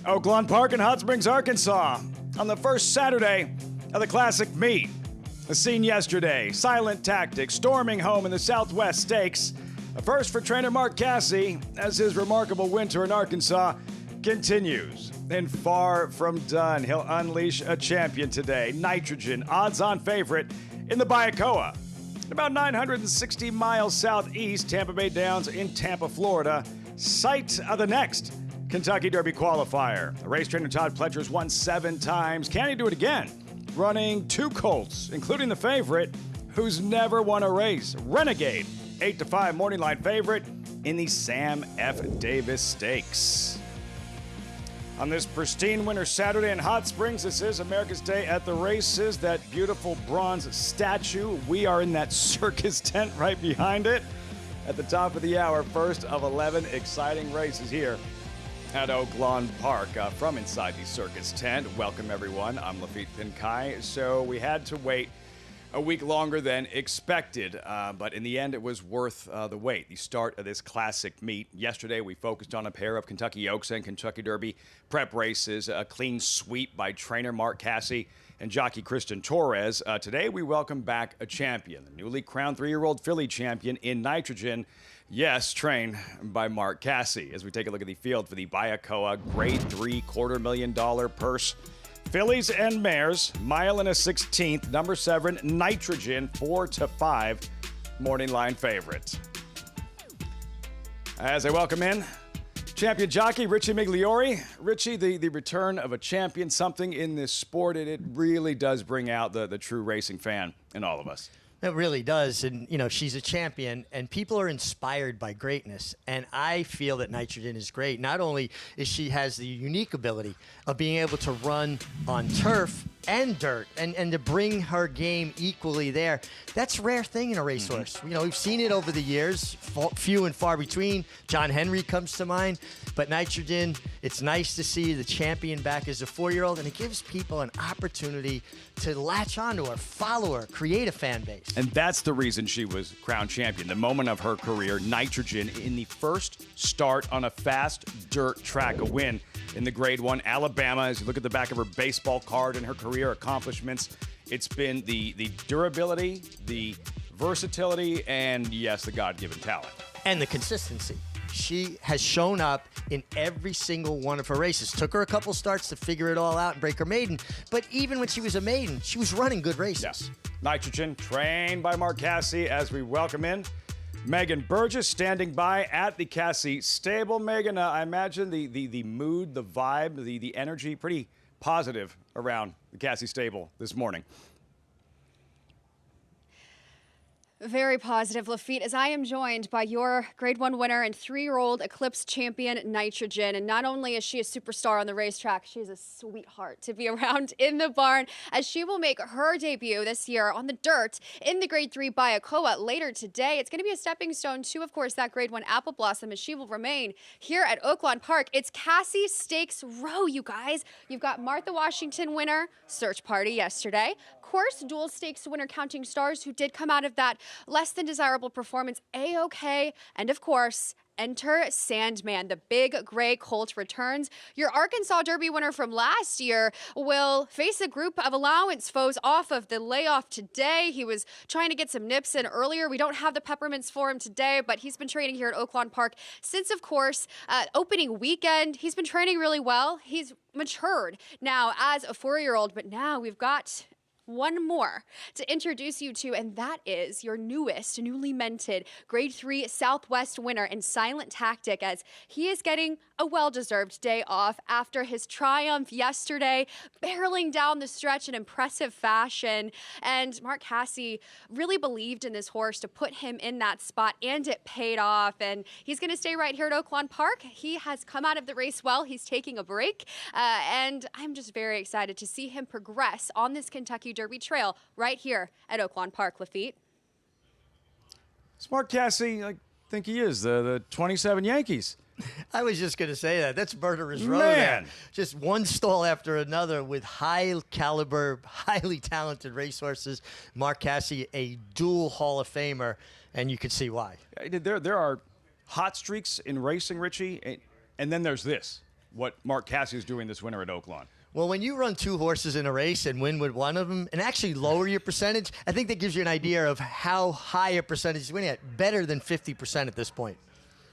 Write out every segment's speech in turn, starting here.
Oaklawn Park in Hot Springs, Arkansas, on the first Saturday of the Classic Meet. The scene yesterday, Silent Tactics storming home in the Southwest Stakes. A first for trainer Mark Casse as his remarkable winter in Arkansas continues. And far from done, he'll unleash a champion today. Nitrogen, odds-on favorite in the Bayakoa. About 960 miles southeast, Tampa Bay Downs in Tampa, Florida. Site of the next Kentucky Derby qualifier. Race trainer Todd Pletcher's won 7 times. Can he do it again? Running 2 colts, including the favorite, who's never won a race. Renegade, 8-5 morning line favorite in the Sam F. Davis Stakes. On this pristine winter Saturday in Hot Springs, this is America's Day at the Races. That beautiful bronze statue. We are in that circus tent right behind it. At the top of the hour, first of 11 exciting races here at Oaklawn Park. From inside the circus tent, welcome everyone. I'm Laffit Pincay. So we had to wait a week longer than expected, but in the end, it was worth the wait. The start of this classic meet. Yesterday, we focused on a pair of Kentucky Oaks and Kentucky Derby prep races, a clean sweep by trainer Mark Casse and jockey Kristen Torres. Today, we welcome back a champion, the newly crowned 3-year-old filly champion in Nitrogen. Yes, trained by Mark Casse. As we take a look at the field for the Bayakoa Grade 3 $250,000 purse. Fillies and mares, mile and a 16th, number 7, Nitrogen, 4-5, morning line favorite. As I welcome in, champion jockey Richie Migliore. Richie, the return of a champion, something in this sport, it really does bring out the true racing fan in all of us. It really does. And, you know, she's a champion, and people are inspired by greatness. And I feel that Nitrogen is great. Not only is she has the unique ability of being able to run on turf and dirt and to bring her game equally there. That's a rare thing in a racehorse. You know, we've seen it over the years, few and far between. John Henry comes to mind. But Nitrogen, it's nice to see the champion back as a 4-year-old, and it gives people an opportunity to latch onto her, follow her, create a fan base. And that's the reason she was crowned champion. The moment of her career, Nitrogen, in the first start on a fast dirt track, a win in the Grade 1 Alabama. As you look at the back of her baseball card and her career accomplishments, it's been the durability, the versatility, and yes, the God-given talent. And the consistency. She has shown up in every single one of her races. Took her a couple starts to figure it all out and break her maiden. But even when she was a maiden, she was running good races. Yes. Nitrogen, trained by Mark Casse, as we welcome in Megan Burgess, standing by at the Casse stable. Megan, I imagine the mood, the vibe, the energy, pretty positive around the Casse stable this morning. Very positive, Laffit, as I am joined by your Grade 1 winner and 3-year-old Eclipse champion, Nitrogen. And not only is she a superstar on the racetrack, she is a sweetheart to be around in the barn, as she will make her debut this year on the dirt in the Grade 3 Bayakoa later today. It's going to be a stepping stone to, of course, that Grade 1 Apple Blossom, as she will remain here at Oaklawn Park. It's Casse Stakes Row, you guys. You've got Martha Washington winner, Search Party yesterday. Course dual stakes winner Counting Stars, who did come out of that less than desirable performance, A-OK, and of course, enter Sandman. The big gray colt returns. Your Arkansas Derby winner from last year will face a group of allowance foes off of the layoff today. He was trying to get some nips in earlier. We don't have the peppermints for him today, but he's been training here at Oaklawn Park since, of course, opening weekend. He's been training really well. He's matured now as a 4-year-old, but now we've got one more to introduce you to, and that is your newly minted Grade 3 Southwest winner in Silent Tactic, as he is getting a well-deserved day off after his triumph yesterday, barreling down the stretch in impressive fashion. And Mark Casse really believed in this horse to put him in that spot, and it paid off. And he's going to stay right here at Oaklawn Park. He has come out of the race well. He's taking a break, and I'm just very excited to see him progress on this Kentucky Derby trail right here at Oaklawn Park, Laffit. Mark Casse, I think he is, the 27 Yankees. I was just going to say that. That's Murderer's Row. Man. Just one stall after another with high caliber, highly talented racehorses. Mark Casse, a dual Hall of Famer, and you can see why. There are hot streaks in racing, Richie, and then there's this. what Mark Cassidy is doing this winter at Oaklawn. Well, when you run 2 horses in a race and win with one of them and actually lower your percentage, I think that gives you an idea of how high a percentage you're winning at. Better than 50% at this point.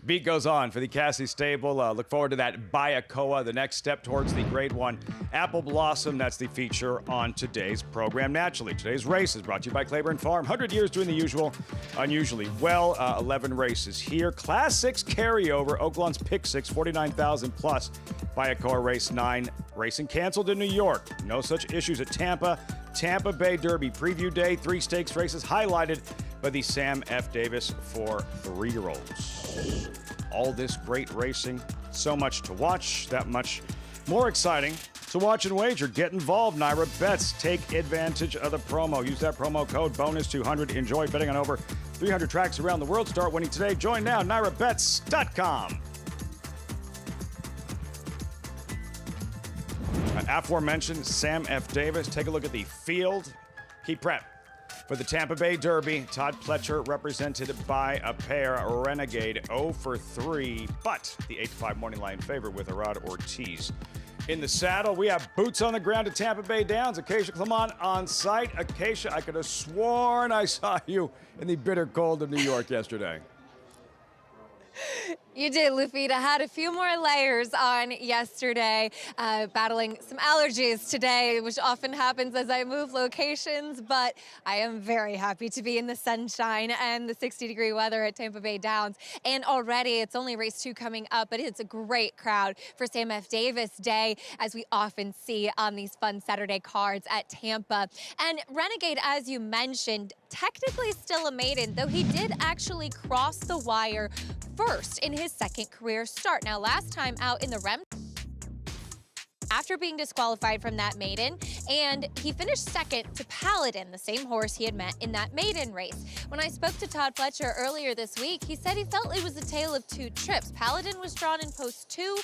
Beat goes on for the Cassidy stable. Look forward to that Bayakoa, the next step towards the Grade 1 Apple Blossom. That's the feature on today's program. Naturally, today's race is brought to you by Claiborne Farm. 100 years doing the usual, unusually well. 11 races here. Class 6 carryover. Oaklawn's Pick 6, 49,000 plus. Bayakoa Race 9. Racing canceled in New York. No such issues at Tampa. Tampa Bay Derby Preview Day. 3 stakes races highlighted by the Sam F. Davis for 3-year-olds. All this great racing, so much to watch, that much more exciting. So watch and wager, get involved. NYRA Bets, take advantage of the promo. Use that promo code BONUS200. Enjoy betting on over 300 tracks around the world. Start winning today. Join now, NYRABets.com. Aforementioned Sam F. Davis. Take a look at the field. Keep prep. For the Tampa Bay Derby, Todd Pletcher represented by a pair, Renegade 0 for 3, but the 8-5 morning line favorite with Arad Ortiz. In the saddle, we have boots on the ground at Tampa Bay Downs. Acacia Clement on site. Acacia, I could have sworn I saw you in the bitter cold of New York yesterday. You did, Lufita. Had a few more layers on yesterday, battling some allergies today, which often happens as I move locations, but I am very happy to be in the sunshine and the 60-degree weather at Tampa Bay Downs. And already, it's only race 2 coming up, but it's a great crowd for Sam F. Davis Day, as we often see on these fun Saturday cards at Tampa. And Renegade, as you mentioned, technically still a maiden, though he did actually cross the wire first in his second career start. Now, last time out in the Rem, after being disqualified from that maiden, and he finished second to Paladin, the same horse he had met in that maiden race. When I spoke to Todd Pletcher earlier this week, he said he felt it was a tale of 2 trips. Paladin was drawn in post 2,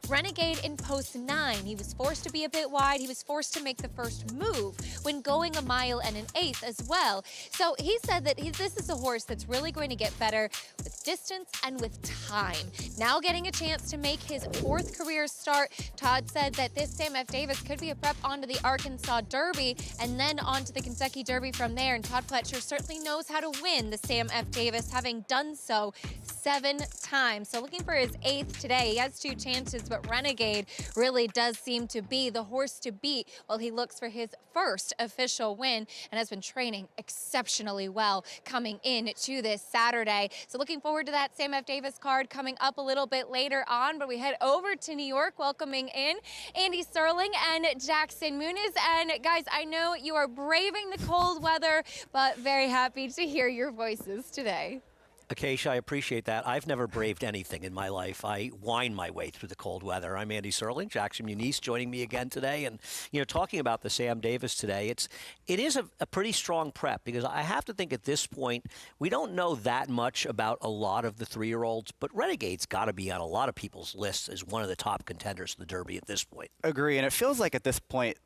Renegade in post 9. He was forced to be a bit wide. He was forced to make the first move when going a mile and an eighth as well. So he said that this is a horse that's really going to get better with distance and with time. Now getting a chance to make his 4th career start, Todd said that this Sam F. Davis could be a prep onto the Arkansas Derby and then onto the Kentucky Derby from there. And Todd Pletcher certainly knows how to win the Sam F. Davis, having done so 7 times. So looking for his 8th today. He has 2 chances, but Renegade really does seem to be the horse to beat while he looks for his first official win and has been training exceptionally well coming in to this Saturday. So looking forward to that Sam F. Davis card coming up a little bit later on, but we head over to New York, welcoming in Andy Serling and Jackson Muniz. And guys, I know you are braving the cold weather, but very happy to hear your voices today. Acacia, I appreciate that. I've never braved anything in my life. I whine my way through the cold weather. I'm Andy Serling, Jackson Muniz joining me again today. And, you know, talking about the Sam Davis today, it is a pretty strong prep, because I have to think at this point, we don't know that much about a lot of the 3-year-olds, but Renegade's got to be on a lot of people's lists as one of the top contenders for the Derby at this point. Agree, and it feels like at this point,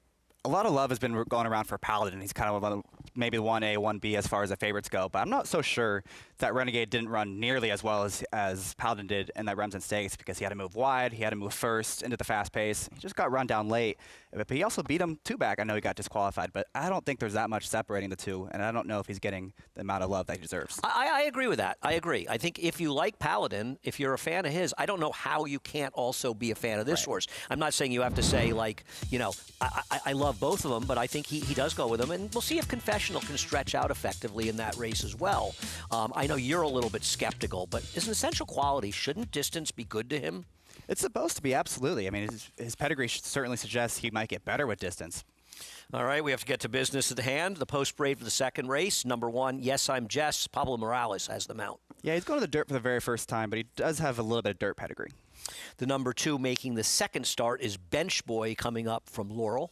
a lot of love has been going around for Paladin. He's kind of maybe 1A, 1B as far as the favorites go, but I'm not so sure that Renegade didn't run nearly as well as Paladin did in that Remsen Stakes, because he had to move wide, he had to move first into the fast pace. He just got run down late, but he also beat him 2 back. I know he got disqualified, but I don't think there's that much separating the 2, and I don't know if he's getting the amount of love that he deserves. I agree with that. I agree. I think if you like Paladin, if you're a fan of his, I don't know how you can't also be a fan of this horse. I'm not saying you have to say, like, you know, I love both of them, but I think he does go with them, and we'll see if Confessional can stretch out effectively in that race as well. I know you're a little bit skeptical, but as an essential quality, shouldn't distance be good to him? It's supposed to be, absolutely. I mean, his pedigree certainly suggests he might get better with distance. All right, we have to get to business at hand. The post-parade for the second race. Number 1, Yes, I'm Jess. Pablo Morales has the mount. Yeah, he's going to the dirt for the very first time, but he does have a little bit of dirt pedigree. The number 2 making the second start is Bench Boy, coming up from Laurel.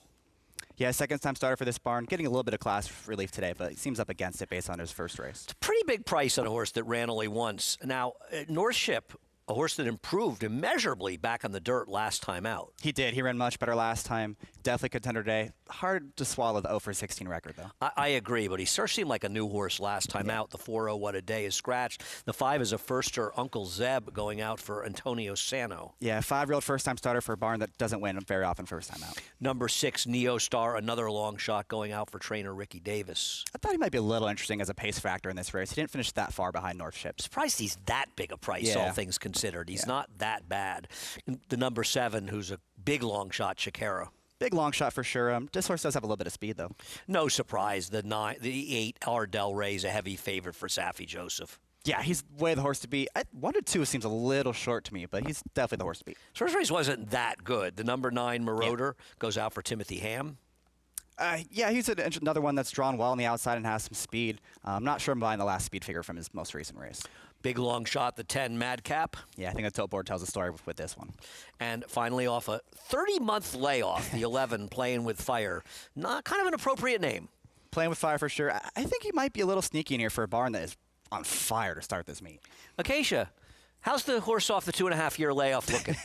Yeah, second-time starter for this barn, getting a little bit of class relief today, but he seems up against it based on his first race. It's a pretty big price on a horse that ran only once. Now, North Ship, a horse that improved immeasurably back on the dirt last time out. He did. He ran much better last time. Definitely contender today. Hard to swallow the 0-for-16 record, though. I agree, but he sure seemed like a new horse last time out. The 4-0, What a Day, is scratched. The 5 is a firster, Uncle Zeb, going out for Antonio Sano. Yeah, 5-year-old first-time starter for a barn that doesn't win very often first time out. Number 6, Neo Star, another long shot, going out for trainer Ricky Davis. I thought he might be a little interesting as a pace factor in this race. He didn't finish that far behind North Ship. Surprised he's that big a price, Yeah. all things considered. He's not that bad. The number 7, who's a big long shot, Shakira. Big long shot for sure. This horse does have a little bit of speed, though. No surprise, the 8, Ardell Ray, is a heavy favorite for Saffie Joseph. Yeah, he's way the horse to beat. 1-2 seems a little short to me, but he's definitely the horse to beat. First race wasn't that good. The number 9, Marauder, goes out for Timothy Ham. Yeah, he's another one that's drawn well on the outside and has some speed. I'm not sure I'm buying the last speed figure from his most recent race. Big long shot, the 10, Madcap. Yeah, I think the tote board tells a story with this one. And finally, off a 30-month layoff, the 11, Playing with Fire. Not kind of an appropriate name. Playing with Fire for sure. I think he might be a little sneaky in here for a barn that is on fire to start this meet. Acacia, how's the horse off the 2.5-year layoff looking?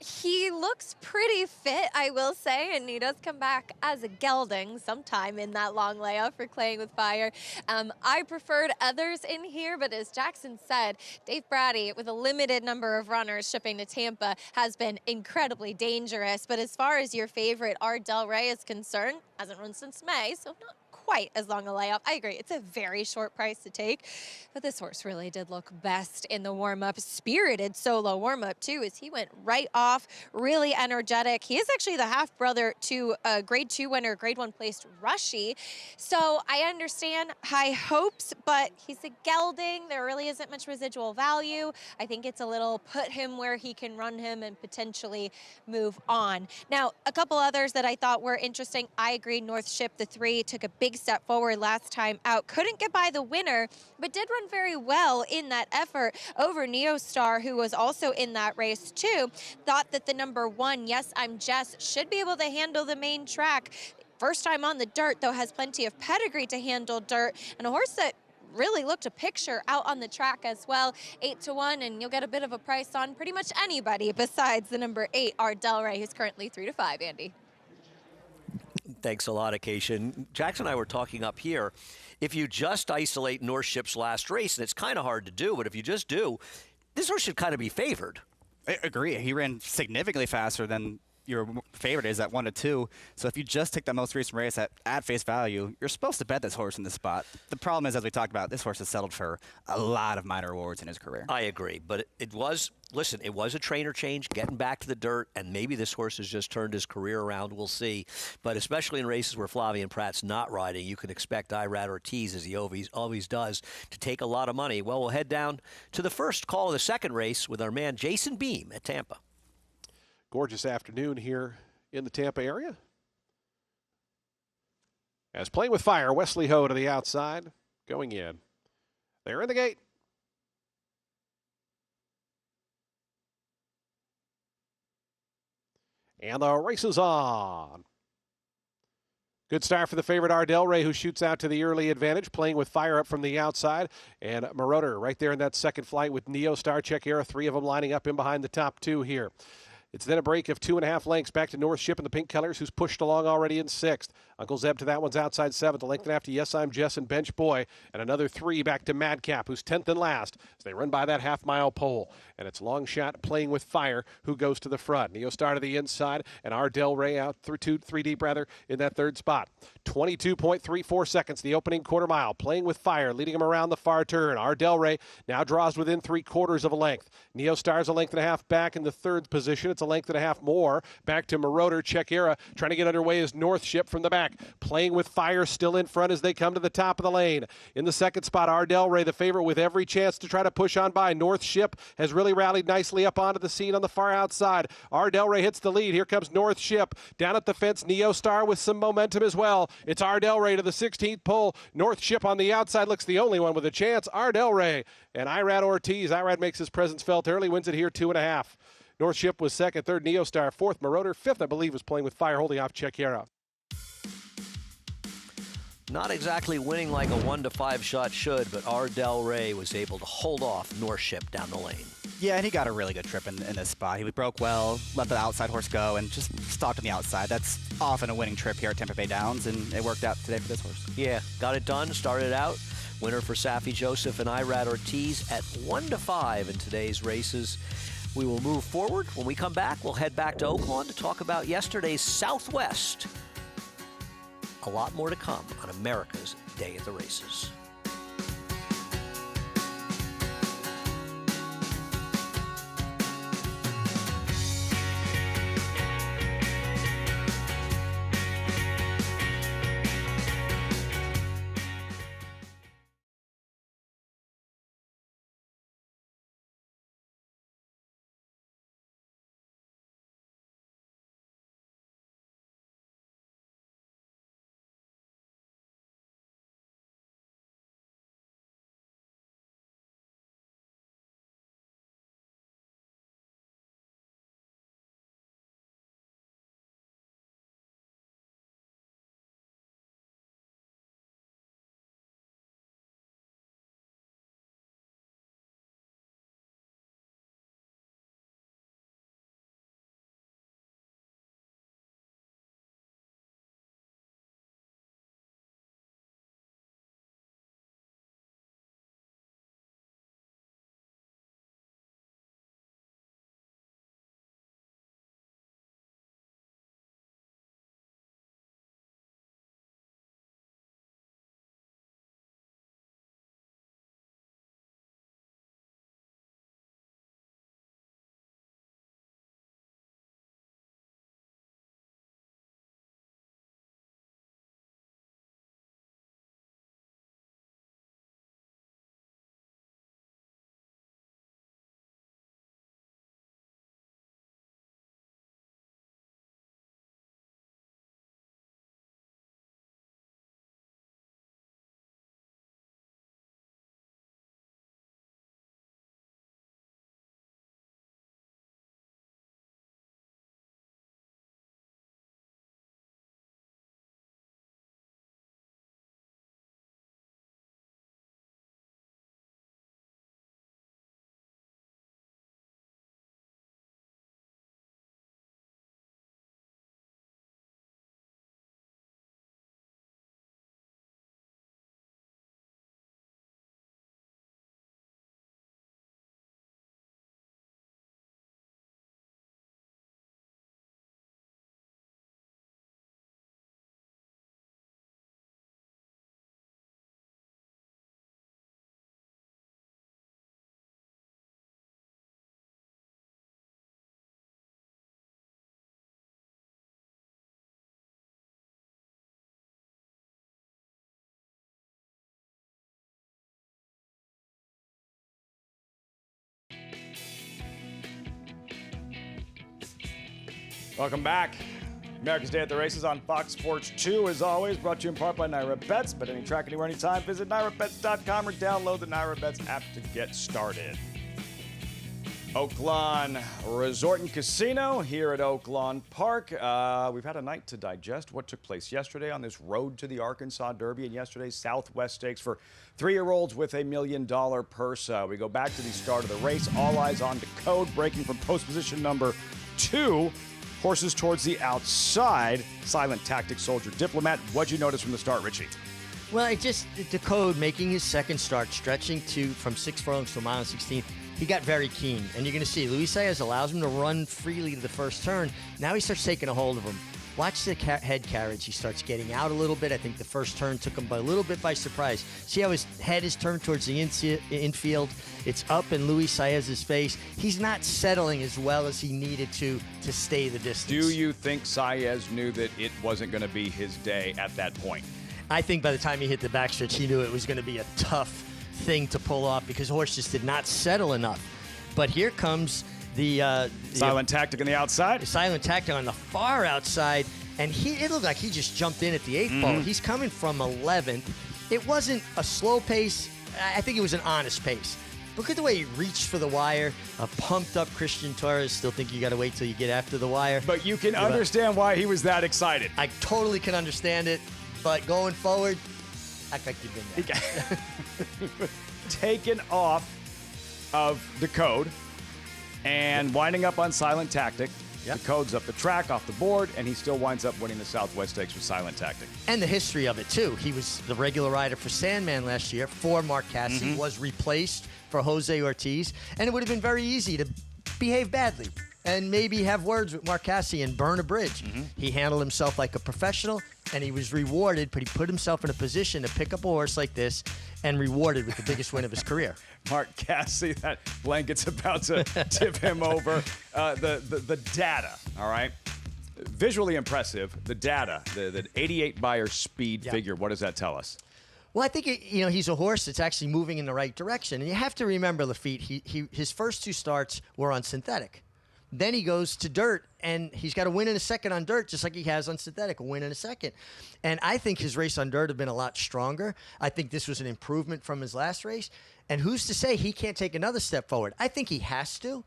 He looks pretty fit, I will say, and he does come back as a gelding sometime in that long layoff for Playing with Fire. I preferred others in here, but as Jackson said, Dave Brady, with a limited number of runners shipping to Tampa, has been incredibly dangerous. But as far as your favorite Ardell Ray is concerned, hasn't run since May, so not quite as long a layoff. I agree, it's a very short price to take, but this horse really did look best in the warm-up. Spirited solo warm-up too, as he went right off, really energetic. He is actually the half-brother to a Grade 2 winner, Grade 1 placed Rushy. So I understand high hopes, but he's a gelding. There really isn't much residual value. I think it's a little put him where he can run him and potentially move on. Now, a couple others that I thought were interesting. I agree, North Ship, the 3, took a big step forward last time out. Couldn't get by the winner, but did run very well in that effort over Neo Star, who was also in that race too. Thought that the number 1, Yes, I'm Jess, should be able to handle the main track. First time on the dirt, though, has plenty of pedigree to handle dirt, and a horse that really looked a picture out on the track as well. 8-1, and you'll get a bit of a price on pretty much anybody besides the number 8, Ardell Ray, who's currently 3-5, Andy. Thanks a lot, Acacia. Jackson and I were talking up here. If you just isolate North Ship's last race, and it's kind of hard to do, but if you just do, this horse should kind of be favored. I agree. He ran significantly faster than your favorite is at 1-2. So if you just take that most recent race at face value, you're supposed to bet this horse in this spot. The problem is, as we talked about, this horse has settled for a lot of minor awards in his career. I agree, but it was a trainer change, getting back to the dirt, and maybe this horse has just turned his career around. We'll see. But especially in races where Flavien Prat's not riding, you can expect Irad Ortiz, as he always does, to take a lot of money. Well, we'll head down to the first call of the second race with our man Jason Beam at Tampa. Gorgeous afternoon here in the Tampa area. As Playing with Fire, Wesley Ho to the outside, going in. They're in the gate. And the race is on. Good start for the favorite Ardell Ray, who shoots out to the early advantage, Playing with Fire up from the outside. And Marauder right there in that second flight with Neo Star, Check Era, 3 of them lining up in behind the top 2 here. It's then a break of 2.5 lengths back to North Ship in the pink colors, who's pushed along already in 6th. Uncle Zeb to that one's outside 7th. A length and a half to Yes, I'm Jess and Bench Boy. And another 3 back to Madcap, who's 10th and last as they run by that half-mile pole. And it's long shot Playing with Fire, who goes to the front. Neo Star to the inside, and Ardell Ray out through 3 deep in that third spot. 22.34 seconds, the opening quarter mile. Playing with Fire, leading him around the far turn. Ardell Ray now draws within 3/4 of a length. Neo Star's a length and a half back in the third position. It's a length and a half more. Back to Marauder, Check Era. Trying to get underway is North Ship from the back. Playing with Fire still in front as they come to the top of the lane. In the second spot, Ardell Ray, the favorite, with every chance to try to push on by. North Ship has really rallied nicely up onto the scene on the far outside. Ardell Ray hits the lead. Here comes North Ship. Down at the fence, Neo Star with some momentum as well. It's Ardell Ray to the 16th pole. North Ship on the outside looks the only one with a chance. Ardell Ray and Irad Ortiz. Irad makes his presence felt early, wins it here 2.5. North Ship was 2nd, 3rd Neo Star, 4th Marauder, 5th I believe was Playing with Fire, holding off Check Era. Not exactly winning like a 1-5 shot should, but Ardell Ray was able to hold off Norship down the lane. Yeah, and he got a really good trip in this spot. He broke well, let the outside horse go, and just stalked on the outside. That's often a winning trip here at Tampa Bay Downs, and it worked out today for this horse. Yeah, got it done, started out. Winner for Saffie Joseph and Irad Ortiz at 1-5 in today's races. We will move forward. When we come back, we'll head back to Oaklawn to talk about yesterday's Southwest. A lot more to come on America's Day at the Races. Welcome back. America's Day at the Races on Fox Sports 2, as always, brought to you in part by Naira Bets. Bet any track, anywhere, anytime. Visit NairaBets.com or download the Naira Bets app to get started. Oaklawn Resort and Casino here at Oaklawn Park. We've had a night to digest what took place yesterday on this road to the Arkansas Derby and yesterday's Southwest Stakes for 3-year-olds with $1 million purse. We go back to the start of the race. All eyes on Decode, breaking from post position number 2. Horses towards the outside. Silent Tactic, Soldier, Diplomat. What'd you notice from the start, Richie? Well, Decode making his second start, stretching from 6 furlongs to a mile and 16. He got very keen, and you're going to see Luis Saez allows him to run freely to the first turn. Now he starts taking a hold of him. Watch the head carriage. He starts getting out a little bit. I think the first turn took him a little bit by surprise. See how his head is turned towards the infield? It's up in Luis Saez's face. He's not settling as well as he needed to stay the distance. Do you think Saez knew that it wasn't going to be his day at that point? I think by the time he hit the backstretch, he knew it was going to be a tough thing to pull off because the horse just did not settle enough. But here comes the Silent Tactic on the outside. The Silent Tactic on the far outside, and it looked like he just jumped in at the 8th ball. He's coming from 11th. It wasn't a slow pace. I think it was an honest pace. Look at the way he reached for the wire. A pumped up Christian Torres. Still think you got to wait till you get after the wire. But you can understand why he was that excited. I totally can understand it. But going forward, Act like you've been there. Taken off of the code and winding up on Silent Tactic. Yep. The code's up the track, off the board, and he still winds up winning the Southwest Stakes with Silent Tactic. And the history of it, too. He was the regular rider for Sandman last year for Mark Casse, was replaced for Jose Ortiz, and it would have been very easy to behave badly and maybe have words with Mark Casse and burn a bridge. He handled himself like a professional, and he was rewarded, but he put himself in a position to pick up a horse like this and rewarded with the biggest win of his career. Mark Casse, that blanket's about to tip him over. The data, all right? Visually impressive. The data, the 88 Beyer speed figure, what does that tell us? Well, I think he's a horse that's actually moving in the right direction. And you have to remember, Lafitte, his first 2 starts were on synthetic. Then he goes to dirt, and he's got a win in a second on dirt, just like he has on synthetic, a win in a second. And I think his race on dirt have been a lot stronger. I think this was an improvement from his last race. And who's to say he can't take another step forward? I think he has to.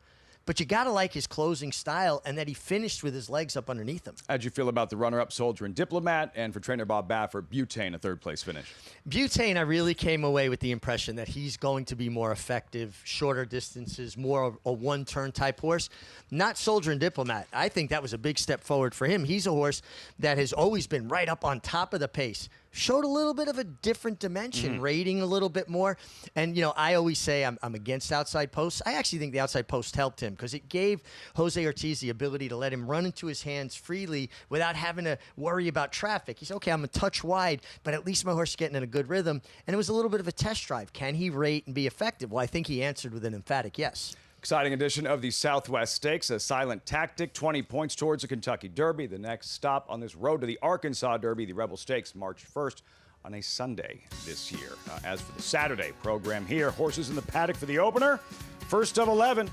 But you got to like his closing style and that he finished with his legs up underneath him. How'd you feel about the runner-up Soldier and Diplomat, and for trainer Bob Baffert, Butane, a third-place finish? Butane, I really came away with the impression that he's going to be more effective, shorter distances, more of a one-turn type horse. Not Soldier and Diplomat. I think that was a big step forward for him. He's a horse that has always been right up on top of the pace. Showed a little bit of a different dimension, rating a little bit more. And, I always say I'm against outside posts. I actually think the outside post helped him because it gave Jose Ortiz the ability to let him run into his hands freely without having to worry about traffic. He said, okay, I'm a touch wide, but at least my horse is getting in a good rhythm. And it was a little bit of a test drive. Can he rate and be effective? Well, I think he answered with an emphatic yes. Exciting edition of the Southwest Stakes, a Silent Tactic, 20 points towards the Kentucky Derby. The next stop on this road to the Arkansas Derby, the Rebel Stakes, March 1st on a Sunday this year. As for the Saturday program here, horses in the paddock for the opener, first of 11,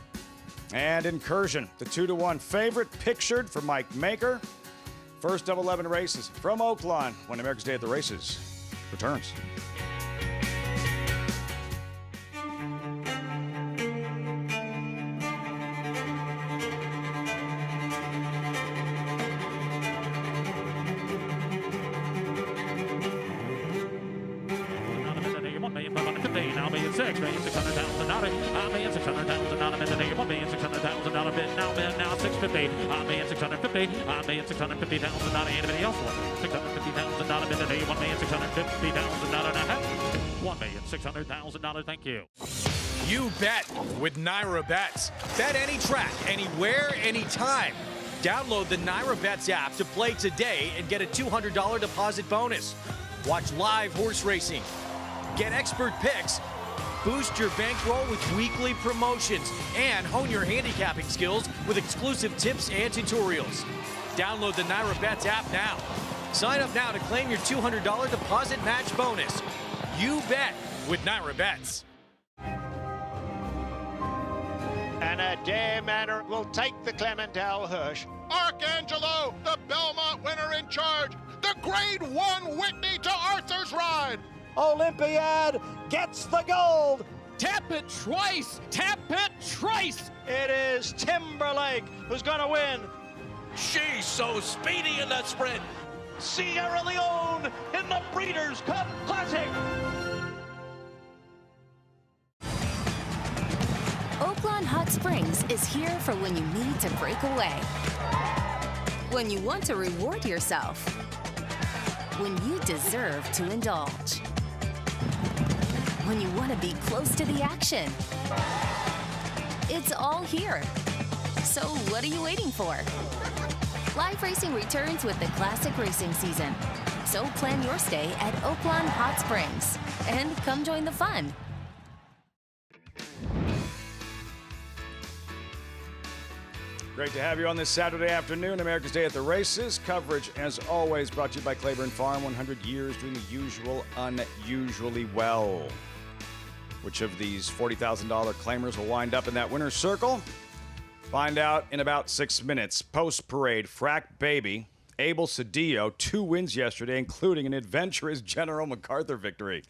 and Incursion, the 2-1 favorite, pictured for Mike Maker. First of 11 races from Oaklawn when America's Day at the Races returns. Anybody else want $650,000 bid today? $1,650,000 $1,600,000. Thank you. You bet with Naira Bets. Bet any track, anywhere, anytime. Download the Naira Bets app to play today and get a $200 deposit bonus. Watch live horse racing. Get expert picks. Boost your bankroll with weekly promotions and hone your handicapping skills with exclusive tips and tutorials. Download the Naira Bets app now. Sign up now to claim your $200 deposit match bonus. You bet with Naira Bets. And Adair Manor will take the Clementelle Hirsch. Arcangelo, the Belmont winner in charge. The Grade 1 Whitney to Arthur's Ride. Olympiad gets the gold. Tap it twice. Tap it twice. It is Timberlake who's going to win. She's so speedy in that sprint. Sierra Leone in the Breeders' Cup Classic. Oaklawn Hot Springs is here for when you need to break away, when you want to reward yourself, when you deserve to indulge, when you want to be close to the action. It's all here. So what are you waiting for? Live racing returns with the classic racing season. So plan your stay at Oaklawn Hot Springs and come join the fun. Great to have you on this Saturday afternoon, America's Day at the Races. Coverage, as always, brought to you by Claiborne Farm. 100 years doing the usual unusually well. Which of these $40,000 claimers will wind up in that winner's circle? Find out in about 6 minutes. Post-parade, Frack Baby, Abel Cedillo, 2 wins yesterday, including an adventurous General MacArthur victory.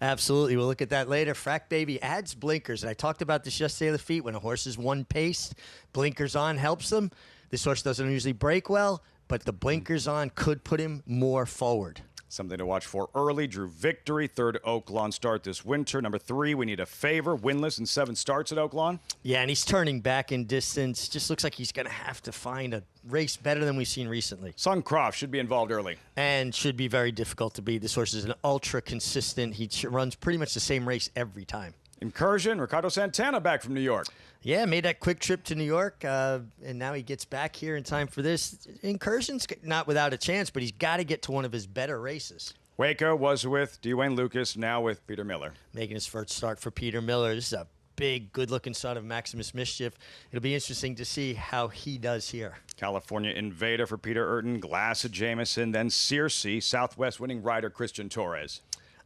Absolutely. We'll look at that later. Frack Baby adds blinkers. And I talked about this yesterday, Lafitte. When a horse is one pace, blinkers on helps them. This horse doesn't usually break well, but the blinkers on could put him more forward. Something to watch for early. Drew Victory, third Oaklawn start this winter. Number 3, we need a favor, winless in 7 starts at Oaklawn. Yeah, and he's turning back in distance. Just looks like he's going to have to find a race better than we've seen recently. Suncroft should be involved early. And should be very difficult to beat. This horse is an ultra consistent. He runs pretty much the same race every time. Incursion, Ricardo Santana back from New York. Yeah, made that quick trip to New York, and now he gets back here in time for this. Incursion's not without a chance, but he's got to get to one of his better races. Waco was with Dwayne Lucas, now with Peter Miller. Making his first start for Peter Miller. This is a big, good-looking son of Maximus Mischief. It'll be interesting to see how he does here. California Invader for Peter Urton, Glass of Jameson, then Searcy, Southwest winning rider Christian Torres.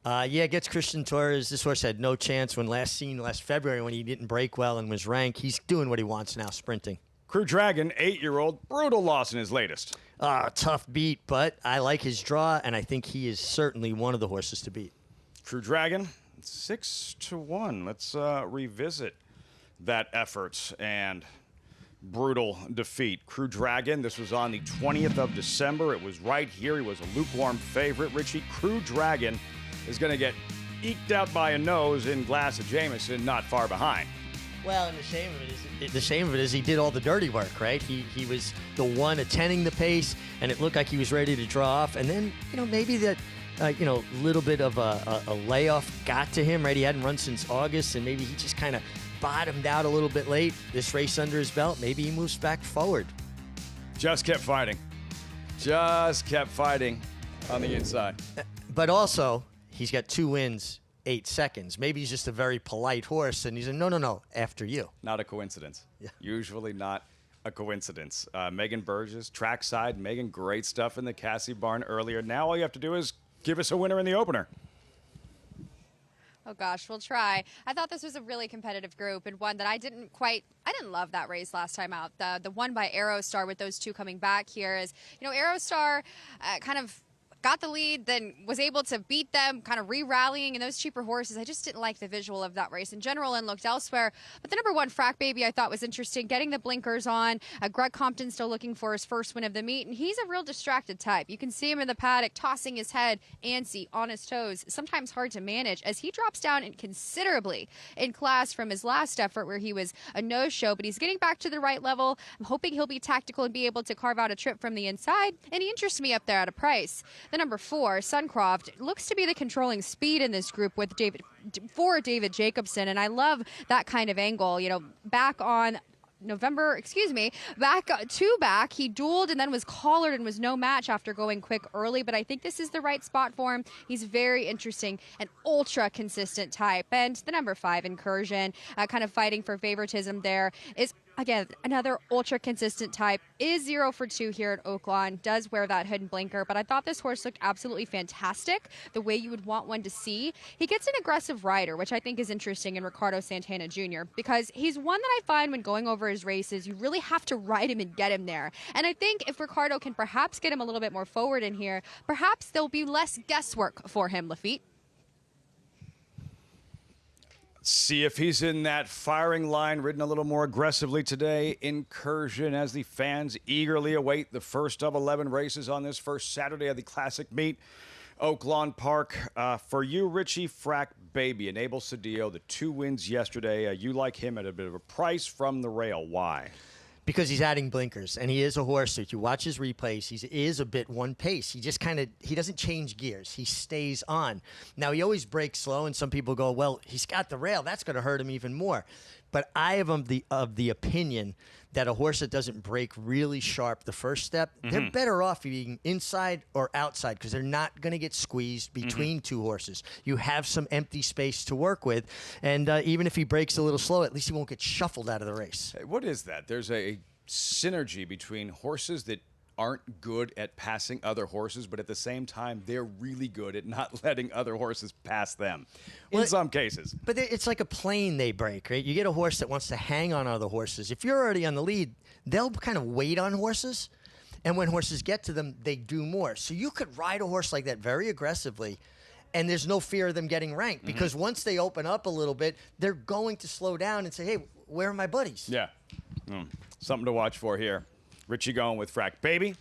Yeah, gets Christian Torres. This horse had no chance when last February when he didn't break well and was ranked. He's doing what he wants now, sprinting. Crew Dragon, 8-year-old, brutal loss in his latest. Tough beat, but I like his draw, and I think he is certainly one of the horses to beat. Crew Dragon, 6-1. Let's revisit that effort and brutal defeat. Crew Dragon, this was on the 20th of December. It was right here. He was a lukewarm favorite. Richie, Crew Dragon is going to get eked out by a nose in Glass of Jameson, not far behind. Well, and the shame of it is he did all the dirty work, right? He was the one attending the pace, and it looked like he was ready to draw off. And then, maybe that, little bit of a layoff got to him, right? He hadn't run since August, and maybe he just kind of bottomed out a little bit late. This race under his belt, maybe he moves back forward. Just kept fighting. Just kept fighting on the inside. But also, he's got 2 wins, 8 seconds. Maybe he's just a very polite horse, and he's like, no, after you. Not a coincidence. Yeah. Usually not a coincidence. Megan Burgess, trackside. Megan, great stuff in the Cassie Barn earlier. Now all you have to do is give us a winner in the opener. Oh, gosh, we'll try. I thought this was a really competitive group and one that I didn't love that race last time out. The one by Aerostar with those 2 coming back here is, Aerostar kind of got the lead, then was able to beat them, kind of re-rallying, and those cheaper horses, I just didn't like the visual of that race in general and looked elsewhere. But the number 1, Frack Baby, I thought was interesting, getting the blinkers on. Greg Compton still looking for his first win of the meet, and he's a real distracted type. You can see him in the paddock tossing his head, antsy, on his toes, sometimes hard to manage as he drops down considerably in class from his last effort where he was a no-show, but he's getting back to the right level. I'm hoping he'll be tactical and be able to carve out a trip from the inside, and he interests me up there at a price. The number 4, Suncroft, looks to be the controlling speed in this group with David Jacobson, and I love that kind of angle. Back on back he dueled and then was collared and was no match after going quick early, but I think this is the right spot for him. He's very interesting, an ultra consistent type. And the number 5, Incursion, kind of fighting for favoritism there, is again another ultra consistent type, is 0 for 2 here at Oaklawn, does wear that hood and blinker, but I thought this horse looked absolutely fantastic, the way you would want one to see. He gets an aggressive rider, which I think is interesting in Ricardo Santana Jr., because he's one that I find when going over his races, you really have to ride him and get him there. And I think if Ricardo can perhaps get him a little bit more forward in here, perhaps there'll be less guesswork for him, Lafitte. See if he's in that firing line, ridden a little more aggressively today. Incursion, as the fans eagerly await the first of 11 races on this first Saturday of the Classic Meet. Oaklawn Park. For you, Richie, Frack Baby, and Abel Cedillo, the 2 wins yesterday. You like him at a bit of a price from the rail. Why? Because he's adding blinkers, and he is a horse. If you watch his replays, he is a bit one pace. He just he doesn't change gears. He stays on. Now, he always breaks slow, and some people go, well, he's got the rail. That's going to hurt him even more. But I am of the opinion that a horse that doesn't break really sharp the first step, they're better off being inside or outside because they're not going to get squeezed between 2 horses. You have some empty space to work with, and even if he breaks a little slow, at least he won't get shuffled out of the race. What is that? There's a synergy between horses that aren't good at passing other horses, but at the same time, they're really good at not letting other horses pass them in some cases. But it's like a plane they break, right? You get a horse that wants to hang on other horses. If you're already on the lead, they'll kind of wait on horses, and when horses get to them, they do more. So you could ride a horse like that very aggressively, and there's no fear of them getting ranked because once they open up a little bit, they're going to slow down and say, hey, where are my buddies? Yeah. Something to watch for here. Richie going with Frack Baby.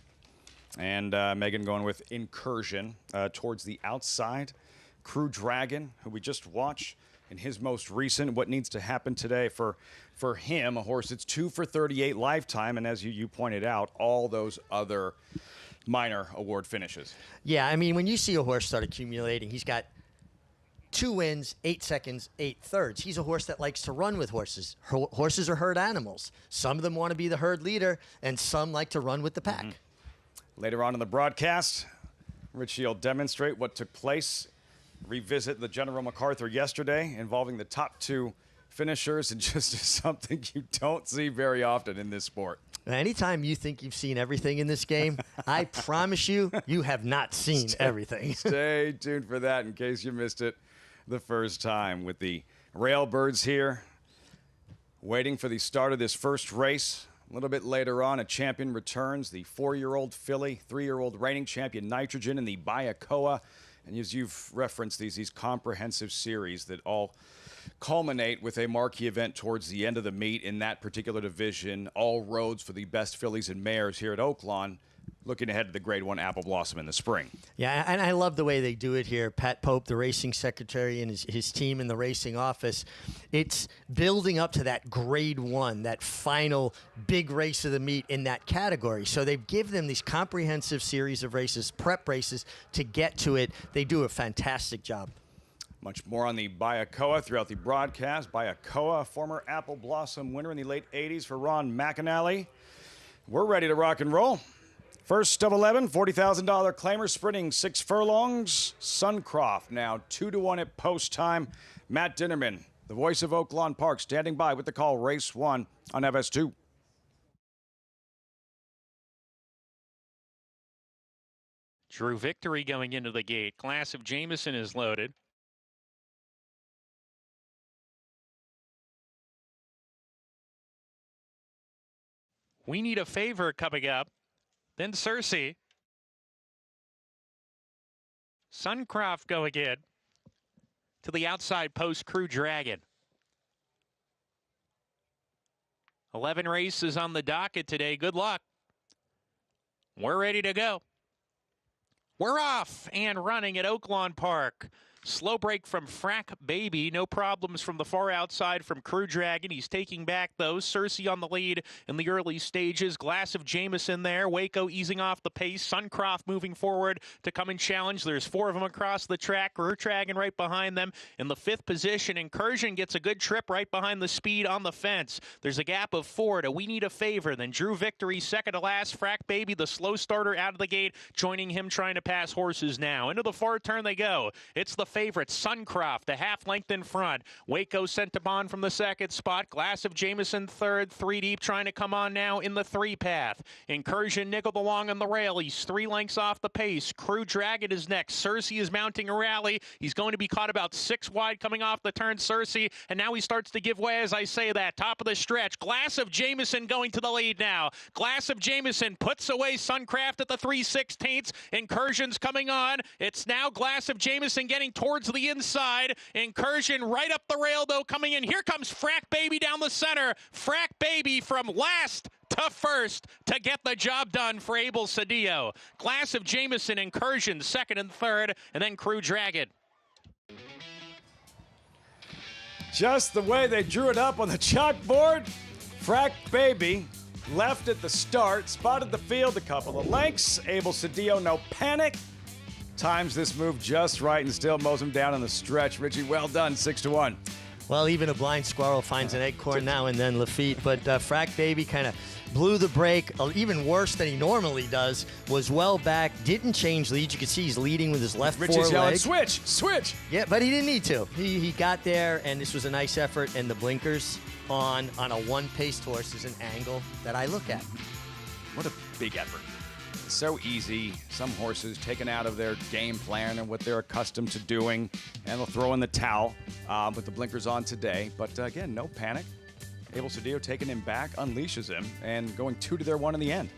And Megan going with Incursion towards the outside. Crew Dragon, who we just watched in his most recent. What needs to happen today for him, a horse that's 2 for 38 lifetime, and as you pointed out, all those other minor award finishes. Yeah, I mean, when you see a horse start accumulating, he's got 2 wins, 8 seconds, 8 thirds. He's a horse that likes to run with horses. Horses are herd animals. Some of them want to be the herd leader, and some like to run with the pack. Later on in the broadcast, Richie will demonstrate what took place, revisit the General MacArthur yesterday involving the top 2 finishers, and just something you don't see very often in this sport. Anytime you think you've seen everything in this game, I promise you, you have not seen everything. Stay tuned for that in case you missed it the first time, with the Railbirds here waiting for the start of this first race. A little bit later on, a champion returns, the 4-year-old filly, 3-year-old reigning champion Nitrogen, and the Bayakoa. And as you've referenced, these comprehensive series that all culminate with a marquee event towards the end of the meet in that particular division. All roads for the best fillies and mares here at Oaklawn, looking ahead to the Grade 1 Apple Blossom in the spring. Yeah, and I love the way they do it here. Pat Pope, the racing secretary, and his team in the racing office. It's building up to that Grade 1, that final big race of the meet in that category. So they give them these comprehensive series of races, prep races, to get to it. They do a fantastic job. Much more on the Bayakoa throughout the broadcast. Bayakoa, former Apple Blossom winner in the late 80s for Ron McAnally. We're ready to rock and roll. First of 11, $40,000 claimer, sprinting 6 furlongs. Suncroft now 2-1 at post time. Matt Dinnerman, the voice of Oaklawn Park, standing by with the call. Race 1 on FS2. Drew Victory going into the gate. Class of Jameson is loaded. We Need a Favor coming up. Then Cersei. Suncroft going in to the outside post, Crew Dragon. 11 races on the docket today. Good luck. We're ready to go. We're off and running at Oaklawn Park. Slow break from Frack Baby. No problems from the far outside from Crew Dragon. He's taking back those. Cersei on the lead in the early stages. Glass of Jameson there. Waco easing off the pace. Suncroft moving forward to come and challenge. There's 4 of them across the track. Crew Dragon right behind them. In the 5th position, Incursion gets a good trip right behind the speed on the fence. There's a gap of 4 to We Need a Favor. Then Drew Victory second to last. Frack Baby, the slow starter out of the gate, joining him trying to pass horses now. Into the far turn they go. It's the favorite, Suncroft, a half length in front. Waco sent to bond from the 2nd spot. Glass of Jameson 3rd, 3 deep, trying to come on now in the 3 path. Incursion nickeled along on the rail. He's 3 lengths off the pace. Crew Dragon is next. Cersei is mounting a rally. He's going to be caught about 6 wide coming off the turn, Cersei, and now he starts to give way as I say that. Top of the stretch. Glass of Jameson going to the lead now. Glass of Jameson puts away Suncroft at the 3/16. Incursion's coming on. It's now Glass of Jameson getting towards the inside. Incursion right up the rail, though, coming in. Here comes Frack Baby down the center. Frack Baby from last to first to get the job done for Abel Cedillo. Glass of Jameson, Incursion 2nd and 3rd, and then Crew Dragon. Just the way they drew it up on the chalkboard. Frack Baby left at the start, spotted the field a couple of lengths. Abel Cedillo, no panic. Times this move just right and still mows him down on the stretch. Richie, well done, 6-1. Well, even a blind squirrel finds an acorn now and then, Lafitte. But Frack Baby kind of blew the brake, even worse than he normally does, was well back, didn't change lead. You can see he's leading with his left Richie's foreleg. yelling, switch, switch. Yeah, but he didn't need to. He got there, and this was a nice effort, and the blinkers on a one-paced horse is an angle that I look at. What a big effort. So easy. Some horses taken out of their game plan and what they're accustomed to doing, and they'll throw in the towel with the blinkers on today. But again, no panic. Abel Cedillo taking him back, unleashes him, and going 2-1 in the end.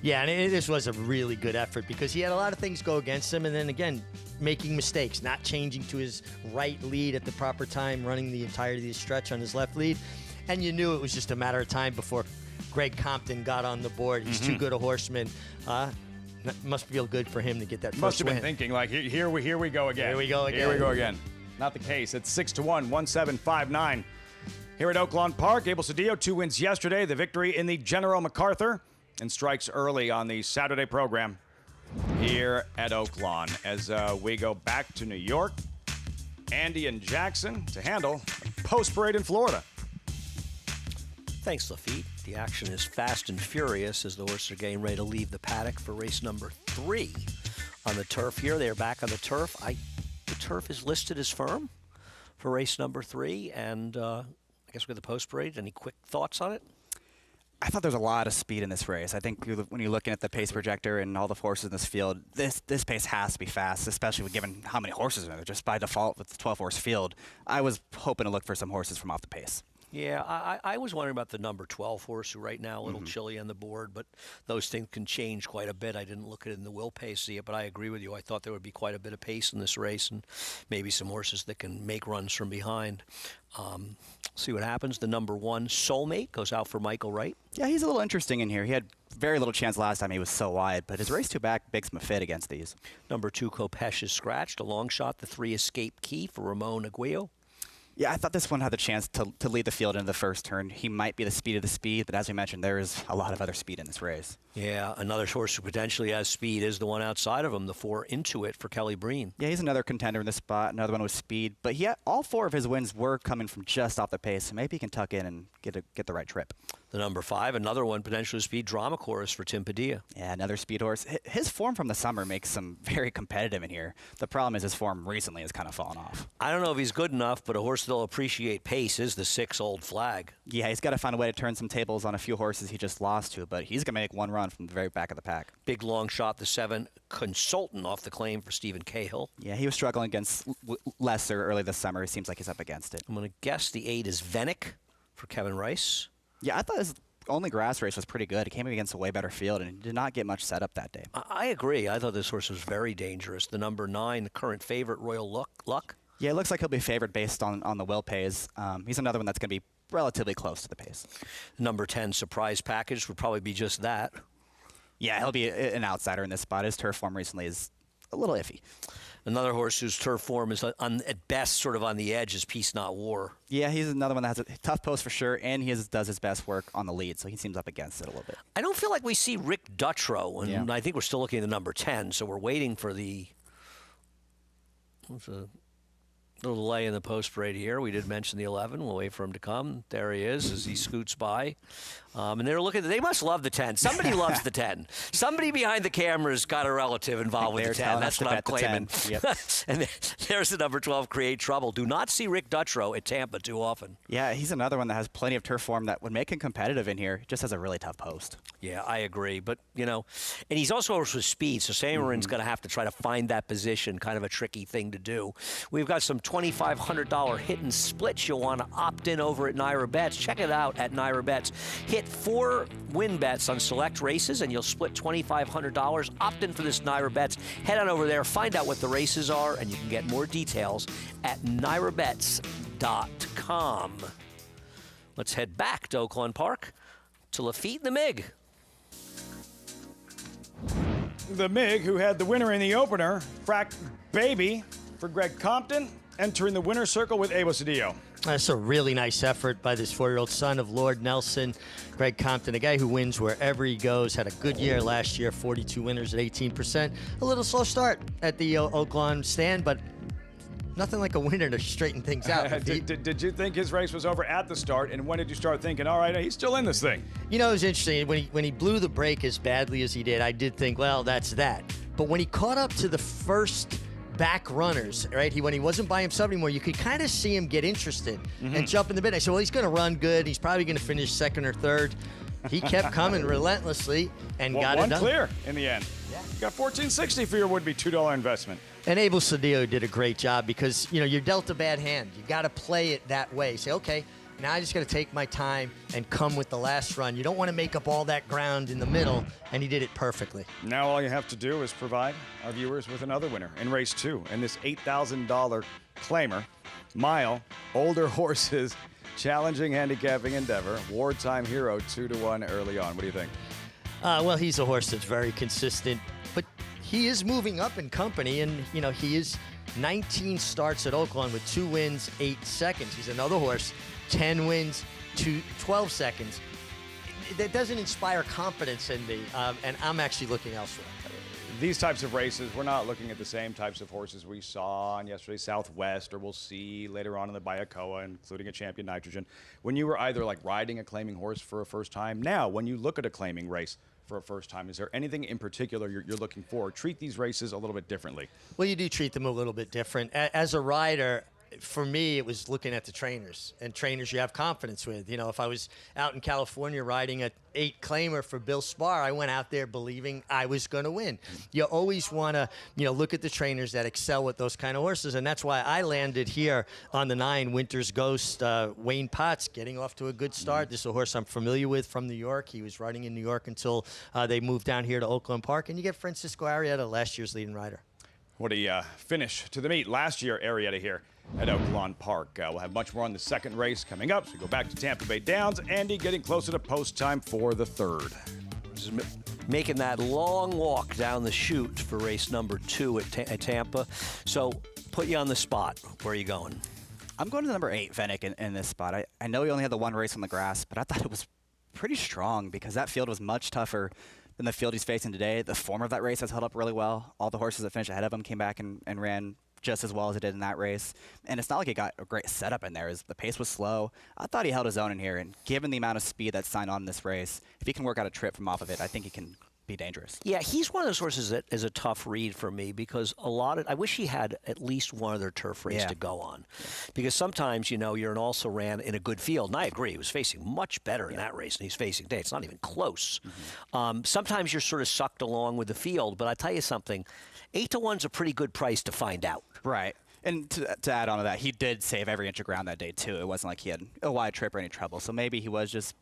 Yeah, and this was a really good effort because he had a lot of things go against him, and then again, making mistakes, not changing to his right lead at the proper time, running the entirety of the stretch on his left lead. And you knew it was just a matter of time before Greg Compton got on the board. He's too good a horseman. must feel good for him to get that Must first have been win. thinking, like, here we go again. Here we go again. Here we go again. Not the case. It's 6-1, 1-7-5-9. Here at Oaklawn Park, Abel Cedillo, 2 wins yesterday. The victory in the General MacArthur, and strikes early on the Saturday program here at Oaklawn. As we go back to New York, Andy and Jackson to handle post parade in Florida. Thanks, Lafitte. The action is fast and furious as the horses are getting ready to leave the paddock for race number 3 on the turf here. They are back on the turf. The turf is listed as firm for race number 3, and I guess we'll get the post parade. Any quick thoughts on it? I thought there's a lot of speed in this race. I think when you're looking at the pace projector and all the horses in this field, this pace has to be fast, especially given how many horses are there. Just by default with the 12-horse field, I was hoping to look for some horses from off the pace. Yeah, I was wondering about the number 12 horse, who right now a little chilly on the board, but those things can change quite a bit. I didn't look at it in the will pace, see it, but I agree with you. I thought there would be quite a bit of pace in this race and maybe some horses that can make runs from behind. See what happens. The number 1, Soulmate, goes out for Michael Wright. Yeah, he's a little interesting in here. He had very little chance last time. He was so wide, but his race 2 back makes him a fit against these. Number 2, Kopesh, is scratched. A long shot, the 3, Escape Key for Ramon Aguayo. Yeah, I thought this one had the chance to lead the field into the first turn. He might be the speed of the speed, but as we mentioned, there is a lot of other speed in this race. Yeah, another horse who potentially has speed is the one outside of him, the 4, Intuit for Kelly Breen. Yeah, he's another contender in this spot, another one with speed. But all 4 of his wins were coming from just off the pace, so maybe he can tuck in and get the right trip. The number 5, another one potentially speed, Drama Chorus for Tim Padilla. Yeah, another speed horse. His form from the summer makes him very competitive in here. The problem is his form recently has kind of fallen off. I don't know if he's good enough, but a horse that'll appreciate pace is the 6, Old Flag. Yeah, he's got to find a way to turn some tables on a few horses he just lost to, but he's going to make one run from the very back of the pack. Big long shot, the 7, Consultant, off the claim for Stephen Cahill. Yeah, he was struggling against Lesser early this summer. It seems like he's up against it. I'm going to guess the 8 is Venick for Kevin Rice. Yeah, I thought his only grass race was pretty good. He came against a way better field and did not get much setup that day. I agree. I thought this horse was very dangerous. The number 9, the current favorite, Royal Luck. Yeah, it looks like he'll be favored based on the will pays. He's another one that's going to be relatively close to the pace. Number 10, Surprise Package, would probably be just that. Yeah, he'll be an outsider in this spot. His turf form recently is a little iffy. Another horse whose turf form is at best sort of on the edge is Peace Not War. Yeah, he's another one that has a tough post for sure, and he does his best work on the lead, so he seems up against it a little bit. I don't feel like we see Rick Dutrow, and I think we're still looking at the number 10, so we're waiting for the... What's a little delay in the post parade here. We did mention the 11. We'll wait for him to come. There he is as he scoots by. And they're looking. They must love the 10. Somebody loves the 10. Somebody behind the camera's got a relative involved with the 10. That's what I'm claiming. Yep. And there's the number 12, Create Trouble. Do not see Rick Dutrow at Tampa too often. Yeah, he's another one that has plenty of turf form that would make him competitive in here. Just has a really tough post. Yeah, I agree. But, you know, and he's also with speed, so Samarin's going to have to try to find that position, kind of a tricky thing to do. We've got some $2,500 hit and splits you'll want to opt in over at Naira Bets. Check it out at Naira Bets. Hit 4 win bets on select races, and you'll split $2,500. Opt in for this Naira Bets. Head on over there, find out what the races are, and you can get more details at nairabets.com. Let's head back to Oaklawn Park to Lafitte and the MIG. The MIG, who had the winner in the opener, Frack Baby for Greg Compton, entering the winner's circle with Abel Cedillo. That's a really nice effort by this 4-year-old son of Lord Nelson, Greg Compton, a guy who wins wherever he goes. Had a good year last year, 42 winners at 18%. A little slow start at the Oaklawn stand, but nothing like a winner to straighten things out. Did you think his race was over at the start, and when did you start thinking, all right, he's still in this thing? You know, it was interesting. When he blew the brake as badly as he did, I did think, well, that's that. But when he caught up to the first back runners, right? When he wasn't by himself anymore, you could kind of see him get interested and jump in the bit. I said, well, he's going to run good. He's probably going to finish second or third. He kept coming relentlessly and got it done. One clear in the end. Yeah. You got $14.60 for your would-be $2 investment. And Abel Cedillo did a great job because, you know, you're dealt a bad hand. You got to play it that way. Say, okay, now I just got to take my time and come with the last run. You don't want to make up all that ground in the middle, and he did it perfectly. Now all you have to do is provide our viewers with another winner in race 2 and this $8,000 claimer, Mile, Older Horses, Challenging Handicapping Endeavor, Wartime Hero 2-1 early on. What do you think? Well, he's a horse that's very consistent, but he is moving up in company, and, you know, he is 19 starts at Oaklawn with 2 wins, 8 seconds. He's another horse, 10 wins, 12 seconds. That doesn't inspire confidence in me, and I'm actually looking elsewhere. These types of races, we're not looking at the same types of horses we saw on yesterday's Southwest, or we'll see later on in the Bayakoa, including a Champion Nitrogen, when you were either like riding a claiming horse for a first time. Now, when you look at a claiming race for a first time, is there anything in particular you're looking for? Treat these races a little bit differently. Well, you do treat them a little bit different. As a rider, for me, it was looking at the trainers, and trainers you have confidence with. You know, if I was out in California riding a 8 claimer for Bill Spar, I went out there believing I was going to win. You always want to, you know, look at the trainers that excel with those kind of horses, and that's why I landed here on the 9, Winter's Ghost, Wayne Potts, getting off to a good start. This is a horse I'm familiar with from New York. He was riding in New York until they moved down here to Oaklawn Park, and you get Francisco Arrieta, last year's leading rider. What a finish to the meet last year, Arrieta here at Oaklawn Park. We'll have much more on the second race coming up. So we go back to Tampa Bay Downs. Andy getting closer to post time for the third. Making that long walk down the chute for race number 2 at Tampa. So put you on the spot. Where are you going? I'm going to number 8, Fennec, in this spot. I know he only had the 1 race on the grass, but I thought it was pretty strong because that field was much tougher than the field he's facing today. The form of that race has held up really well. All the horses that finished ahead of him came back and ran just as well as it did in that race. And it's not like he got a great setup in there. The pace was slow. I thought he held his own in here. And given the amount of speed that's signed on in this race, if he can work out a trip from off of it, I think he can be dangerous. Yeah, he's one of those horses that is a tough read for me because I wish he had at least one other turf race to go on. Because sometimes, you know, you're an also-ran in a good field. And I agree, he was facing much better in that race than he's facing today. It's not even close. Sometimes you're sort of sucked along with the field, but I tell you something, 8-to-1's a pretty good price to find out. Right. And to add on to that, he did save every inch of ground that day, too. It wasn't like he had a wide trip or any trouble. So maybe he was just,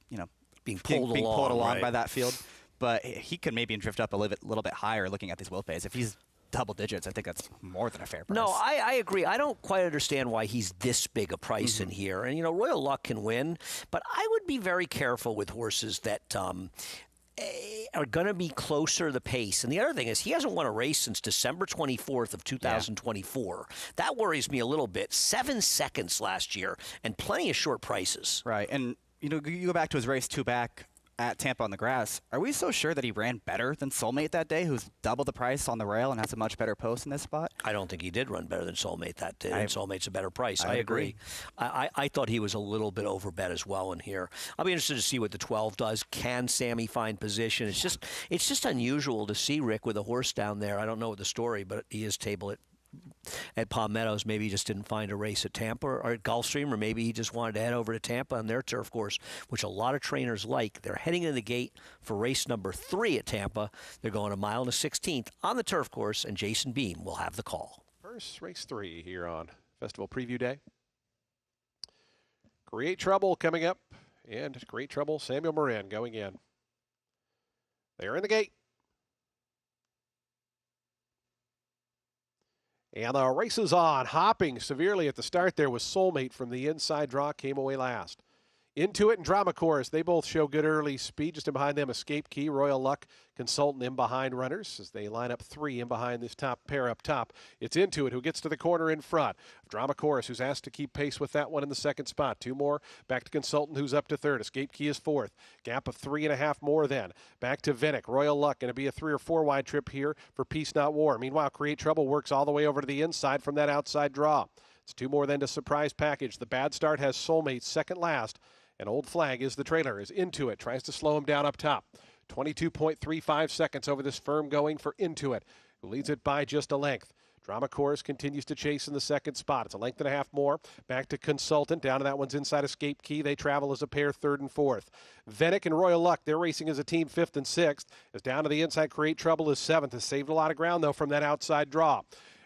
you know, being pulled along by that field. But he could maybe drift up a little bit higher looking at these wheel pays. If he's double digits, I think that's more than a fair price. No, I agree. I don't quite understand why he's this big a price in here. And, you know, Royal Luck can win, but I would be very careful with horses that are going to be closer to the pace. And the other thing is he hasn't won a race since December 24th of 2024. Yeah. That worries me a little bit. 7 seconds last year and plenty of short prices. Right. And, you know, you go back to his race 2 back at Tampa on the grass. Are we so sure that he ran better than Soulmate that day, who's double the price on the rail and has a much better post in this spot? I don't think he did run better than Soulmate that day. And Soulmate's a better price. I agree. I thought he was a little bit overbet as well in here. I'll be interested to see what the 12 does. Can Sammy find position? It's just unusual to see Rick with a horse down there. I don't know the story, but he is table at Palm Meadows. Maybe he just didn't find a race at Tampa or at Gulfstream, or maybe he just wanted to head over to Tampa on their turf course, which a lot of trainers like. They're heading into the gate for race number 3 at Tampa. They're going 1 mile and 1/16 on the turf course, and Jason Beam will have the call. First race 3 here on Festival Preview Day. Create Trouble coming up, and Create Trouble, Samuel Morin going in. They're in the gate. And the race is on. Hopping severely at the start there was Soulmate from the inside draw, came away last. Into It and Drama Chorus, they both show good early speed. Just in behind them, Escape Key, Royal Luck, Consultant in behind runners as they line up 3 in behind this top pair up top. It's Into It who gets to the corner in front. Drama Chorus, who's asked to keep pace with that one in the second spot. 2 more. Back to Consultant, who's up to third. Escape Key is 4th. Gap of 3.5 more then. Back to Vinnick. Royal Luck, going to be a 3 or 4 wide trip here for Peace Not War. Meanwhile, Create Trouble works all the way over to the inside from that outside draw. It's 2 more then to Surprise Package. The bad start has Soulmate second last. And Old Flag is the trailer, is Into It. Tries to slow him down up top. 22.35 seconds over this firm going for Into It, who leads it by just a length. Drama Chorus continues to chase in the second spot. It's a length and a half more. Back to Consultant. Down to that one's inside Escape Key. They travel as a pair, 3rd and 4th. Vennick and Royal Luck, they're racing as a team 5th and 6th. As down to the inside, Create Trouble is 7th. Has saved a lot of ground, though, from that outside draw.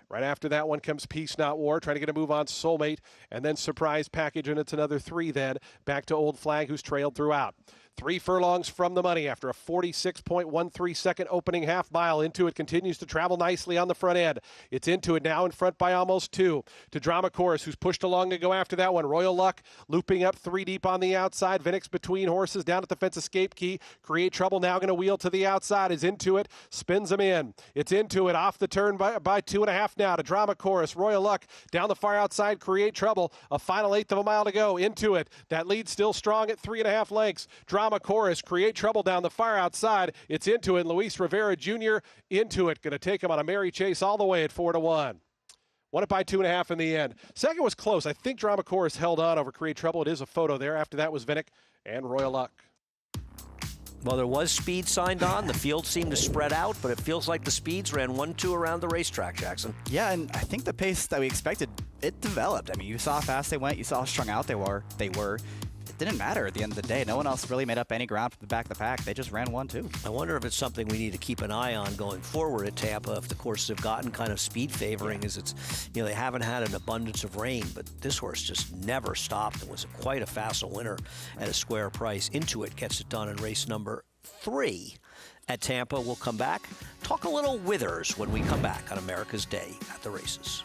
Right after that one comes Peace Not War, trying to get a move on Soulmate, and then Surprise Package, and it's another 3 then. Back to Old Flag, who's trailed throughout. 3 furlongs from the money after a 46.13 second opening half mile. Into It continues to travel nicely on the front end. It's Into It now in front by almost 2 to Drama Chorus, who's pushed along to go after that one. Royal Luck looping up 3 deep on the outside. Vinix between horses down at the fence. Escape Key. Create Trouble now going to wheel to the outside. Is Into It. Spins them in. It's Into It off the turn by 2.5 now to Drama Chorus. Royal Luck down the far outside. Create Trouble. A final 1/8 of a mile to go. Into It. That lead still strong at 3.5 lengths. Drama Chorus. Create Trouble down the far outside. It's Into It. Luis Rivera Jr. Into It. Going to take him on a merry chase all the way at 4-1. Won it by 2.5 in the end. Second was close. I think Drama Chorus held on over Create Trouble. It is a photo there. After that was Vinnick and Royal Luck. Well, there was speed signed on. The field seemed to spread out, but it feels like the speeds ran 1-2 around the racetrack, Jackson. Yeah, and I think the pace that we expected, it developed. I mean, you saw how fast they went. You saw how strung out they were. It didn't matter at the end of the day. No one else really made up any ground from the back of the pack. They just ran 1-2. I wonder if it's something we need to keep an eye on going forward at Tampa if the courses have gotten kind of speed favoring as it's, they haven't had an abundance of rain, but this horse just never stopped and was quite a facile winner at a square price. Into It gets it done in race number 3 at Tampa. We'll come back, talk a little Withers when we come back on America's Day at the Races.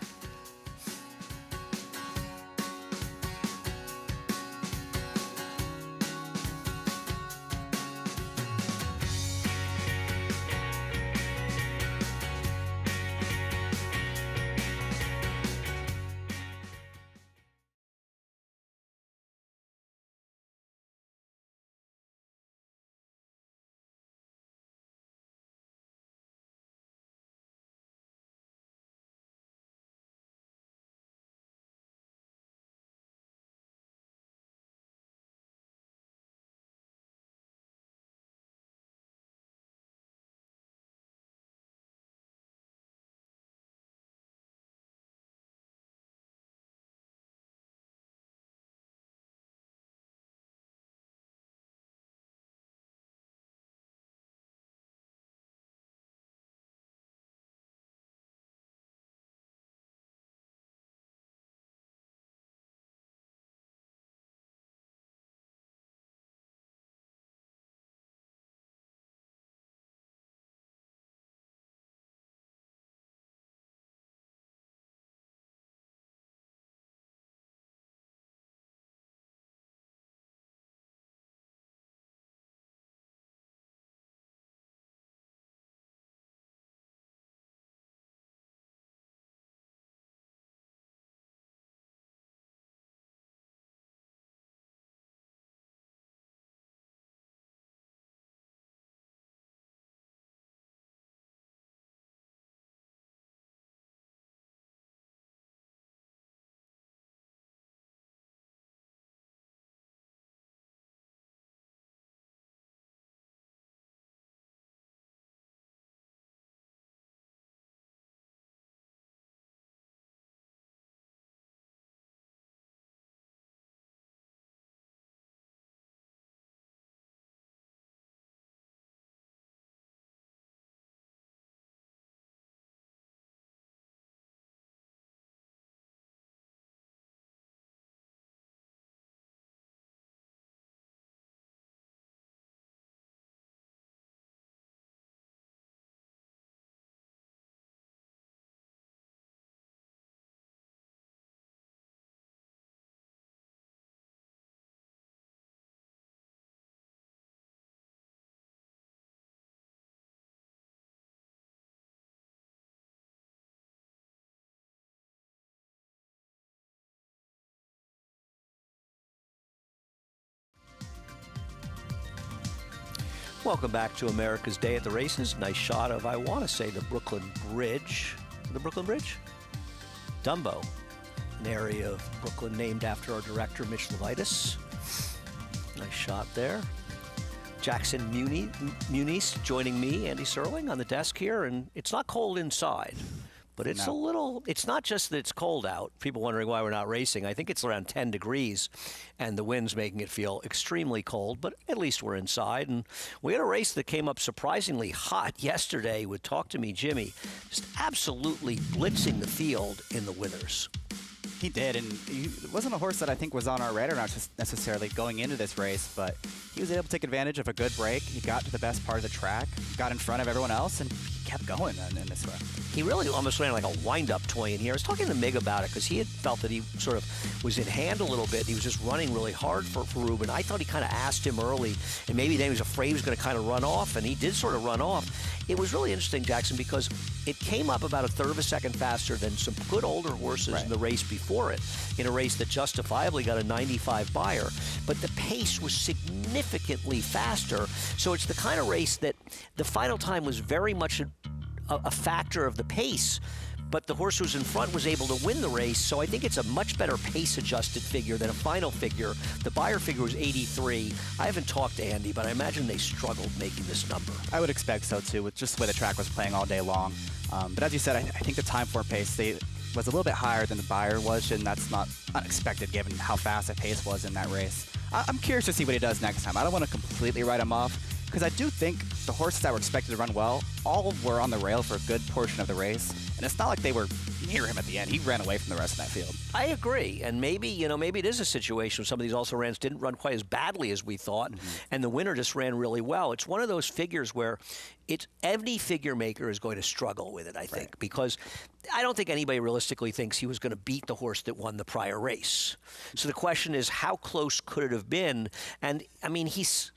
Welcome back to America's Day at the Races. Nice shot of, I want to say, the Brooklyn Bridge. The Brooklyn Bridge? Dumbo, an area of Brooklyn named after our director, Mitch Levitas. Nice shot there. Jackson Muniz joining me, Andy Serling, on the desk here, and it's not cold inside. But it's it's not just that it's cold out. People wondering why we're not racing. I think it's around 10 degrees, and the wind's making it feel extremely cold, but at least we're inside. And we had a race that came up surprisingly hot yesterday with Talk to Me Jimmy, just absolutely blitzing the field in the Withers. He did, and he wasn't a horse that I think was on our radar, not just necessarily going into this race, but he was able to take advantage of a good break. He got to the best part of the track, got in front of everyone else, and he kept going in this way. He really almost ran like a wind-up toy in here. I was talking to Mig about it because he had felt that he sort of was in hand a little bit. He was just running really hard for Ruben. I thought he kind of asked him early, and maybe then he was afraid he was going to kind of run off, and he did sort of run off. It was really interesting, Jackson, because it came up about a third of a second faster than some good older horses in the race before it, in a race that justifiably got a 95 buyer. But the pace was significantly faster, so it's the kind of race that the final time was very much a factor of the pace, but the horse who was in front was able to win the race, so I think it's a much better pace-adjusted figure than a final figure. The buyer figure was 83. I haven't talked to Andy, but I imagine they struggled making this number. I would expect so, too, with just the way the track was playing all day long. But as you said, I think the time for pace was a little bit higher than the buyer was, and that's not unexpected given how fast the pace was in that race. I'm curious to see what he does next time. I don't want to completely write him off, because I do think the horses that were expected to run well all were on the rail for a good portion of the race, and it's not like they were near him at the end. He ran away from the rest of that field. I agree, and maybe it is a situation where some of these also-rans didn't run quite as badly as we thought, and the winner just ran really well. It's one of those figures where any figure maker is going to struggle with it, I think, because I don't think anybody realistically thinks he was going to beat the horse that won the prior race. So the question is, how close could it have been? And I mean, he's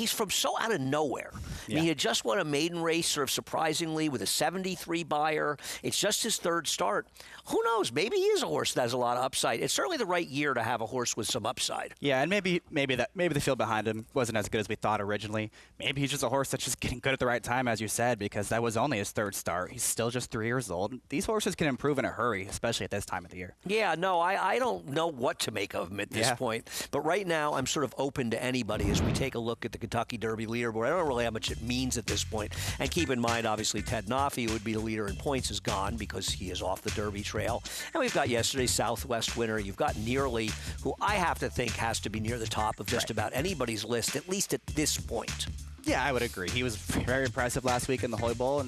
from so out of nowhere. I mean, he had just won a maiden race, sort of surprisingly, with a 73 buyer. It's just his third start. Who knows? Maybe he is a horse that has a lot of upside. It's certainly the right year to have a horse with some upside. Yeah, and maybe the field behind him wasn't as good as we thought originally. Maybe he's just a horse that's just getting good at the right time, as you said, because that was only his third start. He's still just 3 years old. These horses can improve in a hurry, especially at this time of the year. Yeah, no, I don't know what to make of him at this point. But right now, I'm sort of open to anybody as we take a look at the Kentucky Derby leaderboard. I don't know really how much it means at this point. And keep in mind, obviously, Ted Nafi, who would be the leader in points, is gone because he is off the Derby trail. And we've got yesterday's Southwest winner. You've got Nearly, who I have to think has to be near the top of just about anybody's list, at least at this point. Yeah, I would agree. He was very impressive last week in the Hoy Bowl,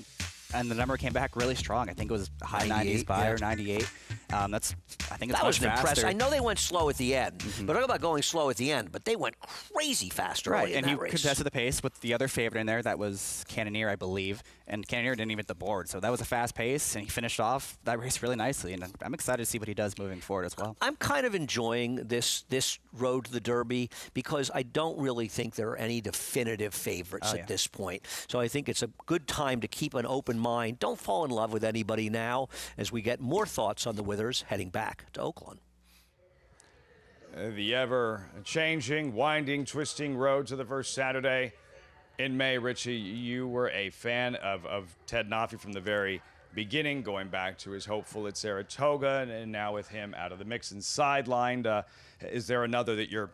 and the number came back really strong. I think it was high 90s buyer, 98. I think it's that much was faster. impressive. I know they went slow at the end, but talk about going slow at the end. But they went crazy fast early in that race. And he contested the pace with the other favorite in there. That was Cannoneer, I believe. And Cannoneer didn't even hit the board. So that was a fast pace, and he finished off that race really nicely. And I'm excited to see what he does moving forward as well. I'm kind of enjoying this road to the Derby because I don't really think there are any definitive favorites at this point. So I think it's a good time to keep an open mind. Don't fall in love with anybody now as we get more thoughts on the Withers heading back to Oaklawn. The ever-changing, winding, twisting road to the first Saturday in May. Richie, you were a fan of Ted Nafi from the very beginning, going back to his hopeful at Saratoga, and now with him out of the mix and sidelined. Is there another that you're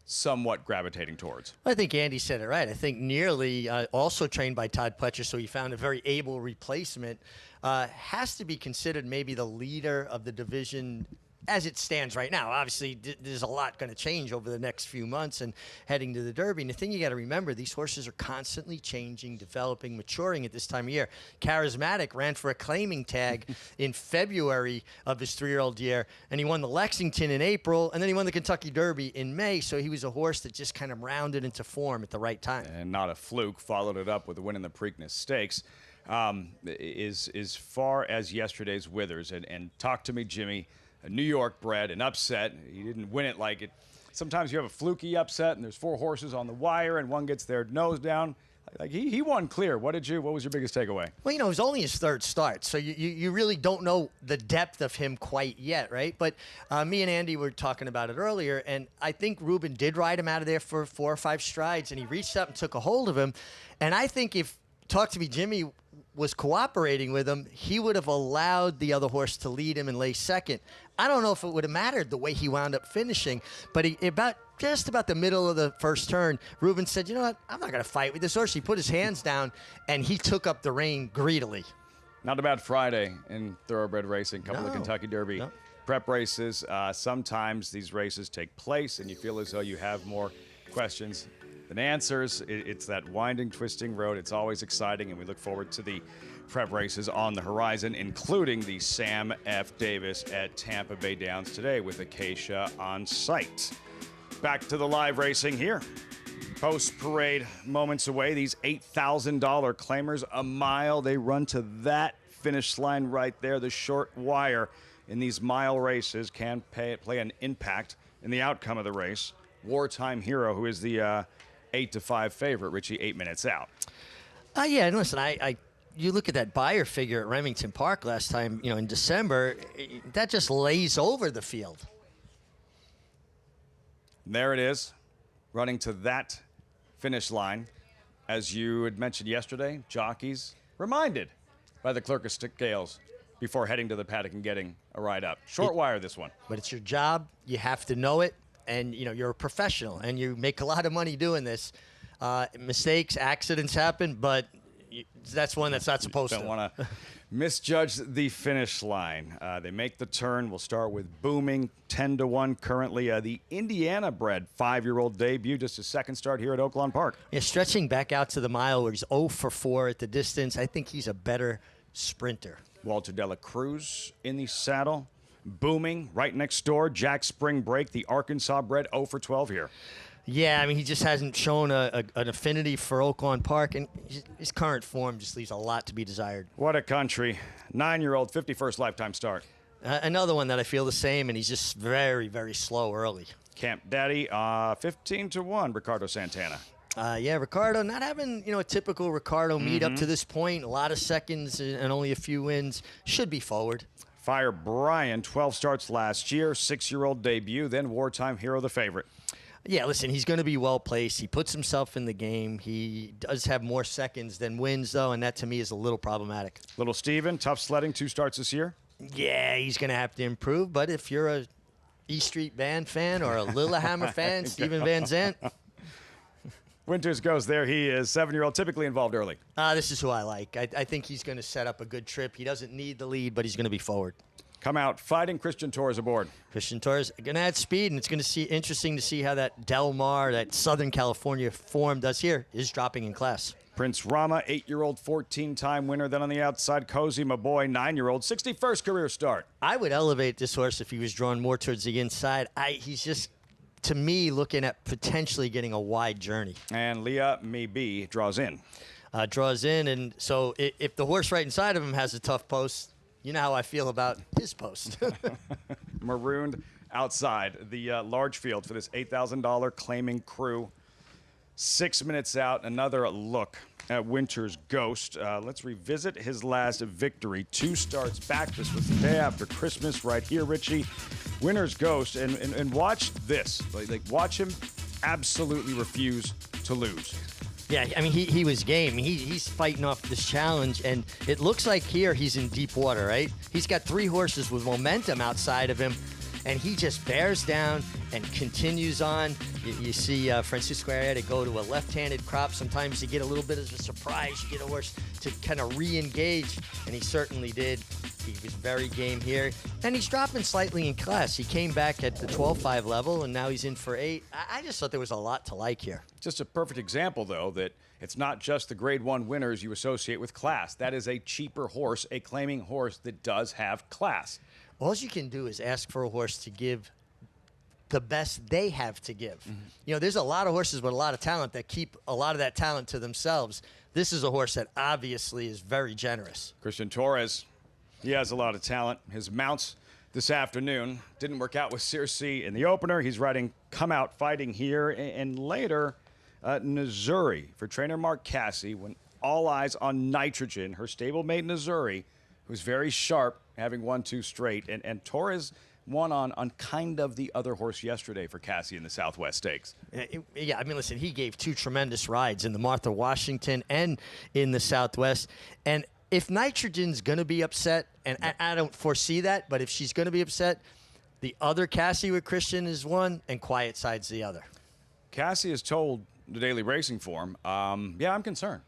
somewhat gravitating towards? I think Andy said it right. I think Nearly, also trained by Todd Pletcher, so he found a very able replacement, has to be considered maybe the leader of the division as it stands right now. Obviously, there's a lot going to change over the next few months and heading to the Derby. And the thing you got to remember, these horses are constantly changing, developing, maturing at this time of year. Charismatic ran for a claiming tag in February of his 3-year-old year, and he won the Lexington in April, and then he won the Kentucky Derby in May. So he was a horse that just kind of rounded into form at the right time. And not a fluke, followed it up with a win in the Preakness Stakes. As far as yesterday's Withers, and talk to me, Jimmy, a New York bred, an upset. He didn't win it like it. Sometimes you have a fluky upset, and there's 4 horses on the wire, and one gets their nose down. Like he won clear. What was your biggest takeaway? Well, it was only his 3rd start, so you really don't know the depth of him quite yet, right? But me and Andy were talking about it earlier, and I think Ruben did ride him out of there for 4 or 5 strides, and he reached up and took a hold of him. And I think if Talk to Me Jimmy was cooperating with him, he would have allowed the other horse to lead him and lay second. I don't know if it would have mattered the way he wound up finishing, but just about the middle of the first turn, Ruben said, you know what, I'm not going to fight with this horse. He put his hands down, and he took up the rein greedily. Not a bad Friday in thoroughbred racing. A couple of Kentucky Derby prep races. Sometimes these races take place, and you feel as though you have more questions than answers. It's that winding, twisting road. It's always exciting, and we look forward to the prep races on the horizon, including the Sam F. Davis at Tampa Bay Downs today with Acacia on site. Back to the live racing here. Post-parade moments away. These $8,000 claimers, a mile. They run to that finish line right there. The short wire in these mile races can play an impact in the outcome of the race. Wartime Hero, who is the 8-5 favorite. Richie, 8 minutes out. Yeah, and listen, you look at that buyer figure at Remington Park last time, in December, that just lays over the field. There it is, running to that finish line. As you had mentioned yesterday, jockeys reminded by the clerk of scales before heading to the paddock and getting a ride up. Short wire, this one. But it's your job. You have to know it. And, you're a professional, and you make a lot of money doing this. Mistakes, accidents happen, but that's one that's not supposed to. Don't want to misjudge the finish line. They make the turn. We'll start with Booming, 10-1 currently. The Indiana-bred 5-year-old debut, just his second start here at Oaklawn Park. Yeah, stretching back out to the mile where he's 0 for 4 at the distance. I think he's a better sprinter. Walter Dela Cruz in the saddle. Booming right next door. Jack Spring Break, the Arkansas-bred 0 for 12 here. Yeah, I mean, he just hasn't shown an affinity for Oaklawn Park, and his current form just leaves a lot to be desired. What a country. 9-year-old, 51st lifetime start. Another one that I feel the same, and he's just very, very slow early. Camp Daddy, 15-1, Ricardo Santana. Yeah, Ricardo not having, a typical Ricardo meet up to this point. A lot of seconds and only a few wins. Should be forward. Fire Brian, 12 starts last year, 6-year-old debut, then Wartime Hero, the favorite. Yeah, listen, he's going to be well-placed. He puts himself in the game. He does have more seconds than wins, though, and that, to me, is a little problematic. Little Steven, tough sledding, 2 starts this year. Yeah, he's going to have to improve, but if you're a E Street Band fan or a Lillehammer fan, Steven Van Zandt. Winters goes there. He is 7-year-old, typically involved early. This is who I like. I think he's going to set up a good trip. He doesn't need the lead, but he's going to be forward. Come out fighting. Christian Torres aboard. Christian Torres going to add speed, and it's going to interesting to see how that Del Mar, that Southern California form does here, is dropping in class. Prince Rama, 8-year-old, 14-time winner. Then on the outside, Cozy, my boy, 9-year-old, 61st career start. I would elevate this horse if he was drawn more towards the inside. He's just, to me, looking at potentially getting a wide journey. And Leah Maybe draws in. And so if the horse right inside of him has a tough post, you know how I feel about his post. Marooned outside the large field for this $8,000 claiming crew. 6 minutes out, another look at Winter's Ghost. Let's revisit his last victory. 2 starts back. This was the day after Christmas right here, Richie. Winter's Ghost. And watch this. Like watch him absolutely refuse to lose. Yeah, I mean, he was game. He's fighting off this challenge, and it looks like here he's in deep water, right? He's got 3 horses with momentum outside of him, and he just bears down and continues on. You see Francisco Arrieta go to a left-handed crop. Sometimes you get a little bit of a surprise. You get a horse to kind of re-engage, and he certainly did. He was very game here. And he's dropping slightly in class. He came back at the 12-5 level, and now he's in for 8. I just thought there was a lot to like here. Just a perfect example, though, that it's not just the Grade 1 winners you associate with class. That is a cheaper horse, a claiming horse that does have class. All you can do is ask for a horse to give the best they have to give. Mm-hmm. There's a lot of horses with a lot of talent that keep a lot of that talent to themselves. This is a horse that obviously is very generous. Christian Torres, he has a lot of talent. His mounts this afternoon didn't work out with Circe in the opener. He's riding Come Out Fighting here. And later, Missouri for trainer Mark Casse, when all eyes on Nitrogen, her stablemate Missouri, who's very sharp, having 1-2 straight. And Torres won on kind of the other horse yesterday for Casse in the Southwest Stakes. Yeah, I mean, listen, he gave 2 tremendous rides in the Martha Washington and in the Southwest. And if Nitrogen's going to be upset, and I don't foresee that, but if she's going to be upset, the other Casse with Christian is one, and Quiet Side's the other. Casse has told the Daily Racing Form, yeah, I'm concerned.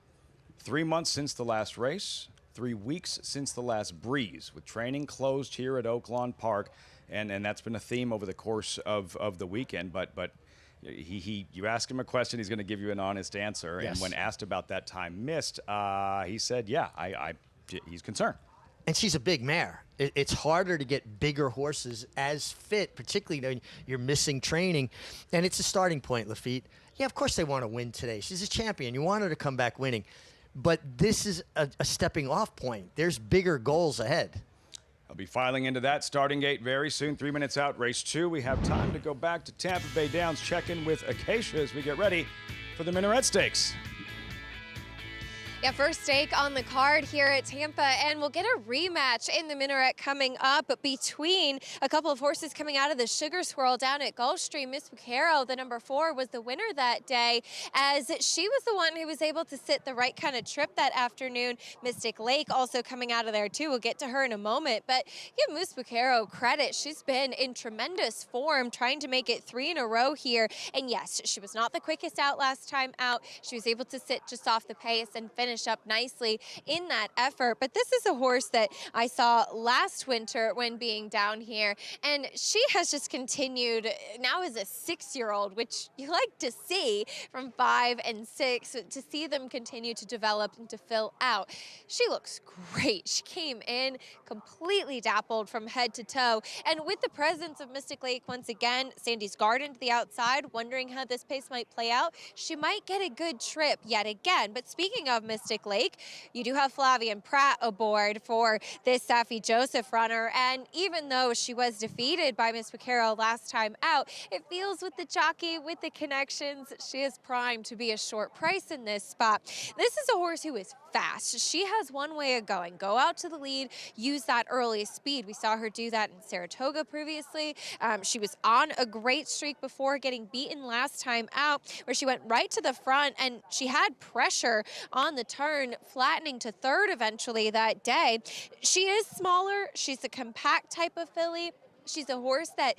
3 months since the last race, 3 weeks since the last breeze, with training closed here at Oaklawn Park, and that's been a theme over the course of the weekend. But You ask him a question, he's going to give you an honest answer. Yes. And when asked about that time missed, he said, yeah, he's concerned. And she's a big mare. It's harder to get bigger horses as fit, particularly when you're missing training. And it's a starting point, Lafitte. Yeah, of course they want to win today. She's a champion. You want her to come back winning. But this is a stepping off point. There's bigger goals ahead. I'll be filing into that starting gate very soon. 3 minutes out, race 2. We have time to go back to Tampa Bay Downs, check in with Acacia as we get ready for the Minaret Stakes. Yeah, first stake on the card here at Tampa, and we'll get a rematch in the Minaret coming up between a couple of horses coming out of the Sugar Swirl down at Gulfstream. Miss Bucaro, the number 4, was the winner that day, as she was the one who was able to sit the right kind of trip that afternoon. Mystic Lake also coming out of there too. We'll get to her in a moment, but give Miss Bucaro credit. She's been in tremendous form, trying to make it 3 in a row here. And yes, she was not the quickest out last time out. She was able to sit just off the pace and finish up nicely in that effort. But this is a horse that I saw last winter when being down here, and she has just continued now as a 6-year-old, which you like to see from 5 and 6, to see them continue to develop and to fill out. She looks great. She came in completely dappled from head to toe, and with the presence of Mystic Lake once again, Sandy's Garden to the outside, wondering how this pace might play out, she might get a good trip yet again. But speaking of Mystic Lake, you do have Flavian Pratt aboard for this Saffie Joseph runner, and even though she was defeated by Miss Bucaro last time out, it feels with the jockey, with the connections, she is primed to be a short price in this spot. This is a horse who is fast. She has one way of going. Go out to the lead, use that early speed. We saw her do that in Saratoga previously. She was on a great streak before getting beaten last time out, where she went right to the front, and she had pressure on the turn, flattening to third eventually that day. She is smaller. She's a compact type of filly. She's a horse that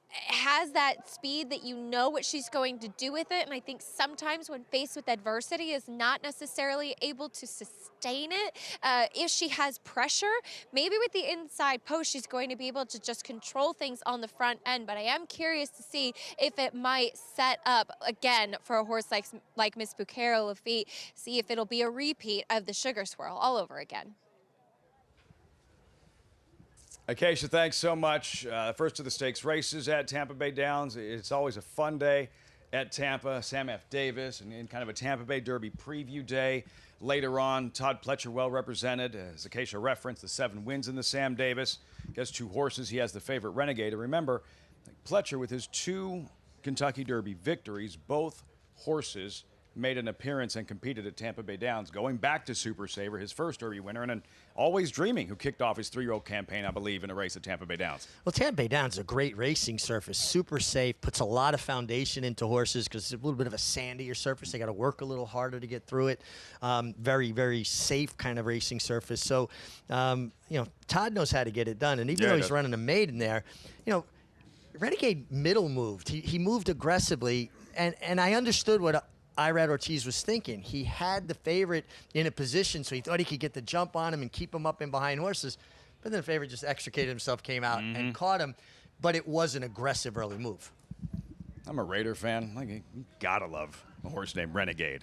has that speed that you know what she's going to do with it, and I think sometimes when faced with adversity is not necessarily able to sustain it. If she has pressure, maybe with the inside post she's going to be able to just control things on the front end, but I am curious to see if it might set up again for a horse like Miss Bucaro Lafitte, see if it'll be a repeat of the Sugar Swirl all over again. Acacia, thanks so much. First of the stakes races at Tampa Bay Downs. It's always a fun day at Tampa. Sam F. Davis and kind of a Tampa Bay Derby preview day. Later on, Todd Pletcher well represented. As Acacia referenced, the 7 wins in the Sam Davis. Gets 2 horses. He has the favorite Renegade. And remember, Pletcher with his 2 Kentucky Derby victories, both horses made an appearance and competed at Tampa Bay Downs, going back to Super Saver, his first Derby winner, and an Always Dreaming, who kicked off his 3-year-old campaign, I believe, in a race at Tampa Bay Downs. Well, Tampa Bay Downs is a great racing surface, super safe, puts a lot of foundation into horses because it's a little bit of a sandier surface. They got to work a little harder to get through it. Very, very safe kind of racing surface. So, you know, Todd knows how to get it done, and even though he's running a maiden there, you know, Renegade middle moved. He moved aggressively, and I understood what Irad Ortiz was thinking. He had the favorite in a position, so he thought he could get the jump on him and keep him up in behind horses. But then the favorite just extricated himself, came out and caught him. But it was an aggressive early move. I'm a Raider fan. Like, you gotta love a horse named Renegade.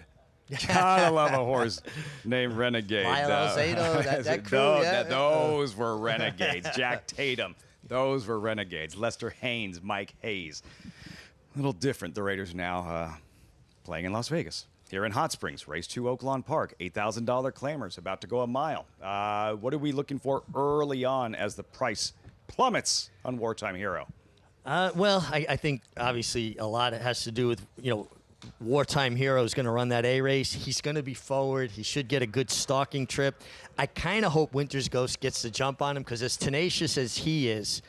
Gotta love a horse named Renegade. Lyle Alzado, that crew, those were Renegades. Jack Tatum, those were Renegades. Lester Haynes, Mike Hayes. A little different, the Raiders now playing in Las Vegas. Here in Hot Springs, race 2 Oaklawn Park, $8,000 claimers, about to go a mile. What are we looking for early on as the price plummets on Wartime Hero? Well, I think obviously a lot has to do with, you know, Wartime Hero is going to run that A race. He's going to be forward. He should get a good stalking trip. I kind of hope Winter's Ghost gets the jump on him because as tenacious as he is,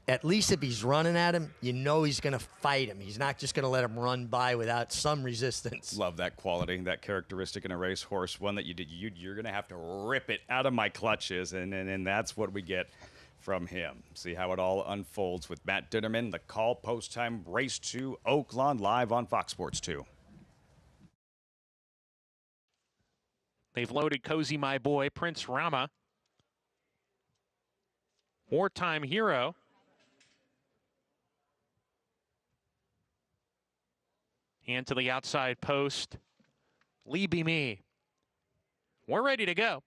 at least if he's running at him, you know he's going to fight him. He's not just going to let him run by without some resistance. Love that quality, that characteristic in a racehorse. One that you're going to have to rip it out of my clutches, and that's what we get from him. See how it all unfolds with Matt Ditterman. The call post time, race 2 Oaklawn, live on Fox Sports 2. They've loaded Cozy My Boy, Prince Rama. Wartime Hero. and to the outside post. Lee Be Me. We're ready to go.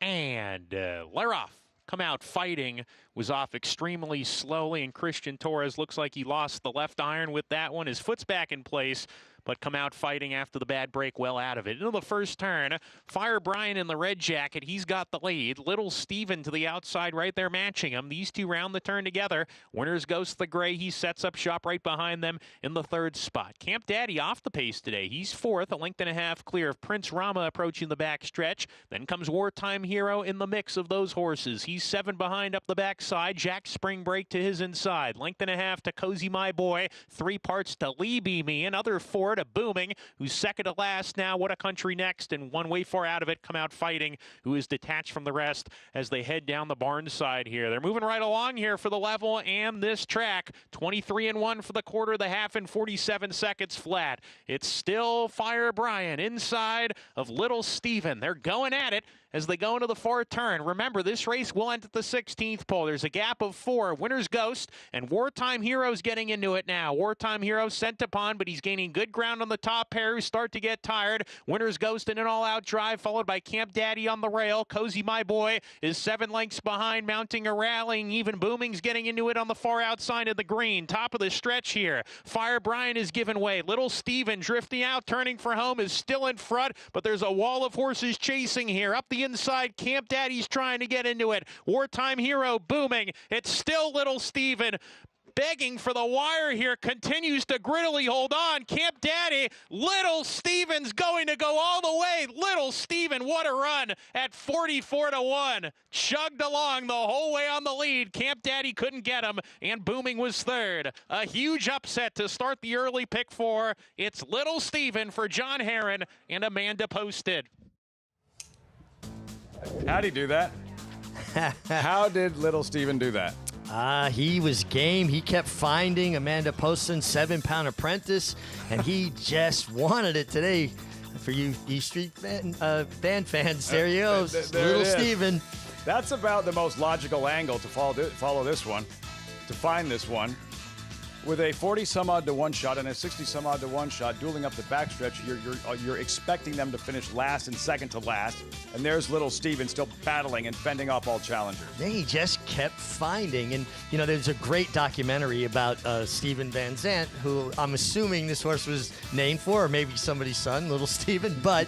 And Leroff come out fighting, was off extremely slowly, and Christian Torres looks like he lost the left iron with that one. His foot's back in place, but come out fighting after the bad break, well out of it. Into the first turn, Fire Brian in the red jacket. He's got the lead. Little Steven to the outside right there matching him. These two round the turn together. Winners Ghost the Gray. He sets up shop right behind them in the third spot. Camp Daddy off the pace today. He's fourth, a length and a half clear of Prince Rama approaching the back stretch. Then comes Wartime Hero in the mix of those horses. He's 7 behind up the backside. Jack Spring Break to his inside. Length and a half to Cozy My Boy. 3 parts to Lee Be Me. Another 4 to Booming, who's second to last now. What a Country next, and one way far out of it, Come Out Fighting, who is detached from the rest as they head down the barn side here. They're moving right along here for the level and this track. 23-1 for the quarter, the half in 47 seconds flat. It's still Fire Brian inside of Little Steven. They're going at it as they go into the far turn. Remember, this race will end at the 16th pole. There's a gap of 4. Winner's Ghost and Wartime Hero's getting into it now. Wartime Hero sent upon, but he's gaining good ground on the top pair who start to get tired. Winner's Ghost in an all-out drive, followed by Camp Daddy on the rail. Cozy My Boy is 7 lengths behind, mounting a rallying. Even Booming's getting into it on the far outside of the green. Top of the stretch here. Fire Brian is giving way. Little Steven drifting out, turning for home, is still in front, but there's a wall of horses chasing here. Up the inside, Camp Daddy's trying to get into it. Wartime Hero Booming. It's still Little Steven begging for the wire here, continues to grittily hold on. Camp Daddy, Little Steven's going to go all the way. Little Steven, what a run at 44-1. Chugged along the whole way on the lead. Camp Daddy couldn't get him, and Booming was third. A huge upset to start the early pick 4. It's Little Steven for John Herron and Amanda Posted. How'd he do that? How did Little Steven do that? He was game. He kept finding Amanda Poston, 7-pound apprentice, and he just wanted it today. For you E Street band fans, there he goes, Little Steven. That's about the most logical angle to follow this one, to find this one. With a 40-some-odd to 1 shot and a 60-some-odd to 1 shot dueling up the backstretch, you're expecting them to finish last and second to last. And there's Little Steven still battling and fending off all challengers. He just kept finding. And, there's a great documentary about Steven Van Zandt, who I'm assuming this horse was named for, or maybe somebody's son, Little Steven. But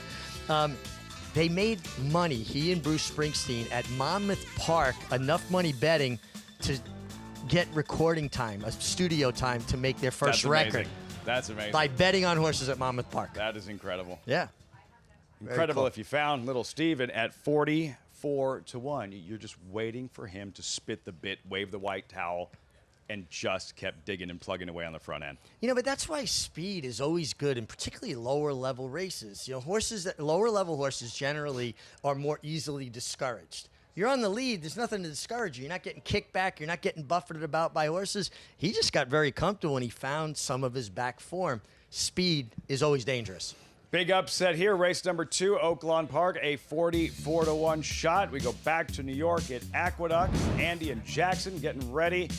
they made money, he and Bruce Springsteen, at Monmouth Park, enough money betting to get recording time, a studio time, to make their first record. That's amazing. By betting on horses at Monmouth Park. That is incredible. Yeah. Incredible. Cool. If you found Little Steven at 44-1, you're just waiting for him to spit the bit, wave the white towel, and just kept digging and plugging away on the front end. But that's why speed is always good, and particularly lower level races. Lower level horses generally are more easily discouraged. You're on the lead. There's nothing to discourage you. You're not getting kicked back. You're not getting buffeted about by horses. He just got very comfortable when he found some of his back form. Speed is always dangerous. Big upset here. Race number 2, Oaklawn Park, a 44-1 shot. We go back to New York at Aqueduct. Andy and Jackson getting ready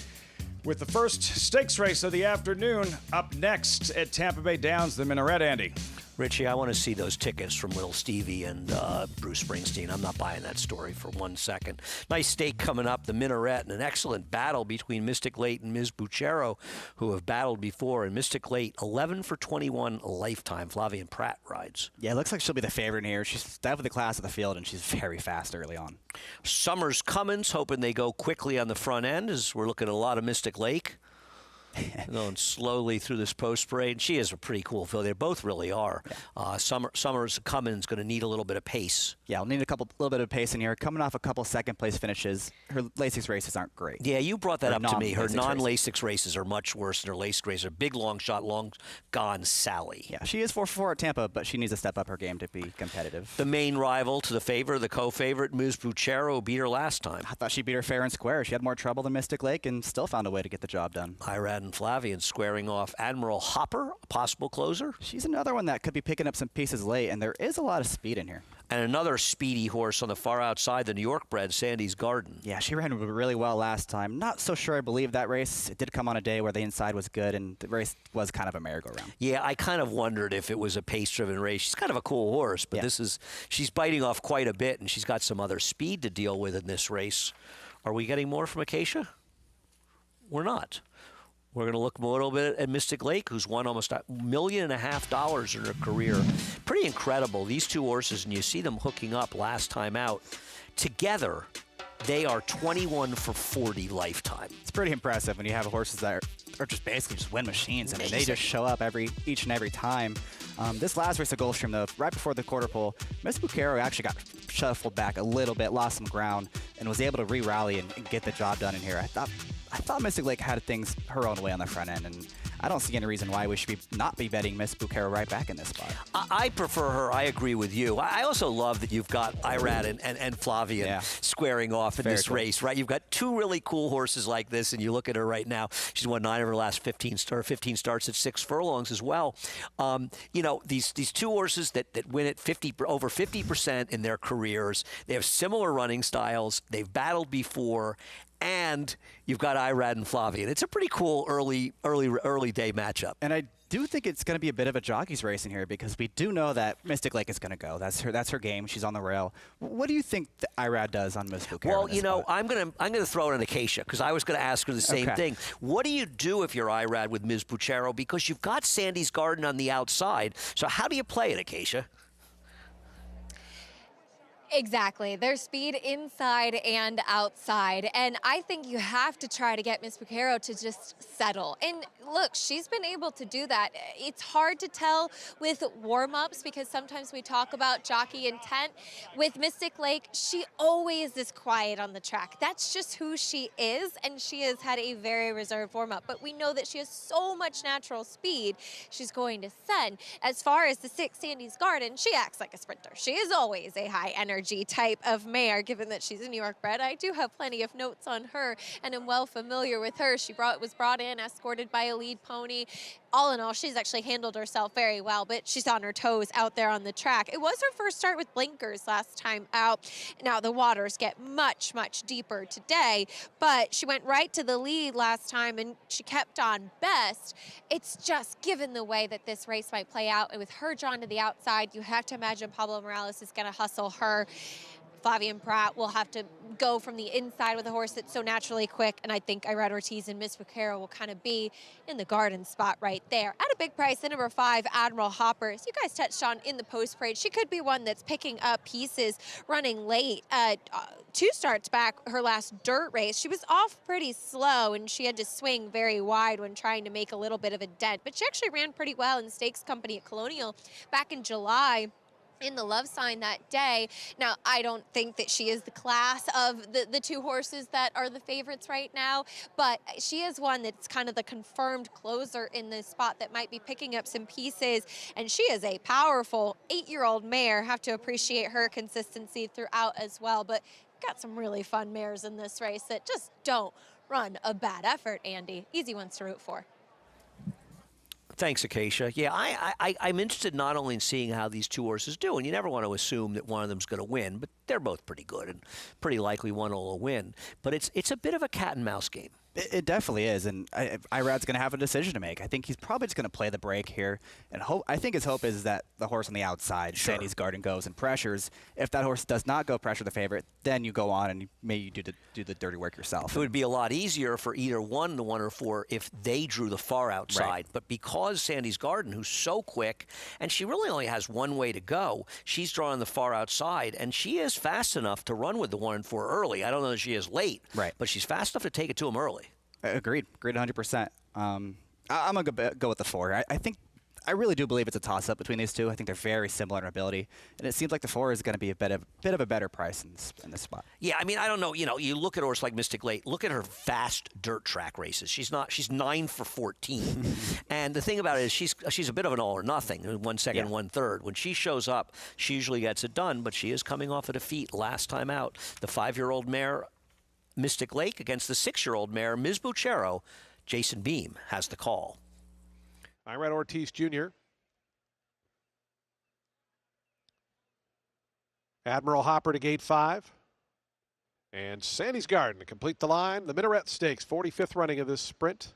with the first stakes race of the afternoon. Up next at Tampa Bay Downs, the Minaret, Andy. Richie, I want to see those tickets from Little Stevie and Bruce Springsteen. I'm not buying that story for 1 second. Nice stake coming up, the Minaret, and an excellent battle between Mystic Late and Ms. Buchero, who have battled before. And Mystic Late, 11 for 21 lifetime. Flavian Pratt rides. Yeah, it looks like she'll be the favorite here. She's definitely the class of the field, and she's very fast early on. Summers Cummins, hoping they go quickly on the front end, as we're looking at a lot of Mystic Lake. Going slowly through this post parade. She is a pretty cool field. They both really are. Yeah. Summers Cummins going to need a little bit of pace. Yeah, we'll need little bit of pace in here. Coming off a couple second place finishes, her Lasix races aren't great. Yeah, you brought that up to me. Her non-Lasix races are much worse than her Lasix races. Big long shot, long gone Sally. Yeah, she is 4-4 at Tampa, but she needs to step up her game to be competitive. The main rival to the favor, the co-favorite, Ms. Buchero, beat her last time. I thought she beat her fair and square. She had more trouble than Mystic Lake and still found a way to get the job done. Irad and Flavian squaring off Admiral Hopper, a possible closer. She's another one that could be picking up some pieces late, and there is a lot of speed in here. and another speedy horse on the far outside, the New York bred, Sandy's Garden. Yeah, she ran really well last time. Not so sure I believe that race. It did come on a day where the inside was good, and the race was kind of a merry-go-round. Yeah, I kind of wondered if it was a pace-driven race. She's kind of a cool horse, but she's biting off quite a bit, and she's got some other speed to deal with in this race. Are we getting more from Acacia? We're not. We're going to look a little bit at Mystic Lake, who's won almost $1.5 million in her career. Pretty incredible. These two horses, and you see them hooking up last time out. Together, they are 21 for 40 lifetime. It's pretty impressive when you have horses that are just basically just win machines. I mean, they just show up each and every time. This last race at Gulfstream, though, right before the quarter pole, Miss Bucaro actually got shuffled back a little bit, lost some ground, and was able to re-rally and get the job done in here. I thought Mystic Lake had things her own way on the front end, and I don't see any reason why we should not be betting Miss Bucaro right back in this spot. I prefer her. I agree with you. I also love that you've got Irad and Flavien squaring off in this race, right? You've got two really cool horses like this, and you look at her right now. She's won 9 of her last 15 starts at 6 furlongs as well. You know, these two horses that win at over 50% in their careers. They have similar running styles. They've battled before. And you've got Irad and Flavien. It's a pretty cool early day matchup. And I do think it's going to be a bit of a jockey's race in here because we do know that Mystic Lake is going to go. That's her game. She's on the rail. What do you think that Irad does on Miss Bucaro? Well, you know, I'm gonna throw it on Acacia because I was going to ask her the same thing. What do you do if you're Irad with Miss Bucaro? Because you've got Sandy's Garden on the outside. So how do you play it, Acacia? Exactly. There's speed inside and outside. And I think you have to try to get Miss Bucaro to just settle. And look, she's been able to do that. It's hard to tell with warm-ups because sometimes we talk about jockey intent. With Mystic Lake, she always is quiet on the track. That's just who she is, and she has had a very reserved warm-up. But we know that she has so much natural speed, she's going to send. As far as the 6 Sandy's Garden, she acts like a sprinter. She is always a high energy type of mare, given that she's a New York bred. I do have plenty of notes on her and am well familiar with her. She was brought in, escorted by a lead pony. All in all, she's actually handled herself very well, but she's on her toes out there on the track. It was her first start with blinkers last time out. Now the waters get much, much deeper today, but she went right to the lead last time and she kept on best. It's just given the way that this race might play out, and with her drawn to the outside, you have to imagine Pablo Morales is going to hustle her. Flavien Prat will have to go from the inside with a horse that's so naturally quick, and I think Irad Ortiz and Miss Bucaro will kind of be in the Garden spot right there. At a big price, the number 5, Admiral Hopper, as you guys touched on in the post parade, she could be one that's picking up pieces running late. 2 starts back, her last dirt race, she was off pretty slow, and she had to swing very wide when trying to make a little bit of a dent, but she actually ran pretty well in Stakes Company at Colonial back in July. In the love sign that day. Now, I don't think that she is the class of the 2 horses that are the favorites right now, but she is one that's kind of the confirmed closer in this spot that might be picking up some pieces, and she is a powerful 8-year-old mare. Have to appreciate her consistency throughout as well, but got some really fun mares in this race that just don't run a bad effort, Andy. Easy ones to root for. Thanks, Acacia. Yeah, I'm interested not only in seeing how these 2 horses do, and you never want to assume that one of them's going to win, but they're both pretty good and pretty likely one will win. But it's a bit of a cat and mouse game. It definitely is, and Irad's going to have a decision to make. I think he's probably just going to play the break here, and I think his hope is that the horse on the outside, Sandy's Garden, goes and pressures. If that horse does not go pressure the favorite, then you go on and maybe you do the dirty work yourself. It would be a lot easier for either the 1 or 4 if they drew the far outside. Right. But because Sandy's Garden, who's so quick, and she really only has one way to go, she's drawing the far outside, and she is fast enough to run with the 1 and 4 early. I don't know that she is late, but she's fast enough to take it to him early. Agreed 100%. I'm going to go with the 4. I really do believe it's a toss-up between these 2. I think they're very similar in ability, and it seems like the 4 is going to be a bit of a better price in this spot. Yeah, I mean, I don't know. You know, you look at a horse like Mystic Lake. Look at her fast dirt track races. She's 9 for 14, and the thing about it is she's a bit of an all or nothing. 1 second, 1/3. When she shows up, she usually gets it done. But she is coming off a defeat last time out. The 5-year-old mare, Mystic Lake, against the 6-year-old mare, Miss Bucaro. Jason Beam has the call. Irad Ortiz Jr. Admiral Hopper to gate 5. And Sandy's Garden to complete the line. The Minaret Stakes, 45th running of this sprint.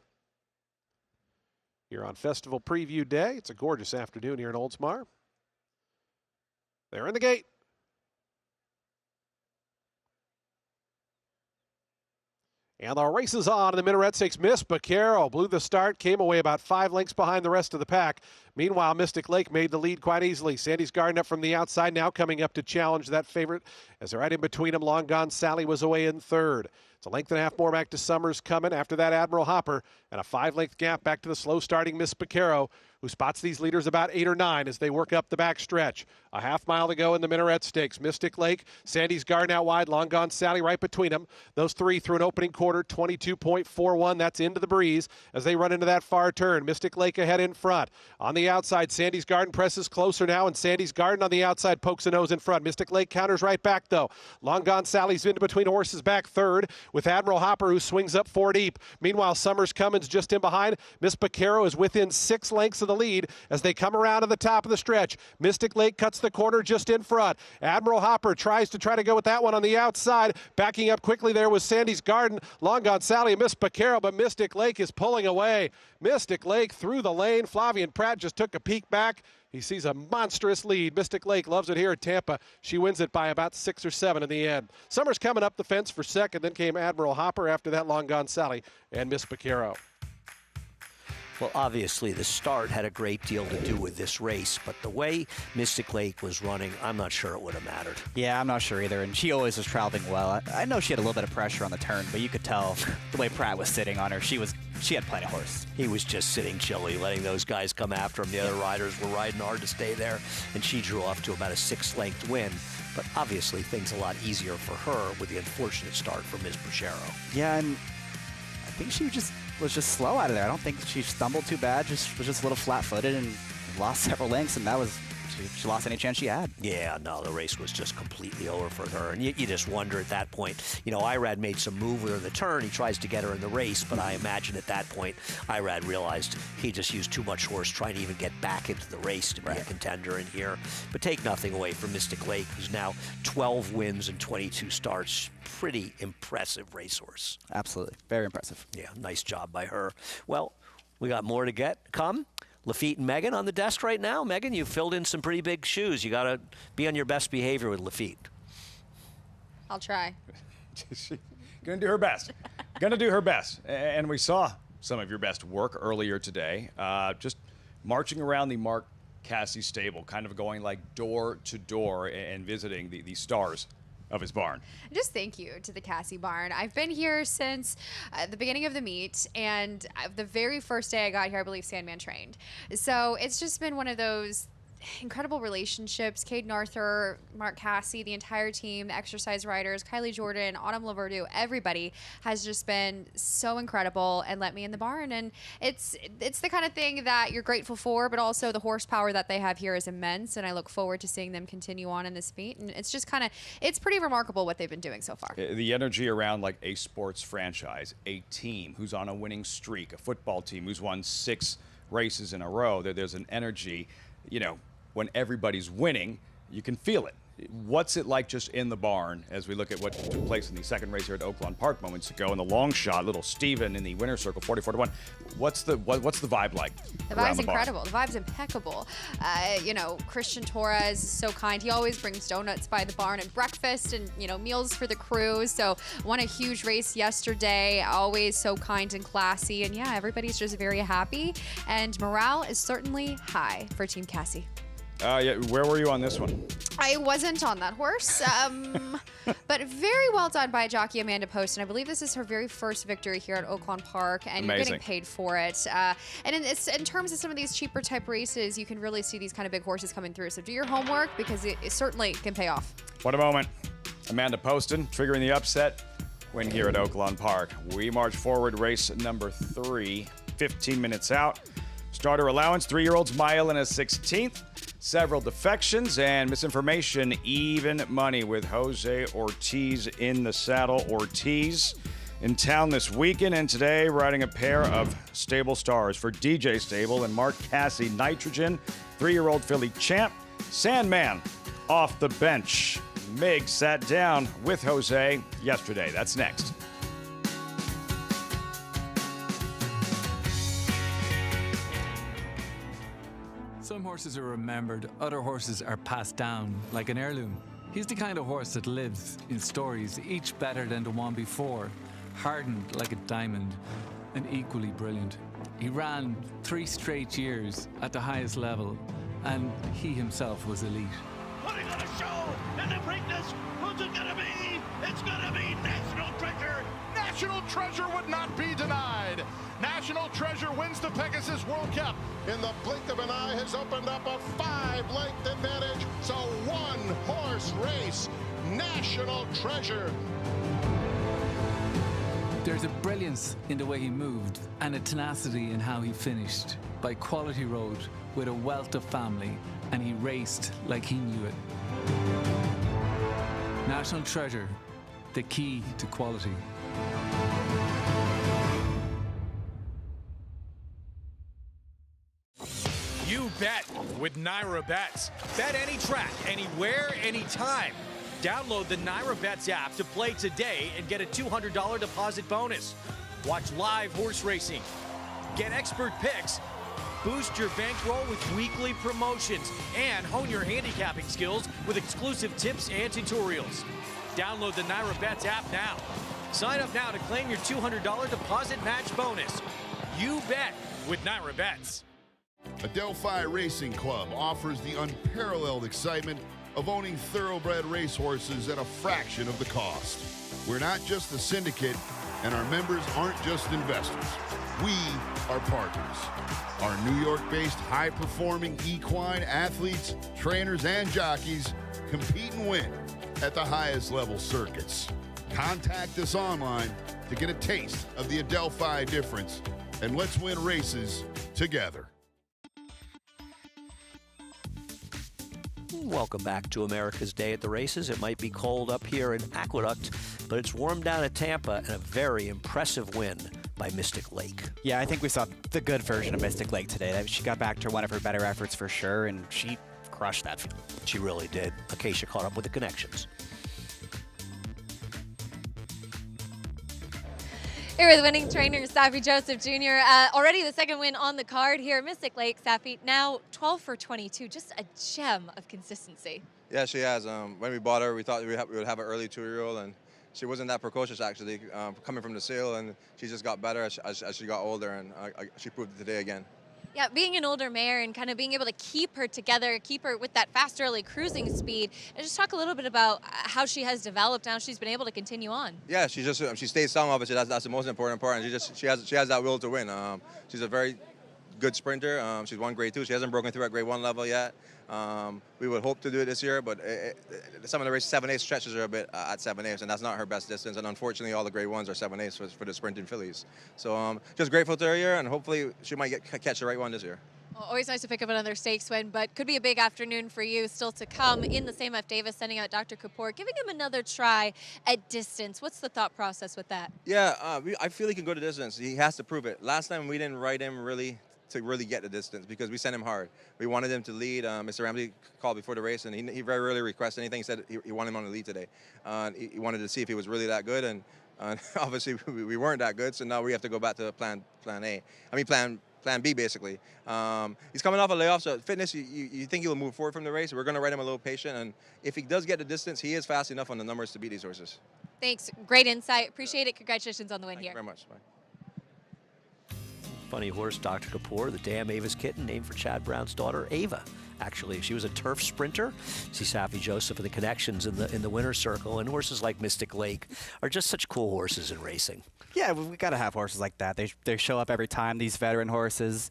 Here on Festival Preview Day. It's a gorgeous afternoon here in Oldsmar. They're in the gate. And the race is on in the Minaret Stakes. Miss Baquero blew the start, came away about 5 lengths behind the rest of the pack. Meanwhile, Mystic Lake made the lead quite easily. Sandy's Garden up from the outside, now coming up to challenge that favorite. As they're right in between them, Long Gone Sally was away in third. It's a length and a half more back to Summers coming. After that, Admiral Hopper, and a 5-length gap back to the slow-starting Miss Baquero, who spots these leaders about 8 or 9 as they work up the back stretch. A half mile to go in the Minaret Stakes. Mystic Lake, Sandy's Garden out wide, Long Gone Sally right between them. Those three through an opening quarter, 22.41. That's into the breeze as they run into that far turn. Mystic Lake ahead in front. On the outside, Sandy's Garden presses closer now, and Sandy's Garden on the outside pokes a nose in front. Mystic Lake counters right back, though. Long Gone Sally's into between horses back third, with Admiral Hopper, who swings up 4 deep. Meanwhile, Summers Cummins just in behind. Miss Baquero is within 6 lengths of the lead as they come around to the top of the stretch. Mystic Lake cuts the corner just in front. Admiral Hopper tries to go with that one on the outside. Backing up quickly there was Sandy's Garden, Long Gone Sally, and Miss Baquero, but Mystic Lake is pulling away. Mystic Lake through the lane. Flavian Pratt just took a peek back. He sees a monstrous lead. Mystic Lake loves it here at Tampa. She wins it by about 6 or 7 in the end. Summers coming up the fence for second. Then came Admiral Hopper. After that, Long Gone Sally and Miss Baquero. Well, obviously, the start had a great deal to do with this race, but the way Mystic Lake was running, I'm not sure it would have mattered. Yeah, I'm not sure either, and she always was traveling well. I know she had a little bit of pressure on the turn, but you could tell the way Pratt was sitting on her. She had plenty of horse. He was just sitting chilly, letting those guys come after him. The other riders were riding hard to stay there, and she drew off to about a 6-length win. But obviously, things a lot easier for her with the unfortunate start for Ms. Baquero. Yeah, and I think she was just slow out of there. I don't think she stumbled too bad. Was just a little flat-footed and lost several lengths, and that was she lost any chance she had. Yeah, no, the race was just completely over for her, and you just wonder at that point. You know, Irad made some move with her in the turn. He tries to get her in the race, but I imagine at that point, Irad realized he just used too much horse trying to even get back into the race to be a contender in here. But take nothing away from Mystic Lake, who's now 12 wins and 22 starts. Pretty impressive racehorse. Absolutely. Very impressive. Yeah, nice job by her. Well, we got more to come. Lafitte and Megan on the desk right now. Megan, you filled in some pretty big shoes. You got to be on your best behavior with Lafitte. I'll try. She's going to do her best. Going to do her best. And we saw some of your best work earlier today. Just marching around the Mark Casse stable, kind of going like door to door and visiting the stars of his barn. Just thank you to the Casse barn. I've been here since the beginning of the meet, and the very first day I got here, I believe Sandman trained. So it's just been one of those incredible relationships. Caden Arthur, Mark Casse, the entire team, the exercise riders, Kylie Jordan, Autumn Laverdu, everybody has just been so incredible and let me in the barn. And it's the kind of thing that you're grateful for, but also the horsepower that they have here is immense. And I look forward to seeing them continue on in this meet. And it's just it's pretty remarkable what they've been doing so far. The energy around like a sports franchise, a team who's on a winning streak, a football team who's won 6 races in a row, there's an energy, you know, when everybody's winning, you can feel it. What's it like just in the barn as we look at what took place in the second race here at Oaklawn Park moments ago in the long shot, little Steven in the winner's circle, 44-1. What's the vibe like? The vibe's incredible. The vibe's impeccable. You know, Christian Torres is so kind. He always brings donuts by the barn and breakfast and, you know, meals for the crew. So won a huge race yesterday. Always so kind and classy. And yeah, everybody's just very happy. And morale is certainly high for Team Casse. Yeah, where were you on this one? I wasn't on that horse, but very well done by jockey Amanda Post, and I believe this is her very first victory here at Oaklawn Park, and You're getting paid for it. And in terms of some of these cheaper type races, you can really see these kind of big horses coming through. So do your homework because it certainly can pay off. What a moment. Amanda Poston triggering the upset win here at Oaklawn Park. We march forward, race number 3, 15 minutes out. Starter allowance, 3-year-olds, mile and a 16th. Several defections and misinformation, even money with Jose Ortiz in the saddle. Ortiz in town this weekend and today riding a pair of stable stars for DJ Stable and Mark Casse Nitrogen, 3-year-old filly champ, Sandman off the bench. Mig sat down with Jose yesterday. That's next. Some horses are remembered, other horses are passed down like an heirloom. He's the kind of horse that lives in stories, each better than the one before, hardened like a diamond, and equally brilliant. He ran 3 straight years at the highest level, and he himself was elite. Putting on a show in the Preakness. Who's it gonna be? It's gonna be National Treasure. National Treasure would not be denied. National Treasure wins the Pegasus World Cup. In the blink of an eye has opened up a 5-length advantage. So 1-horse race. National Treasure. There's a brilliance in the way he moved and a tenacity in how he finished. By quality road with a wealth of family, and he raced like he knew it. National Treasure, the key to quality. You bet with Naira Bets. Bet any track, anywhere, anytime. Download the Naira Bets app to play today and get a $200 deposit bonus. Watch live horse racing. Get expert picks. Boost your bankroll with weekly promotions and hone your handicapping skills with exclusive tips and tutorials. Download the Naira Bets app now. Sign up now to claim your $200 deposit match bonus. You bet with Naira Bets. Adelphi Racing Club offers the unparalleled excitement of owning thoroughbred racehorses at a fraction of the cost. We're not just a syndicate, and our members aren't just investors. We are partners. Our New York-based high-performing equine athletes, trainers, and jockeys compete and win at the highest level circuits. Contact us online to get a taste of the Adelphi difference, and let's win races together. Welcome back to America's Day at the Races. It might be cold up here in Aqueduct, but it's warm down at Tampa, and a very impressive win by Mystic Lake. Yeah, I think we saw the good version of Mystic Lake today. She got back to one of her better efforts for sure, and she crushed that field. She really did. Acacia caught up with the connections. Here with winning trainer Saffie Joseph Jr. Already the second win on the card here. Mystic Lake, Saffie, now 12 for 22. Just a gem of consistency. Yeah, she has. When we bought her, we thought we would have an early 2-year-old, and she wasn't that precocious actually, coming from the sale, and she just got better as she got older, and she proved it today again. Yeah, being an older mare and kind of being able to keep her together, keep her with that fast early cruising speed, and just talk a little bit about how she has developed now she's been able to continue on. Yeah, she stays strong, obviously. That's the most important part, and she has that will to win. She's a very good sprinter. She's won grade 2. She hasn't broken through at grade 1 level yet. We would hope to do it this year, but some of the race 7/8 stretches are a bit at 7/8, and that's not her best distance. And unfortunately, all the grade 1s are 7/8 for the sprinting fillies. So just grateful to her year, and hopefully she might catch the right one this year. Well, always nice to pick up another stakes win, but could be a big afternoon for you still to come in the Sam F. Davis, sending out Dr. Kapoor, giving him another try at distance. What's the thought process with that? Yeah, I feel he can go the distance. He has to prove it. Last time we didn't ride him to really get the distance because we sent him hard. We wanted him to lead. Mr. Ramsey called before the race, and he very rarely requests anything. He said he wanted him on the lead today. He wanted to see if he was really that good, and obviously we weren't that good, so now we have to go back to plan B, basically. He's coming off a layoff, so fitness, you think he'll move forward from the race. We're going to ride him a little patient, and if he does get the distance, he is fast enough on the numbers to beat these horses. Thanks. Great insight. Appreciate it. Congratulations on the win here. Thank you very much. Bye. Funny horse, Dr. Kapoor, the Dam Avis kitten, named for Chad Brown's daughter, Ava. Actually, she was a turf sprinter. See Saffie Joseph and the connections in the winner's circle, and horses like Mystic Lake are just such cool horses in racing. Yeah, we got to have horses like that. They show up every time. These veteran horses,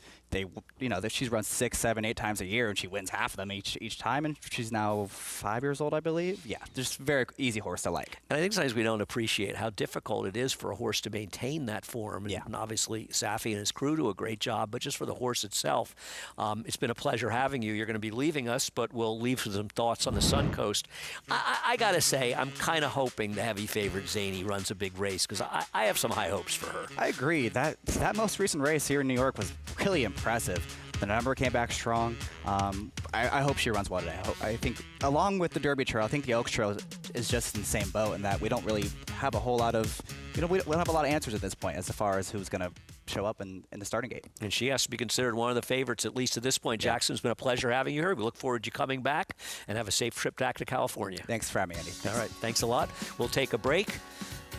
she's run 6, 7, 8 times a year, and she wins half of them each time. And she's now 5 years old, I believe. Yeah, just very easy horse to like. And I think sometimes we don't appreciate how difficult it is for a horse to maintain that form. Yeah. And obviously, Saffie and his crew do a great job. But just for the horse itself, it's been a pleasure having you. You're going to be leaving us, but we'll leave with some thoughts on the Suncoast. I got to say, I'm kind of hoping the heavy favorite Zany runs a big race because I have some high hopes for her. I agree. That most recent race here in New York was really impressive. The number came back strong. I hope she runs well today. I think, along with the Derby Trail, I think the Oaks Trail is just in the same boat in that we don't really have a whole lot of, we don't have a lot of answers at this point as far as who's going to show up in the starting gate. And she has to be considered one of the favorites, at least at this point. Jackson, it's been a pleasure having you here. We look forward to you coming back, and have a safe trip back to California. Thanks for having me, Andy. All right, thanks a lot. We'll take a break.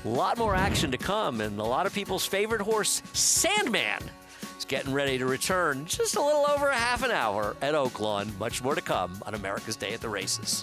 A lot more action to come, and a lot of people's favorite horse, Sandman, is getting ready to return just a little over a half an hour at Oaklawn. Much more to come on America's Day at the Races.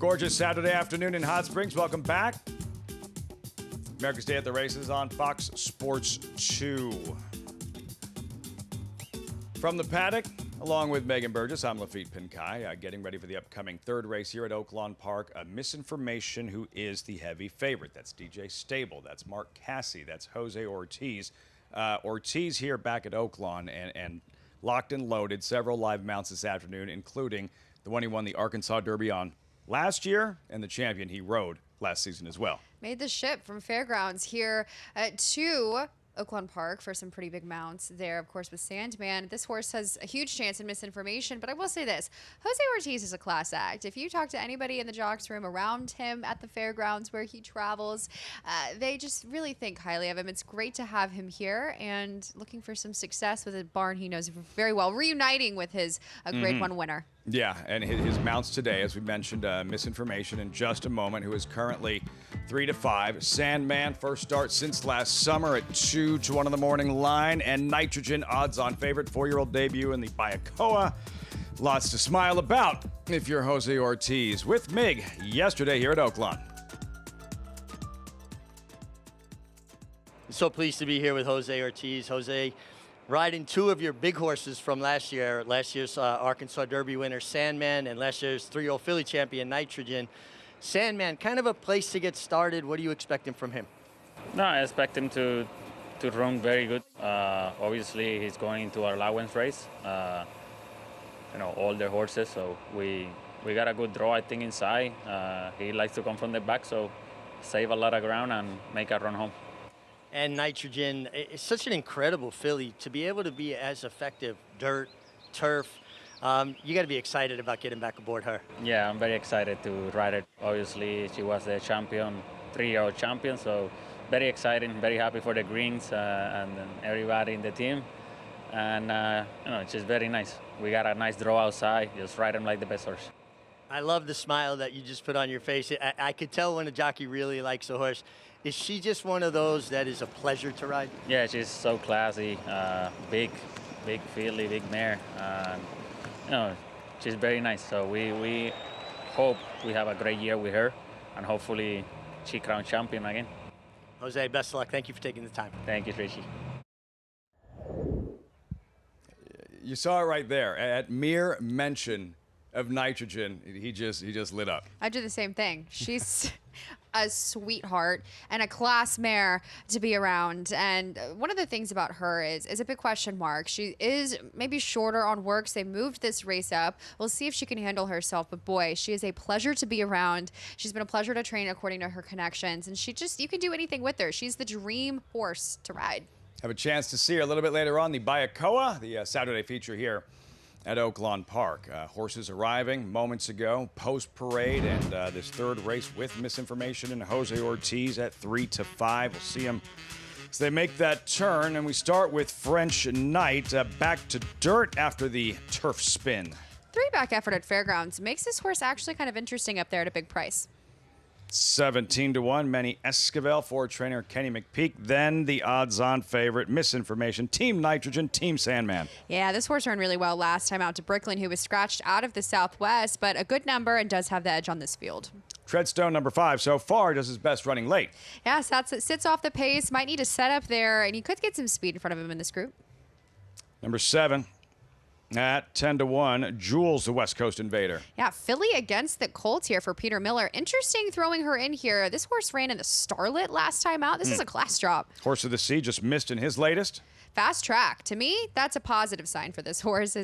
Gorgeous Saturday afternoon in Hot Springs. Welcome back. America's Day at the Races on Fox Sports 2. From the paddock, along with Megan Burgess, I'm Lafitte Pinkai, getting ready for the upcoming third race here at Oaklawn Park. Misinformation, who is the heavy favorite. That's DJ Stable. That's Mark Casse. That's Jose Ortiz. Ortiz here back at Oaklawn and locked and loaded. Several live mounts this afternoon, including the one he won the Arkansas Derby on last year and the champion he rode last season as well. Made the ship from Fairgrounds here to Oaklawn Park for some pretty big mounts there, of course, with Sandman. This horse has a huge chance in misinformation, but I will say this. Jose Ortiz is a class act. If you talk to anybody in the jocks room around him at the Fairgrounds where he travels, they just really think highly of him. It's great to have him here and looking for some success with a barn he knows very well, reuniting with his Grade 1 winner. Yeah, and his mounts today, as we mentioned, misinformation in just a moment, who is currently 3-5. Sandman, first start since last summer at 2 to 1 in the morning line, and Nitrogen, odds-on favorite, 4-year-old debut in the Bayacoa. Lots to smile about if you're Jose Ortiz. With Mig yesterday here at Oaklawn. So pleased to be here with Jose Ortiz. Jose, riding two of your big horses from last year's Arkansas Derby winner, Sandman, and last year's 3-year-old filly champion, Nitrogen. Sandman, kind of a place to get started. What are you expecting from him? No, I expect him to to run very good. Obviously, he's going into our allowance race. All the horses, so we got a good draw, I think, inside. He likes to come from the back, so save a lot of ground and make a run home. And Nitrogen, it's such an incredible filly to be able to be as effective dirt, turf. You got to be excited about getting back aboard her. Yeah, I'm very excited to ride it. Obviously, she was the champion, 3-year-old champion, so very exciting, very happy for the greens and everybody in the team. And, it's just very nice. We got a nice draw outside, just ride him like the best horse. I love the smile that you just put on your face. I could tell when a jockey really likes a horse. Is she just one of those that is a pleasure to ride? Yeah, she's so classy, big filly, big mare. She's very nice. So we hope we have a great year with her, and hopefully she crowned champion again. Jose, best of luck. Thank you for taking the time. Thank you, Tracy. You saw it right there. At mere mention of Nitrogen, he just lit up. I do the same thing. She's a sweetheart and a class mare to be around. And one of the things about her is a big question mark. She is maybe shorter on works. They moved this race up. We'll see if she can handle herself. But boy, she is a pleasure to be around. She's been a pleasure to train according to her connections. And you can do anything with her. She's the dream horse to ride. Have a chance to see her a little bit later on, the Bayakoa, the Saturday feature here at Oaklawn Park. Horses arriving moments ago, post-parade, and this third race with misinformation and Jose Ortiz at 3 to 5. We'll see them as they make that turn, and we start with French Knight back to dirt after the turf spin. 3-back effort at Fairgrounds makes this horse actually kind of interesting up there at a big price. 17 to 1, Manny Esquivel for trainer Kenny McPeak. Then the odds-on favorite, misinformation, Team Nitrogen, Team Sandman. Yeah, this horse ran really well last time out to Brooklyn, who was scratched out of the Southwest, but a good number and does have the edge on this field. Treadstone number 5 so far does his best running late. Yeah, sits off the pace, might need a setup there, and you could get some speed in front of him in this group. Number 7. At 10 to 1, Jules, the West Coast Invader. Yeah, filly against the Colts here for Peter Miller. Interesting throwing her in here. This horse ran in the Starlet last time out. This is a class drop. Horse of the Sea just missed in his latest. Fast track. To me, that's a positive sign for this horse.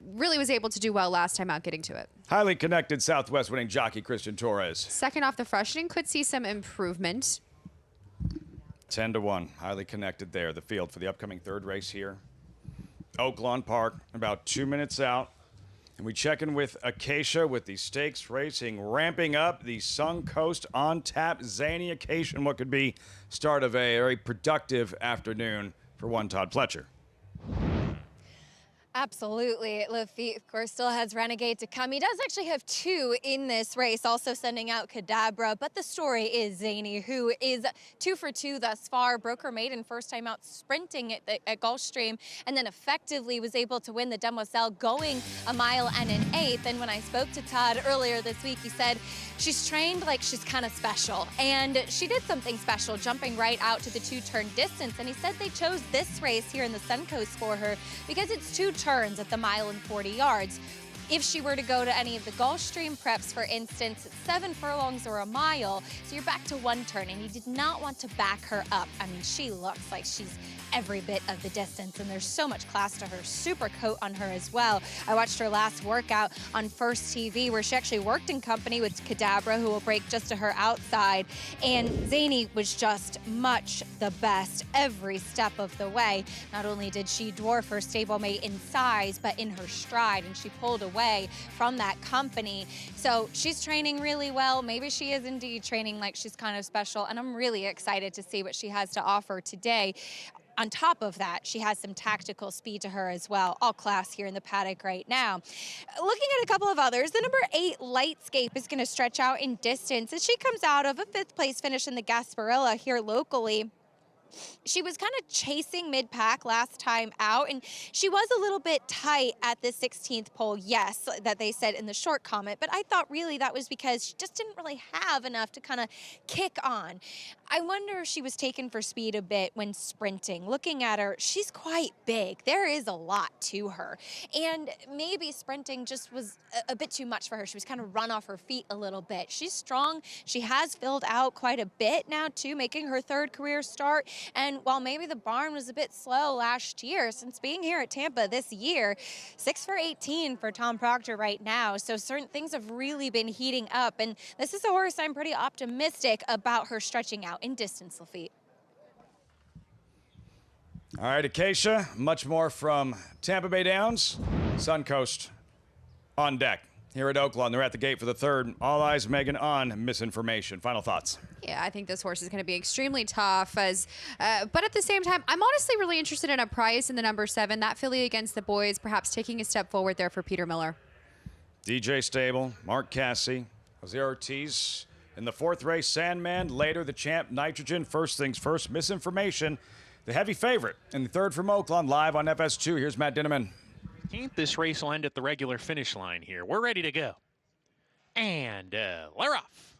Really was able to do well last time out getting to it. Highly connected Southwest winning jockey Christian Torres. Second off the freshening, could see some improvement. 10 to 1, highly connected there. The field for the upcoming third race here. Oaklawn Park, about 2 minutes out. And we check in with Acacia with the stakes racing ramping up. The Suncoast on tap. Zany Acacia, what could be start of a very productive afternoon for one Todd Pletcher. Absolutely. Lafitte, of course, still has Renegade to come. He does actually have 2 in this race, also sending out Cadabra. But the story is Zany, who is 2 for 2 thus far. Broke her maiden first time out sprinting at Gulfstream, and then effectively was able to win the Demoiselle going a mile and an eighth. And when I spoke to Todd earlier this week, he said she's trained like she's kind of special. And she did something special, jumping right out to the 2-turn distance. And he said they chose this race here in the Suncoast for her because it's 2 turns at the mile and 40 yards. If she were to go to any of the Gulfstream preps, for instance, it's 7 furlongs or a mile, so you're back to 1 turn, and he did not want to back her up. I mean, she looks like she's every bit of the distance, and there's so much class to her. Super coat on her as well. I watched her last workout on First TV, where she actually worked in company with Cadabra, who will break just to her outside, and Zany was just much the best every step of the way. Not only did she dwarf her stablemate in size, but in her stride, and she pulled away from that company. So she's training really well. Maybe she is indeed training like she's kind of special, and I'm really excited to see what she has to offer today. On top of that, she has some tactical speed to her as well. All class here in the paddock right now. Looking at a couple of others, the number 8 Lightscape is going to stretch out in distance as she comes out of a 5th place finish in the Gasparilla here locally. She was kind of chasing mid-pack last time out, and she was a little bit tight at the 16th pole, yes, that they said in the short comment, but I thought really that was because she just didn't really have enough to kind of kick on. I wonder if she was taken for speed a bit when sprinting. Looking at her, she's quite big. There is a lot to her, and maybe sprinting just was a bit too much for her. She was kind of run off her feet a little bit. She's strong. She has filled out quite a bit now, too, making her 3rd career start. And while maybe the barn was a bit slow last year, since being here at Tampa this year, 6 for 18 for Tom Proctor right now. So certain things have really been heating up. And this is a horse I'm pretty optimistic about her stretching out in distance, Lafitte. All right, Acacia, much more from Tampa Bay Downs. Suncoast on deck here at Oaklawn. They're at the gate for the third. All eyes, Megan, on Misinformation. Final thoughts. Yeah, I think this horse is going to be extremely tough. But at the same time, I'm honestly really interested in a price in the number 7. That filly against the boys, perhaps taking a step forward there for Peter Miller. DJ Stable, Mark Cassie, Jose Ortiz. In the 4th race, Sandman. Later, the champ, Nitrogen. First things first, Misinformation. The heavy favorite in the 3rd from Oaklawn, live on FS2. Here's Matt Dinneman. This race will end at the regular finish line here. We're ready to go. And they're off.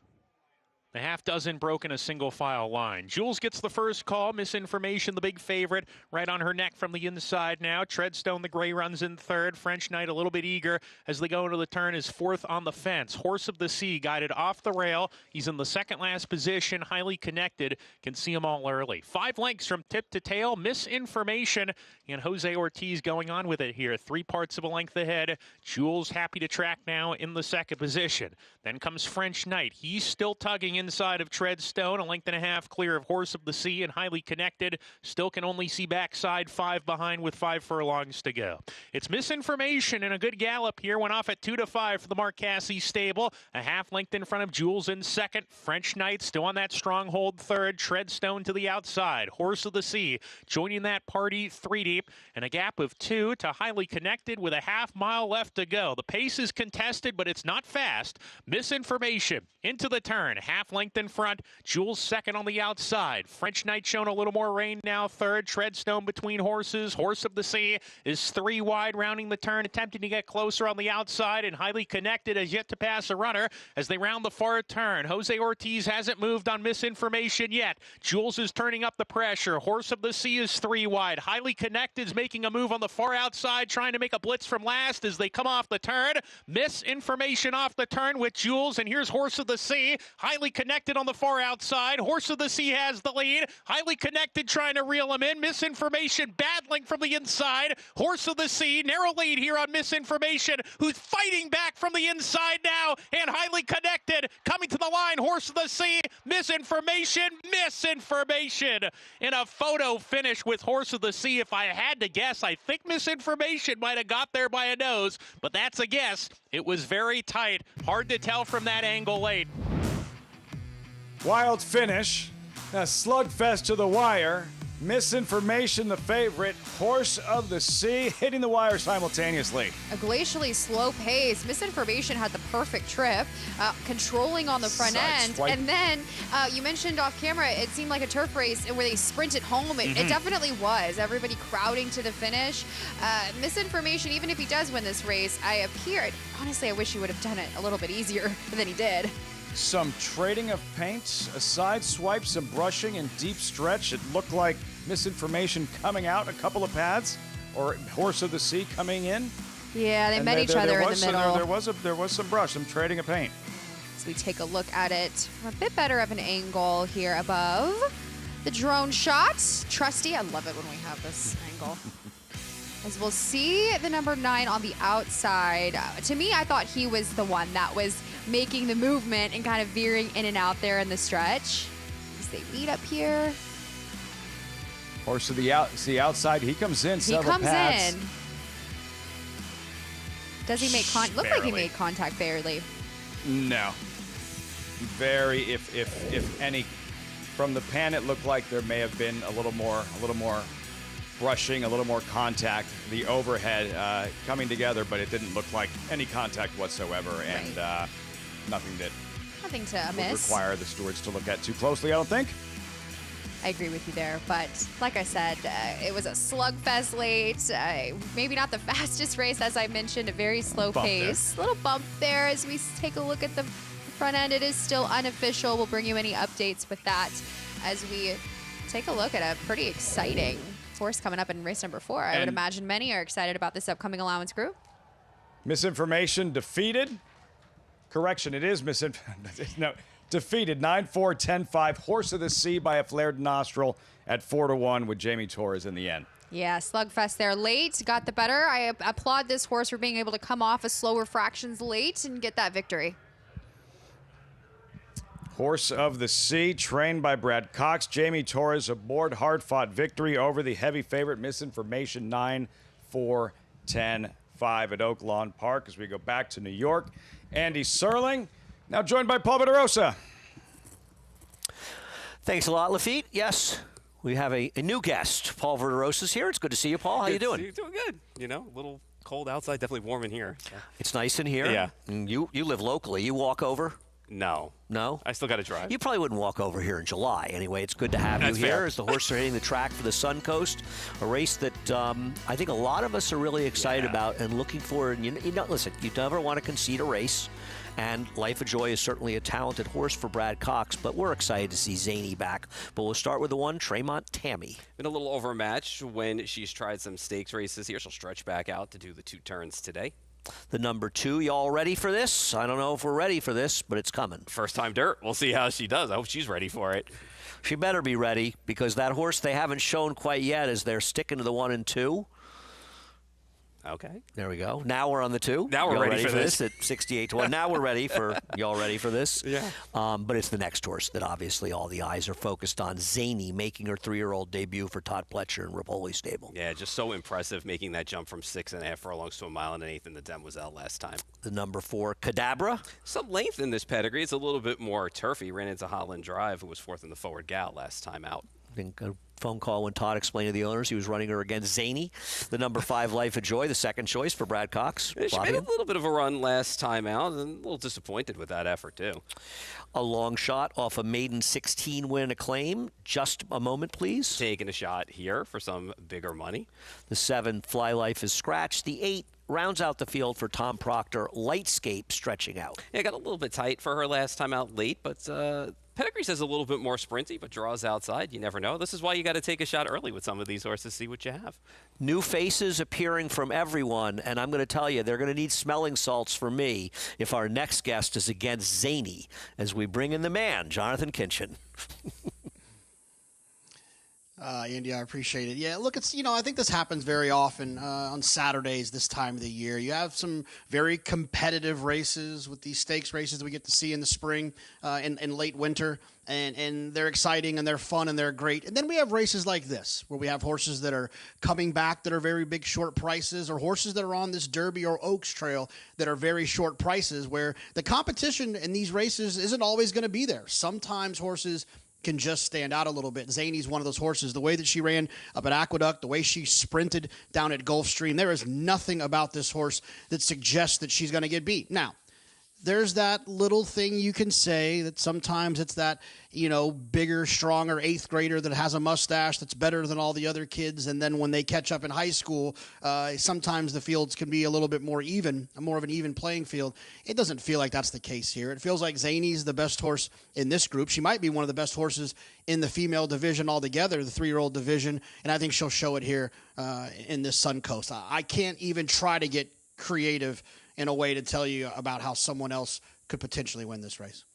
The half dozen broken a single file line. Jules gets the first call. Misinformation, the big favorite, right on her neck from the inside now. Treadstone, the gray, runs in 3rd. French Knight a little bit eager as they go into the turn, is 4th on the fence. Horse of the Sea guided off the rail. He's in the 2nd last position, highly connected. Can see him all early. 5 lengths from tip to tail. Misinformation, and Jose Ortiz going on with it here. 3 parts of a length ahead. Jules happy to track now in the 2nd position. Then comes French Knight. He's still tugging inside of Treadstone, a length and a half clear of Horse of the Sea and highly connected. Still can only see backside 5 behind with 5 furlongs to go. It's Misinformation and a good gallop here. Went off at 2-5 for the Mark Cassie stable. A half length in front of Jules in 2nd. French Knight still on that stronghold 3rd. Treadstone to the outside. Horse of the Sea joining that party 3 deep and a gap of 2 to highly connected with a half mile left to go. The pace is contested, but it's not fast. Misinformation into the turn. Half length in front. Jules 2nd on the outside. French Knight shown a little more rain now 3rd. Treadstone between horses. Horse of the Sea is 3 wide rounding the turn, attempting to get closer on the outside, and highly connected as yet to pass a runner as they round the far turn. Jose Ortiz hasn't moved on Misinformation yet. Jules is turning up the pressure. Horse of the Sea is 3 wide. Highly connected is making a move on the far outside, trying to make a blitz from last as they come off the turn. Misinformation off the turn with Jules, and here's Horse of the Sea. Highly connected on the far outside. Horse of the Sea has the lead. Highly connected trying to reel him in. Misinformation battling from the inside. Horse of the Sea, narrow lead here on Misinformation, who's fighting back from the inside now, and highly connected coming to the line. Horse of the Sea, Misinformation in a photo finish with Horse of the Sea. If I had to guess, I think Misinformation might have got there by a nose, but that's a guess. It was very tight. Hard to tell from that angle late. Wild finish. A slugfest to the wire. Misinformation, the favorite. Horse of the Sea hitting the wire simultaneously. A glacially slow pace. Misinformation had the perfect trip, controlling on the front end. Swipe. And then you mentioned off camera, it seemed like a turf race where they sprinted home. It definitely was. Everybody crowding to the finish. Misinformation, even if he does win this race, honestly, I wish he would have done it a little bit easier than he did. Some trading of paint, a side swipe, some brushing, and deep stretch. It looked like Misinformation coming out a couple of paths, or Horse of the Sea coming in. Yeah, they met each other in the middle. There was some brush, some trading of paint. So we take a look at it from a bit better of an angle here above. The drone shot. Trusty, I love it when we have this angle. As we'll see the number 9 on the outside. To me, I thought he was the one that was making the movement and kind of veering in and out there in the stretch. As they meet up here. Horse of the outside. He comes in. He comes paths. in. Does he make look like he made contact barely? No. Very, if any. From the pan, it looked like there may have been a little more brushing, a little more contact, the overhead coming together, but it didn't look like any contact whatsoever, and nothing to miss. Require the stewards to look at too closely, I don't think. I agree with you there, but like I said, it was a slugfest late. Maybe not the fastest race, as I mentioned, a very slow pace. Little bump there as we take a look at the front end. It is still unofficial. We'll bring you any updates with that as we take a look at a pretty exciting force coming up in race number 4. I would imagine many are excited about this upcoming allowance group. Misinformation defeated. Correction, it is misinformation. No, defeated 9-4, 10-5. Horse of the Sea by a flared nostril at 4-1 with Jamie Torres in the end. Yeah, slugfest there late. Got the better. I applaud this horse for being able to come off of slower fractions late and get that victory. Horse of the Sea, trained by Brad Cox. Jamie Torres aboard, hard-fought victory over the heavy favorite Misinformation 9-4, 10-5 at Oaklawn Park. As we go back to New York, Andy Serling, now joined by Paul Benarosa. Thanks a lot, Lafitte. Yes, we have a new guest. Paul Verderosa's here. It's good to see you, Paul. How you doing? Doing good. You know, a little cold outside, definitely warm in here. So. It's nice in here. Yeah. And you live locally. You walk over? No. No? I still got to drive. You probably wouldn't walk over here in July. Anyway, it's good to have you here fair. as the horses are hitting the track for the Suncoast, a race that I think a lot of us are really excited about and looking for. And you know, listen, you never want to concede a race, and Life of Joy is certainly a talented horse for Brad Cox, but we're excited to see Zany back. But we'll start with the one, Tremont Tammy. Been a little overmatched when she's tried some stakes races here. She'll stretch back out to do the 2 turns today. The number 2, y'all ready for this? I don't know if we're ready for this, but it's coming. First time dirt. We'll see how she does. I hope she's ready for it. She better be ready, because that horse they haven't shown quite yet is they're sticking to the 1 and 2. Okay. There we go. Now we're on the 2. Now we're ready for this at 68-1. Now we're ready for y'all ready for this? Yeah. But it's the next horse that obviously all the eyes are focused on. Zany making her 3-year-old debut for Todd Pletcher and Ripoli Stable. Yeah, just so impressive making that jump from 6.5 furlongs to 1 mile and 1/8 in the Demoiselle last time. The number 4, Cadabra. Some length in this pedigree. It's a little bit more turfy. Ran into Holland Drive, who was 4th in the forward gal last time out. I think a phone call when Todd explained to the owners he was running her against Zany. The number 5, Life of Joy, the second choice for Brad Cox. Yeah, she made a little bit of a run last time out, and a little disappointed with that effort, too. A long shot off a maiden 16 win Acclaim. Just a moment, please. Taking a shot here for some bigger money. The 7, Fly Life is scratched. The 8 rounds out the field for Tom Proctor. Lightscape stretching out. Yeah, got a little bit tight for her last time out late, but Pedigree says a little bit more sprinty, but draws outside. You never know. This is why you got to take a shot early with some of these horses, see what you have. New faces appearing from everyone, and I'm going to tell you, they're going to need smelling salts for me if our next guest is against Zany, as we bring in the man, Jonathan Kinchin. Andy, I appreciate it. Yeah, look, I think this happens very often on Saturdays this time of the year. You have some very competitive races with these stakes races that we get to see in the spring and late winter, and they're exciting and they're fun and they're great. And then we have races like this where we have horses that are coming back that are very big short prices, or horses that are on this Derby or Oaks trail that are very short prices, where the competition in these races isn't always going to be there. Sometimes horses can just stand out a little bit. Zany's one of those horses. The way that she ran up at Aqueduct, the way she sprinted down at Gulfstream, there is nothing about this horse that suggests that she's going to get beat. Now, there's that little thing you can say that sometimes it's that, bigger, stronger 8th grader that has a mustache that's better than all the other kids. And then when they catch up in high school, sometimes the fields can be a little bit more of an even playing field. It doesn't feel like that's the case here. It feels like Zany's the best horse in this group. She might be one of the best horses in the female division altogether, the 3-year-old division. And I think she'll show it here in this Suncoast. I can't even try to get creative in a way to tell you about how someone else could potentially win this race.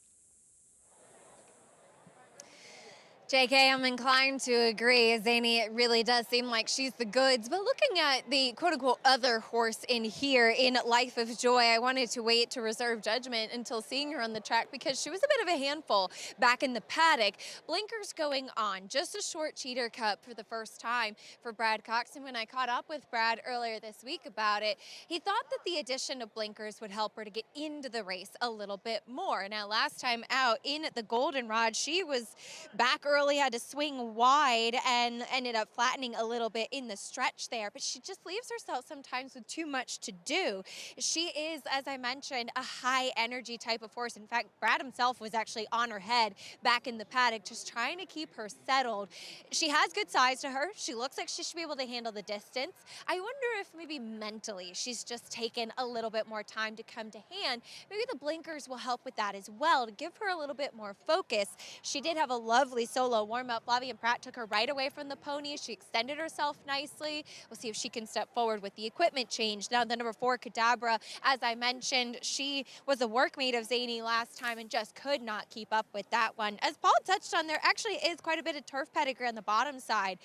JK, I'm inclined to agree. Zany, it really does seem like she's the goods. But looking at the quote-unquote other horse in here in Life of Joy, I wanted to wait to reserve judgment until seeing her on the track because she was a bit of a handful back in the paddock. Blinkers going on. Just a short cheater cup for the first time for Brad Cox. And when I caught up with Brad earlier this week about it, he thought that the addition of blinkers would help her to get into the race a little bit more. Now, last time out in the Goldenrod, she was back early, had to swing wide and ended up flattening a little bit in the stretch there, but she just leaves herself sometimes with too much to do. She is, as I mentioned, a high energy type of horse. In fact, Brad himself was actually on her head back in the paddock, just trying to keep her settled. She has good size to her. She looks like she should be able to handle the distance. I wonder if maybe mentally she's just taken a little bit more time to come to hand. Maybe the blinkers will help with that as well, to give her a little bit more focus. She did have a lovely solo solo warm-up. Flavia Pratt took her right away from the pony. She extended herself nicely. We'll see if she can step forward with the equipment change. Now the number 4, Kadabra, as I mentioned, she was a workmate of Zany last time and just could not keep up with that one. As Paul touched on, there actually is quite a bit of turf pedigree on the bottom side.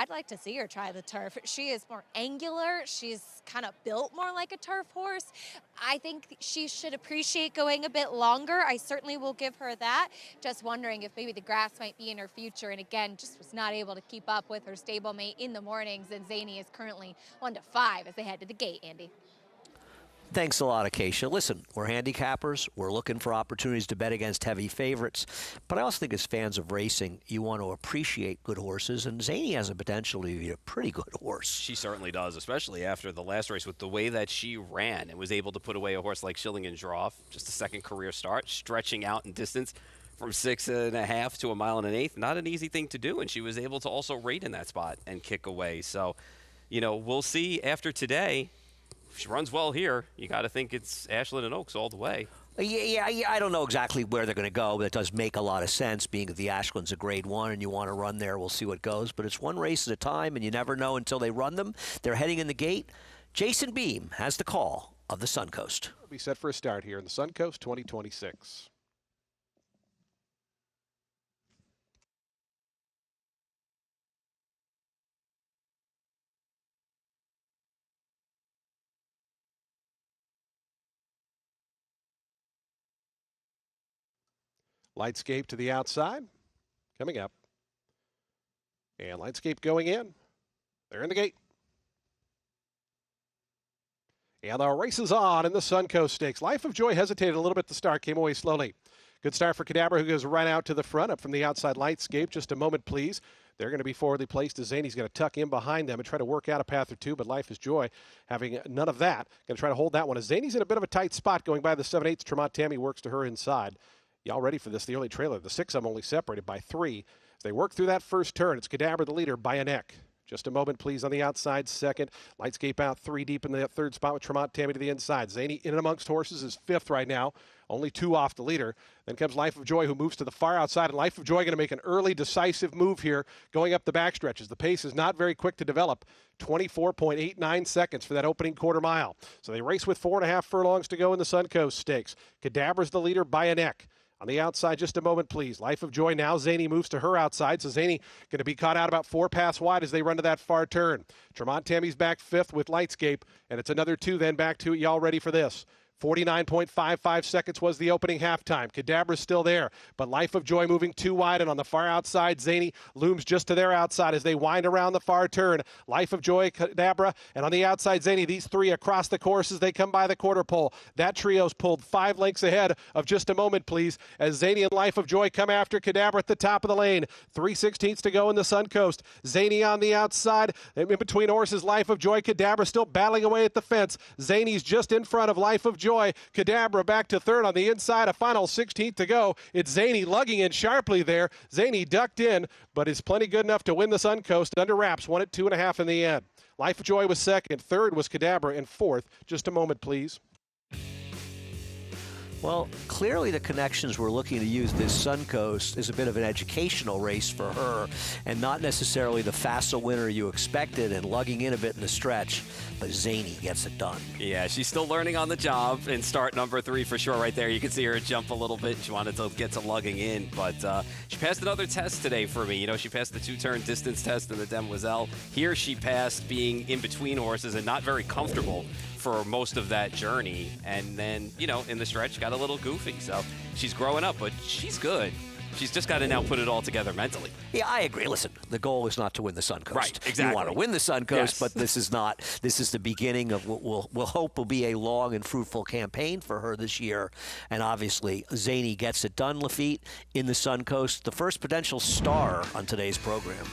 I'd like to see her try the turf. She is more angular. She's kind of built more like a turf horse. I think she should appreciate going a bit longer. I certainly will give her that. Just wondering if maybe the grass might be in her future. And again, just was not able to keep up with her stablemate in the mornings. And Zany is currently 1-5 as they head to the gate, Andy. Thanks a lot, Acacia. Listen, we're handicappers. We're looking for opportunities to bet against heavy favorites. But I also think as fans of racing, you want to appreciate good horses, and Zany has a potential to be a pretty good horse. She certainly does, especially after the last race with the way that she ran and was able to put away a horse like Shillington Draw, just a second career start, stretching out in distance from 6.5 to 1 1/8. Not an easy thing to do, and she was able to also rate in that spot and kick away. So, you know, we'll see after today. If she runs well here, you got to think it's Ashland and Oaks all the way. Yeah, I don't know exactly where they're going to go, but it does make a lot of sense, being that the Ashland's a grade 1 and you want to run there. We'll see what goes. But it's one race at a time, and you never know until they run them. They're heading in the gate. Jason Beam has the call of the Suncoast. We'll be set for a start here in the Suncoast 2026. Lightscape to the outside, coming up. And Lightscape going in. They're in the gate. And the race is on in the Suncoast Stakes. Life of Joy hesitated a little bit to start, came away slowly. Good start for Kadabra, who goes right out to the front, up from the outside. Lightscape, just a moment, please. They're going to be forwardly placed as Zany's going to tuck in behind them and try to work out a path or two, but Life is Joy having none of that. Going to try to hold that one as Zany's in a bit of a tight spot going by the 7/8. Tremont Tammy works to her inside. Y'all ready for this? The early trailer. The 6 of them only separated by 3. As they work through that first turn, it's Kadabra the leader by a neck. Just a moment, please, on the outside. Second. Lightscape out 3 deep in the third spot with Tremont Tammy to the inside. Zany in and amongst horses is 5th right now. Only 2 off the leader. Then comes Life of Joy, who moves to the far outside. And Life of Joy going to make an early decisive move here going up the backstretches. The pace is not very quick to develop. 24.89 seconds for that opening quarter mile. So they race with 4.5 furlongs to go in the Suncoast Stakes. Kadabra's the leader by a neck. On the outside, just a moment, please. Life of Joy now. Zany moves to her outside. So Zany going to be caught out about 4 paths wide as they run to that far turn. Tremont Tammy's back 5th with Lightscape. And it's another 2 then back to it. Y'all ready for this? 49.55 seconds was the opening halftime. Kadabra's still there, but Life of Joy moving 2 wide, and on the far outside, Zany looms just to their outside as they wind around the far turn. Life of Joy, Kadabra, and on the outside, Zany. These 3 across the course as they come by the quarter pole. That trio's pulled 5 lengths ahead of just a moment, please, as Zany and Life of Joy come after Kadabra at the top of the lane. 3/16 to go in the Suncoast. Zany on the outside, in between horses, Life of Joy, Kadabra still battling away at the fence. Zany's just in front of Life of Joy. Kadabra back to 3rd on the inside, a final 16th to go. It's Zany lugging in sharply there. Zany ducked in, but is plenty good enough to win the Suncoast under wraps. Won at 2.5 in the end. Life of Joy was 2nd, 3rd was Kadabra, and 4th. Just a moment, please. Well, clearly the connections we're looking to use this Suncoast is a bit of an educational race for her, and not necessarily the FASA winner you expected and lugging in a bit in the stretch, but Zany gets it done. Yeah, she's still learning on the job in start number 3 for sure right there. You can see her jump a little bit. She wanted to get to lugging in, but she passed another test today for me. You know, she passed the 2-turn distance test in the Demoiselle. Here she passed being in between horses and not very comfortable for most of that journey, and then, you know, in the stretch got a little goofy. So she's growing up, but she's good. She's just got to now put it all together mentally. Yeah, I agree. Listen, the goal is not to win the Suncoast. Right, exactly. You want to win the Suncoast, yes. But this is not. This is the beginning of what we'll hope will be a long and fruitful campaign for her this year. And obviously, Zany gets it done, Lafitte, in the Suncoast. The first potential star on today's program.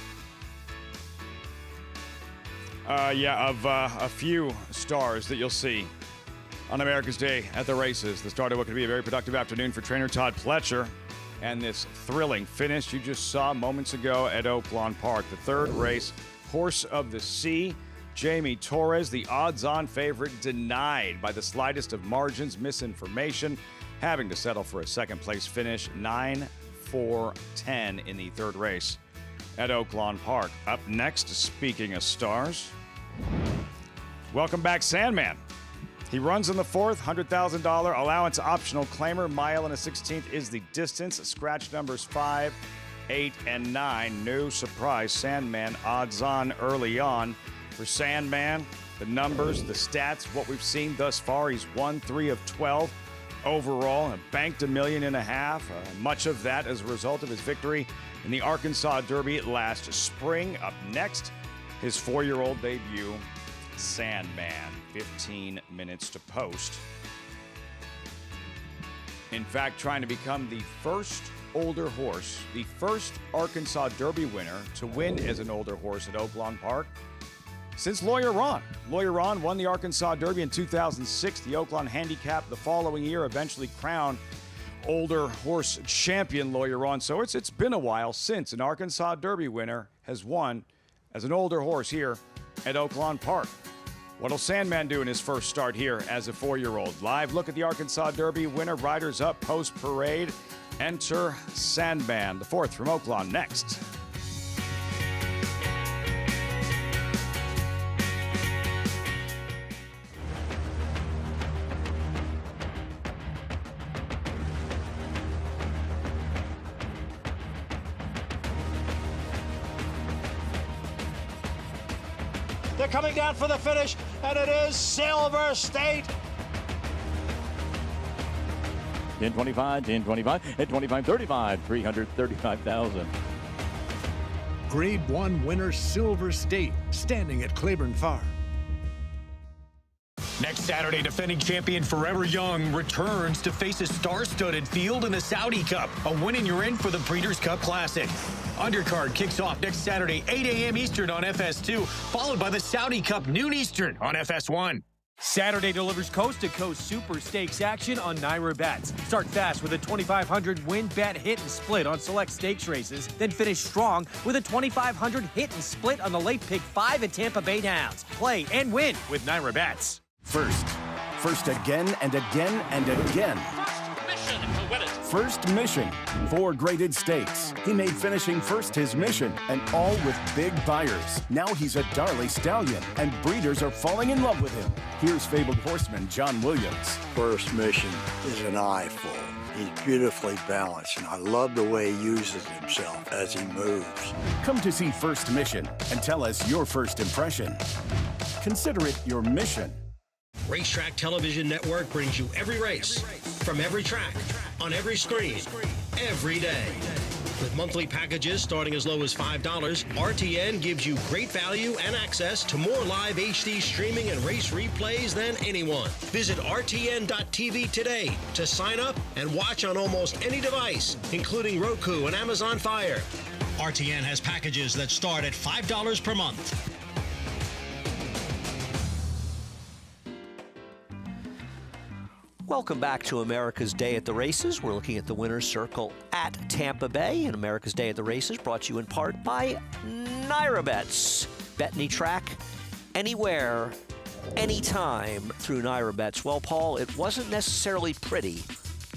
Of a few stars that you'll see on America's Day at the races. The start of what could be a very productive afternoon for trainer Todd Pletcher. And this thrilling finish you just saw moments ago at Oaklawn Park. The 3rd race, Horse of the Sea. Jamie Torres, the odds-on favorite, denied by the slightest of margins, misinformation, having to settle for a 2nd-place finish. 9 4:10 in the third race at Oaklawn Park. Up next, speaking of stars, welcome back Sandman. He runs in the fourth, $100,000 allowance optional claimer. Mile and a 16th is the distance. Scratch numbers 5, 8, and 9. No surprise, Sandman odds on early on. For Sandman, the numbers, the stats, what we've seen thus far, he's won 3 of 12 overall and banked $1.5 million. Much of that as a result of his victory in the Arkansas Derby last spring. Up next, his 4-year-old debut, Sandman. 15 minutes to post. In fact, trying to become the first older horse, the first Arkansas Derby winner to win as an older horse at Oaklawn Park since Lawyer Ron. Lawyer Ron won the Arkansas Derby in 2006, the Oaklawn Handicap the following year, eventually crowned older horse champion Lawyer Ron. So it's been a while since an Arkansas Derby winner has won as an older horse here at Oaklawn Park. What'll Sandman do in his first start here as a 4-year-old? Live look at the Arkansas Derby winner, riders up, post parade. Enter Sandman, the 4th from Oaklawn, next. They're coming down for the finish, and it is Silver State. 10-25, 10-25, at 25-35, 335,000. Grade 1 winner Silver State, standing at Claiborne Farm. Next Saturday, defending champion Forever Young returns to face a star-studded field in the Saudi Cup. A win and you're in for the Breeders' Cup Classic. Undercard kicks off next Saturday, 8 a.m. Eastern on FS2, followed by the Saudi Cup noon Eastern on FS1. Saturday delivers coast-to-coast Super Stakes action on Naira Bets. Start fast with a 2,500 win bet hit and split on select stakes races, then finish strong with a 2,500 hit and split on the late pick 5 at Tampa Bay Downs. Play and win with Naira Bets. First again and again and again. First mission, 4 graded stakes. He made finishing first his mission, and all with big buyers. Now he's a Darley Stallion, and breeders are falling in love with him. Here's fabled horseman John Williams. First Mission is an eyeful. He's beautifully balanced, and I love the way he uses himself as he moves. Come to see First Mission and tell us your first impression. Consider it your mission. Racetrack Television Network brings you every race, from every track, on every screen, every day. With monthly packages starting as low as $5, RTN gives you great value and access to more live HD streaming and race replays than anyone. Visit RTN.tv today to sign up and watch on almost any device, including Roku and Amazon Fire. RTN has packages that start at $5 per month. Welcome back to America's Day at the Races. We're looking at the winner's circle at Tampa Bay, and America's Day at the Races brought to you in part by Naira Bets. Bet any track, anywhere, anytime through Naira Bets. Well, Paul, it wasn't necessarily pretty,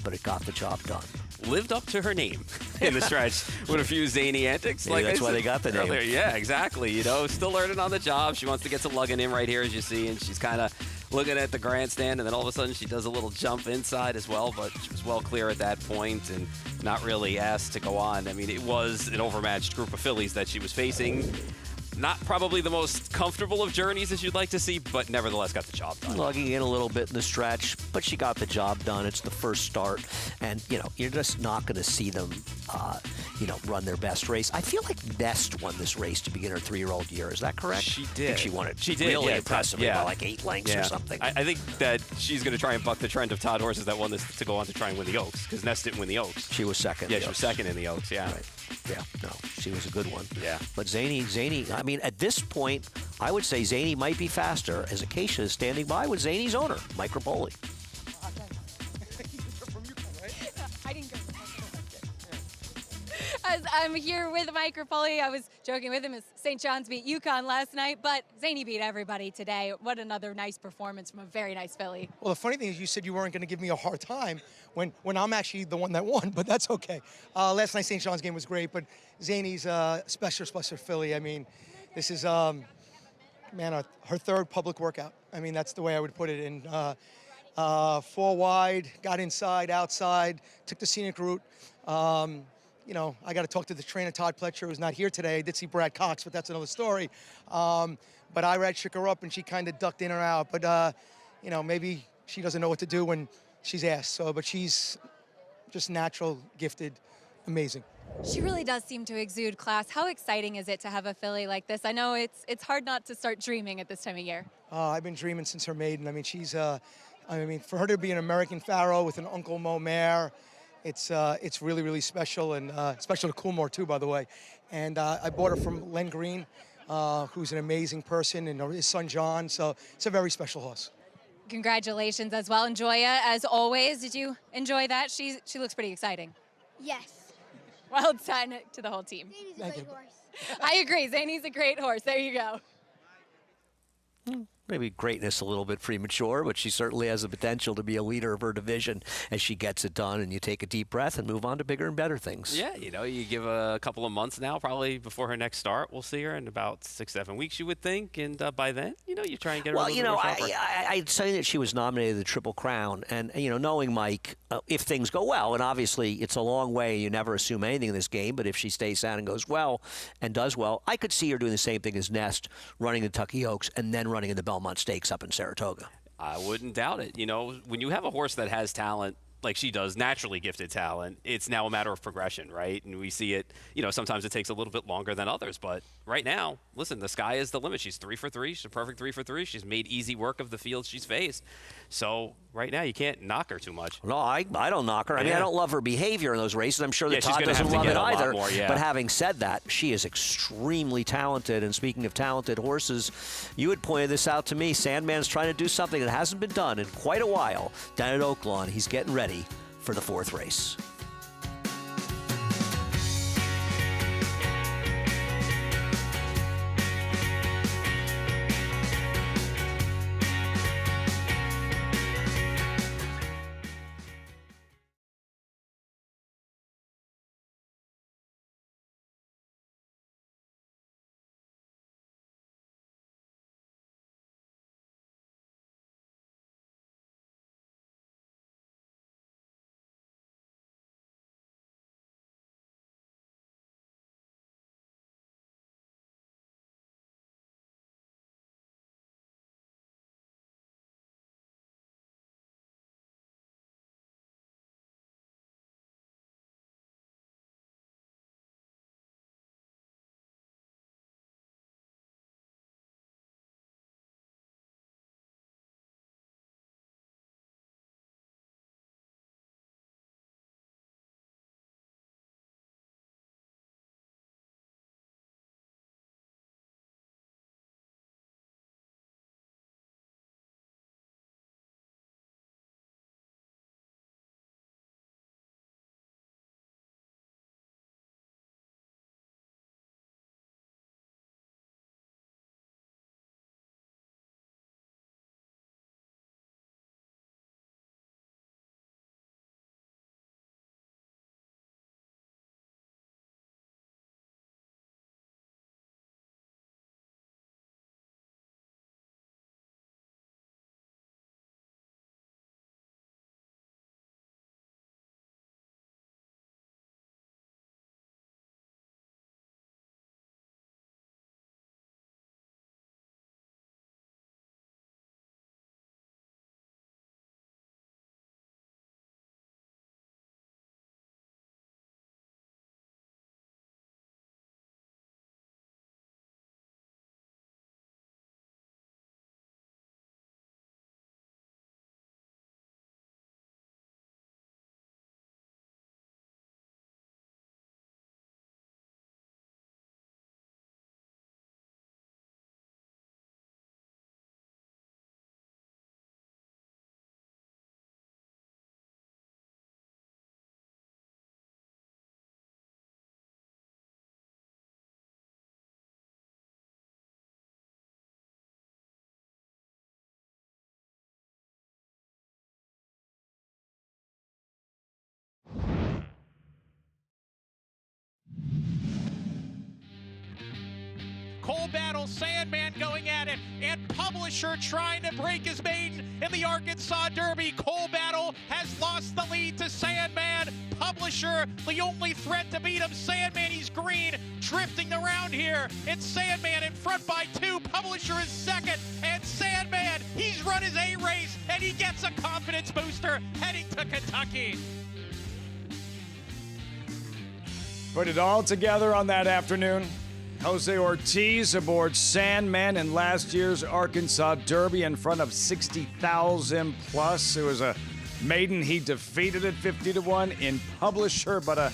but it got the job done. Lived up to her name in the stretch with a few zany antics. Maybe that's why they got the name. Yeah, exactly. You know, still learning on the job. She wants to get some lugging in right here, as you see, and she's kind of looking at the grandstand, and then all of a sudden she does a little jump inside as well, but she was well clear at that point and not really asked to go on. I mean, it was an overmatched group of fillies that she was facing. Not probably the most comfortable of journeys as you'd like to see, but nevertheless got the job done. Lugging in a little bit in the stretch, but she got the job done. It's the first start, and, you know, you're just not going to see them, run their best race. I feel like Nest won this race to begin her 3-year-old year. Is that correct? She did. I think she won it. She did. Really yeah, impressively, by like 8 lengths or something. I think that she's going to try and buck the trend of Todd horses that won this to go on to try and win the Oaks, because Nest didn't win the Oaks. She was second. Yeah, she was second in the Oaks, yeah. Right. Yeah, no, she was a good one. Yeah. But Zany, I mean, at this point, I would say Zany might be faster, as Acacia is standing by with Zany's owner, Mike Rapoli. As I'm here with Mike Rapoli. I was joking with him as St. John's beat UConn last night, but Zany beat everybody today. What another nice performance from a very nice filly. Well, the funny thing is you said you weren't going to give me a hard time when I'm actually the one that won, but that's okay. Last night St. John's game was great, but Zany's special filly. I mean, this is, her third public workout. I mean, that's the way I would put it. And 4 wide, got inside, outside, took the scenic route. I got to talk to the trainer, Todd Pletcher, who's not here today. I did see Brad Cox, but that's another story. But Irad shook her up, and she kind of ducked in or out. But, maybe she doesn't know what to do when she's asked. So, but she's just natural, gifted, amazing. She really does seem to exude class. How exciting is it to have a filly like this? I know it's hard not to start dreaming at this time of year. I've been dreaming since her maiden. I mean, she's, for her to be an American Pharaoh with an Uncle Mo mare, it's really, really special, and special to Coolmore too, by the way. And I bought her from Len Green, who's an amazing person, and his son John. So it's a very special horse. Congratulations as well. Enjoya, as always. Did you enjoy that? She looks pretty exciting. Yes. Well done to the whole team. Zany's a great horse. I agree. Zany's a great horse. There you go. Maybe greatness a little bit premature, but she certainly has the potential to be a leader of her division as she gets it done, and you take a deep breath and move on to bigger and better things. Yeah, you give a couple of months now, probably before her next start. We'll see her in about 6-7 weeks, you would think, and by then, you try and get her a little bit more sharper. I'd say that she was nominated the Triple Crown, and, knowing Mike, if things go well, and obviously it's a long way, you never assume anything in this game, but if she stays down and goes well and does well, I could see her doing the same thing as Nest, running the Tucky Oaks, and then running in the Belmont Stakes up in Saratoga. I wouldn't doubt it. When you have a horse that has talent, like she does, naturally gifted talent, it's now a matter of progression, right? And we see it, sometimes it takes a little bit longer than others. But right now, listen, the sky is the limit. She's 3 for 3. She's a perfect 3 for 3. She's made easy work of the fields she's faced. So right now, you can't knock her too much. No, I don't knock her. I mean, I don't love her behavior in those races. I'm sure that she's Todd gonna doesn't have to love get it a lot either. more, yeah. But having said that, she is extremely talented. And speaking of talented horses, you had pointed this out to me. Sandman's trying to do something that hasn't been done in quite a while down at Oaklawn. He's getting ready for the 4th race. Cold battle, Sandman going at it, and Publisher trying to break his maiden in the Arkansas Derby. Cold battle has lost the lead to Sandman. Publisher, the only threat to beat him. Sandman, he's green, drifting around here. It's Sandman in front by 2. Publisher is second, and Sandman, he's run his A race, and he gets a confidence booster heading to Kentucky. Put it all together on that afternoon. Jose Ortiz aboard Sandman in last year's Arkansas Derby in front of 60,000 plus. It was a maiden he defeated at 50-1 in Publisher, but a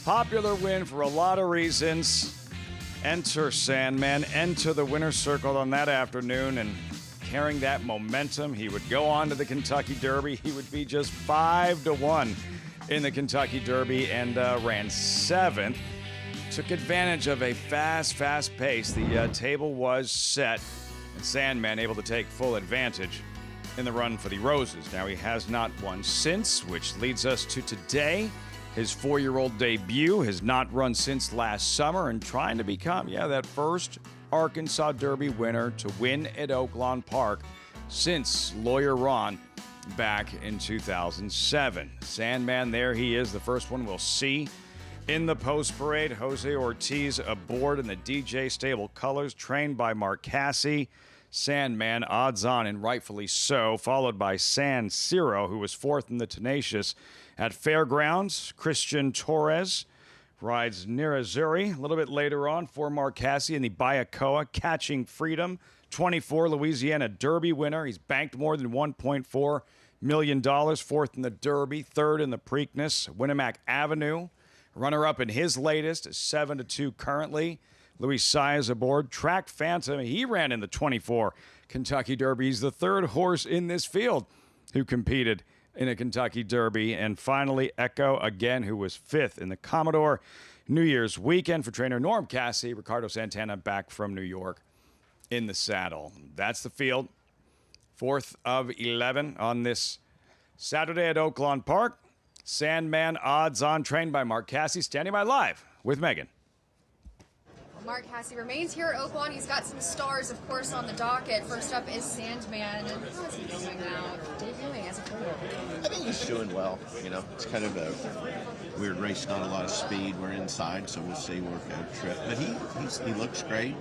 popular win for a lot of reasons. Enter Sandman, enter the winner's circle on that afternoon, and carrying that momentum, he would go on to the Kentucky Derby. He would be just 5-1 in the Kentucky Derby and ran 7th. Took advantage of a fast pace. The table was set, and Sandman able to take full advantage in the run for the Roses. Now he has not won since, which leads us to today. His 4-year-old debut has not run since last summer, and trying to become, that first Arkansas Derby winner to win at Oaklawn Park since Lawyer Ron back in 2007. Sandman, there he is, the first one we'll see in the post parade. Jose Ortiz aboard in the DJ Stable colors, trained by Mark Casse. Sandman, odds on and rightfully so, followed by San Siro, who was 4th in the Tenacious at Fairgrounds. Christian Torres rides Nirazzurri a little bit later on for Mark Casse in the Bayacoa. Catching Freedom, 24 Louisiana Derby winner. He's banked more than $1.4 million. 4th in the Derby, 3rd in the Preakness. Winnemac Avenue, runner-up in his latest, 7-2 currently. Luis Saez aboard. Track Phantom, he ran in the 24 Kentucky Derby. He's the 3rd horse in this field who competed in a Kentucky Derby. And finally, Echo, again, who was 5th in the Commodore. New Year's weekend for trainer Norm Casse. Ricardo Santana back from New York in the saddle. That's the field. 4th of 11 on this Saturday at Oaklawn Park. Sandman, odds on, trained by Mark Casse, standing by live with Megan. Mark Casse remains here at Oaklawn. He's got some stars, of course, on the docket. First up is Sandman. And how is he doing now? Debuting as a total? I think he's doing well. It's kind of a weird race, not a lot of speed. We're inside, so we'll see where it trip. But he looks great.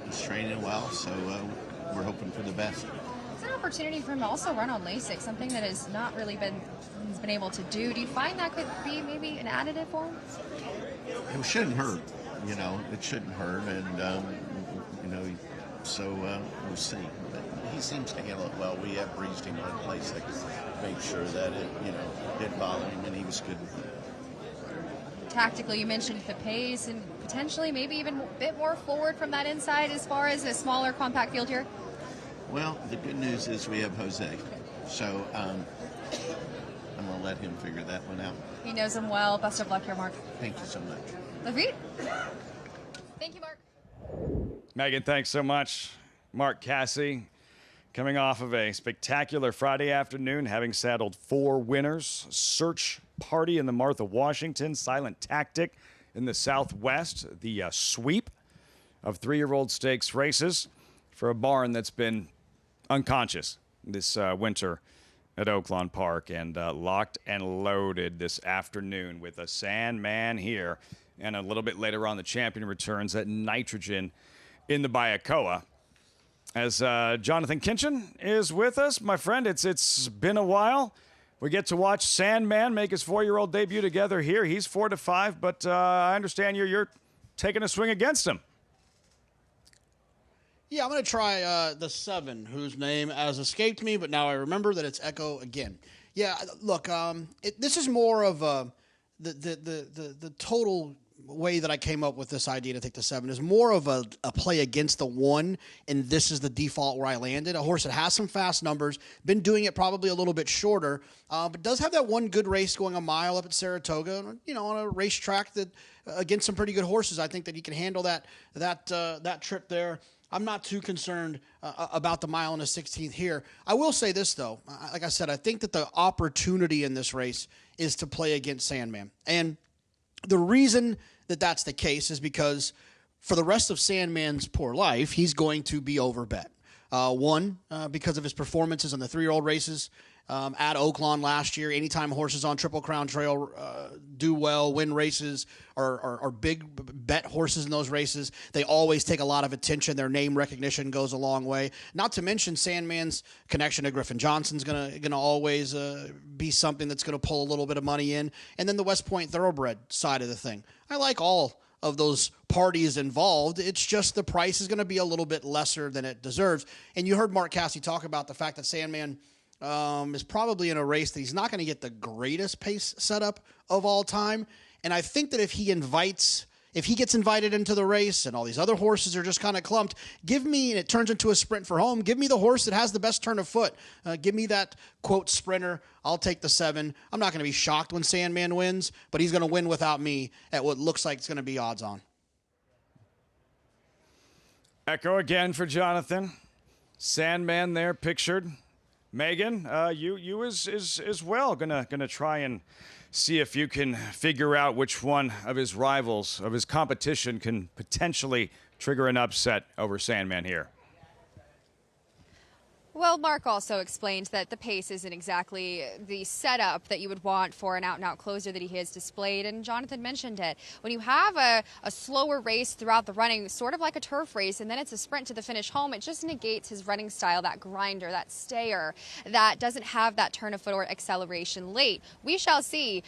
He's training well, so we're hoping for the best. It's an opportunity for him to also run on LASIK, something that has not really been able to do. Do you find that could be maybe an additive for him? It shouldn't hurt. It shouldn't hurt, and so we'll see. But he seems to handle it well. We have breezed him on place to make sure that it didn't bother him, and he was good with it. Tactically, you mentioned the pace and potentially maybe even a bit more forward from that inside as far as a smaller compact field here. Well, the good news is we have Jose, so I'm going to let him figure that one out. He knows him well. Best of luck here, Mark. Thank you so much. Lafitte? Thank you, Mark. Megan, thanks so much. Mark Casse coming off of a spectacular Friday afternoon, having saddled 4 winners. Search Party in the Martha Washington, Silent Tactic in the Southwest, the sweep of 3-year-old stakes races for a barn that's been unconscious this winter at Oaklawn Park, and locked and loaded this afternoon with a Sandman here. And a little bit later on, the champion returns at Nitrogen in the Bayacoa. As Jonathan Kinchen is with us, my friend, it's been a while. We get to watch Sandman make his 4-year-old debut together here. He's 4-5, but I understand you're taking a swing against him. Yeah, I'm going to try the 7, whose name has escaped me, but now I remember that it's Echo again. Yeah, look, this is more of the total way that I came up with this idea to take the 7 is more of a play against the 1, and this is the default where I landed. A horse that has some fast numbers, been doing it probably a little bit shorter, but does have that one good race going a mile up at Saratoga, on a racetrack that against some pretty good horses. I think that he can handle that trip there. I'm not too concerned about the mile and a 16th here. I will say this, though. Like I said, I think that the opportunity in this race is to play against Sandman. And the reason that that's the case is because for the rest of Sandman's poor life, he's going to be overbet. One, because of his performances on the 3-year-old races at Oaklawn last year. Anytime horses on Triple Crown Trail do well, win races, are big bet horses in those races, they always take a lot of attention. Their name recognition goes a long way. Not to mention Sandman's connection to Griffin Johnson's gonna always be something that's going to pull a little bit of money in. And then the West Point Thoroughbred side of the thing. I like all of those parties involved. It's just the price is going to be a little bit lesser than it deserves. And you heard Mark Casse talk about the fact that Sandman is probably in a race that he's not going to get the greatest pace setup of all time. And I think that if he gets invited into the race and all these other horses are just kind of clumped, and it turns into a sprint for home, give me the horse that has the best turn of foot. Give me that, quote, sprinter. I'll take the 7. I'm not going to be shocked when Sandman wins, but he's going to win without me at what looks like it's going to be odds on. Echo again for Jonathan. Sandman there pictured. Megan, you as well gonna try and see if you can figure out which one of his rivals, of his competition, can potentially trigger an upset over Sandman here. Well, Mark also explained that the pace isn't exactly the setup that you would want for an out-and-out closer that he has displayed, and Jonathan mentioned it. When you have a slower race throughout the running, sort of like a turf race, and then it's a sprint to the finish home, it just negates his running style, that grinder, that stayer, that doesn't have that turn of foot or acceleration late. We shall see.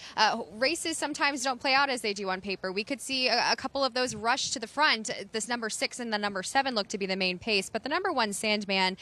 Races sometimes don't play out as they do on paper. We could see a couple of those rush to the front. This number 6 and the number 7 look to be the main pace, but the number 1 Sandman,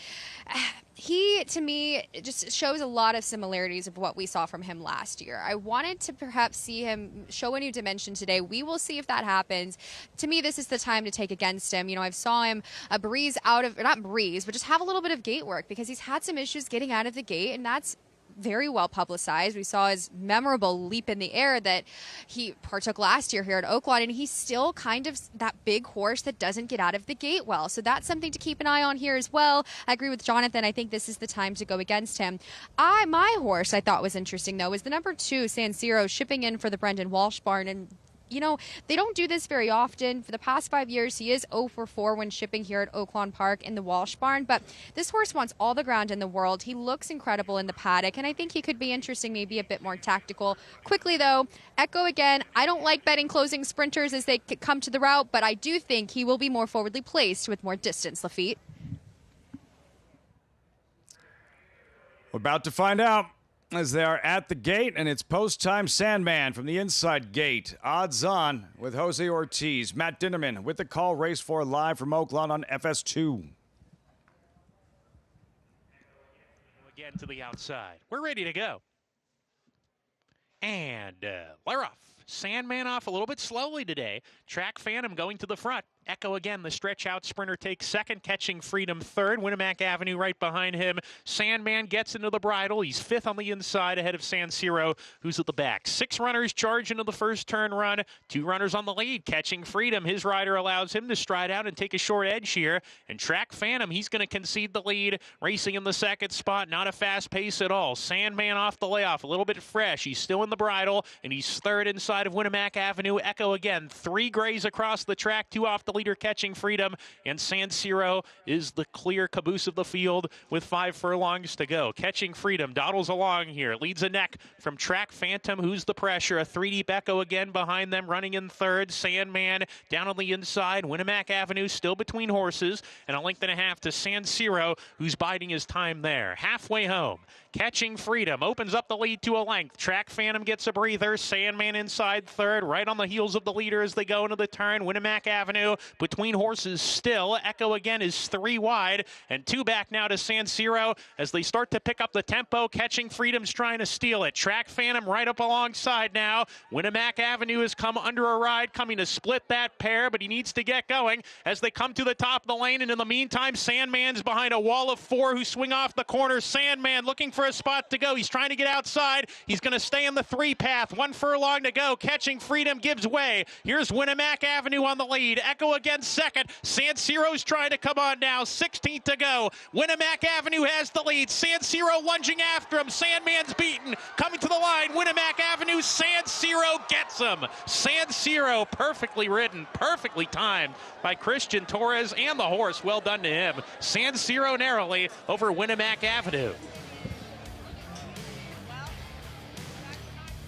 he, to me, just shows a lot of similarities of what we saw from him last year. I wanted to perhaps see him show a new dimension today. We will see if that happens. To me, this is the time to take against him. You know, I've saw him not breeze, but just have a little bit of gate work because he's had some issues getting out of the gate, and that's very well publicized. We saw his memorable leap in the air that he partook last year here at Oaklawn, and he's still kind of that big horse that doesn't get out of the gate well. So that's something to keep an eye on here as well. I agree with Jonathan. I think this is the time to go against him. My horse I thought was interesting, though, was the number 2, San Siro, shipping in for the Brendan Walsh barn. And you know, they don't do this very often. For the past 5 years, he is 0 for 4 when shipping here at Oaklawn Park in the Walsh barn. But this horse wants all the ground in the world. He looks incredible in the paddock, and I think he could be interesting, maybe a bit more tactical. Quickly, though, Echo again. I don't like betting closing sprinters as they come to the route, but I do think he will be more forwardly placed with more distance, Lafitte. We're about to find out as they are at the gate, and it's post-time Sandman from the inside gate. Odds on with Jose Ortiz. Matt Dinnerman with the call. Race 4 live from Oaklawn on FS2. Again to the outside. We're ready to go. And we're off. Sandman off a little bit slowly today. Track Phantom going to the front. Echo again, the stretch out sprinter takes second, Catching Freedom third. Winamac Avenue right behind him. Sandman gets into the bridle. He's 5th on the inside ahead of San Siro, who's at the back. 6 runners charge into the first turn run. 2 runners on the lead. Catching Freedom, his rider allows him to stride out and take a short edge here. And Track Phantom, he's going to concede the lead, racing in the second spot. Not a fast pace at all. Sandman off the layoff, a little bit fresh. He's still in the bridle, and he's 3rd inside of Winamac Avenue. Echo again, 3 grays across the track, 2 off the leader, Catching Freedom, and San Siro is the clear caboose of the field with 5 furlongs to go. Catching Freedom dawdles along here, leads a neck from Track Phantom, who's the pressure. A 3-deep Echo again behind them, running in 3rd. Sandman down on the inside. Winamac Avenue still between horses, and a length and a half to San Siro, who's biding his time there. Halfway home, Catching Freedom opens up the lead to a length. Track Phantom gets a breather. Sandman inside 3rd, right on the heels of the leader as they go into the turn. Winamac Avenue between horses still. Echo again is 3 wide, and 2 back now to San Siro as they start to pick up the tempo. Catching Freedom's trying to steal it. Track Phantom right up alongside now. Winamac Avenue has come under a ride, coming to split that pair, but he needs to get going as they come to the top of the lane, and in the meantime, Sandman's behind a wall of 4 who swing off the corner. Sandman looking for a spot to go. He's trying to get outside. He's going to stay in the 3 path. 1 furlong to go. Catching Freedom gives way. Here's Winnemac Avenue on the lead. Echo against second. San Siro's trying to come on now. 16th to go. Winnemac Avenue has the lead. San Siro lunging after him. Sandman's beaten. Coming to the line. Winnemac Avenue. San Siro gets him. San Siro perfectly ridden, perfectly timed by Christian Torres and the horse. Well done to him. San Siro narrowly over Winnemac Avenue.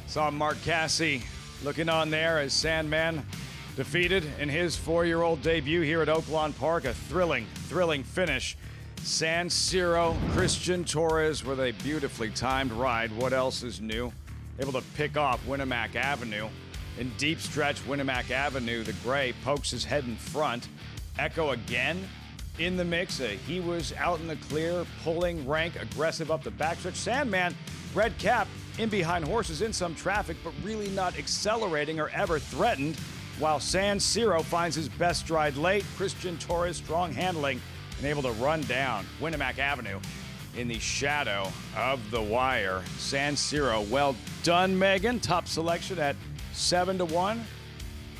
Saw Mark Casse looking on there as Sandman defeated in his 4-year-old debut here at Oaklawn Park. A thrilling finish. San Siro, Christian Torres with a beautifully timed ride. What else is new? Able to pick off Winnemac Avenue. In deep stretch, Winnemac Avenue, the gray pokes his head in front. Echo again in the mix. He was out in the clear, pulling rank, aggressive up the backstretch. Sandman, red cap, in behind horses in some traffic, but really not accelerating or ever threatened, while San Siro finds his best stride late. Christian Torres, strong handling, and able to run down Winnemac Avenue in the shadow of the wire. San Siro, well done, Megan. Top selection at 7-1,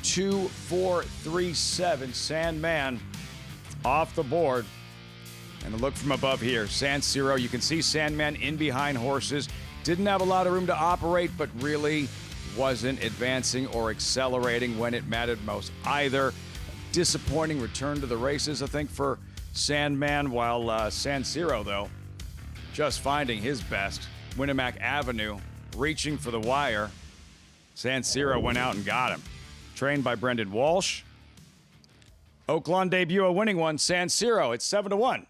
2, 4, 3, 7. Sandman off the board. And a look from above here. San Siro, you can see Sandman in behind horses. Didn't have a lot of room to operate, but really wasn't advancing or accelerating when it mattered most either. Disappointing return to the races, I think, for Sandman, while San Siro, though, just finding his best. Winnemac Avenue reaching for the wire. San Siro went out and got him. Trained by Brendan Walsh. Oaklawn debut, a winning one. San Siro, it's 7-1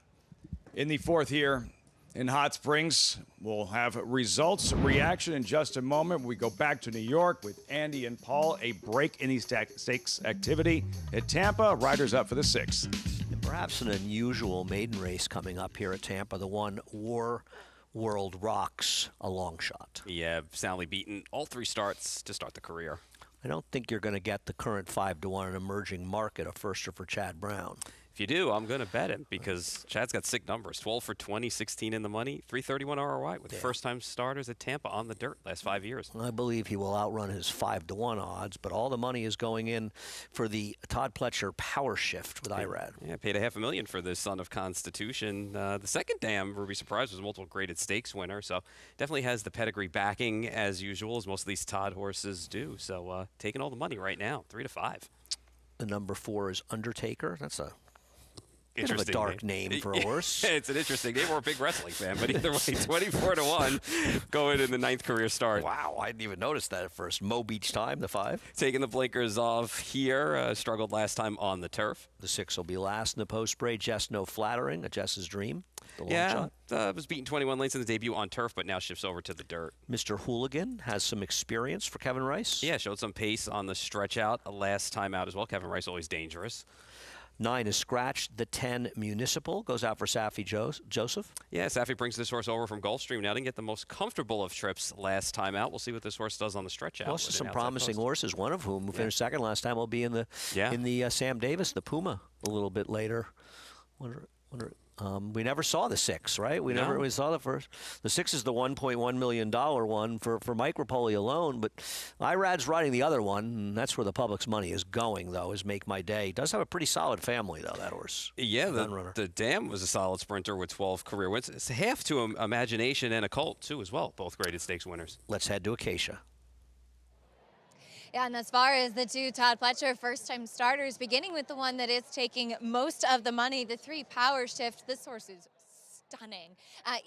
in the 4th here in Hot Springs. We'll have results, reaction in just a moment. We go back to New York with Andy and Paul. A break in the stakes activity at Tampa. Riders up for the 6th. And perhaps an unusual maiden race coming up here at Tampa. The one War World Rocks, a long shot. Yeah, soundly beaten all 3 starts to start the career. I don't think you're going to get the current 5-1 emerging market, a firster for Chad Brown. If you do, I'm going to bet him because Chad's got sick numbers. 12 for 20, 16 in the money, 331 ROI with first-time starters at Tampa on the dirt last 5 years. I believe he will outrun his 5-1 odds, but all the money is going in for the Todd Pletcher Power Shift with IRAD. Yeah, paid $500,000 for this son of Constitution. The second dam, Ruby Surprise, was a multiple graded stakes winner, so definitely has the pedigree backing as usual, as most of these Todd horses do. So taking all the money right now, 3-5. The number 4 is Undertaker. That's a bit of a Interesting dark name for a horse. It's an interesting name. We're a big wrestling fan, but either way, 24-1 going in the 9th career start. Wow, I didn't even notice that at first. Mo Beach Time, the 5. Taking the blinkers off here. Struggled last time on the turf. The 6 will be last in the post spray. Jess No Flattering, a Jess's dream. The long Yeah, shot. was beaten 21 lengths in the debut on turf, but now shifts over to the dirt. Mr. Hooligan has some experience for Kevin Rice. Yeah, showed some pace on the stretch out last time out as well. Kevin Rice always dangerous. 9 is scratched. The 10 Municipal goes out for Safi Joseph. Yeah, Safi brings this horse over from Gulfstream. Now didn't get the most comfortable of trips last time out. We'll see what this horse does on the stretch out. Plus some promising horses, one of whom who finished second last time will be in the Sam Davis, the Puma, a little bit later. We never saw the 6, right? We never saw the first. The 6 is the $1.1 million one for Mike Rapoli alone, but IRAD's riding the other one, and that's where the public's money is going, though, is Make My Day. Does have a pretty solid family, though, that horse. Yeah, the Dam was a solid sprinter with 12 career wins. It's half to Imagination and a Colt, too, as well, both graded stakes winners. Let's head to Acacia. Yeah, and as far as the 2 Todd Pletcher first-time starters, beginning with the one that is taking most of the money, the 3 Power Shift, this horse is stunning.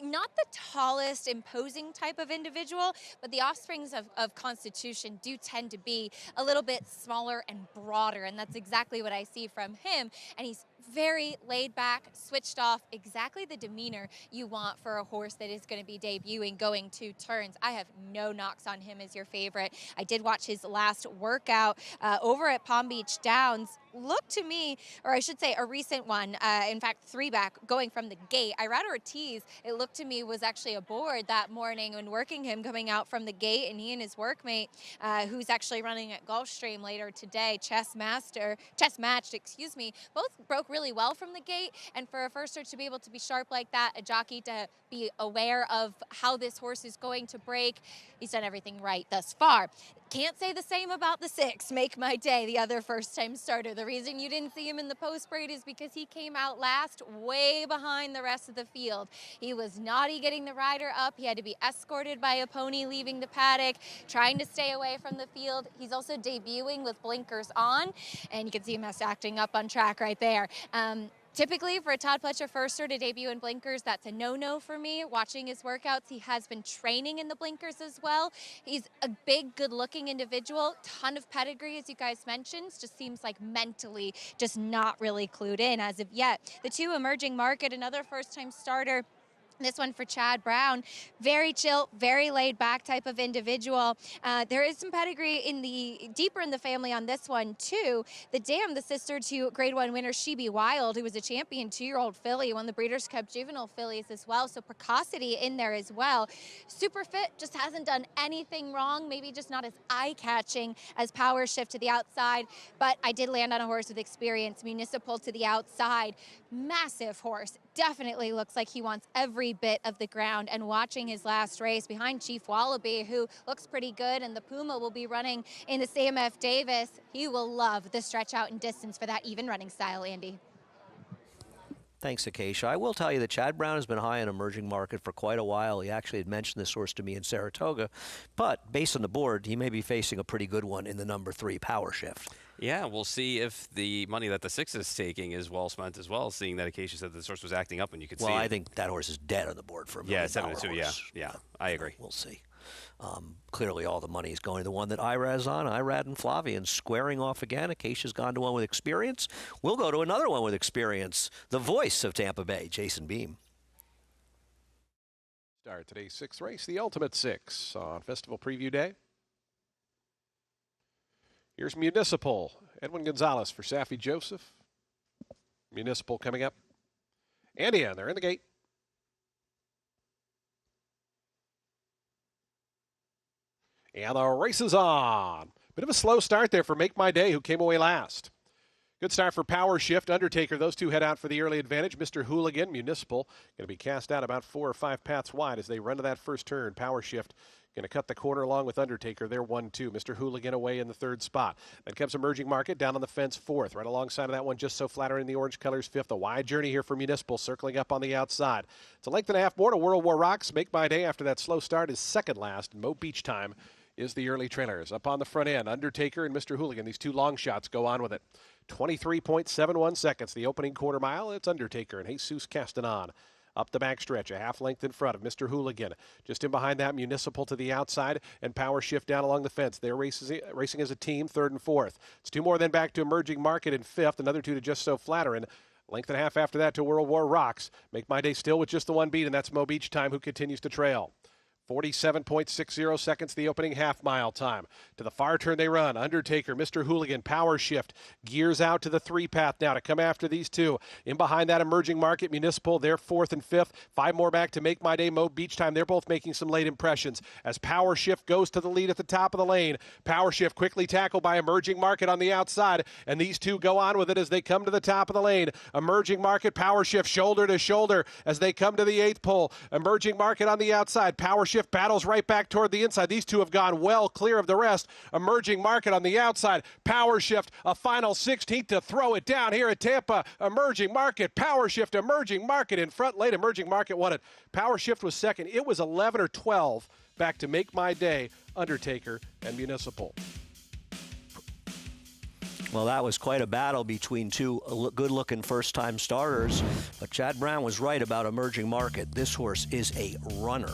Not the tallest, imposing type of individual, but the offsprings of Constitution do tend to be a little bit smaller and broader, and that's exactly what I see from him. And he's very laid back, switched off, exactly the demeanor you want for a horse that is going to be debuting, going 2 turns. I have no knocks on him as your favorite. I did watch his last workout over at Palm Beach Downs. Looked to me, or I should say a recent one, in fact 3 back, going from the gate. Irad Ortiz, it looked to me, was actually aboard that morning when working him coming out from the gate, and he and his workmate, who's actually running at Gulfstream later today, Chess Matched, both broke really well from the gate. And for a firster to be able to be sharp like that, a jockey to be aware of how this horse is going to break, he's done everything right thus far. Can't say the same about the 6, Make My Day, the other first-time starter. The reason you didn't see him in the post parade is because he came out last, way behind the rest of the field. He was naughty getting the rider up. He had to be escorted by a pony leaving the paddock, trying to stay away from the field. He's also debuting with blinkers on, and you can see him acting up on track right there. Typically, for a Todd Pletcher firster to debut in blinkers, that's a no-no for me. Watching his workouts, he has been training in the blinkers as well. He's a big, good-looking individual, ton of pedigree, as you guys mentioned. Just seems like mentally just not really clued in as of yet. The 2, Emerging Market, another first-time starter. This one for Chad Brown, very chill, very laid back type of individual. There is some pedigree deeper in the family on this one too. The Dam, the sister to Grade 1 winner She Be Wild, who was a champion 2-year-old filly, won the Breeders' Cup Juvenile fillies as well. So precocity in there as well. Super fit, just hasn't done anything wrong. Maybe just not as eye-catching as Power Shift to the outside. But I did land on a horse with experience, Municipal to the outside. Massive horse. Definitely looks like he wants every bit of the ground, and watching his last race behind Chief Wallaby, who looks pretty good, and the Puma will be running in the Sam F. Davis. He will love the stretch out and distance for that even running style, Andy. Thanks, Acacia. I will tell you that Chad Brown has been high in Emerging Market for quite a while. He actually had mentioned this horse to me in Saratoga, but based on the board, he may be facing a pretty good one in the number 3, Power Shift. Yeah, we'll see if the money that the 6 is taking is well spent as well, seeing that Acacia said this horse was acting up and you could see it. Well, I think that horse is dead on the board for a $1 million horse. 7-2, yeah, I agree. We'll see. Clearly all the money is going to the one that Irad's on. Irad and Flavian squaring off again. Acacia's gone to one with experience. We'll go to another one with experience. The voice of Tampa Bay, Jason Beam. Start today's 6th race, the Ultimate 6 on Festival Preview Day. Here's Municipal. Edwin Gonzalez for Saffie Joseph. Municipal coming up. Andy, they're in the gate. And the race is on. Bit of a slow start there for Make My Day, who came away last. Good start for Power Shift, Undertaker. Those two head out for the early advantage. Mr. Hooligan, Municipal, going to be cast out about 4 or 5 paths wide as they run to that first turn. Power Shift going to cut the corner along with Undertaker. They're 1-2. Mr. Hooligan away in the 3rd spot. Then comes Emerging Market down on the fence 4th. Right alongside of that one, Just So Flattering in the orange colors 5th. A wide journey here for Municipal, circling up on the outside. It's a length and a half more to World War Rocks. Make My Day after that slow start is second last. Mo Beach Time is the early trailers. Up on the front end, Undertaker and Mr. Hooligan. These two long shots go on with it. 23.71 seconds. The opening quarter mile, it's Undertaker and Jesus Castanon. Up the backstretch, a half length in front of Mr. Hooligan. Just in behind that, Municipal to the outside and Power Shift down along the fence. They're racing as a team, 3rd and 4th. It's 2 more then back to Emerging Market in 5th. Another 2 to Just So Flattering. Length and a half after that to World War Rocks. Make My Day still with just the one beat, and that's Mo Beach Time, who continues to trail. 47.60 seconds, the opening half-mile time. To the far turn they run. Undertaker, Mr. Hooligan, Power Shift, gears out to the 3-path now to come after these two. In behind that, Emerging Market, Municipal, they're 4th and 5th. 5 more back to Make My Day, Mo Beach Time. They're both making some late impressions as Power Shift goes to the lead at the top of the lane. Power Shift quickly tackled by Emerging Market on the outside, and these two go on with it as they come to the top of the lane. Emerging Market, Power Shift, shoulder to shoulder as they come to the 8th pole. Emerging Market on the outside. Power Shift battles right back toward the inside. These two have gone well clear of the rest. Emerging Market on the outside. Power Shift, a final 16th to throw it down here at Tampa. Emerging Market, Power Shift, Emerging Market in front. Late Emerging Market won it. Power Shift was second. It was 11 or 12 back to Make My Day, Undertaker, and Municipal. Well, that was quite a battle between two good-looking first-time starters. But Chad Brown was right about Emerging Market. This horse is a runner.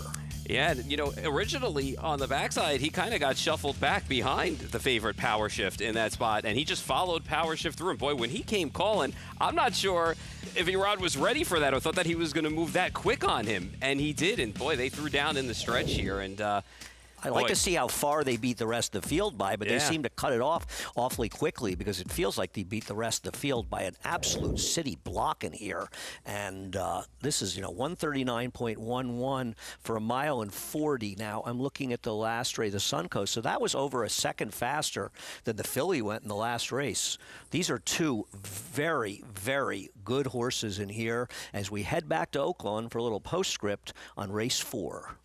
Yeah, you know, originally on the backside, he kind of got shuffled back behind the favorite Power Shift in that spot, and he just followed Power Shift through. And boy, when he came calling, I'm not sure if Erod was ready for that or thought that he was going to move that quick on him, and he did. And boy, they threw down in the stretch here, and I like to see how far they beat the rest of the field by, but they seem to cut it off awfully quickly because it feels like they beat the rest of the field by an absolute city block in here. And this is, 139.11 for a mile and 40. Now, I'm looking at the last race, the Suncoast, so that was over a second faster than the filly went in the last race. These are two very, very good horses in here as we head back to Oaklawn for a little postscript on race 4.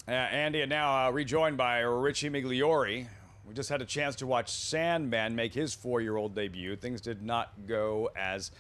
Andy, and now rejoined by Richie Migliori. We just had a chance to watch Sandman make his 4-year-old debut. Things did not go as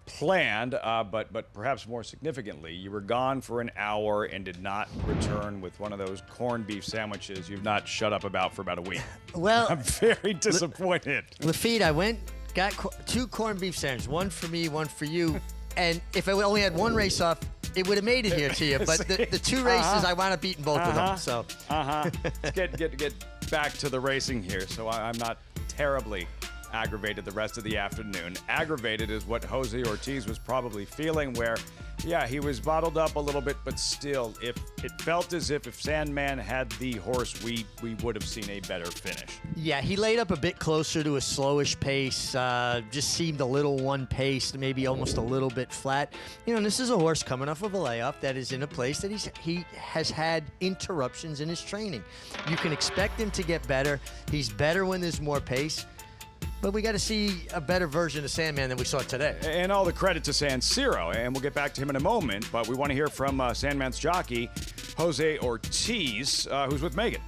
planned, but perhaps more significantly, you were gone for an hour and did not return with one of those corned beef sandwiches you've not shut up about for about a week. Well, I'm very disappointed. Lafitte, I went, got 2 corned beef sandwiches, one for me, one for you. And if I only had one race off, it would have made it here to you. But the 2 races, I wound up beating both of them. So, Let's get back to the racing here. So I'm not terribly aggravated the rest of the afternoon. Aggravated is what Jose Ortiz was probably feeling, where, yeah, he was bottled up a little bit, but still, if it felt as if Sandman had the horse, we would have seen a better finish. yeah, he laid up a bit closer to a slowish pace. Just seemed a little one-paced, maybe almost a little bit flat. And this is a horse coming off of a layoff that is in a place that he has had interruptions in his training. You can expect him to get better. He's better when there's more pace. But we got to see a better version of Sandman than we saw today. And all the credit to San Siro, and we'll get back to him in a moment, but we want to hear from Sandman's jockey, Jose Ortiz, who's with Megan.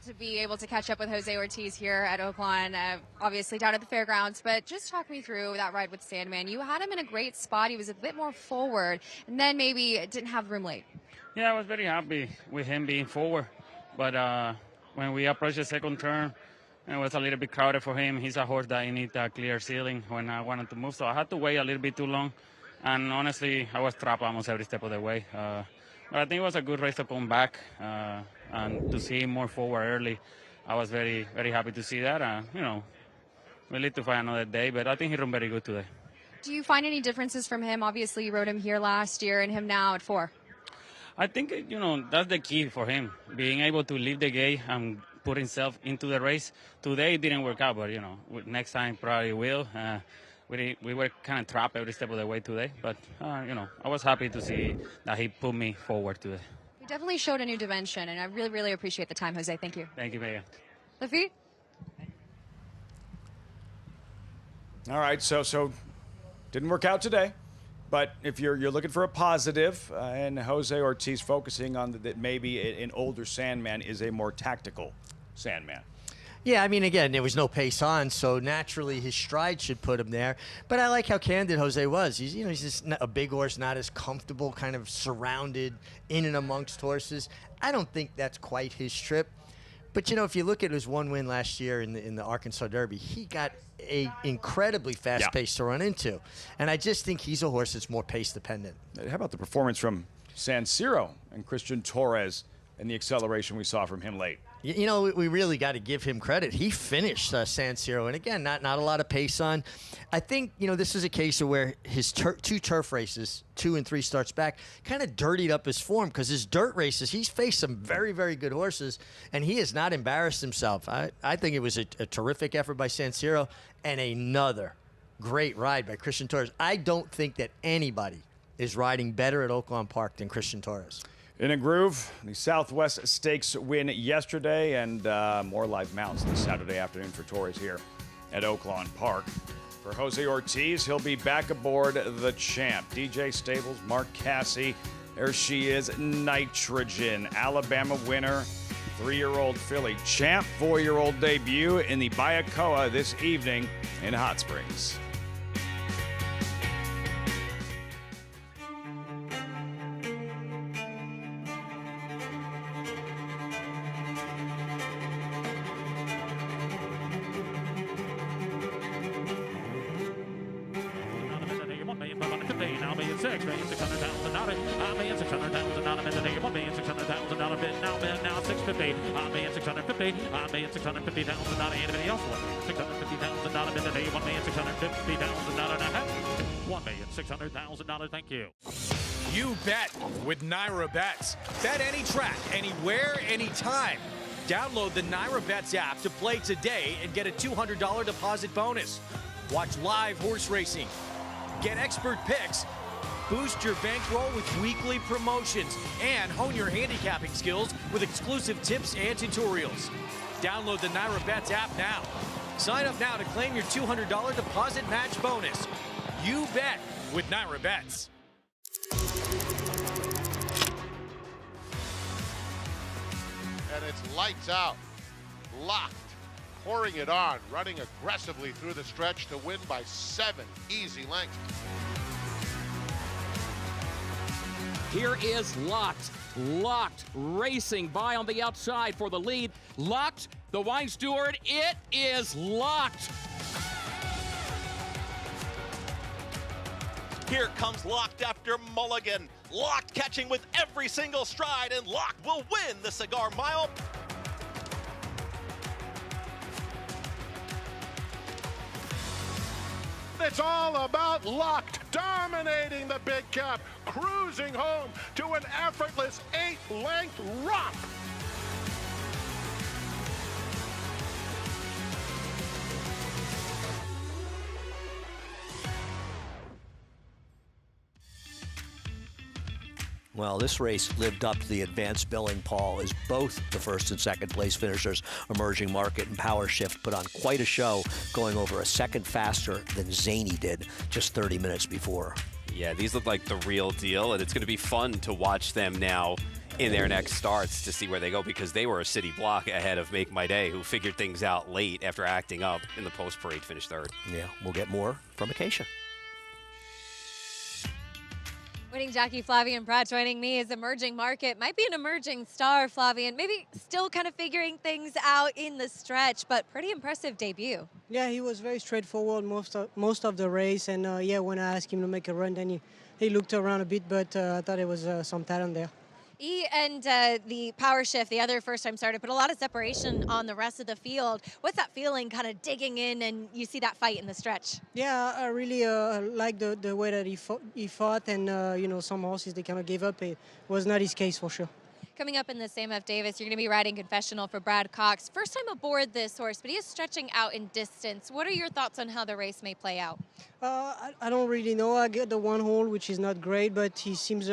To be able to catch up with Jose Ortiz here at Oaklawn, obviously down at the fairgrounds, but just talk me through that ride with Sandman. You had him in a great spot. He was a bit more forward, and then maybe didn't have room late. Yeah, I was very happy with him being forward, but when we approached the second turn, it was a little bit crowded for him. He's a horse that needs a clear ceiling when I wanted to move, so I had to wait a little bit too long. And honestly, I was trapped almost every step of the way. But I think it was a good race to come back and to see him more forward early. I was very, very happy to see that. We need to find another day, but I think he ran very good today. Do you find any differences from him? Obviously, you rode him here last year and him now at 4. I think, that's the key for him, being able to leave the gate and put himself into the race. Today it didn't work out, but, next time probably will. We were kind of trapped every step of the way today, but, I was happy to see that he put me forward today. You definitely showed a new dimension, and I really, really appreciate the time, Jose. Thank you. Thank you, Megan. Lafitte? All right, so didn't work out today. But if you're looking for a positive, and Jose Ortiz focusing on that maybe an older Sandman is a more tactical Sandman. Yeah, I mean, again, there was no pace on, so naturally his stride should put him there. But I like how candid Jose was. He's just a big horse, not as comfortable, kind of surrounded in and amongst horses. I don't think that's quite his trip. But, if you look at his one win last year in the Arkansas Derby, he got a incredibly fast pace to run into. And I just think he's a horse that's more pace dependent. How about the performance from San Siro and Christian Torres and the acceleration we saw from him late? We really got to give him credit. He finished San Siro, and again, not a lot of pace on. I think, this is a case of where his 2 turf races, 2 and 3 starts back, kind of dirtied up his form, because his dirt races, he's faced some very, very good horses, and he has not embarrassed himself. I think it was a terrific effort by San Siro, and another great ride by Christian Torres. I don't think that anybody is riding better at Oaklawn Park than Christian Torres. In a groove, the Southwest Stakes win yesterday, and more live mounts this Saturday afternoon for Torres here at Oaklawn Park. For Jose Ortiz, he'll be back aboard the champ. DJ Stables, Mark Casse, there she is, Nitrogen, Alabama winner, 3-year-old filly, champ, 4-year-old debut in the Bayakoa this evening in Hot Springs. $1,650,000. Thank you. You bet with Naira Bets. Bet any track, anywhere, anytime. Download the Naira Bets app to play today and get a $200 deposit bonus. Watch live horse racing. Get expert picks. Boost your bankroll with weekly promotions and hone your handicapping skills with exclusive tips and tutorials. Download the Naira Bets app now. Sign up now to claim your $200 deposit match bonus. You bet with Naira Bets. And it's lights out. Locked. Pouring it on. Running aggressively through the stretch to win by 7 easy lengths. Here is Locked. Locked racing by on the outside for the lead. Locked, the wine steward. It is Locked. Here comes Locked after Mulligan. Locked catching with every single stride, and Locked will win the Cigar Mile. It's all about Locked, dominating the big cap, cruising home to an effortless 8-length romp. Well, this race lived up to the advanced billing, Paul, as both the first and second place finishers, Emerging Market and Power Shift, put on quite a show, going over a second faster than Zany did just 30 minutes before. Yeah, these look like the real deal, and it's going to be fun to watch them now in their next starts to see where they go, because they were a city block ahead of Make My Day, who figured things out late after acting up in the post-parade, finished third. Yeah, we'll get more from Acacia. Winning jockey Flavien Prat joining me is Emerging Market. Might be an emerging star, Flavien. Maybe still kind of figuring things out in the stretch, but pretty impressive debut. Yeah, he was very straightforward most of the race, and yeah, when I asked him to make a run, then he looked around a bit, but I thought there was some talent there. He and the Power Shift, the other first-time starter, put a lot of separation on the rest of the field. What's that feeling, kind of digging in, and you see that fight in the stretch? Yeah, I really like the way that he fought, and you know, some horses they kind of gave up. It was not his case for sure. Coming up in the Sam F. Davis, you're going to be riding Confessional for Brad Cox. First time aboard this horse, but he is stretching out in distance. What are your thoughts on how the race may play out? I don't really know. I get the one hole, which is not great, but he seems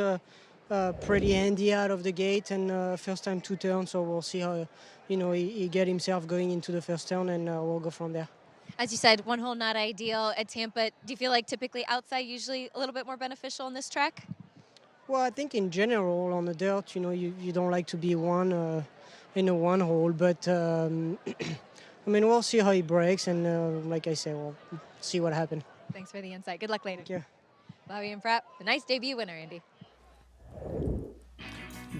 pretty handy out of the gate, and first time 2 turns, so we'll see how he get himself going into the first turn, and we'll go from there. As you said, one hole not ideal at Tampa. Do you feel like typically outside usually a little bit more beneficial on this track? Well, I think in general on the dirt, you don't like to be in a one hole, but I mean, we'll see how he breaks, and like I said, we'll see what happens. Thanks for the insight. Good luck later. Thank you. Flavien Prat, a nice debut winner, Andy.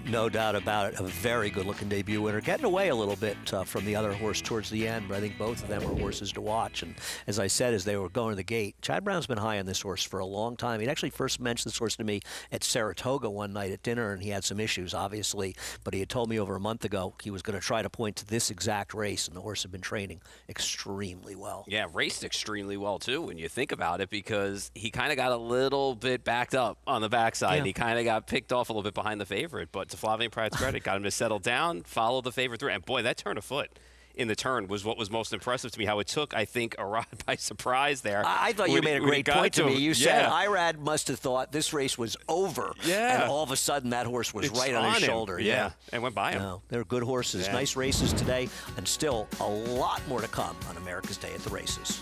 No doubt about it. A very good-looking debut winner. Getting away a little bit from the other horse towards the end, but I think both of them were horses to watch. And as I said, as they were going to the gate, Chad Brown's been high on this horse for a long time. He'd actually first mentioned this horse to me at Saratoga one night at dinner, and he had some issues, obviously. But he had told me over a month ago he was going to try to point to this exact race, and the horse had been training extremely well. Yeah, raced extremely well, too, when you think about it, because he kind of got a little bit backed up on the backside, Yeah. and he kind of got picked off a little bit behind the favorite. But to Flavien Prat's credit, got him to settle down, follow the favorite through. And, boy, that turn of foot in the turn was what was most impressive to me, how it took, I think, a ride by surprise there. I thought you made a great point to me. You said Irad must have thought this race was over, Yeah. and all of a sudden that horse was It's right on his him. shoulder. Yeah, and went by him. No, they're good horses. Yeah. Nice races today, and still a lot more to come on America's Day at the Races.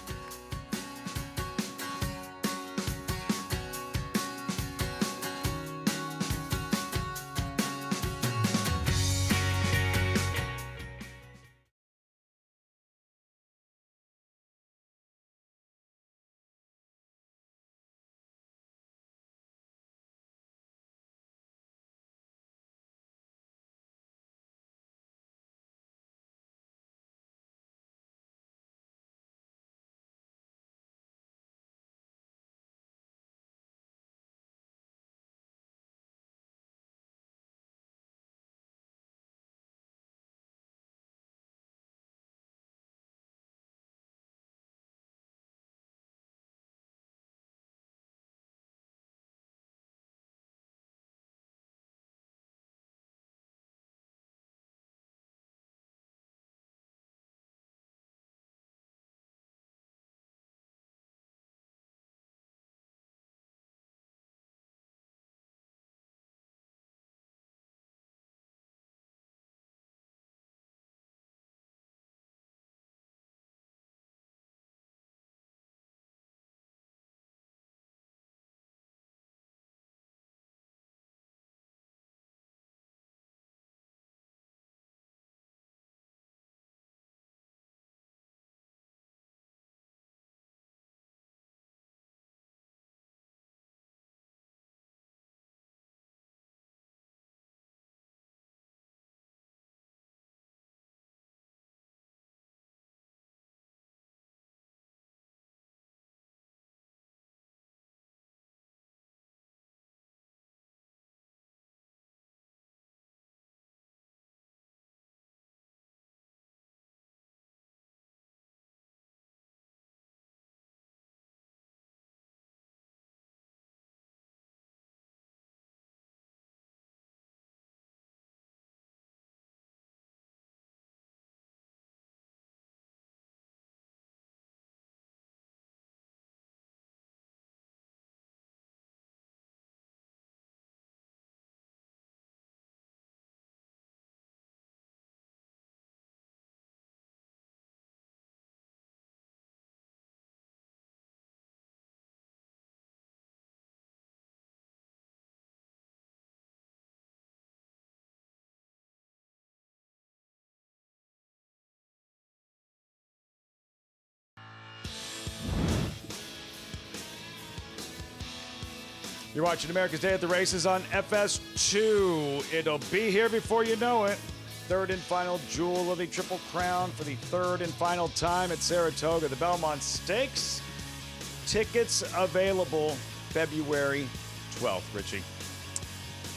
You're watching America's Day at the Races on FS2. It'll be here before you know it. Third and final jewel of the Triple Crown for the third and final time at Saratoga, the Belmont Stakes. Tickets available February 12th, Richie.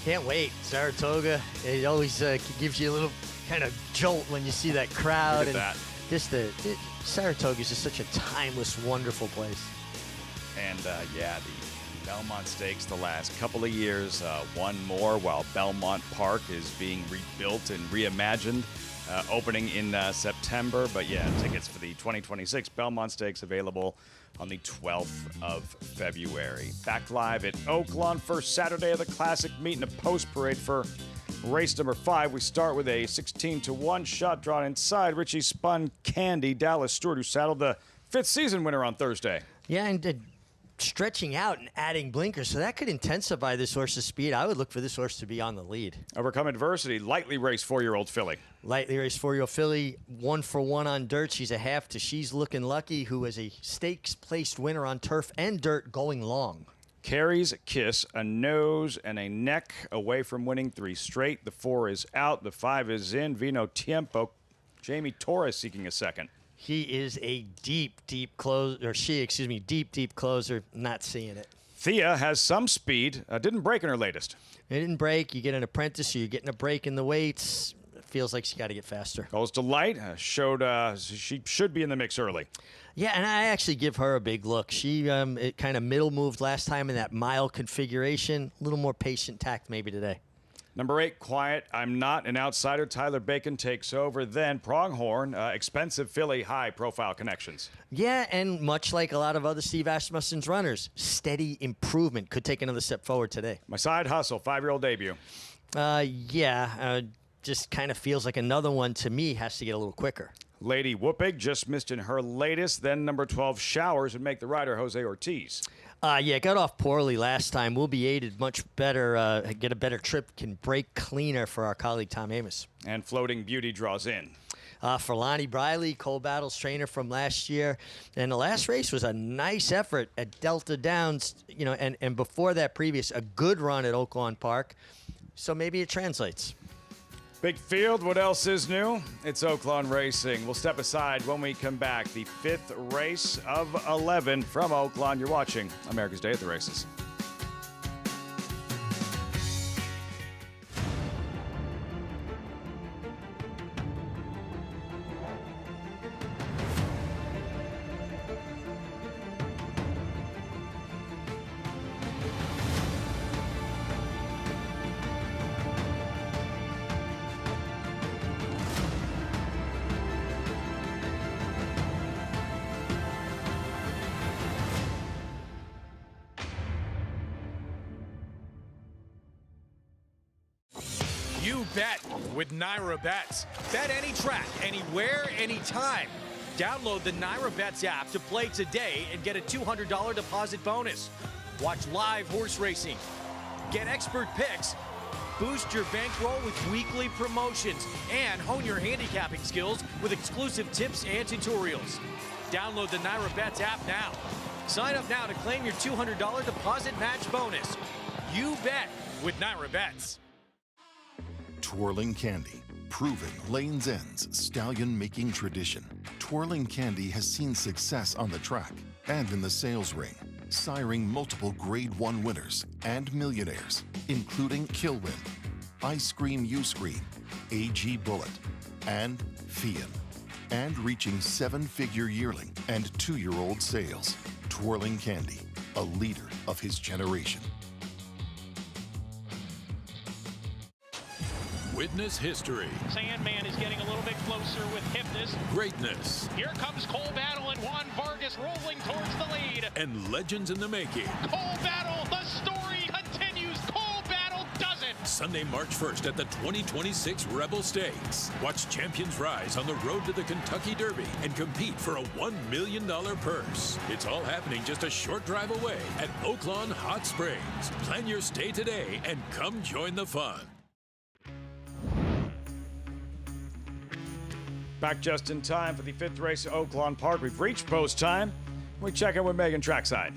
Can't wait. Saratoga, it always gives you a little kind of jolt when you see that crowd. Look at that. Saratoga is just such a timeless, wonderful place. And the Belmont Stakes the last couple of years, one more while Belmont Park is being rebuilt and reimagined, opening in September. But yeah, tickets for the 2026 Belmont Stakes available on the 12th of February. Back live at Oaklawn, first Saturday of the Classic Meet and a post parade for race number 5. We start with a 16-1 shot drawn inside. Richie spun Candy, Dallas Stewart, who saddled the 5th season winner on Thursday. Yeah, and stretching out and adding blinkers, so that could intensify this horse's speed. I would look for this horse to be on the lead. Overcome adversity, lightly raced 4-year-old filly. Lightly raced 4-year-old filly, 1-for-1 on dirt. She's a half to She's Looking Lucky, who is a stakes-placed winner on turf and dirt going long. Carries Kiss, a nose and a neck away from winning 3 straight. The 4 is out. The 5 is in. Vino Tiempo. Jamie Torres seeking a second. He is a deep closer, deep closer. Not seeing it. Thea has some speed. Didn't break in her latest. It didn't break. You get an apprentice, you're getting a break in the weights. It feels like she got to get faster. Goes to Light. Showed she should be in the mix early. Yeah, and I actually give her a big look. She it kind of middle moved last time in that mile configuration. A little more patient tact maybe today. Number 8, Quiet, I'm Not an Outsider. Tyler Bacon takes over. Then Pronghorn, expensive filly, high-profile connections. Yeah, and much like a lot of other Steve Asmussen's runners, steady improvement. Could take another step forward today. My Side Hustle, 5-year-old debut. Just kind of feels like another one to me has to get a little quicker. Lady Whoopig just missed in her latest. Then number 12, Showers, would make the rider Jose Ortiz. Got off poorly last time. We'll be aided much better, get a better trip, can break cleaner for our colleague Tom Amos. And Floating Beauty draws in. For Lonnie Briley, Cole Battles trainer from last year. And the last race was a nice effort at Delta Downs, and before that previous, a good run at Oaklawn Park. So maybe it translates. Big field, what else is new? It's Oaklawn Racing. We'll step aside when we come back. The 5th race of 11 from Oaklawn. You're watching America's Day at the Races. You bet with Naira Bets. Bet any track, anywhere, anytime. Download the Naira Bets app to play today and get a $200 deposit bonus. Watch live horse racing. Get expert picks. Boost your bankroll with weekly promotions and hone your handicapping skills with exclusive tips and tutorials. Download the Naira Bets app now. Sign up now to claim your $200 deposit match bonus. You bet with Naira Bets. Twirling Candy, proving Lane's End's stallion-making tradition. Twirling Candy has seen success on the track and in the sales ring, siring multiple Grade 1 winners and millionaires, including Kilwin, Ice Cream U Scream, AG Bullet, and Fian, and reaching 7-figure yearling and 2-year-old sales. Twirling Candy, a leader of his generation. Witness history. Sandman is getting a little bit closer with Hypnus. Greatness. Here comes Cole Battle and Juan Vargas rolling towards the lead. And legends in the making. Cole Battle, the story continues. Cole Battle does it. Sunday, March 1st at the 2026 Rebel Stakes. Watch champions rise on the road to the Kentucky Derby and compete for a $1 million purse. It's all happening just a short drive away at Oaklawn Hot Springs. Plan your stay today and come join the fun. Back just in time for the 5th race at Oaklawn Park. We've reached post time. We check in with Megan trackside.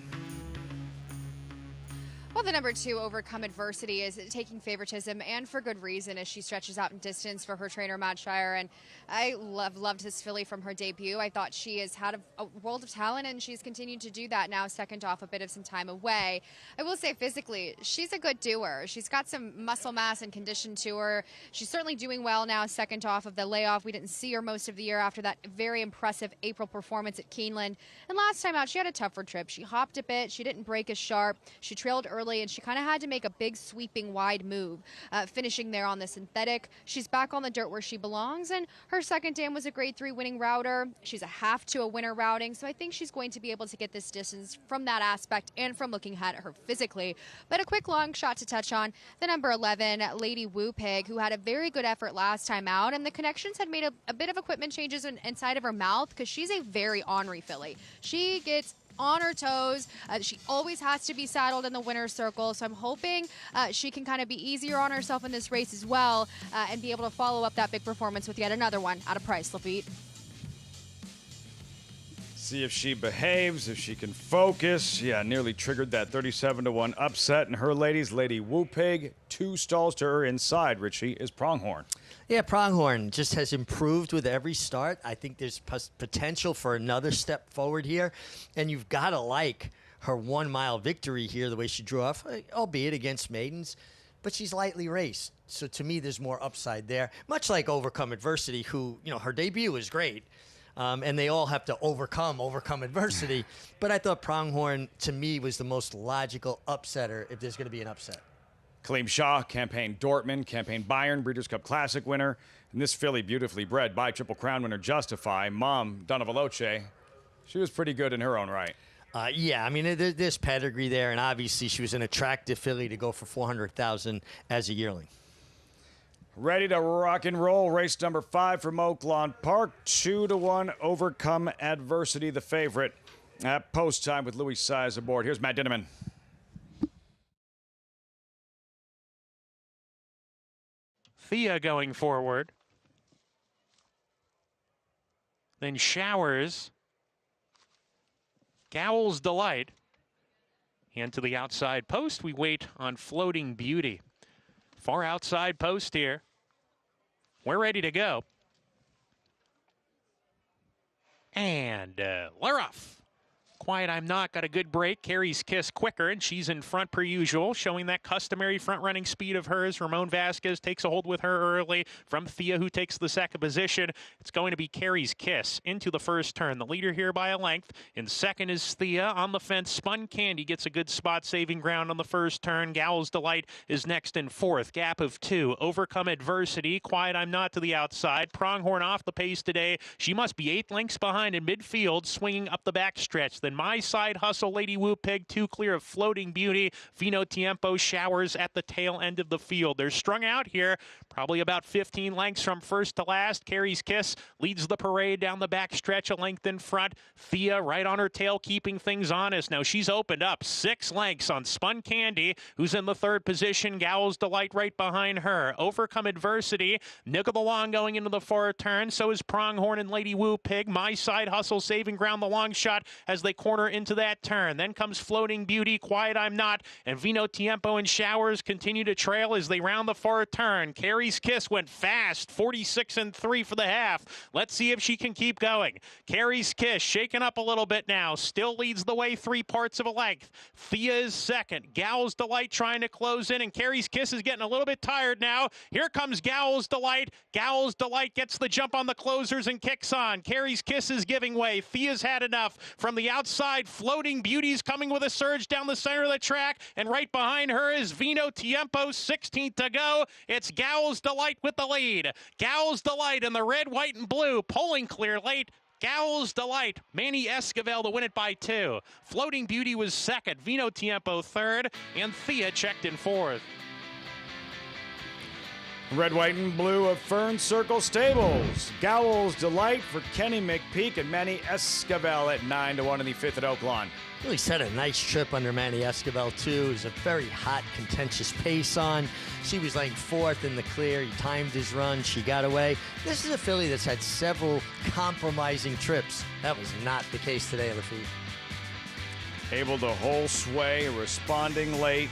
Well, the number 2, Overcome Adversity, is taking favoritism, and for good reason, as she stretches out in distance for her trainer, Matt Shire. And I loved this filly from her debut. I thought she has had a world of talent, and she's continued to do that now, second off a bit of some time away. I will say physically, she's a good doer. She's got some muscle mass and condition to her. She's certainly doing well now, second off of the layoff. We didn't see her most of the year after that very impressive April performance at Keeneland. And last time out, she had a tougher trip. She hopped a bit. She didn't break as sharp. She trailed early, and she kind of had to make a big sweeping wide move, finishing there on the synthetic. She's back on the dirt where she belongs, and her second dam was a grade 3 winning router. She's a half to a winner routing, so I think she's going to be able to get this distance from that aspect and from looking at her physically. But a quick long shot to touch on the number 11, Lady Woo Pig, who had a very good effort last time out, and the connections had made a bit of equipment changes inside of her mouth because she's a very ornery filly. She gets on her toes. She always has to be saddled in the winner's circle, so I'm hoping she can kind of be easier on herself in this race as well and be able to follow up that big performance with yet another one at a price, Lafitte. See if she behaves, if she can focus. Yeah, nearly triggered that 37-1 upset. And her ladies, Lady Woo Pig, 2 stalls to her inside, Richie, is Pronghorn. Yeah, Pronghorn just has improved with every start. I think there's potential for another step forward here. And you've got to like her 1 mile victory here, the way she drew off, albeit against maidens. But she's lightly raced. So to me, there's more upside there. Much like Overcome Adversity, who, her debut was great. And they all have to overcome adversity. But I thought Pronghorn, to me, was the most logical upsetter if there's going to be an upset. Kaleem Shaw, Campaign Dortmund, Campaign Bayern, Breeders' Cup Classic winner. And this filly, beautifully bred by Triple Crown winner Justify, Mom, Donna Veloce. She was pretty good in her own right. Yeah, I mean, there's pedigree there, and obviously she was an attractive filly to go for $400,000 as a yearling. Ready to rock and roll. Race number 5 from Oaklawn Park. 2-1, Overcome Adversity, the favorite. At post time with Louis Size aboard. Here's Matt Dinneman. Thea going forward. Then Showers. Gowell's Delight. And to the outside post, we wait on Floating Beauty. Far outside post here. We're ready to go. And we're off. Quiet I'm Not got a good break. Carrie's Kiss quicker, and she's in front per usual, showing that customary front-running speed of hers. Ramon Vasquez takes a hold with her early from Thea, who takes the second position. It's going to be Carrie's Kiss into the first turn. The leader here by a length. In second is Thea. On the fence, Spun Candy gets a good spot, saving ground on the first turn. Gowell's Delight is next in fourth. Gap of 2. Overcome Adversity. Quiet I'm Not to the outside. Pronghorn off the pace today. She must be 8 lengths behind in midfield, swinging up the backstretch. Then My Side Hustle, Lady Woo Pig, 2 clear of Floating Beauty. Vino Tiempo, Showers at the tail end of the field. They're strung out here, probably about 15 lengths from first to last. Carrie's Kiss leads the parade down the backstretch, a length in front. Thea right on her tail, keeping things honest. Now she's opened up 6 lengths on Spun Candy, who's in the third position. Gowell's Delight right behind her. Overcome Adversity, nickel along going into the fourth turn. So is Pronghorn and Lady Woo Pig. My Side Hustle saving ground, the long shot as they corner into that turn. Then comes Floating Beauty, Quiet I'm Not, and Vino Tiempo and Showers continue to trail as they round the fourth turn. Carrie's Kiss went fast, 46-3 for the half. Let's see if she can keep going. Carrie's Kiss shaking up a little bit now, still leads the way 3 parts of a length. Thea is second. Gowell's Delight trying to close in, and Carrie's Kiss is getting a little bit tired now. Here comes Gowell's Delight. Gowell's Delight gets the jump on the closers and kicks on. Carrie's Kiss is giving way. Thea's had enough. From the outside, Floating Beauty's coming with a surge down the center of the track, and right behind her is Vino Tiempo, 16th to go. It's Gowell's Delight with the lead. Gowell's Delight in the red, white, and blue, pulling clear late. Gowell's Delight, Manny Esquivel to win it by 2. Floating Beauty was second, Vino Tiempo third, and Thea checked in fourth. Red, white, and blue of Fern Circle Stables. Gowell's Delight for Kenny McPeak and Manny Esquivel at 9-1 in the 5th at Oaklawn. Really set a nice trip under Manny Esquivel, too. It was a very hot, contentious pace on. She was laying 4th in the clear. He timed his run. She got away. This is a filly that's had several compromising trips. That was not the case today, Lafitte. able to hold sway, responding late.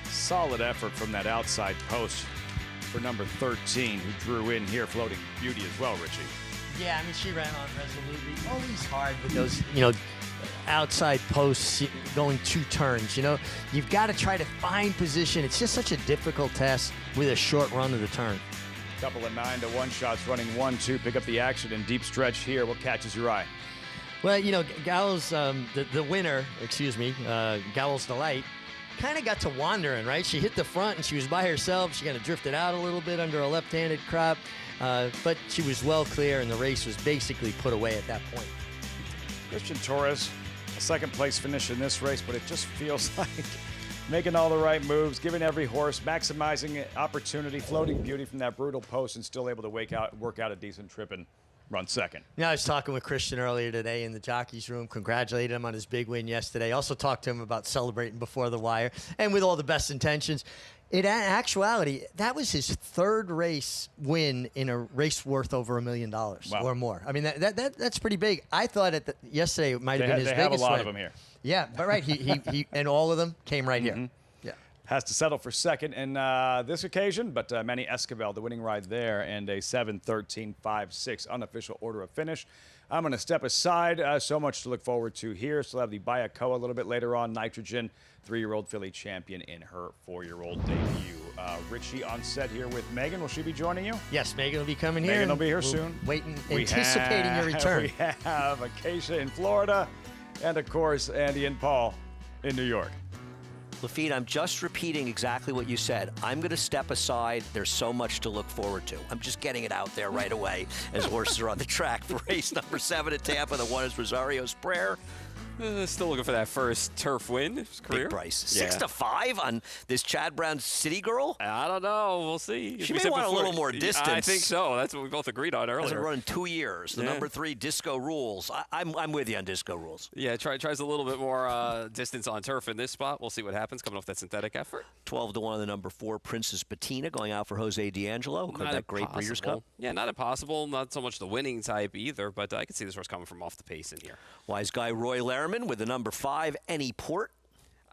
Solid effort from that outside post for number 13, who drew in here. Floating Beauty as well, Richie. Yeah, I mean, she ran on resolutely. Always hard with those, outside posts going 2 turns. You've got to try to find position. It's just such a difficult task with a short run of the turn. Couple of 9-to-1 shots running 1-2. Pick up the action in deep stretch here. What catches your eye? Well, Gallows, the winner, Gallows Delight, kind of got to wandering, right? She hit the front and she was by herself. She kind of drifted out a little bit under a left-handed crop, but she was well clear and the race was basically put away at that point. Christian Torres, a second-place finish in this race, but it just feels like making all the right moves, giving every horse, maximizing opportunity, Floating Beauty from that brutal post and still able to work out a decent trip and run second. I was talking with Christian earlier today in the jockey's room, congratulated him on his big win yesterday. Also talked to him about celebrating before the wire and with all the best intentions. In actuality, that was his 3rd race win in a race worth over $1 million or more. I mean, that's pretty big. I thought yesterday it might have been his biggest win. They have a lot of them here. Yeah, but right, he and all of them came right here. Yeah, has to settle for second in this occasion, but Manny Esquivel, the winning ride there, and a 7-13-5-6 unofficial order of finish. I'm going to step aside. So much to look forward to here. Still have the Bayakoa a little bit later on. Nitrogen, 3-year-old filly champion in her 4-year-old debut. Richie on set here with Megan. Will she be joining you? Yes, Megan will be coming here. Megan will be here soon. Anticipating your return. We have Acacia in Florida, and of course, Andy and Paul in New York. Lafitte, I'm just repeating exactly what you said. I'm going to step aside. There's so much to look forward to. I'm just getting it out there right away as horses are on the track for race number 7 at Tampa. The one is Rosario's Prayer. Still looking for that first turf win of his career. Big price. 6-5 on this Chad Brown City Girl? I don't know. We'll see. She may want a little more distance. I think so. That's what we both agreed on earlier. Hasn't run in 2 years. The number 3, Disco Rules. I'm with you on Disco Rules. Yeah, tries a little bit more distance on turf in this spot. We'll see what happens coming off that synthetic effort. 12-1 on the number 4, Princess Patina, going out for Jose D'Angelo. That great Breeders' Cup. Yeah, not impossible. Not so much the winning type either, but I can see this horse coming from off the pace in here. Wise guy Roy Lehrman with the number 5, Any Port.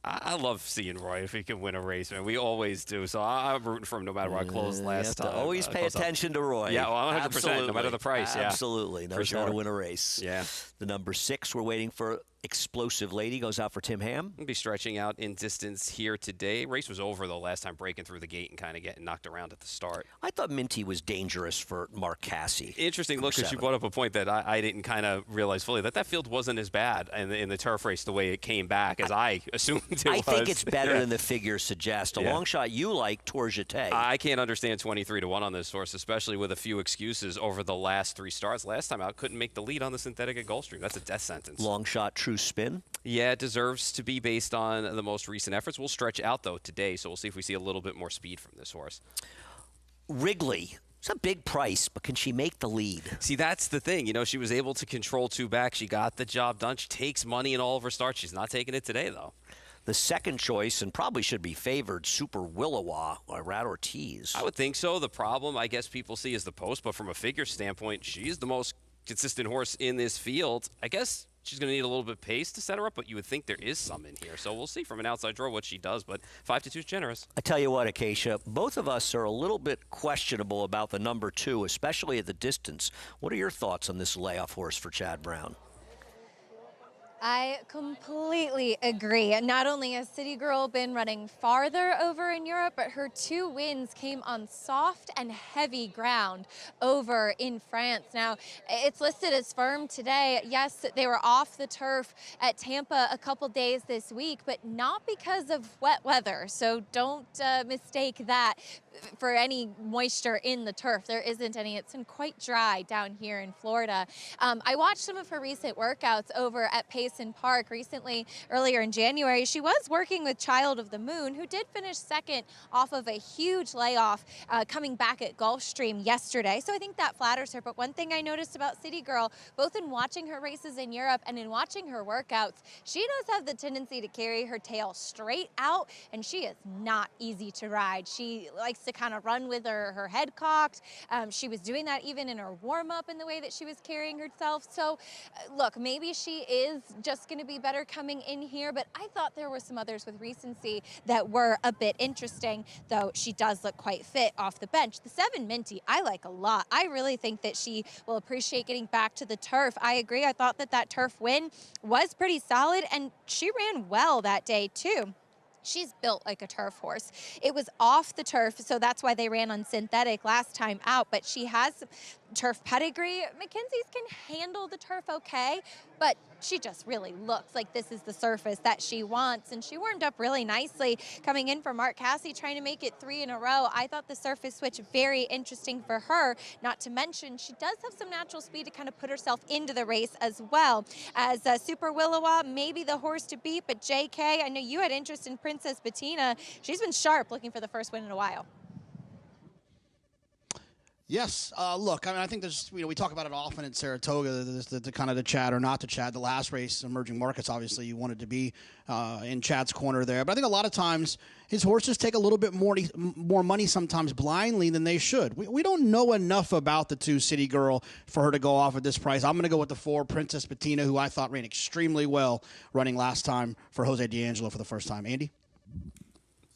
I love seeing Roy if he can win a race, man. We always do. So I'm rooting for him no matter what I close last time. Always pay attention to Roy. Yeah, well, 100%, Absolutely. no matter the price. Absolutely. Yeah, Knows how to win a race. Yeah. The number 6, we're waiting for Explosive Lady, goes out for Tim Ham. We'll be stretching out in distance here today. Race was over, though, last time, breaking through the gate and kind of getting knocked around at the start. I thought Minty was dangerous for Mark Cassie. Interesting look, because you brought up a point that I didn't kind of realize fully, that field wasn't as bad in the turf race the way it came back as I assumed it was. I think it's better than the figures suggest. A long shot you like, Tour Jeté. I can't understand 23-1 on this horse, especially with a few excuses over the last 3 starts. Last time out, couldn't make the lead on the synthetic at Gulfstream. That's a death sentence. Long shot, True Spin. Yeah, it deserves to be based on the most recent efforts. We'll stretch out, though, today, so we'll see if we see a little bit more speed from this horse. Wrigley. It's a big price, but can she make the lead? See, that's the thing. She was able to control 2 back. She got the job done. She takes money in all of her starts. She's not taking it today, though. The second choice, and probably should be favored, Super Willowa by Rad Ortiz. I would think so. The problem, I guess, people see is the post, but from a figure standpoint, she's the most consistent horse in this field. I guess she's going to need a little bit of pace to set her up, but you would think there is some in here. So we'll see from an outside draw what she does, but 5-2 is generous. I tell you what, Acacia, both of us are a little bit questionable about the number 2, especially at the distance. What are your thoughts on this layoff horse for Chad Brown? I completely agree. Not only has City Girl been running farther over in Europe, but her 2 wins came on soft and heavy ground over in France. Now, it's listed as firm today. Yes, they were off the turf at Tampa a couple days this week, but not because of wet weather. So don't mistake that for any moisture in the turf. There isn't any. It's been quite dry down here in Florida. I watched some of her recent workouts over at Payson Park recently, earlier in January. She was working with Child of the Moon, who did finish second off of a huge layoff coming back at Gulfstream yesterday. So I think that flatters her. But one thing I noticed about City Girl, both in watching her races in Europe and in watching her workouts, she does have the tendency to carry her tail straight out, and she is not easy to ride. She likes to kind of run with her head cocked. She was doing that even in her warm-up in the way that she was carrying herself. So, look, maybe she is just going to be better coming in here, but I thought there were some others with recency that were a bit interesting, though she does look quite fit off the bench. The 7 Minty, I like a lot. I really think that she will appreciate getting back to the turf. I agree. I thought that turf win was pretty solid, and she ran well that day, too. She's built like a turf horse. It was off the turf, so that's why they ran on synthetic last time out, but she has turf pedigree. Mackenzie's can handle the turf okay, but she just really looks like this is the surface that she wants, and she warmed up really nicely coming in for Mark Casse, trying to make it 3 in a row. I thought the surface switch very interesting for her, not to mention she does have some natural speed to kind of put herself into the race as well. As Super Willowa, maybe the horse to beat, but JK, I know you had interest in Princess Bettina. She's been sharp, looking for the first win in a while. Yes. Look, I mean, I think there's, we talk about it often in Saratoga, the kind of the Chad or not to Chad. The last race, Emerging Markets, obviously you wanted to be in Chad's corner there. But I think a lot of times his horses take a little bit more money sometimes blindly than they should. We don't know enough about the 2 City Girl for her to go off at this price. I'm going to go with the 4 Princess Bettina, who I thought ran extremely well running last time for Jose D'Angelo for the first time. Andy?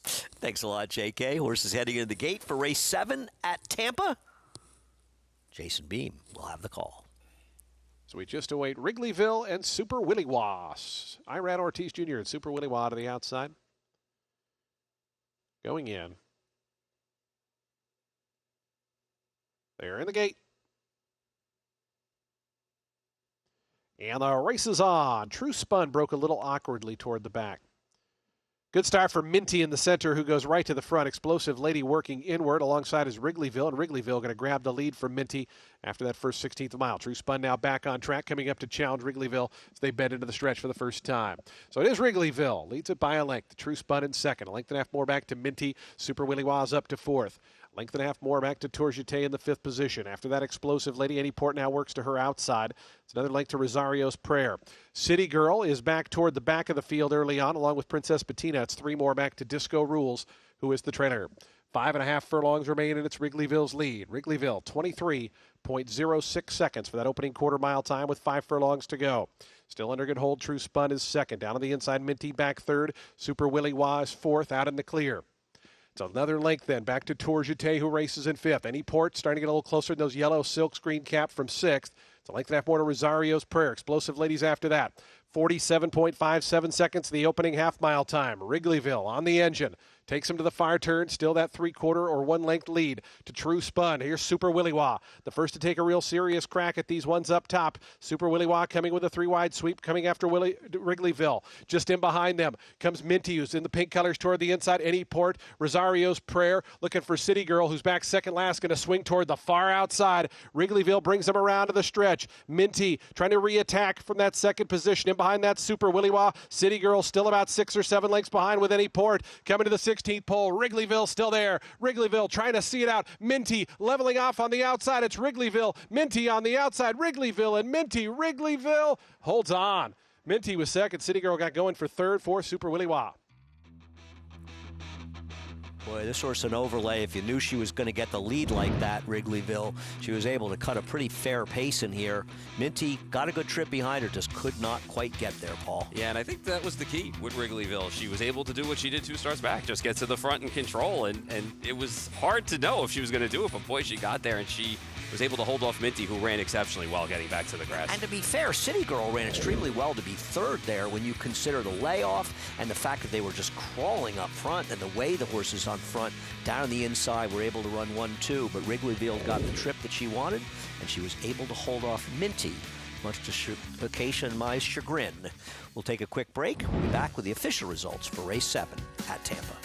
Thanks a lot, JK. Horses heading into the gate for race 7 at Tampa. Jason Beam will have the call. So we just await Wrigleyville and Super Willie Wass. Irad Ortiz Jr. and Super Willie Wass to the outside. Going in. They're in the gate. And the race is on. True Spun broke a little awkwardly toward the back. Good start for Minty in the center, who goes right to the front. Explosive Lady working inward alongside is Wrigleyville, and Wrigleyville going to grab the lead from Minty after that first 16th mile. True Spun now back on track, coming up to challenge Wrigleyville as they bend into the stretch for the first time. So it is Wrigleyville, leads it by a length. True Spun in second, a length and a half more back to Minty. Super Willie Wass up to fourth. Length and a half more back to Tour Jeté in the 5th position. After that, Explosive Lady, Annie Port now works to her outside. It's another length to Rosario's Prayer. City Girl is back toward the back of the field early on, along with Princess Bettina. It's 3 more back to Disco Rules, who is the trailer. 5.5 furlongs remain in its Wrigleyville's lead. Wrigleyville, 23.06 seconds for that opening quarter-mile time with 5 furlongs to go. Still under good hold, True Spun is second. Down on the inside, Minty back third. Super Willie Wass fourth, out in the clear. It's another length then, back to Tour Jeté, who races in 5th. Any Port starting to get a little closer to those yellow silkscreen cap from 6th. It's a length and a half more to Rosario's Prayer. Explosive Ladies after that. 47.57 seconds, the opening half-mile time. Wrigleyville on the engine. Takes him to the far turn. Still that 3/4 or 1-length lead to True Spun. Here's Super Willie Wass, the first to take a real serious crack at these ones up top. Super Willie Wass coming with a 3-wide sweep, coming after Wrigleyville. Just in behind them comes Minty, who's in the pink colors toward the inside. Any Port, Rosario's Prayer, looking for City Girl, who's back second last, going to swing toward the far outside. Wrigleyville brings him around to the stretch. Minty trying to re-attack from that second position. In behind that, Super Willie Wass. City Girl still about 6 or 7 lengths behind with Any Port. Coming to the 16th pole. Wrigleyville still there. Wrigleyville trying to see it out. Minty leveling off on the outside. It's Wrigleyville. Minty on the outside. Wrigleyville and Minty. Wrigleyville holds on. Minty was second. City Girl got going for third. Fourth, Super Willie Wass. Boy, this horse an overlay. If you knew she was going to get the lead like that, Wrigleyville, she was able to cut a pretty fair pace in here. Minty got a good trip behind her, just could not quite get there, Paul. Yeah, and I think that was the key with Wrigleyville. She was able to do what she did 2 starts back, just get to the front and control, and it was hard to know if she was going to do it, but boy, she got there, and she was able to hold off Minty, who ran exceptionally well getting back to the grass. And to be fair, City Girl ran extremely well to be third there when you consider the layoff and the fact that they were just crawling up front and the way the horses on front down on the inside were able to run 1-2. But Wrigleyville got the trip that she wanted, and she was able to hold off Minty, much to Acacia and my chagrin. We'll take a quick break. We'll be back with the official results for race 7 at Tampa.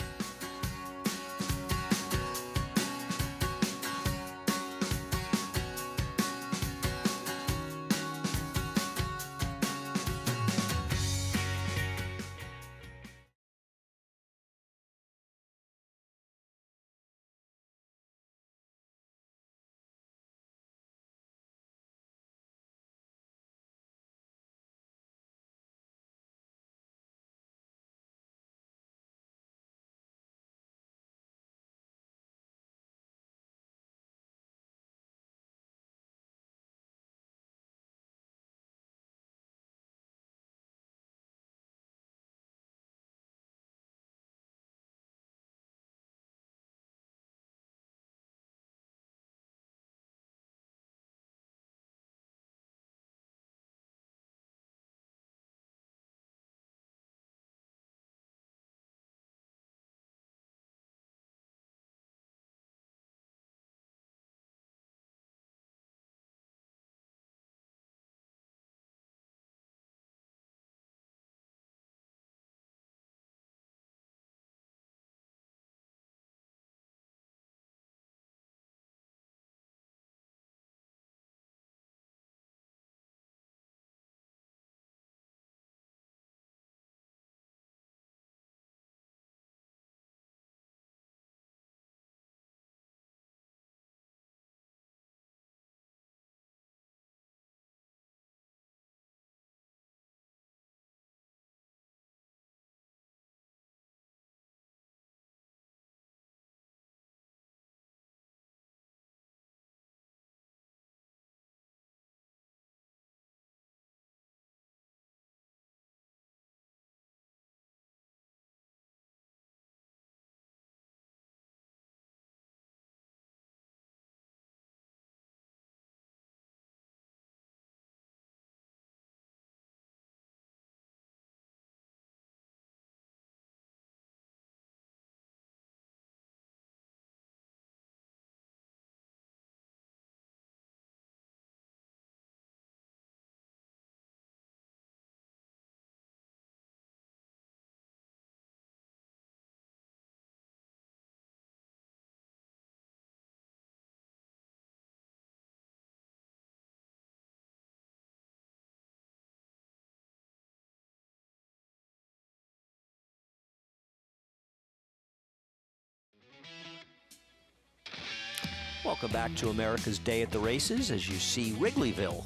Welcome back to America's Day at the Races as you see Wrigleyville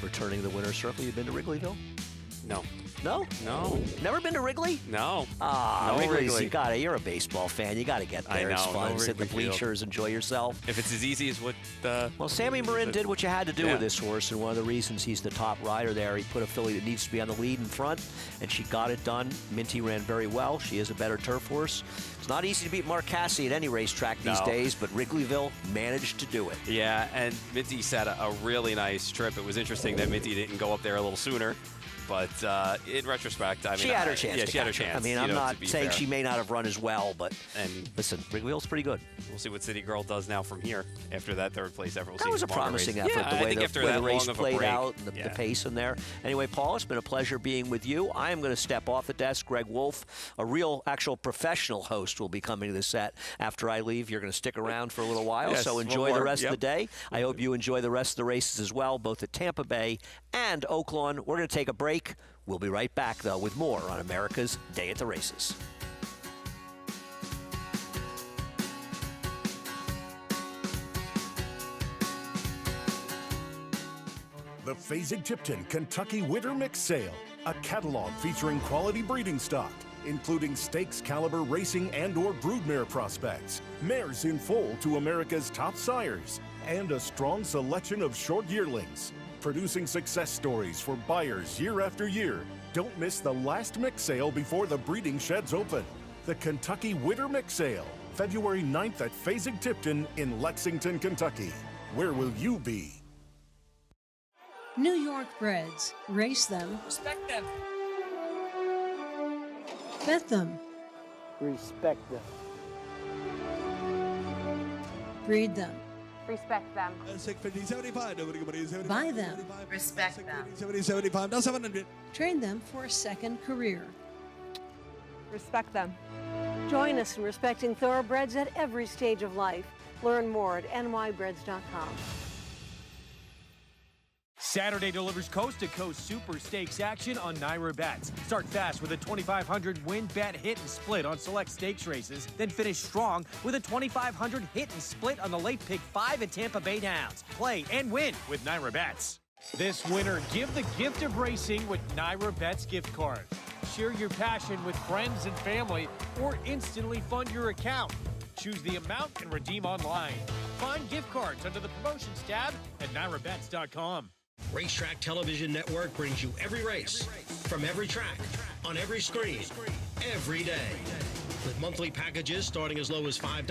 returning the winner's circle. You been to Wrigleyville? No. No? No. Never been to Wrigley? No. Ah, No Wrigley's, Wrigley. you're a baseball fan. You got to get I there. It's know, fun. no Sit in the Wrigley Field. bleachers, enjoy yourself. If it's as easy as what... Well, Sammy Marin did what you had to do Yeah. with this horse, and one of the reasons he's the top rider there, he put a filly that needs to be on the lead in front, and she got it done. Minty ran very well. She is a better turf horse. It's not easy to beat Mark Casse at any racetrack these No. days, but Wrigleyville managed to do it. Yeah, and Minty set a really nice trip. It was interesting that Minty didn't go up there a little sooner. But in retrospect, I mean, She had her chance. Yeah, to she had her catch chance. I mean, you I'm know, not to be saying fair. she may not have run as well, but And listen, Wrigleyville's pretty good. we'll see what City Girl does now from here after that third place effort. We'll That see was a some longer promising races. effort, Yeah, the I way think the, after way that the race long of a played break, out and the yeah. pace in there. Anyway, Paul, it's been a pleasure being with you. I am going to step off the desk. Greg Wolf, a real, actual professional host, will be coming to the set after I leave. You're going to stick around for a little while, Yes, so one enjoy the more, rest of yep. the day. I hope you enjoy the rest of the races as well, both at Tampa Bay and Oaklawn. We're going to take a break. We'll be right back, though, with more on America's Day at the Races. The Fasig-Tipton Kentucky Winter Mix Sale, a catalog featuring quality breeding stock, including stakes caliber racing and/or broodmare prospects, mares in foal to America's top sires, and a strong selection of short yearlings, producing success stories for buyers year after year. Don't miss the last mix sale before the breeding sheds open. The Kentucky Winter Mix Sale, February 9th at Fasig-Tipton in Lexington, Kentucky. Where will you be? New York breds. Race them. Respect them. Bet them. Respect them. Breed them. Respect them. Buy them. Respect them. Train them for a second career. Respect them. Join us in respecting thoroughbreds at every stage of life. Learn more at nybreds.com. Saturday delivers coast-to-coast Super Stakes action on Naira Bets. Start fast with a 2,500 win bet hit and split on select stakes races, then finish strong with a 2,500 hit and split on the late pick 5 at Tampa Bay Downs. Play and win with Naira Bets. This winter, give the gift of racing with Naira Bets gift card. Share your passion with friends and family or instantly fund your account. Choose the amount and redeem online. Find gift cards under the promotions tab at NairaBets.com. Racetrack Television Network brings you every race, from every track, on every screen, every day. With monthly packages starting as low as $5,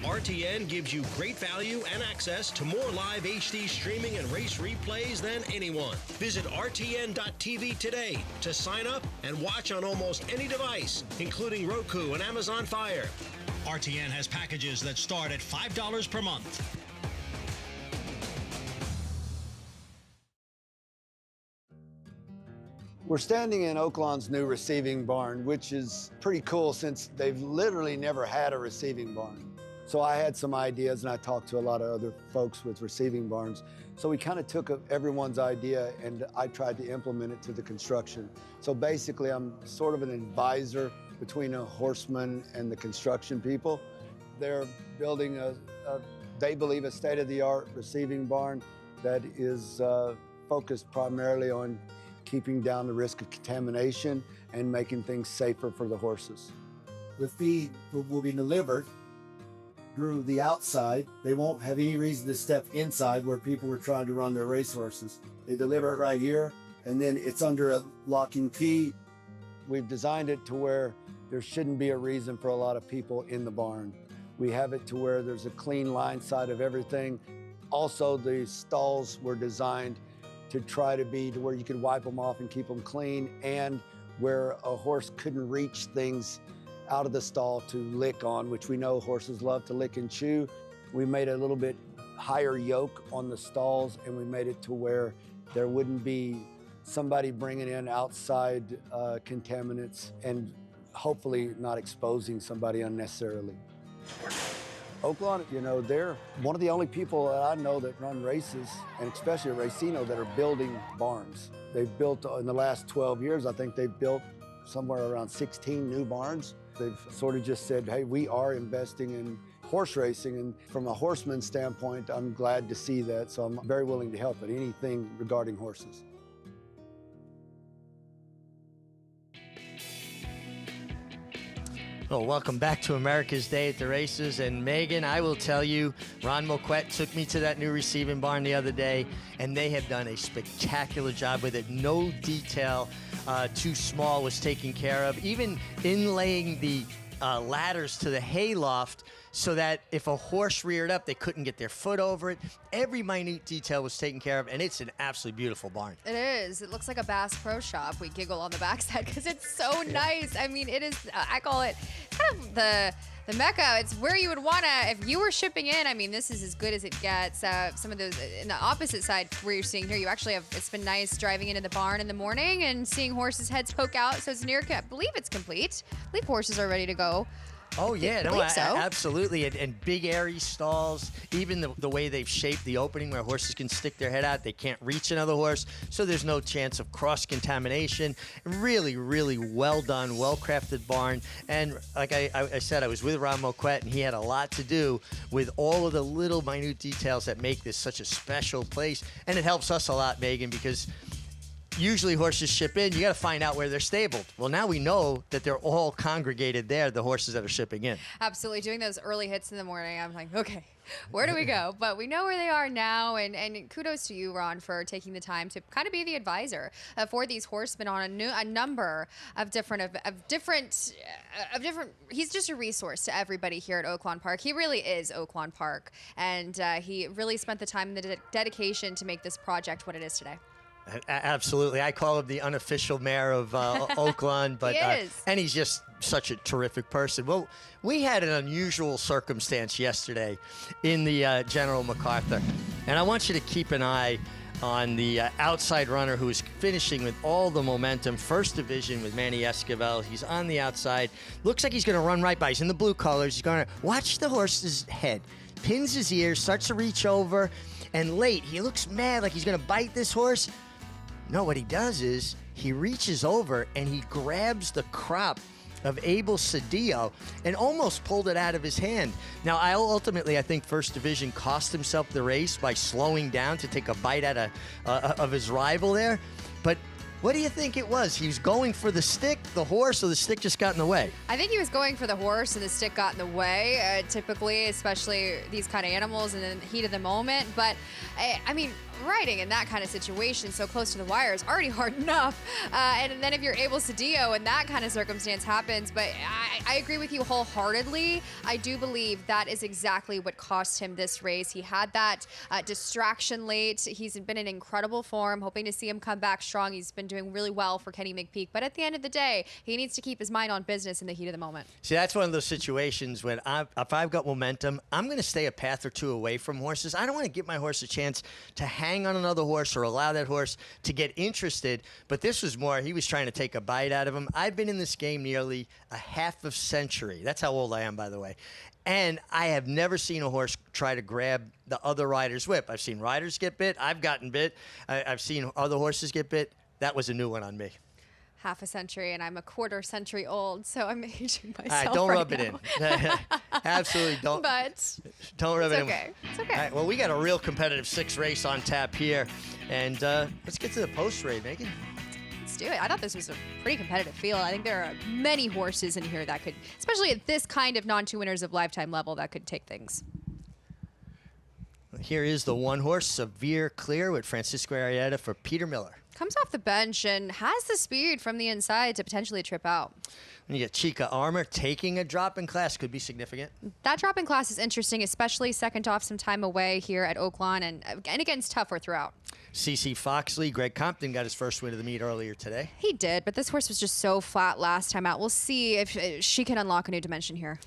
RTN gives you great value and access to more live HD streaming and race replays than anyone. Visit RTN.tv today to sign up and watch on almost any device, including Roku and Amazon Fire. RTN has packages that start at $5 per month. We're standing in Oaklawn's new receiving barn, which is pretty cool since they've literally never had a receiving barn. So I had some ideas and I talked to a lot of other folks with receiving barns. So we kind of took everyone's idea and I tried to implement it to the construction. So basically I'm sort of an advisor between a horseman and the construction people. They're building they believe, a state-of-the-art receiving barn that is focused primarily on keeping down the risk of contamination and making things safer for the horses. The feed will be delivered through the outside. They won't have any reason to step inside where people were trying to run their racehorses. They deliver it right here, and then it's under a lock and key. We've designed it to where there shouldn't be a reason for a lot of people in the barn. We have it to where there's a clean line side of everything. Also, the stalls were designed to try to be to where you could wipe them off and keep them clean, and where a horse couldn't reach things out of the stall to lick on, which we know horses love to lick and chew. We made a little bit higher yoke on the stalls, and we made it to where there wouldn't be somebody bringing in outside contaminants and hopefully not exposing somebody unnecessarily. Oaklawn, you know, they're one of the only people that I know that run races, and especially at Racino, that are building barns. They've built, in the last 12 years, I think they've built somewhere around 16 new barns. They've sort of just said, hey, we are investing in horse racing, and from a horseman's standpoint, I'm glad to see that. So I'm very willing to help at anything regarding horses. Well, welcome back to America's Day at the Races. And Megan, I will tell you, Ron Moquett took me to that new receiving barn the other day, and they have done a spectacular job with it. No detail too small was taken care of. Even inlaying the ladders to the hayloft so that if a horse reared up, they couldn't get their foot over it. Every minute detail was taken care of, and it's an absolutely beautiful barn. It is. It looks like a Bass Pro Shop. We giggle on the backside because it's so nice. I mean, it is, I call it kind of the Mecca. It's where you would want to, if you were shipping in, I mean, this is as good as it gets. Some of those, in the opposite side where you're seeing here, you actually have, it's been nice driving into the barn in the morning and seeing horses' heads poke out. So it's near, I believe it's complete. I believe horses are ready to go. Oh, yeah, I believe so. Absolutely. And big, airy stalls, even the way they've shaped the opening where horses can stick their head out, they can't reach another horse, so there's no chance of cross-contamination. Really, really well done, well-crafted barn. And like I said, I was with Ron Moquett, and he had a lot to do with all of the little minute details that make this such a special place. And it helps us a lot, Megan, because usually horses ship in, you got to find out where they're stabled. Well, now we know that they're all congregated there, the horses that are shipping in. Absolutely. Doing those early hits in the morning, I'm like, okay, where do we go? But we know where they are now, and kudos to you, Ron, for taking the time to kind of be the advisor for these horsemen on a number of different, he's just a resource to everybody here at Oaklawn Park. He really is Oaklawn Park, and he really spent the time and the dedication to make this project what it is today. Absolutely. I call him the unofficial mayor of Oaklawn, but and he's just such a terrific person. Well, we had an unusual circumstance yesterday in the General MacArthur, and I want you to keep an eye on the outside runner who is finishing with all the momentum. First division with Manny Esquivel. He's on the outside. Looks like he's going to run right by. He's in the blue colors. He's going to watch the horse's head. Pins his ears, starts to reach over, and late, he looks mad like he's going to bite this horse. No, what he does is he reaches over and he grabs the crop of Abel Cedillo and almost pulled it out of his hand. Now, I think First Division cost himself the race by slowing down to take a bite out of his rival there. But what do you think it was? He was going for the stick, the horse, or the stick just got in the way? I think he was going for the horse and the stick got in the way, typically, especially these kind of animals in the heat of the moment. But, I mean, riding in that kind of situation so close to the wire is already hard enough. And then if you're Abel Cedillo and that kind of circumstance happens, but I agree with you wholeheartedly. I do believe that is exactly what cost him this race. He had that distraction late. He's been in incredible form, hoping to see him come back strong. He's been doing really well for Kenny McPeek. But at the end of the day, he needs to keep his mind on business in the heat of the moment. See, that's one of those situations when if I've got momentum, I'm going to stay a path or two away from horses. I don't want to give my horse a chance to hang on another horse or allow that horse to get interested. But this was more, he was trying to take a bite out of him. I've been in this game nearly a half a century. That's how old I am, by the way. And I have never seen a horse try to grab the other rider's whip. I've seen riders get bit. I've gotten bit. I've seen other horses get bit. That was a new one on me. Half a century, and I'm a quarter century old, so I'm aging myself. Don't right rub now. it in. Absolutely don't. But don't rub it in. It's okay. All right, well, we got a real competitive 6 race on tap here, and let's get to the post race, Megan. Let's do it. I thought this was a pretty competitive field. I think there are many horses in here that could, especially at this kind of non-2 winners of lifetime level, that could take things. Here is the one horse, Severe Clear, with Francisco Arrieta for Peter Miller. Comes off the bench and has the speed from the inside to potentially trip out. And you get Chica Armor taking a drop in class, could be significant. That drop in class is interesting, especially second off some time away here at Oaklawn, and against tougher throughout. CC Foxley, Greg Compton got his first win of the meet earlier today. He did, but this horse was just so flat last time out. We'll see if she can unlock a new dimension here.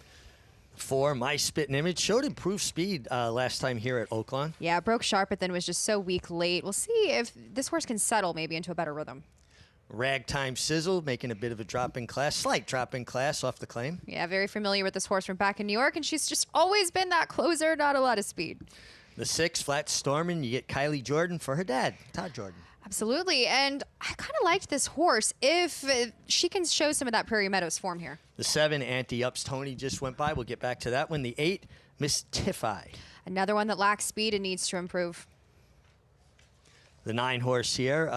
4, My Spittin' Image, showed improved speed last time here at Oaklawn. Yeah, broke sharp, but then was just so weak late. We'll see if this horse can settle maybe into a better rhythm. Ragtime Sizzle making a bit of a drop in class, slight drop in class off the claim. Yeah, very familiar with this horse from back in New York, and she's just always been that closer, not a lot of speed. The 6, Flat Stormin', you get Kylie Jordan for her dad, Todd Jordan. Absolutely, and I kind of liked this horse if she can show some of that Prairie Meadows form here. The 7, Anti Ups Tony just went by. We'll get back to that one. The 8, Mystify. Another one that lacks speed and needs to improve. The 9 horse here,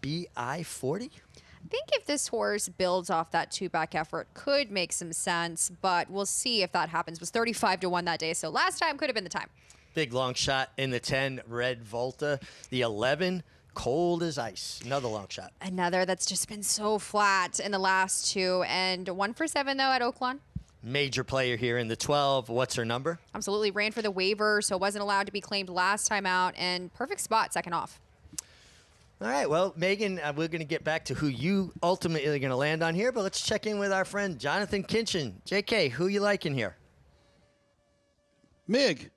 BI40. I think if this horse builds off that 2-back effort, could make some sense, but we'll see if that happens. It was 35-1 that day, so last time could have been the time. Big long shot in the 10, Red Volta. The 11, Cold as Ice. Another long shot. Another that's just been so flat in the last 2, and 1 for 7 though at Oaklawn. Major player here in the 12. What's her number? Absolutely ran for the waiver, so wasn't allowed to be claimed last time out, and perfect spot second off. All right, well, Megan, we're going to get back to who you ultimately are going to land on here, but let's check in with our friend Jonathan Kinchin. JK, who you liking here? Mig,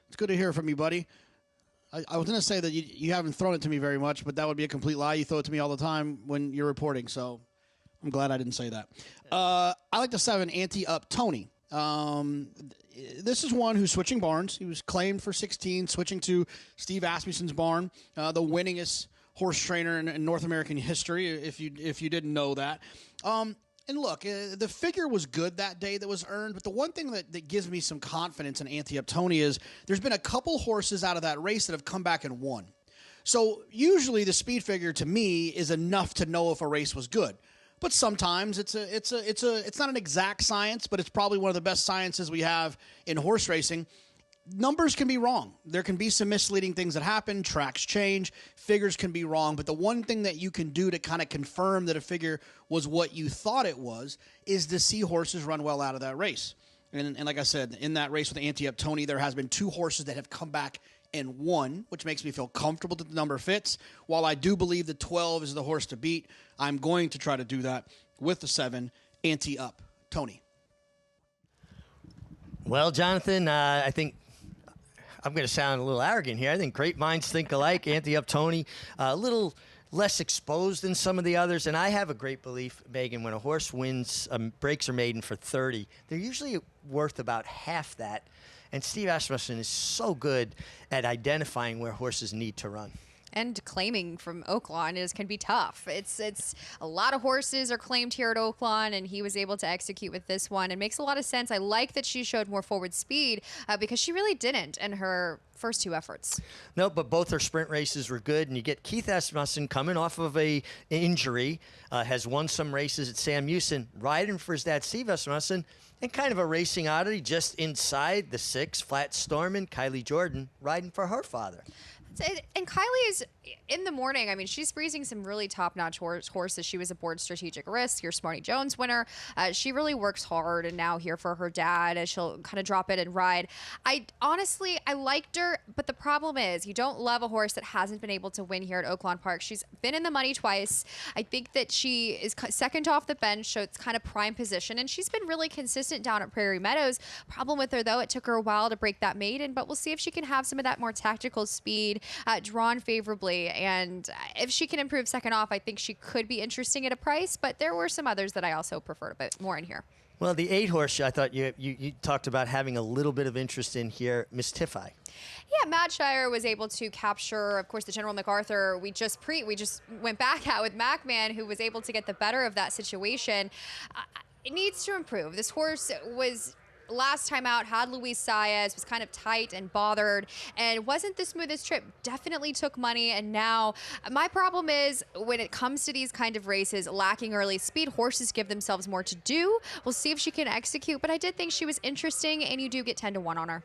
it's good to hear from you, buddy. I was going to say that you haven't thrown it to me very much, but that would be a complete lie. You throw it to me all the time when you're reporting, so I'm glad I didn't say that. I like the 7, Ante Up Tony. This is one who's switching barns. He was claimed for 16, switching to Steve Asmussen's barn, the winningest horse trainer in North American history, if you didn't know that. And look, the figure was good that day that was earned, but the one thing that gives me some confidence in Ante Up Tony is there's been a couple horses out of that race that have come back and won. So usually the speed figure to me is enough to know if a race was good. But sometimes it's not an exact science, but it's probably one of the best sciences we have in horse racing. Numbers can be wrong. There can be some misleading things that happen. Tracks change. Figures can be wrong. But the one thing that you can do to kind of confirm that a figure was what you thought it was is to see horses run well out of that race. And like I said, in that race with Ante Up Tony, there has been 2 horses that have come back and won, which makes me feel comfortable that the number fits. While I do believe the 12 is the horse to beat, I'm going to try to do that with the 7, Ante Up Tony. Well, Jonathan, I think I'm going to sound a little arrogant here. I think great minds think alike. Ante Up Tony, a little less exposed than some of the others. And I have a great belief, Megan, when a horse wins, breaks or maiden for 30, they're usually worth about half that. And Steve Asmussen is so good at identifying where horses need to run. And claiming from Oaklawn can be tough. It's a lot of horses are claimed here at Oaklawn, and he was able to execute with this one. It makes a lot of sense. I like that she showed more forward speed because she really didn't in her first 2 efforts. No, but both her sprint races were good, and you get Keith Asmussen coming off of an injury, has won some races at Sam Houston, riding for his dad, Steve Asmussen, and kind of a racing oddity just inside the 6, Flat Stormin', Kylie Jordan, riding for her father. And Kylie is, in the morning, I mean, she's breezing some really top-notch horses. She was aboard Strategic Risk, your Smarty Jones winner. She really works hard, and now here for her dad as she'll kind of drop it and ride. Honestly, I liked her, but the problem is you don't love a horse that hasn't been able to win here at Oaklawn Park. She's been in the money twice. I think that she is second off the bench, so it's kind of prime position, and she's been really consistent down at Prairie Meadows. Problem with her, though, it took her a while to break that maiden, but we'll see if she can have some of that more tactical speed drawn favorably. And if she can improve second off, I think she could be interesting at a price, but there were some others that I also preferred a bit more in here. Well, the 8 horse, I thought you talked about having a little bit of interest in here, Mystify. Yeah, Matt Shire was able to capture, of course, the General MacArthur. We just went back out with MacMan, who was able to get the better of that situation. It needs to improve. This horse was last time out, had Luis Saez, was kind of tight and bothered, and wasn't the smoothest trip. Definitely took money, and now my problem is when it comes to these kind of races, lacking early speed, horses give themselves more to do. We'll see if she can execute, but I did think she was interesting, and you do get 10-1 on her.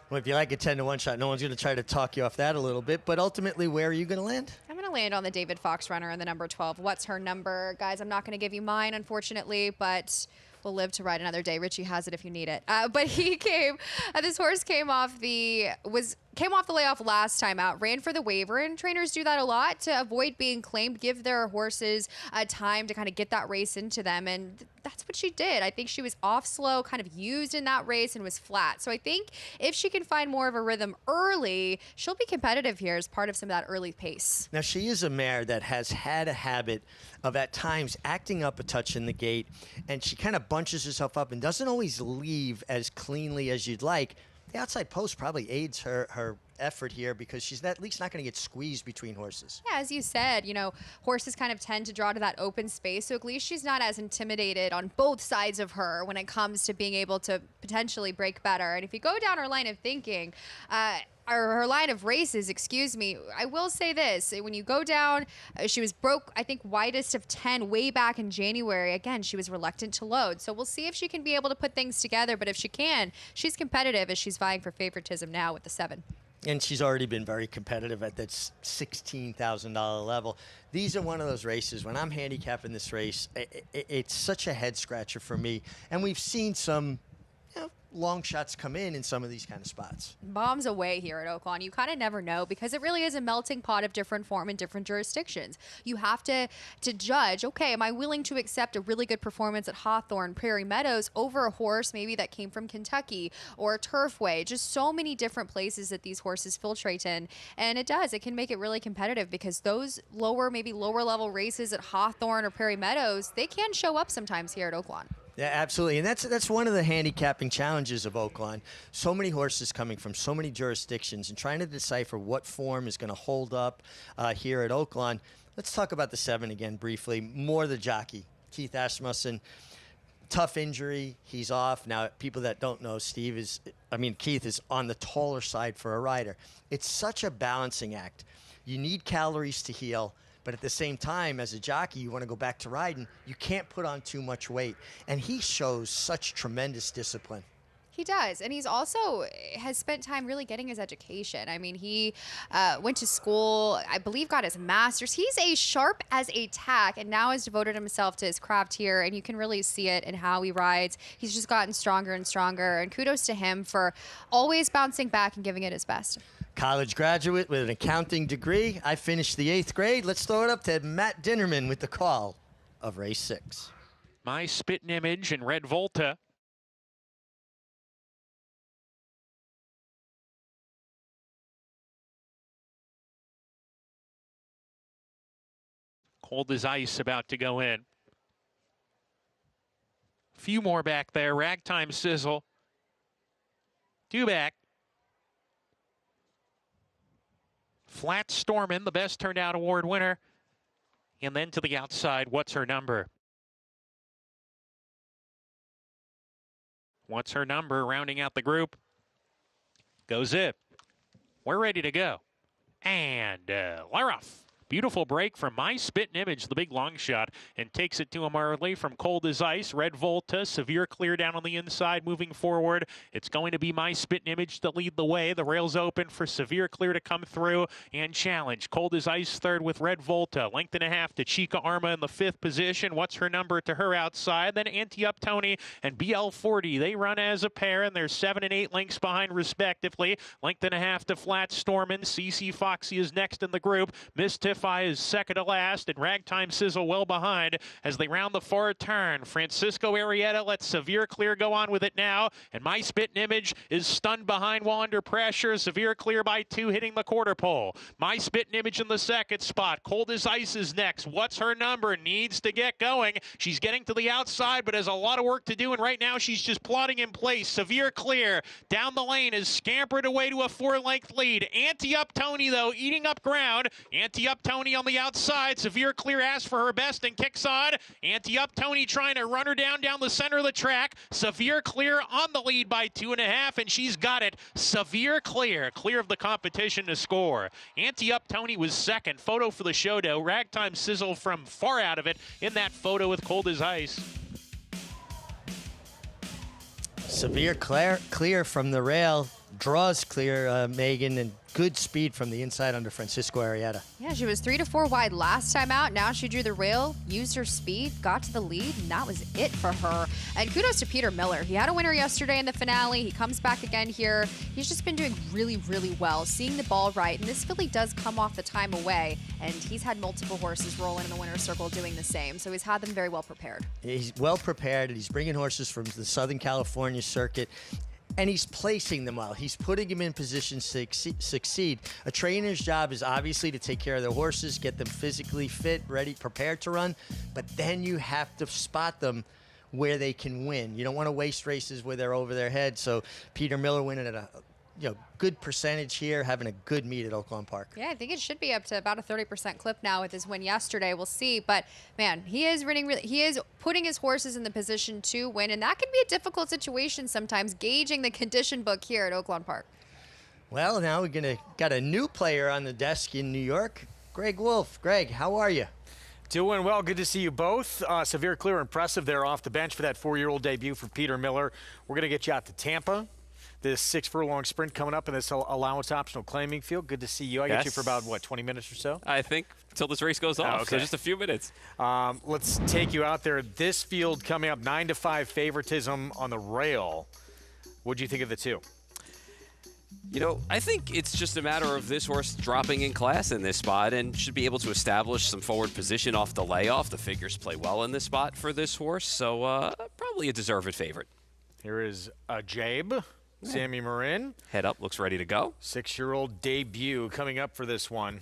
Well, if you like a 10-1 shot, no one's going to try to talk you off that a little bit, but ultimately, where are you going to land? I'm going to land on the David Fox runner in the number 12. What's her number? Guys, I'm not going to give you mine, unfortunately, but we'll live to ride another day. Richie has it if you need it. But he came, this horse came off the layoff last time out, ran for the waiver, and trainers do that a lot to avoid being claimed, give their horses time to kind of get that race into them, and that's what she did. I think she was off slow, kind of used in that race, and was flat. So I think if she can find more of a rhythm early, she'll be competitive here as part of some of that early pace. Now, she is a mare that has had a habit of at times acting up a touch in the gate, and she kind of bunches herself up and doesn't always leave as cleanly as you'd like. The outside post probably aids her effort here because she's at least not going to get squeezed between horses. Yeah, as you said, horses kind of tend to draw to that open space, so at least she's not as intimidated on both sides of her when it comes to being able to potentially break better. And if you go down her line of thinking, or her line of races, excuse me, I will say this. When you go down, she was broke, I think, widest of 10 way back in January. Again, she was reluctant to load. So we'll see if she can be able to put things together. But if she can, she's competitive as she's vying for favoritism now with the 7. And she's already been very competitive at that $16,000 level. These are one of those races, when I'm handicapping this race, it's such a head scratcher for me. And we've seen some long shots come in some of these kind of spots. Bombs away here at Oaklawn. You kind of never know because it really is a melting pot of different form in different jurisdictions. You have to judge, okay, am I willing to accept a really good performance at Hawthorne, Prairie Meadows over a horse maybe that came from Kentucky or Turfway? Just so many different places that these horses filtrate in. And it can make it really competitive because those maybe lower level races at Hawthorne or Prairie Meadows, they can show up sometimes here at Oaklawn. Yeah, absolutely. And that's one of the handicapping challenges of Oaklawn. So many horses coming from so many jurisdictions and trying to decipher what form is going to hold up here at Oaklawn. Let's talk about the 7 again briefly. More the jockey, Keith Asmussen. Tough injury. He's off. Now, people that don't know, Keith is on the taller side for a rider. It's such a balancing act. You need calories to heal. But at the same time, as a jockey, you want to go back to riding. You can't put on too much weight. And he shows such tremendous discipline. He does. And he's also has spent time really getting his education. I mean, he went to school, I believe got his master's. He's as sharp as a tack and now has devoted himself to his craft here. And you can really see it in how he rides. He's just gotten stronger and stronger. And kudos to him for always bouncing back and giving it his best. College graduate with an accounting degree. I finished the 8th grade. Let's throw it up to Matt Dinnerman with the call of race 6. My Spitting Image and Red Volta. Cold as Ice about to go in. A few more back there. Ragtime Sizzle. 2 back. Flat Stormin', the Best Turned Out Award winner. And then to the outside, What's Her Number? What's Her Number? Rounding out the group. Goes it. We're ready to go. And we're off. Beautiful break from My Spittin' Image, the big long shot, and takes it to him early from Cold as Ice. Red Volta, Severe Clear down on the inside, moving forward. It's going to be My Spittin' Image to lead the way. The rail's open for Severe Clear to come through and challenge. Cold as Ice third with Red Volta. Length and a half to Chica Arma in the 5th position. What's Her Number to her outside? Then Anti-Up Tony and BL40. They run as a pair, and they're 7 and 8 lengths behind respectively. Length and a half to Flat Stormin'. CC Foxy is next in the group. Mystify is second to last, and Ragtime Sizzle well behind as they round the far turn. Francisco Arrieta lets Severe Clear go on with it now, and My Spittin' Image is stunned behind while under pressure. Severe Clear by 2 hitting the quarter pole. My Spittin' Image in the 2nd spot. Cold as Ice is next. What's Her Number? Needs to get going. She's getting to the outside, but has a lot of work to do, and right now she's just plodding in place. Severe Clear down the lane is scampered away to a 4-length lead. Anti-Up Tony, though, eating up ground. Anti-Up Tony on the outside. Severe Clear asks for her best and kicks on. Anti-Up Tony trying to run her down the center of the track. Severe Clear on the lead by 2.5, and she's got it. Severe Clear, clear of the competition to score. Anti-Up Tony was second. Photo for the show, though. Ragtime Sizzle from far out of it in that photo with Cold as Ice. Severe Clear from the rail. Draws clear, Megan, and good speed from the inside under Francisco Arrieta. Yeah, she was 3 to 4 wide last time out. Now she drew the rail, used her speed, got to the lead, and that was it for her. And kudos to Peter Miller. He had a winner yesterday in the finale. He comes back again here. He's just been doing really, really well, seeing the ball right. And this filly does come off the time away, and he's had multiple horses rolling in the winner's circle doing the same. So he's had them very well prepared. He's well prepared, and he's bringing horses from the Southern California circuit. And he's placing them well. He's putting them in positions to succeed. A trainer's job is obviously to take care of their horses, get them physically fit, ready, prepared to run. But then you have to spot them where they can win. You don't want to waste races where they're over their head. So Peter Miller winning at a good percentage here, having a good meet at Oaklawn Park. Yeah, I think it should be up to about a 30% clip now with his win yesterday. We'll see, but man, he is putting his horses in the position to win, and that can be a difficult situation sometimes, gauging the condition book here at Oaklawn Park. Well, now we're got a new player on the desk in New York, Greg Wolf. Greg, how are you? Doing well. Good to see you both. Severe Clear, impressive there off the bench for that 4-year-old debut for Peter Miller. We're going to get you out to Tampa. This 6-furlong sprint coming up in this allowance optional claiming field. Good to see you. I get you for about, 20 minutes or so? I think until this race goes off, so just a few minutes. Let's take you out there. This field coming up, 9-5 favoritism on the rail. What do you think of the two? I think it's just a matter of this horse dropping in class in this spot and should be able to establish some forward position off the layoff. The figures play well in this spot for this horse, so probably a deserved favorite. Here is Jabe, Sammy Marin. Head up, looks ready to go. 6-year-old debut coming up for this one,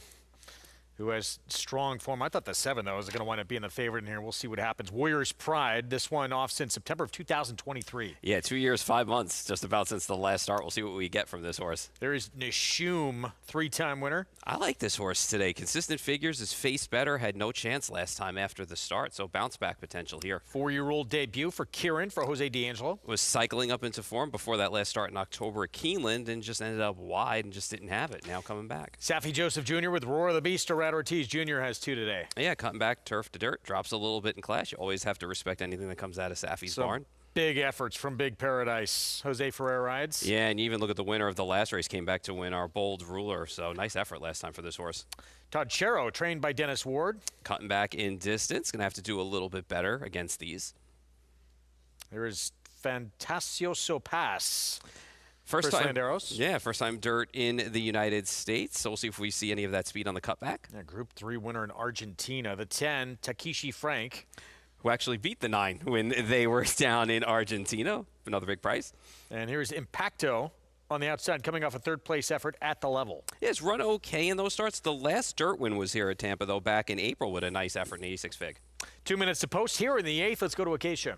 who has strong form. I thought the 7, though, was going to wind up being the favorite in here. We'll see what happens. Warriors Pride, this one off since September of 2023. Yeah, 2 years, 5 months, just about since the last start. We'll see what we get from this horse. There is Nishum, 3-time winner. I like this horse today. Consistent figures, his face better, had no chance last time after the start, so bounce back potential here. 4-year-old debut for Kieran, for Jose D'Angelo. Was cycling up into form before that last start in October at Keeneland and just ended up wide and just didn't have it. Now coming back. Saffie Joseph Jr. with Roar of the Beast. Brad Ortiz Jr. has 2 today. Yeah, cutting back turf to dirt. Drops a little bit in class. You always have to respect anything that comes out of Saffie's barn. Big efforts from Big Paradise. Jose Ferrer rides. Yeah, and you even look at the winner of the last race, came back to win our Bold Ruler. So nice effort last time for this horse. Todd Chero, trained by Dennis Ward. Cutting back in distance. Going to have to do a little bit better against these. There is Fantasioso Pass. First time, Landeros. Yeah, first time dirt in the United States. So we'll see if we see any of that speed on the cutback. Yeah, Group 3 winner in Argentina. The 10, Takeshi Frank. Who actually beat the 9 when they were down in Argentina. Another big price. And here's Impacto on the outside, coming off a third-place effort at the level. Yeah, it's run okay in those starts. The last dirt win was here at Tampa, though, back in April with a nice effort in 86 fig. 2 minutes to post here in the 8th. Let's go to Acacia.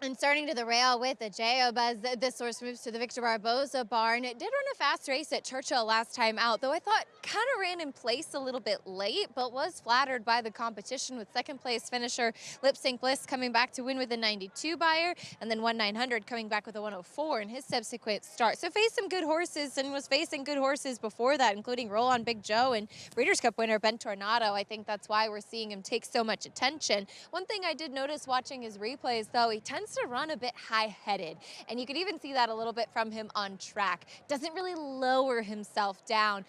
And starting to the rail with the Jayob as this horse moves to the Victor Barboza barn. It did run a fast race at Churchill last time out, though I thought kind of ran in place a little bit late, but was flattered by the competition with second place finisher Lip Sync Bliss coming back to win with a 92 buyer, and then 1/900 coming back with a 104 in his subsequent start. So faced some good horses and was facing good horses before that, including Roll on Big Joe and Breeders' Cup winner Ben Tornado. I think that's why we're seeing him take so much attention. One thing I did notice watching his replays, though, he tends to run a bit high-headed, and you could even see that a little bit from him on track. Doesn't really lower himself down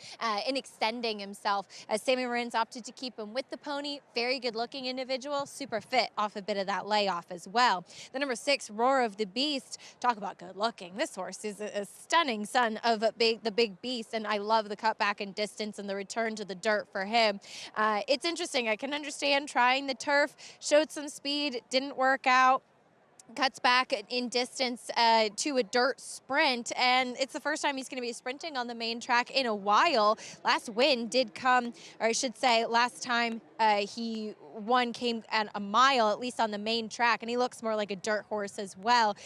in extending himself, as Sammy Marin's opted to keep him with the pony. Very good-looking individual, super fit off a bit of that layoff as well. The number 6, Roar of the Beast. Talk about good-looking. This horse is a stunning son of the big beast, and I love the cutback and distance and the return to the dirt for him. It's interesting. I can understand trying the turf, showed some speed, didn't work out. Cuts back in distance to a dirt sprint, and it's the first time he's going to be sprinting on the main track in a while. Last win did come, or I should say last time he won came at a mile, at least on the main track, and he looks more like a dirt horse as well.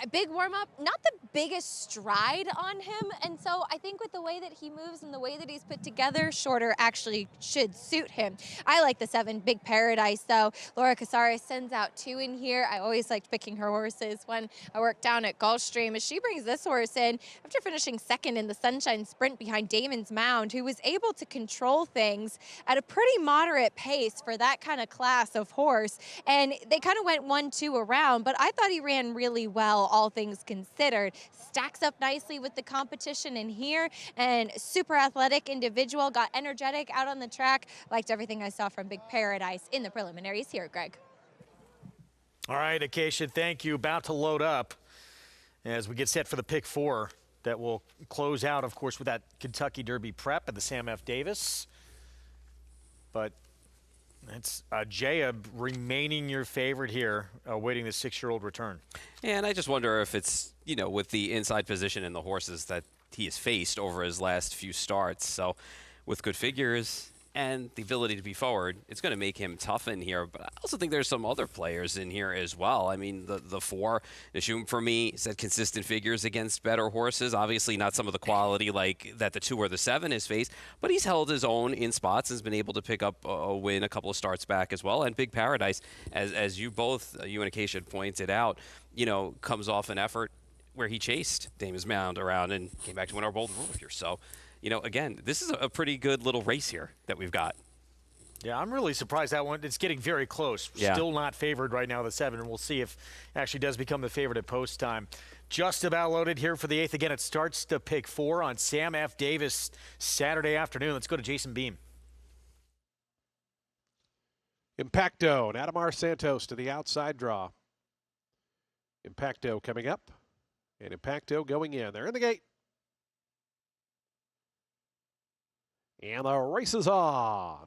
A big warm-up, not the biggest stride on him, and so I think with the way that he moves and the way that he's put together, shorter actually should suit him. I like the 7, Big Paradise, though. Laura Casares sends out 2 in here. I always liked picking her horses when I worked down at Gulfstream, as she brings this horse in after finishing second in the Sunshine Sprint behind Damon's Mound, who was able to control things at a pretty moderate pace for that kind of class of horse. And they kind of went 1-2 around, but I thought he ran really well, all things considered. Stacks up nicely with the competition in here, and super athletic individual, got energetic out on the track. Liked everything I saw from Big Paradise in the preliminaries here, Greg. All right, Acacia, thank you. About to load up as we get set for the pick 4 that will close out, of course, with that Kentucky Derby prep at the Sam F. Davis. But it's Jayob remaining your favorite here, awaiting the 6-year-old return. And I just wonder if it's, with the inside position in the horses that he has faced over his last few starts. So with good figures and the ability to be forward, it's going to make him tough in here. But I also think there's some other players in here as well. I mean, the 4, Nishum for me, said consistent figures against better horses. Obviously not some of the quality like that the 2 or the 7 has faced, but he's held his own in spots and has been able to pick up a win a couple of starts back as well. And Big Paradise, as you both, you and Acacia pointed out, comes off an effort where he chased Damon's Mound around and came back to win our Bold Rule here. So, again, this is a pretty good little race here that we've got. Yeah, I'm really surprised that one. It's getting very close. Yeah. Still not favored right now, the 7, and we'll see if it actually does become the favorite at post time. Just about loaded here for the 8th. Again, it starts to pick 4 on Sam F. Davis Saturday afternoon. Let's go to Jason Beam. Impacto and Adamar Santos to the outside draw. Impacto coming up, and Impacto going in. They're in the gate. And the race is on.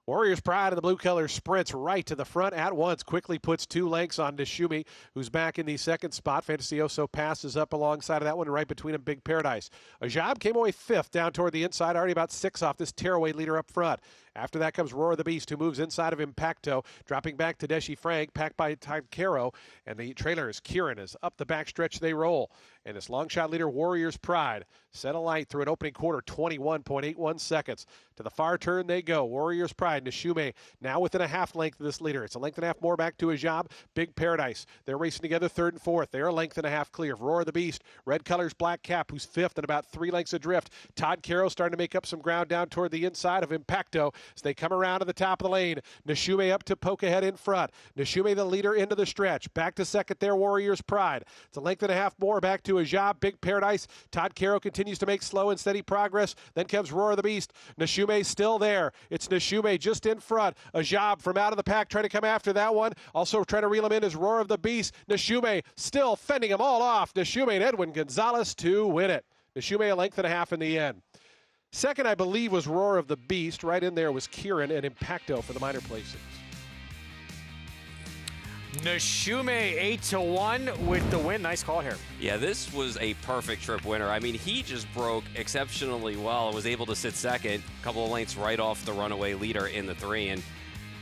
Warriors Pride in the blue colors sprints right to the front at once. Quickly puts 2 lengths on Nishumi, who's back in the second spot. Fantasioso passes up alongside of that one, right between them, Big Paradise. Ajab came away 5th down toward the inside, already about 6 off this tearaway leader up front. After that comes Roar of the Beast, who moves inside of Impacto, dropping back to Deshi Frank, packed by Todd Caro, and the trailers, Kieran, is up the backstretch they roll. And this long shot leader, Warriors Pride, set a light through an opening quarter, 21.81 seconds. To the far turn they go. Warriors Pride, Nishume, now within a half length of this leader. It's a length and a half more back to Ajab. Big Paradise, they're racing together 3rd and 4th. They're a length and a half clear. Roar of the Beast, red colors, Black Cap, who's 5th and about 3 lengths adrift. Todd Caro starting to make up some ground down toward the inside of Impacto as they come around to the top of the lane. Nishume up to poke ahead in front. Nishume the leader into the stretch. Back to second there, Warriors Pride. It's a length and a half more back to Ajab. Big Paradise. Todd Caro continues to make slow and steady progress. Then comes Roar of the Beast. Nishume still there. It's Nishume just in front. Ajab from out of the pack trying to come after that one. Also trying to reel him in is Roar of the Beast. Nishume still fending them all off. Nishume and Edwin Gonzalez to win it. Nishume a length and a half in the end. Second, I believe, was Roar of the Beast. Right in there was Kieran and Impacto for the minor placings. Nishume 8-1 with the win. Nice call here. Yeah, this was a perfect trip winner. I mean, he just broke exceptionally well and was able to sit second, a couple of lengths right off the runaway leader in the 3. And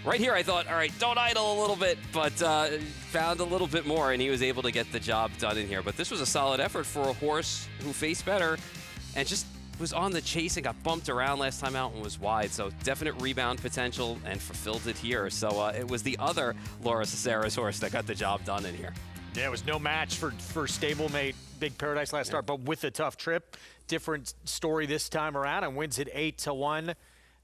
right here, I thought, all right, don't idle a little bit, but found a little bit more, and he was able to get the job done in here. But this was a solid effort for a horse who faced better and just was on the chase and got bumped around last time out and was wide. So definite rebound potential and fulfilled it here. So it was the other Laura Cesara's horse that got the job done in here. Yeah, it was no match for stablemate Big Paradise last start, but with a tough trip. Different story this time around and wins it 8-1.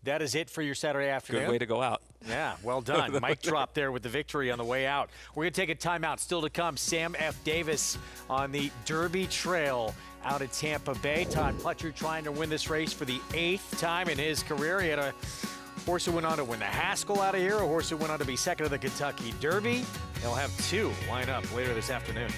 That is it for your Saturday afternoon. Good way to go out. Yeah, well done. Mic drop there with the victory on the way out. We're going to take a timeout. Still to come, Sam F. Davis on the Derby Trail out at Tampa Bay. Todd Pletcher trying to win this race for the 8th time in his career. He had a horse who went on to win the Haskell out of here, a horse who went on to be second of the Kentucky Derby. He'll have 2 line up later this afternoon.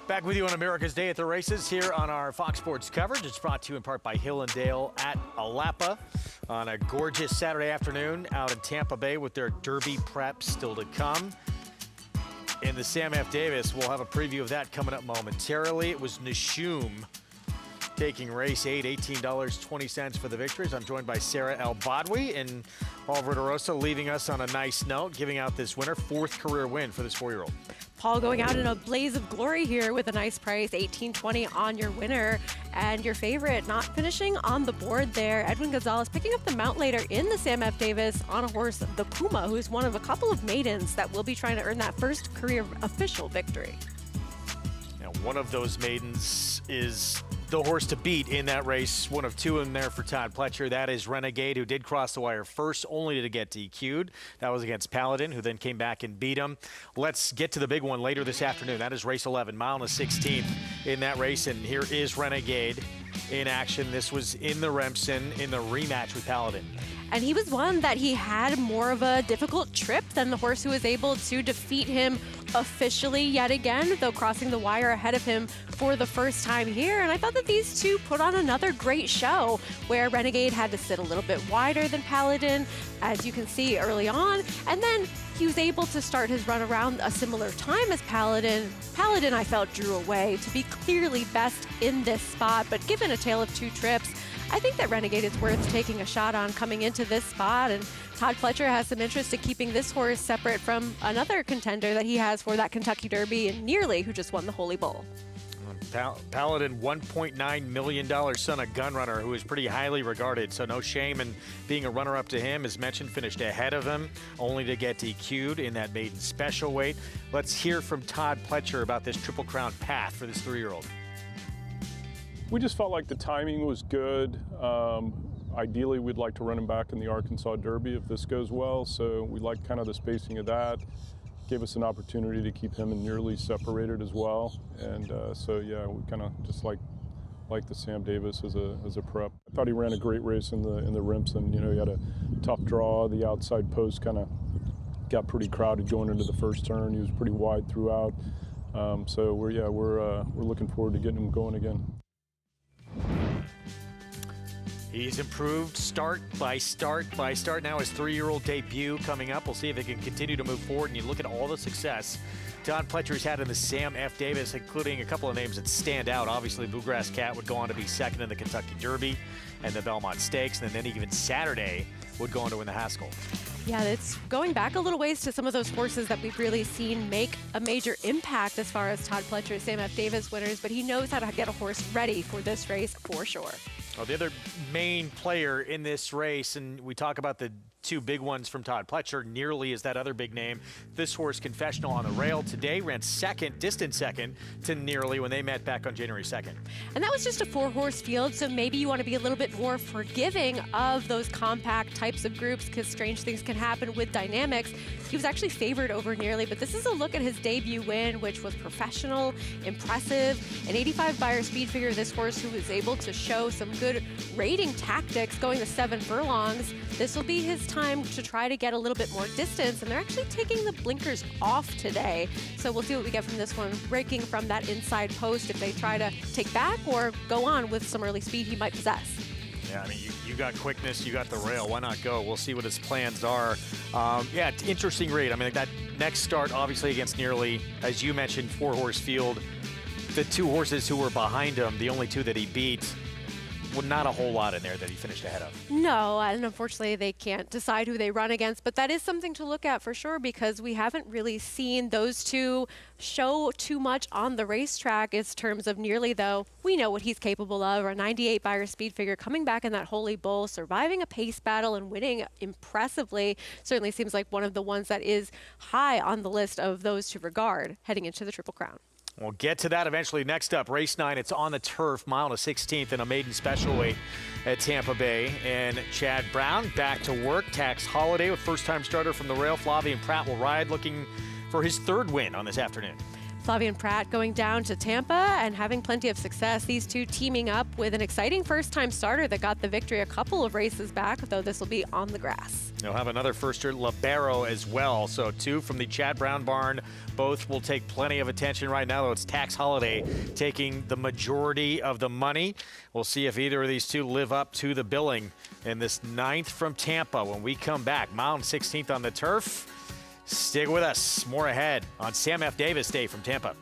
Back with you on America's Day at the Races here on our Fox Sports coverage. It's brought to you in part by Hill & Dale at Alapa on a gorgeous Saturday afternoon out in Tampa Bay with their Derby prep still to come. In the Sam F. Davis, we'll have a preview of that coming up momentarily. It was Nishum taking race 8, $18.20 for the victories. I'm joined by Sarah El Badwi and Paul Verderosa leaving us on a nice note, giving out this winner, 4th career win for this 4-year-old. Paul going out in a blaze of glory here with a nice price, $18.20 on your winner. And your favorite not finishing on the board there, Edwin Gonzalez picking up the mount later in the Sam F. Davis on a horse, the Puma, who's one of a couple of maidens that will be trying to earn that first career official victory. Now, one of those maidens is the horse to beat in that race. One of 2 in there for Todd Pletcher. That is Renegade, who did cross the wire first, only to get DQ'd. That was against Paladin, who then came back and beat him. Let's get to the big one later this afternoon. That is race 11, mile and a 16th in that race. And here is Renegade in action. This was in the Remsen in the rematch with Paladin. And he was one that he had more of a difficult trip than the horse who was able to defeat him officially yet again, though crossing the wire ahead of him for the first time here. And I thought that these two put on another great show where Renegade had to sit a little bit wider than Paladin, as you can see early on. And then he was able to start his run around a similar time as Paladin. Paladin, I felt, drew away to be clearly best in this spot, but given a tale of 2 trips, I think that Renegade is worth taking a shot on coming into this spot. And Todd Pletcher has some interest in keeping this horse separate from another contender that he has for that Kentucky Derby, and Nearly, who just won the Holy Bull. Paladin, $1.9 million son of Gunrunner, who is pretty highly regarded, so no shame in being a runner-up to him. As mentioned, finished ahead of him, only to get DQ'd in that maiden special weight. Let's hear from Todd Pletcher about this Triple Crown path for this 3-year-old. We just felt like the timing was good. Ideally, we'd like to run him back in the Arkansas Derby if this goes well, so we like kind of the spacing of that. Gave us an opportunity to keep him and Nearly separated as well, and so yeah, we kind of just like the Sam Davis as a prep. I thought he ran a great race in the Remsen. You know, he had a tough draw. The outside post kind of got pretty crowded going into the first turn. He was pretty wide throughout, so we're looking forward to getting him going again. He's improved start by start by start. Now his 3-year-old debut coming up. We'll see if he can continue to move forward. And you look at all the success Todd Pletcher's had in the Sam F. Davis, including a couple of names that stand out. Obviously, Bluegrass Cat would go on to be 2nd in the Kentucky Derby and the Belmont Stakes. And then even Saturday would go on to win the Haskell. Yeah, it's going back a little ways to some of those horses that we've really seen make a major impact as far as Todd Pletcher's Sam F. Davis winners, but he knows how to get a horse ready for this race for sure. Well, the other main player in this race, and we talk about the 2 big ones from Todd Pletcher, Nearly is that other big name. This horse, Confessional on the Rail, today ran distant second to Nearly when they met back on January 2nd. And that was just a 4-horse field, so maybe you want to be a little bit more forgiving of those compact types of groups because strange things can happen with dynamics. He was actually favored over Nearly, but this is a look at his debut win, which was professional, impressive, an 85 Beyer speed figure. This horse who was able to show some good rating tactics going the 7 furlongs. This will be his time to try to get a little bit more distance, and they're actually taking the blinkers off today. So we'll see what we get from this one, breaking from that inside post if they try to take back or go on with some early speed he might possess. Yeah, I mean, you got quickness, you got the rail. Why not go? We'll see what his plans are. Yeah, interesting read. I mean, that next start, obviously, against Nearly, as you mentioned, 4-horse field. The 2 horses who were behind him, the only 2 that he beat, well, not a whole lot in there that he finished ahead of. No, and unfortunately they can't decide who they run against, but that is something to look at for sure because we haven't really seen those 2 show too much on the racetrack in terms of Nearly, though. We know what he's capable of. A 98 Beyer speed figure coming back in that Holy Bull, surviving a pace battle and winning impressively. Certainly seems like one of the ones that is high on the list of those to regard heading into the Triple Crown. We'll get to that eventually. Next up, race 9. It's on the turf, mile and a 16th in a maiden special weight at Tampa Bay. And Chad Brown back to work. Tax Holiday with first-time starter from the rail. Flavien Prat will ride, looking for his 3rd win on this afternoon. Flavien Prat going down to Tampa and having plenty of success. These two teaming up with an exciting first-time starter that got the victory a couple of races back, though this will be on the grass. They'll have another firster, Libero, as well. So 2 from the Chad Brown barn. Both will take plenty of attention right now, though it's Tax Holiday taking the majority of the money. We'll see if either of these two live up to the billing in this 9th from Tampa when we come back. Mound 16th on the turf. Stick with us. More ahead on Sam F. Davis Day from Tampa.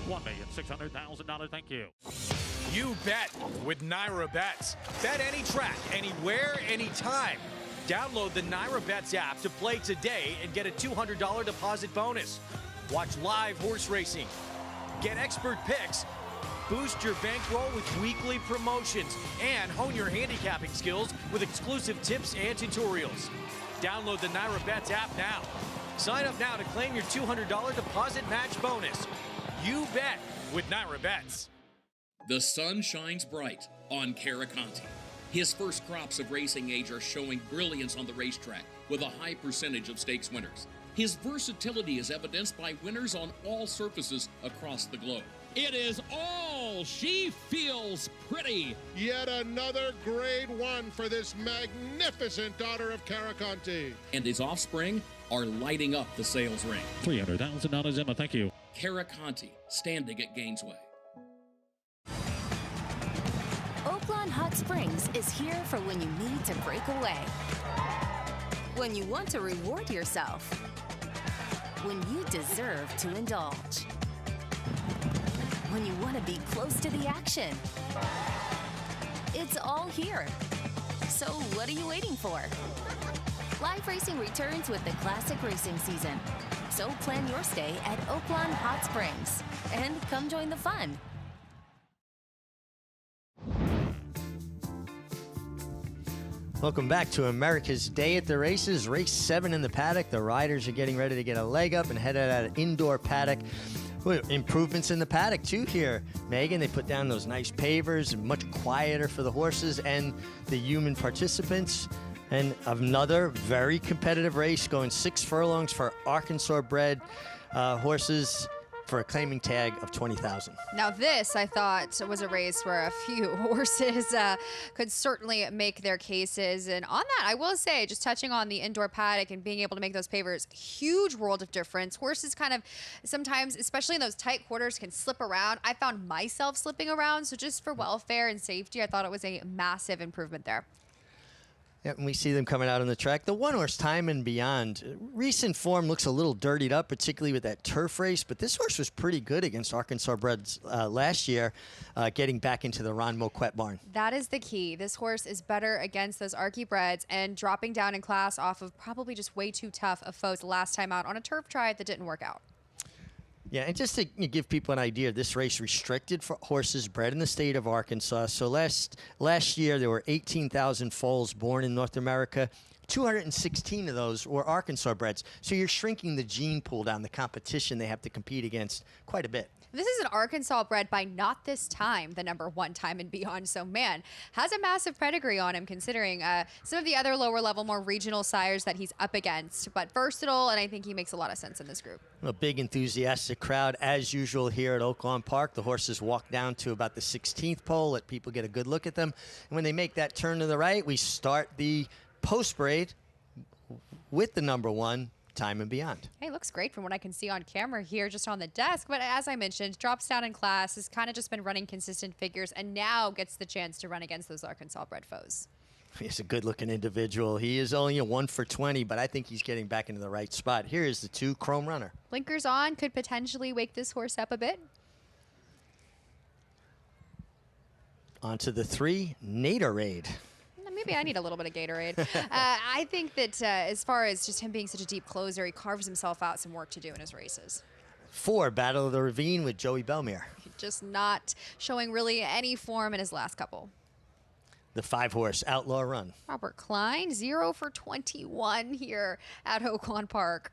$1,600,000, thank you. You bet with Naira Bets. Bet any track, anywhere, anytime. Download the Naira Bets app to play today and get a $200 deposit bonus. Watch live horse racing. Get expert picks. Boost your bankroll with weekly promotions and hone your handicapping skills with exclusive tips and tutorials. Download the Naira Bets app now. Sign up now to claim your $200 deposit match bonus. You bet with Naira Bets. The sun shines bright on Carraconti. His first crops of racing age are showing brilliance on the racetrack with a high percentage of stakes winners. His versatility is evidenced by winners on all surfaces across the globe. It is all she feels pretty. Yet another grade 1 for this magnificent daughter of Carraconti. And his offspring are lighting up the sales ring. $300,000, Emma, thank you. Carraconti, standing at Gainesway. Oaklawn Hot Springs is here for when you need to break away. When you want to reward yourself. When you deserve to indulge. When you want to be close to the action. It's all here. So what are you waiting for? Live racing returns with the classic racing season. So plan your stay at Oaklawn Hot Springs and come join the fun. Welcome back to America's Day at the Races. Race 7 in the paddock. The riders are getting ready to get a leg up and head out at an indoor paddock. Improvements in the paddock, too, here, Megan. They put down those nice pavers, much quieter for the horses and the human participants. And another very competitive race going 6 furlongs for Arkansas-bred horses for a claiming tag of $20,000. Now this, I thought, was a race where a few horses could certainly make their cases. And on that, I will say, just touching on the indoor paddock and being able to make those pavers, huge world of difference. Horses kind of sometimes, especially in those tight quarters, can slip around. I found myself slipping around. So just for welfare and safety, I thought it was a massive improvement there. Yeah, and we see them coming out on the track. The one-horse Time and Beyond. Recent form looks a little dirtied up, particularly with that turf race, but this horse was pretty good against Arkansas-breds last year, getting back into the Ron Moquett barn. That is the key. This horse is better against those Arky-breds and dropping down in class off of probably just way too tough of foes the last time out on a turf trial that didn't work out. Yeah, and just to give people an idea, this race restricted for horses bred in the state of Arkansas. So last year, there were 18,000 foals born in North America. 216 of those were Arkansas breds. So you're shrinking the gene pool down, the competition they have to compete against quite a bit. This is an Arkansas bred by not this time, the #1 Time and Beyond. So, man, has a massive pedigree on him considering some of the other lower level, more regional sires that he's up against. But versatile, and I think he makes a lot of sense in this group. A big enthusiastic crowd, as usual, here at Oaklawn Park. The horses walk down to about the 16th pole, let people get a good look at them. And when they make that turn to the right, we start the post parade with the #1 Time and Beyond. Hey, looks great from what I can see on camera here just on the desk. But as I mentioned, drops down in class, has kind of just been running consistent figures and now gets the chance to run against those Arkansas-bred foes. He's a good-looking individual. He is only a 1 for 20, but I think he's getting back into the right spot. Here is the 2 Chrome Runner. Blinkers on could potentially wake this horse up a bit. On to the 3 Naderade. Maybe I need a little bit of Gatorade. I think that as far as just him being such a deep closer, he carves himself out some work to do in his races. 4, Battle of the Ravine with Joey Belmere. Just not showing really any form in his last couple. The 5-horse Outlaw Run. Robert Klein, 0 for 21 here at Oaklawn Park.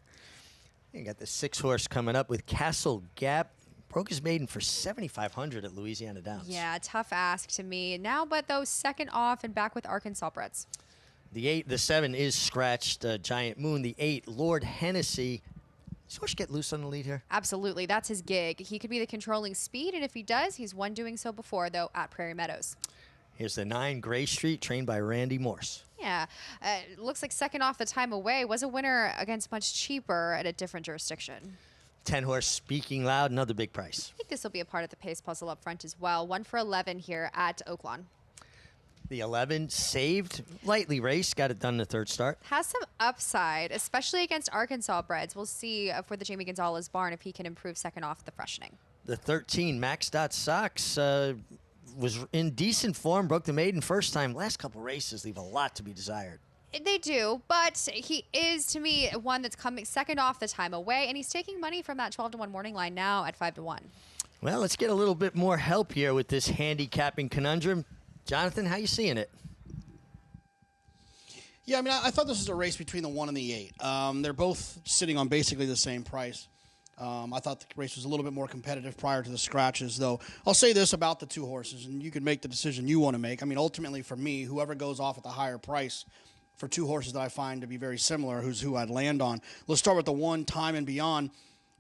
You got the 6-horse coming up with Castle Gap. Broke his maiden for $7,500 at Louisiana Downs. Yeah, tough ask to me. Now, but though, second off and back with Arkansas Breds. The 7 is Scratched Giant Moon. The 8, Lord Hennessy. Does Horse get loose on the lead here? Absolutely. That's his gig. He could be the controlling speed, and if he does, he's won doing so before, though, at Prairie Meadows. Here's the 9, Gray Street, trained by Randy Morse. Yeah, looks like second off the time away. Was a winner against much cheaper at a different jurisdiction. 10-horse Speaking Loud, another big price. I think this will be a part of the pace puzzle up front as well. 1 for 11 here at Oaklawn. The 11, Saved, lightly raced, got it done in the 3rd start. Has some upside, especially against Arkansas Breds. We'll see for the Jamie Gonzalez barn if he can improve second off the freshening. The 13, Max Dot Sox, was in decent form, broke the maiden first time. Last couple races leave a lot to be desired. They do, but he is, to me, one that's coming second off the time away, and he's taking money from that 12-1 morning line now at 5-1. Well, let's get a little bit more help here with this handicapping conundrum. Jonathan, how you seeing it? Yeah, I mean, I thought this was a race between the 1 and the 8. They're both sitting on basically the same price. I thought the race was a little bit more competitive prior to the scratches, though. I'll say this about the 2 horses, and you can make the decision you want to make. I mean, ultimately, for me, whoever goes off at the higher price for 2 horses that I find to be very similar, who I'd land on. Let's start with the 1, Time and Beyond.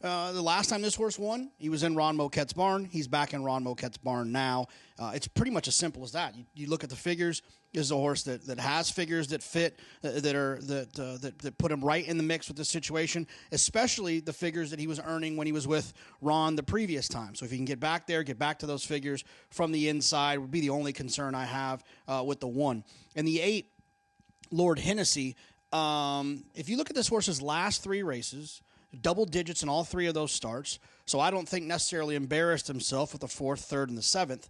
The last time this horse won, he was in Ron Moquette's barn. He's back in Ron Moquette's barn now. It's pretty much as simple as that. You look at the figures. This is a horse that has figures that fit, that put him right in the mix with the situation, especially the figures that he was earning when he was with Ron the previous time. So if he can get back there, get back to those figures from the inside, would be the only concern I have with the 1. And the 8, Lord Hennessy, if you look at this horse's last 3 races, double digits in all 3 of those starts, so I don't think necessarily embarrassed himself with the 4th, 3rd, and the 7th.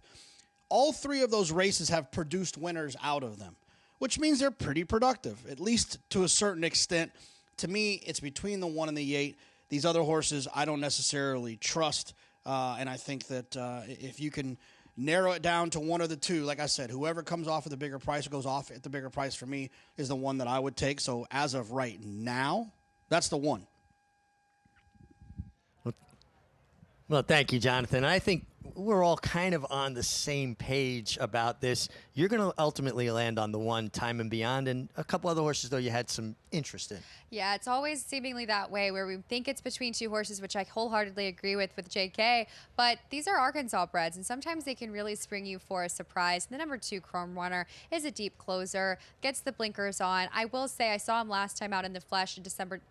All 3 of those races have produced winners out of them, which means they're pretty productive, at least to a certain extent. To me, it's between the 1 and the 8. These other horses I don't necessarily trust, and I think that if you can narrow it down to 1 of the 2, like I said, whoever comes off at the bigger price or goes off at the bigger price for me is the one that I would take. So as of right now, that's the 1. Well, thank you, Jonathan. I think we're all kind of on the same page about this. You're going to ultimately land on the 1, Time and Beyond, and a couple other horses, though, you had some interest in. Yeah, it's always seemingly that way where we think it's between 2 horses, which I wholeheartedly agree with JK, but these are Arkansas Breds, and sometimes they can really spring you for a surprise. The number 2, Chrome Runner, is a deep closer, gets the blinkers on. I will say I saw him last time out in the flesh in December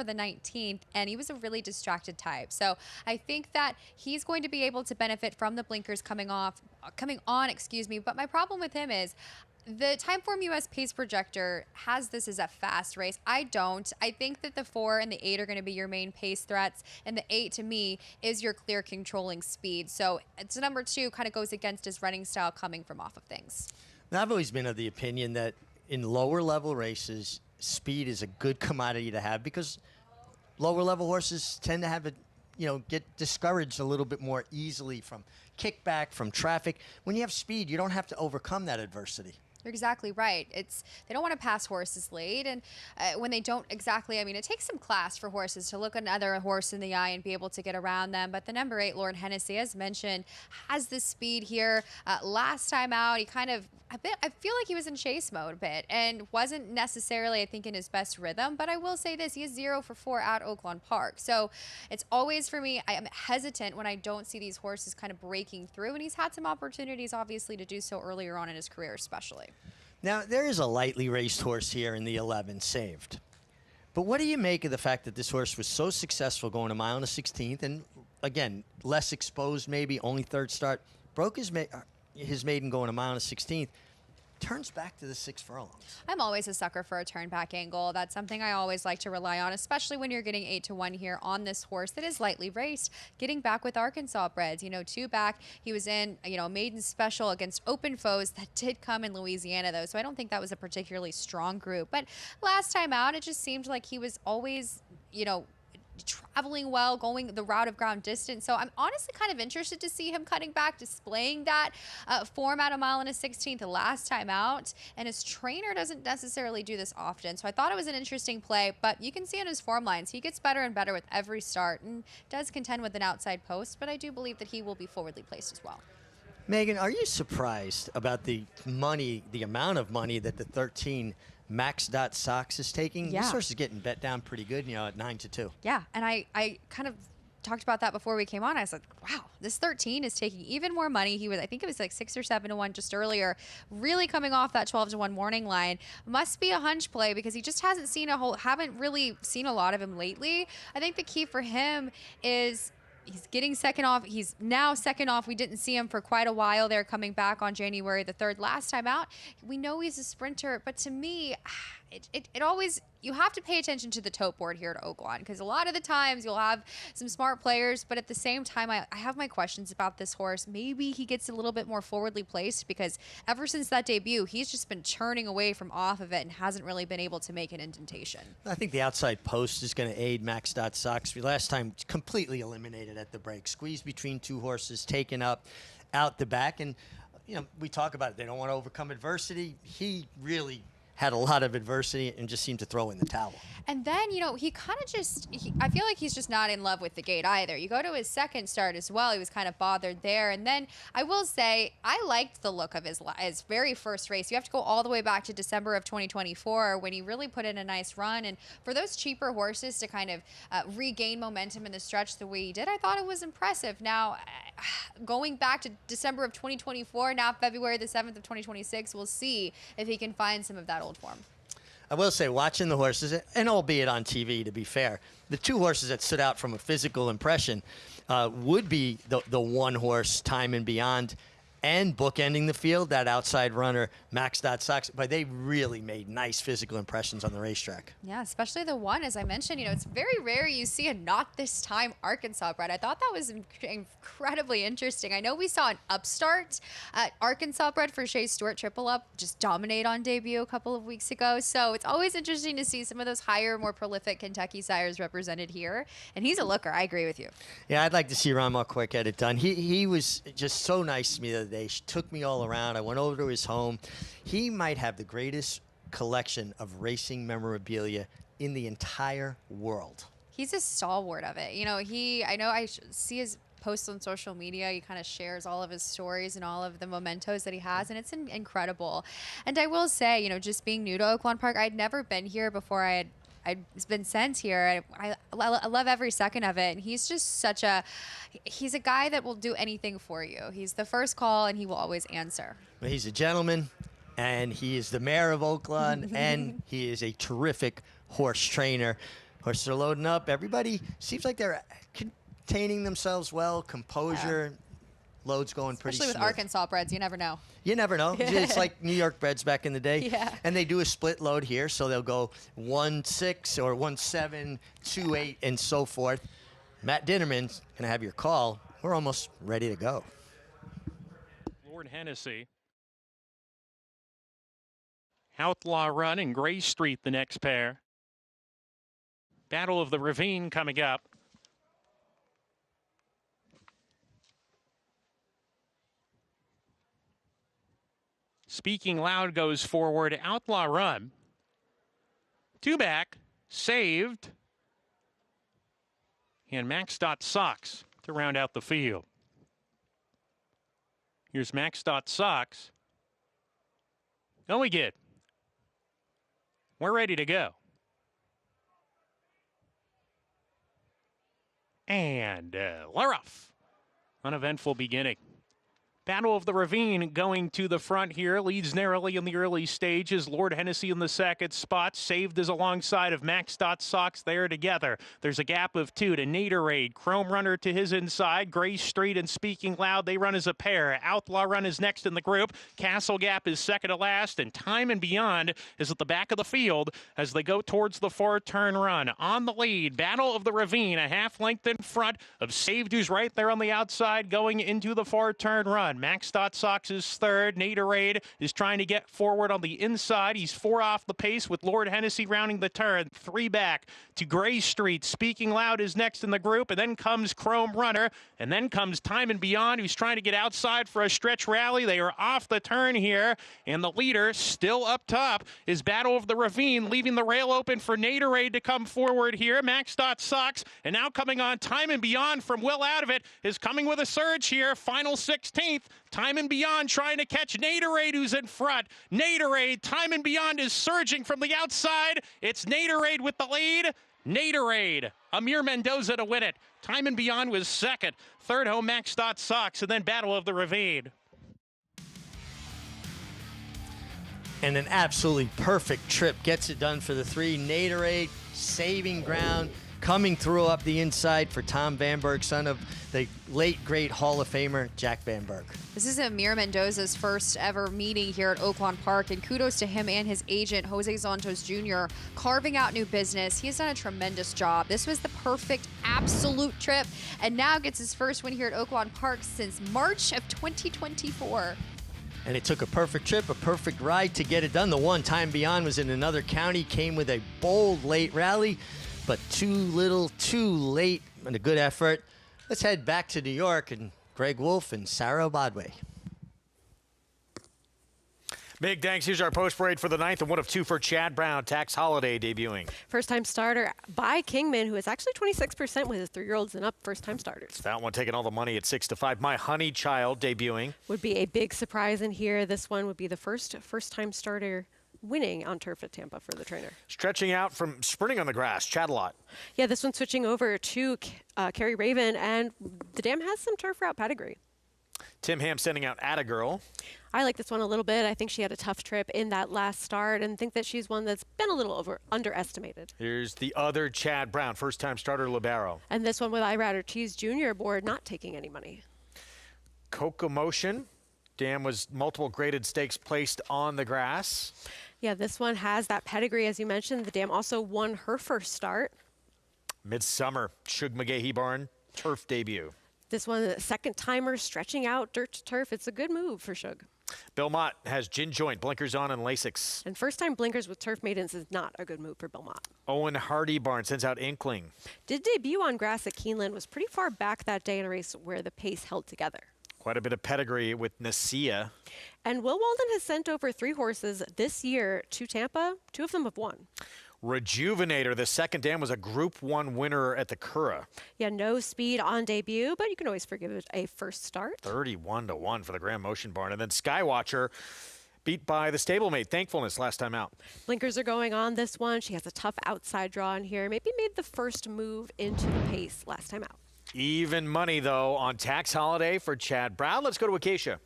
the 19th, and he was a really distracted type. So I think that he's going to be able to benefit from the blinkers coming on, but my problem with him is the Timeform US Pace Projector has this as a fast race. I don't. I think that the 4 and the 8 are going to be your main pace threats, and the 8 to me is your clear controlling speed. So it's number 2 kind of goes against his running style coming from off of things. Now, I've always been of the opinion that in lower level races, speed is a good commodity to have because lower level horses tend to have get discouraged a little bit more easily from kickback, from traffic. When you have speed, you don't have to overcome that adversity. You're exactly right. They don't want to pass horses late, and when they don't exactly, I mean, it takes some class for horses to look another horse in the eye and be able to get around them. But the number 8, Lord Hennessy, as mentioned, has this speed here. Last time out, he I feel like he was in chase mode a bit and wasn't necessarily, I think, in his best rhythm. But I will say this, he is 0 for 4 at Oaklawn Park. So it's always, for me, I am hesitant when I don't see these horses kind of breaking through. And he's had some opportunities, obviously, to do so earlier on in his career, especially. Now, there is a lightly raced horse here in the 11, Saved. But what do you make of the fact that this horse was so successful going a mile and a 16th and, again, less exposed maybe, only 3rd start, broke his maiden going a mile and a 16th, turns back to the 6 furlongs. I'm always a sucker for a turn back angle. That's something I always like to rely on, especially when you're getting 8-1 here on this horse that is lightly raced. Getting back with Arkansas Breds, 2 back. He was in, a maiden special against open foes that did come in Louisiana, though, so I don't think that was a particularly strong group. But last time out, it just seemed like he was always, traveling well, going the route of ground distance. So I'm honestly kind of interested to see him cutting back, displaying that form at a mile and a 16th the last time out. And his trainer doesn't necessarily do this often. So I thought it was an interesting play, but you can see on his form lines, he gets better and better with every start and does contend with an outside post, but I do believe that he will be forwardly placed as well. Megan, are you surprised about the amount of money that the 13 Max.Sox is taking? Yeah. This horse is getting bet down pretty good, at 9-2. Yeah, and I kind of talked about that before we came on. I was like, wow, this 13 is taking even more money. I think it was like 6 or 7 to 1 just earlier, really coming off that 12 to 1 morning line. Must be a hunch play because he just haven't really seen a lot of him lately. I think the key for him is he's getting second off. He's now second off. We didn't see him for quite a while there, coming back on January the 3rd last time out. We know he's a sprinter, but to me, it always, you have to pay attention to the tote board here at Oaklawn, because a lot of the times you'll have some smart players, but at the same time, I have my questions about this horse. Maybe he gets a little bit more forwardly placed, because ever since that debut, he's just been churning away from off of it and hasn't really been able to make an indentation. I think the outside post is going to aid Max.Sox. Last time, completely eliminated at the break. Squeezed between two horses, taken up out the back. And, we talk about it. They don't want to overcome adversity. He really had a lot of adversity and just seemed to throw in the towel. And then, he kind of I feel like he's just not in love with the gate either. You go to his second start as well, he was kind of bothered there. And then I will say, I liked the look of his very first race. You have to go all the way back to December of 2024 when he really put in a nice run. And for those cheaper horses to kind of regain momentum in the stretch the way he did, I thought it was impressive. Now, going back to December of 2024, now February the 7th of 2026, we'll see if he can find some of that old form. I will say, watching the horses, and albeit on TV, to be fair, the two horses that stood out from a physical impression would be the one horse, Time and Beyond, and bookending the field, that outside runner, Max.Sox. But they really made nice physical impressions on the racetrack. Yeah, especially the one, as I mentioned, it's very rare you see a not this time Arkansas bred. I thought that was incredibly interesting. I know we saw an upstart Arkansas bred for Shea Stewart Triple Up just dominate on debut a couple of weeks ago. So it's always interesting to see some of those higher, more prolific Kentucky sires represented here. And he's a looker. I agree with you. Yeah, I'd like to see Ron Marquardt get it done. He was just so nice to me the other day. She took me all around. I went over to his home. He might have the greatest collection of racing memorabilia in the entire world. He's a stalwart of it. I know I see his posts on social media. He kind of shares all of his stories and all of the mementos that he has, and it's incredible. And I will say, just being new to Oaklawn Park, I'd never been here before I'd been sent here. I love every second of it. And he's just he's a guy that will do anything for you. He's the first call and he will always answer. Well, he's a gentleman, and he is the mayor of Oaklawn, and he is a terrific horse trainer. Horses are loading up. Everybody seems like they're containing themselves well, composure. Load's going pretty Especially with smooth. Arkansas breds, you never know. You never know. It's like New York breds back in the day. Yeah. And they do a split load here, so they'll go 1-6 or 1-7, 2-8, and so forth. Matt Dinnerman's going to have your call. We're almost ready to go. Lord Hennessy. Outlaw Run and Gray Street, the next pair. Battle of the Ravine coming up. Speaking Loud goes forward. Outlaw Run. Two back. Saved. And Max.Sox to round out the field. Here's Max.Sox. Going good. We're ready to go. And we're off. Uneventful beginning. Battle of the Ravine going to the front here. Leads narrowly in the early stages. Lord Hennessy in the second spot. Saved is alongside of Max.Sox there together. There's a gap of 2 to Naderade. Chrome Runner to his inside. Gray Street and Speaking Loud, they run as a pair. Outlaw Run is next in the group. Castle Gap is second to last. And Time and Beyond is at the back of the field as they go towards the 4-turn run. On the lead, Battle of the Ravine, a half length in front of Saved, who's right there on the outside going into the 4-turn run. Max Sox is third. Naderade is trying to get forward on the inside. He's 4 off the pace with Lord Hennessy rounding the turn. 3 back to Gray Street. Speaking Loud is next in the group, and then comes Chrome Runner, and then comes Time and Beyond, who's trying to get outside for a stretch rally. They are off the turn here, and the leader still up top is Battle of the Ravine, leaving the rail open for Naderade to come forward here. Max Sox, and now coming on Time and Beyond from well out of it, is coming with a surge here. Final 16th. Time and Beyond trying to catch Naderade, who's in front. Naderade, Time and Beyond is surging from the outside. It's Naderade with the lead. Naderade, Amir Mendoza to win it. Time and Beyond was second. Third home, Max Sox, and then Battle of the Ravine. And an absolutely perfect trip gets it done for the 3. Naderade saving ground, coming through up the inside for Tom Vanberg, son of the late, great Hall of Famer Jack Vanberg. This is Amir Mendoza's first ever meeting here at Oaklawn Park, and kudos to him and his agent, Jose Santos Jr., carving out new business. He has done a tremendous job. This was the perfect, absolute trip, and now gets his first win here at Oaklawn Park since March of 2024. And it took a perfect trip, a perfect ride to get it done. The one Time Beyond was in another county, came with a bold late rally, but too little, too late, and a good effort. Let's head back to New York and Greg Wolf and Sarah Bodway. Big thanks. Here's our post parade for the 9th and 1 of 2 for Chad Brown. Tax Holiday debuting. First-time starter by Kingman, who is actually 26% with his 3-year-olds and up first-time starters. That one taking all the money at 6-5. My Honey Child debuting. Would be a big surprise in here. This one would be the first-time starter winning on turf at Tampa for the trainer. Stretching out from sprinting on the grass, Chat-A-Lot. Yeah, this one's switching over to Kerry Raven, and the dam has some turf route pedigree. Tim Ham sending out Attagirl. I like this one a little bit. I think she had a tough trip in that last start, and think that she's one that's been a little underestimated. Here's the other Chad Brown, first-time starter Libero. And this one with Irad Ortiz Jr. aboard, not taking any money. Coco Motion. Dam was multiple graded stakes placed on the grass. Yeah, this one has that pedigree, as you mentioned. The dam also won her first start. Midsummer, Shug McGahee Barn, turf debut. This one, the second timer, stretching out dirt to turf. It's a good move for Shug. Bill Mott has gin joint, blinkers on, and Lasix. And first-time blinkers with turf maidens is not a good move for Bill Mott. Owen Hardy Barn sends out Inkling. Did debut on grass at Keeneland, was pretty far back that day in a race where the pace held together. Quite a bit of pedigree with Nasia. And Will Walden has sent over 3 horses this year to Tampa. 2 of them have won. Rejuvenator, the second dam, was a Group 1 winner at the Curra. Yeah, no speed on debut, but you can always forgive it a first start. 31-1 for the Grand Motion Barn. And then Skywatcher beat by the stablemate, Thankfulness, last time out. Blinkers are going on this one. She has a tough outside draw in here. Maybe made the first move into the pace last time out. Even money, though, on Tax Holiday for Chad Brown. Let's go to Acacia.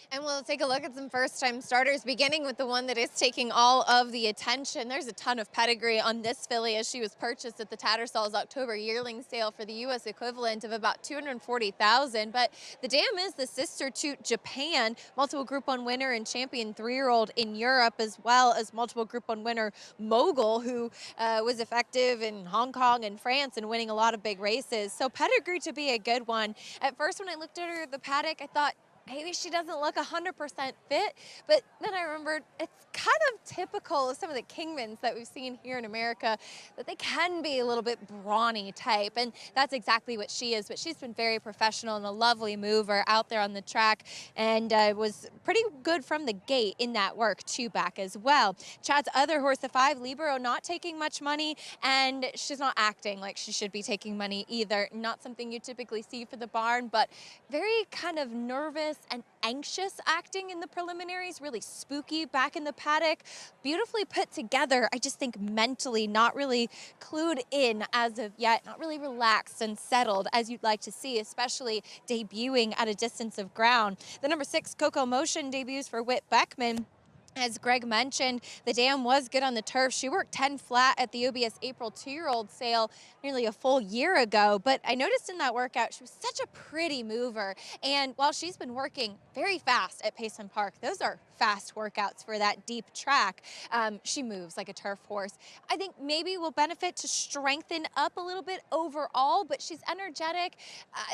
And we'll take a look at some first-time starters, beginning with the one that is taking all of the attention. There's a ton of pedigree on this filly, as she was purchased at the Tattersall's October yearling sale for the U.S. equivalent of about $240,000. But the dam is the sister to Japan, multiple Group 1 winner and champion 3-year-old in Europe, as well as multiple Group 1 winner Mogul, who was effective in Hong Kong and France and winning a lot of big races. So pedigree to be a good one. At first, when I looked at her in the paddock, I thought, maybe she doesn't look 100% fit, but then I remembered it's kind of typical of some of the Kingmans that we've seen here in America, that they can be a little bit brawny type, and that's exactly what she is. But she's been very professional and a lovely mover out there on the track, and was pretty good from the gate in that work, 2 back as well. Chad's other horse, the 5, Libero, not taking much money, and she's not acting like she should be taking money either. Not something you typically see for the barn, but very kind of nervous and anxious acting in the preliminaries, really spooky back in the paddock, beautifully put together. I just think mentally not really clued in as of yet, not really relaxed and settled as you'd like to see, especially debuting at a distance of ground. The number 6, Coco Motion, debuts for Whit Beckman. As Greg mentioned, the dam was good on the turf. She worked 10 flat at the OBS April 2-year-old sale nearly a full year ago. But I noticed in that workout, she was such a pretty mover. And while she's been working very fast at Payson Park, those are fast workouts for that deep track. She moves like a turf horse. I think maybe will benefit to strengthen up a little bit overall, but she's energetic.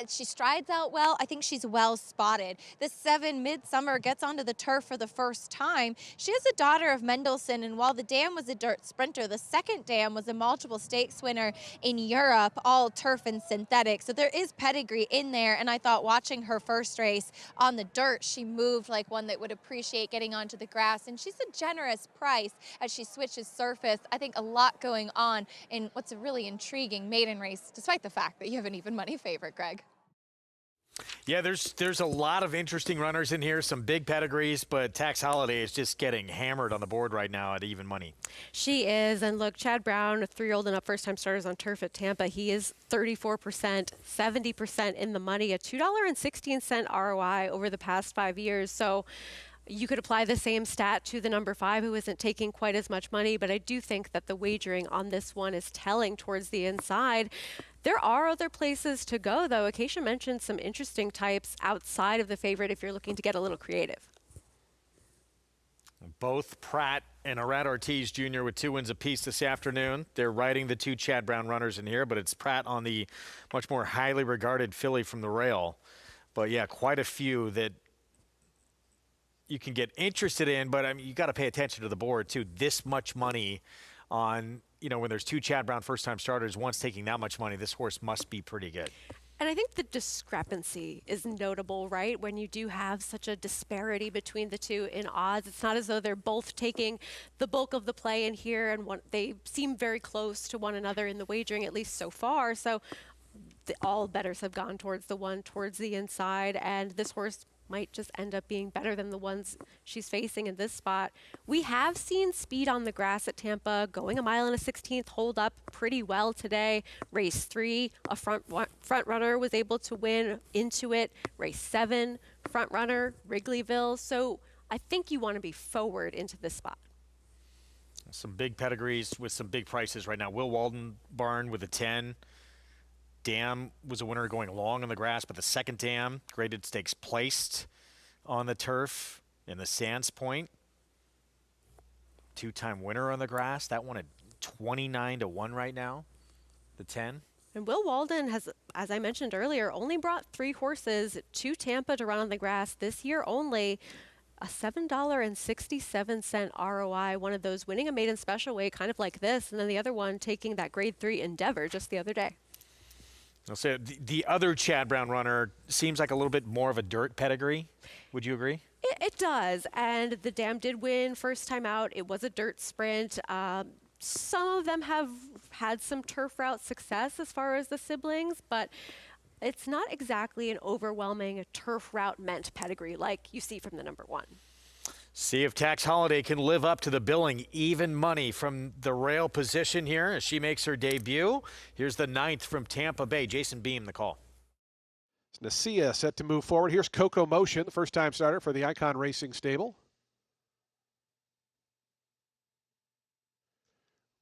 She strides out well. I think she's well spotted. The 7 Midsummer gets onto the turf for the first time. She is a daughter of Mendelssohn, and while the dam was a dirt sprinter, the second dam was a multiple stakes winner in Europe, all turf and synthetic. So there is pedigree in there, and I thought watching her first race on the dirt, she moved like one that would appreciate getting onto the grass, and she's a generous price as she switches surface. I think a lot going on in what's a really intriguing maiden race, despite the fact that you have an even money favorite, Greg. Yeah, there's a lot of interesting runners in here, some big pedigrees, but Tax Holiday is just getting hammered on the board right now at even money. She is, and look, Chad Brown, 3-year-old and up first-time starters on turf at Tampa, he is 34%, 70% in the money, a $2.16 ROI over the past 5 years. So you could apply the same stat to the number 5, who isn't taking quite as much money, but I do think that the wagering on this one is telling towards the inside. There are other places to go, though. Acacia mentioned some interesting types outside of the favorite if you're looking to get a little creative. Both Pratt and Arad Ortiz Jr. with 2 wins apiece this afternoon. They're riding the 2 Chad Brown runners in here, but it's Pratt on the much more highly regarded filly from the rail. But yeah, quite a few that you can get interested in, but I mean, you got to pay attention to the board too. This much money on, when there's 2 Chad Brown first-time starters, one's taking that much money, this horse must be pretty good. And I think the discrepancy is notable, right? When you do have such a disparity between the two in odds, it's not as though they're both taking the bulk of the play in here, and they seem very close to one another in the wagering, at least so far. So all bettors have gone towards the one towards the inside, and this horse might just end up being better than the ones she's facing in this spot. We have seen speed on the grass at Tampa, going 1 1/16 hold up pretty well today. Race 3, a front runner was able to win into it. Race 7, front runner, Wrigleyville. So I think you want to be forward into this spot. Some big pedigrees with some big prices right now. Will Walden barn with a 10. Dam was a winner going long on the grass, but the second dam, graded stakes placed on the turf in the Sands Point. 2-time winner on the grass. That one at 29-1 right now, the 10. And Will Walden has, as I mentioned earlier, only brought 3 horses to Tampa to run on the grass this year only. A $7.67 ROI, one of those winning a maiden special weight, kind of like this, and then the other one taking that grade 3 Endeavor just the other day. I'll say the other Chad Brown runner seems like a little bit more of a dirt pedigree. Would you agree? It does, and the dam did win first time out. It was a dirt sprint. Some of them have had some turf route success as far as the siblings, but it's not exactly an overwhelming turf route meant pedigree like you see from the number 1. See if Tax Holiday can live up to the billing. Even money from the rail position here as she makes her debut. Here's the 9th from Tampa Bay. Jason Beam, the call. Nasia set to move forward. Here's Coco Motion, the first-time starter for the Icon Racing stable.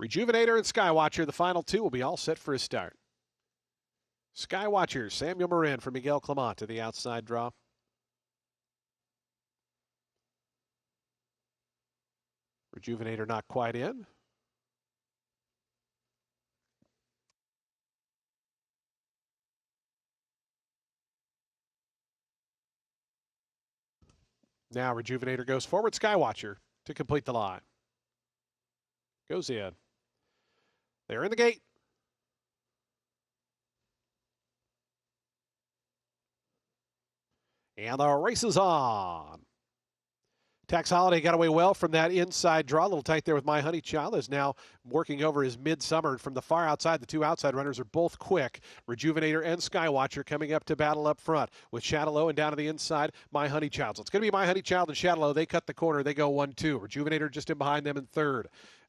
Rejuvenator and Skywatcher, the final 2, will be all set for his start. Skywatcher, Samuel Marin for Miguel Clement to the outside draw. Rejuvenator not quite in. Now Rejuvenator goes forward. Skywatcher to complete the line. Goes in. They're in the gate. And the race is on. Tax Holiday got away well from that inside draw. A little tight there with My Honey Child. Is now working over his Midsummer from the far outside. The 2 outside runners are both quick. Rejuvenator and Skywatcher coming up to battle up front with Shadalow, and down to the inside, My Honey Child. So it's going to be My Honey Child and Shadalow. They cut the corner. They go 1-2. Rejuvenator just in behind them in 3rd.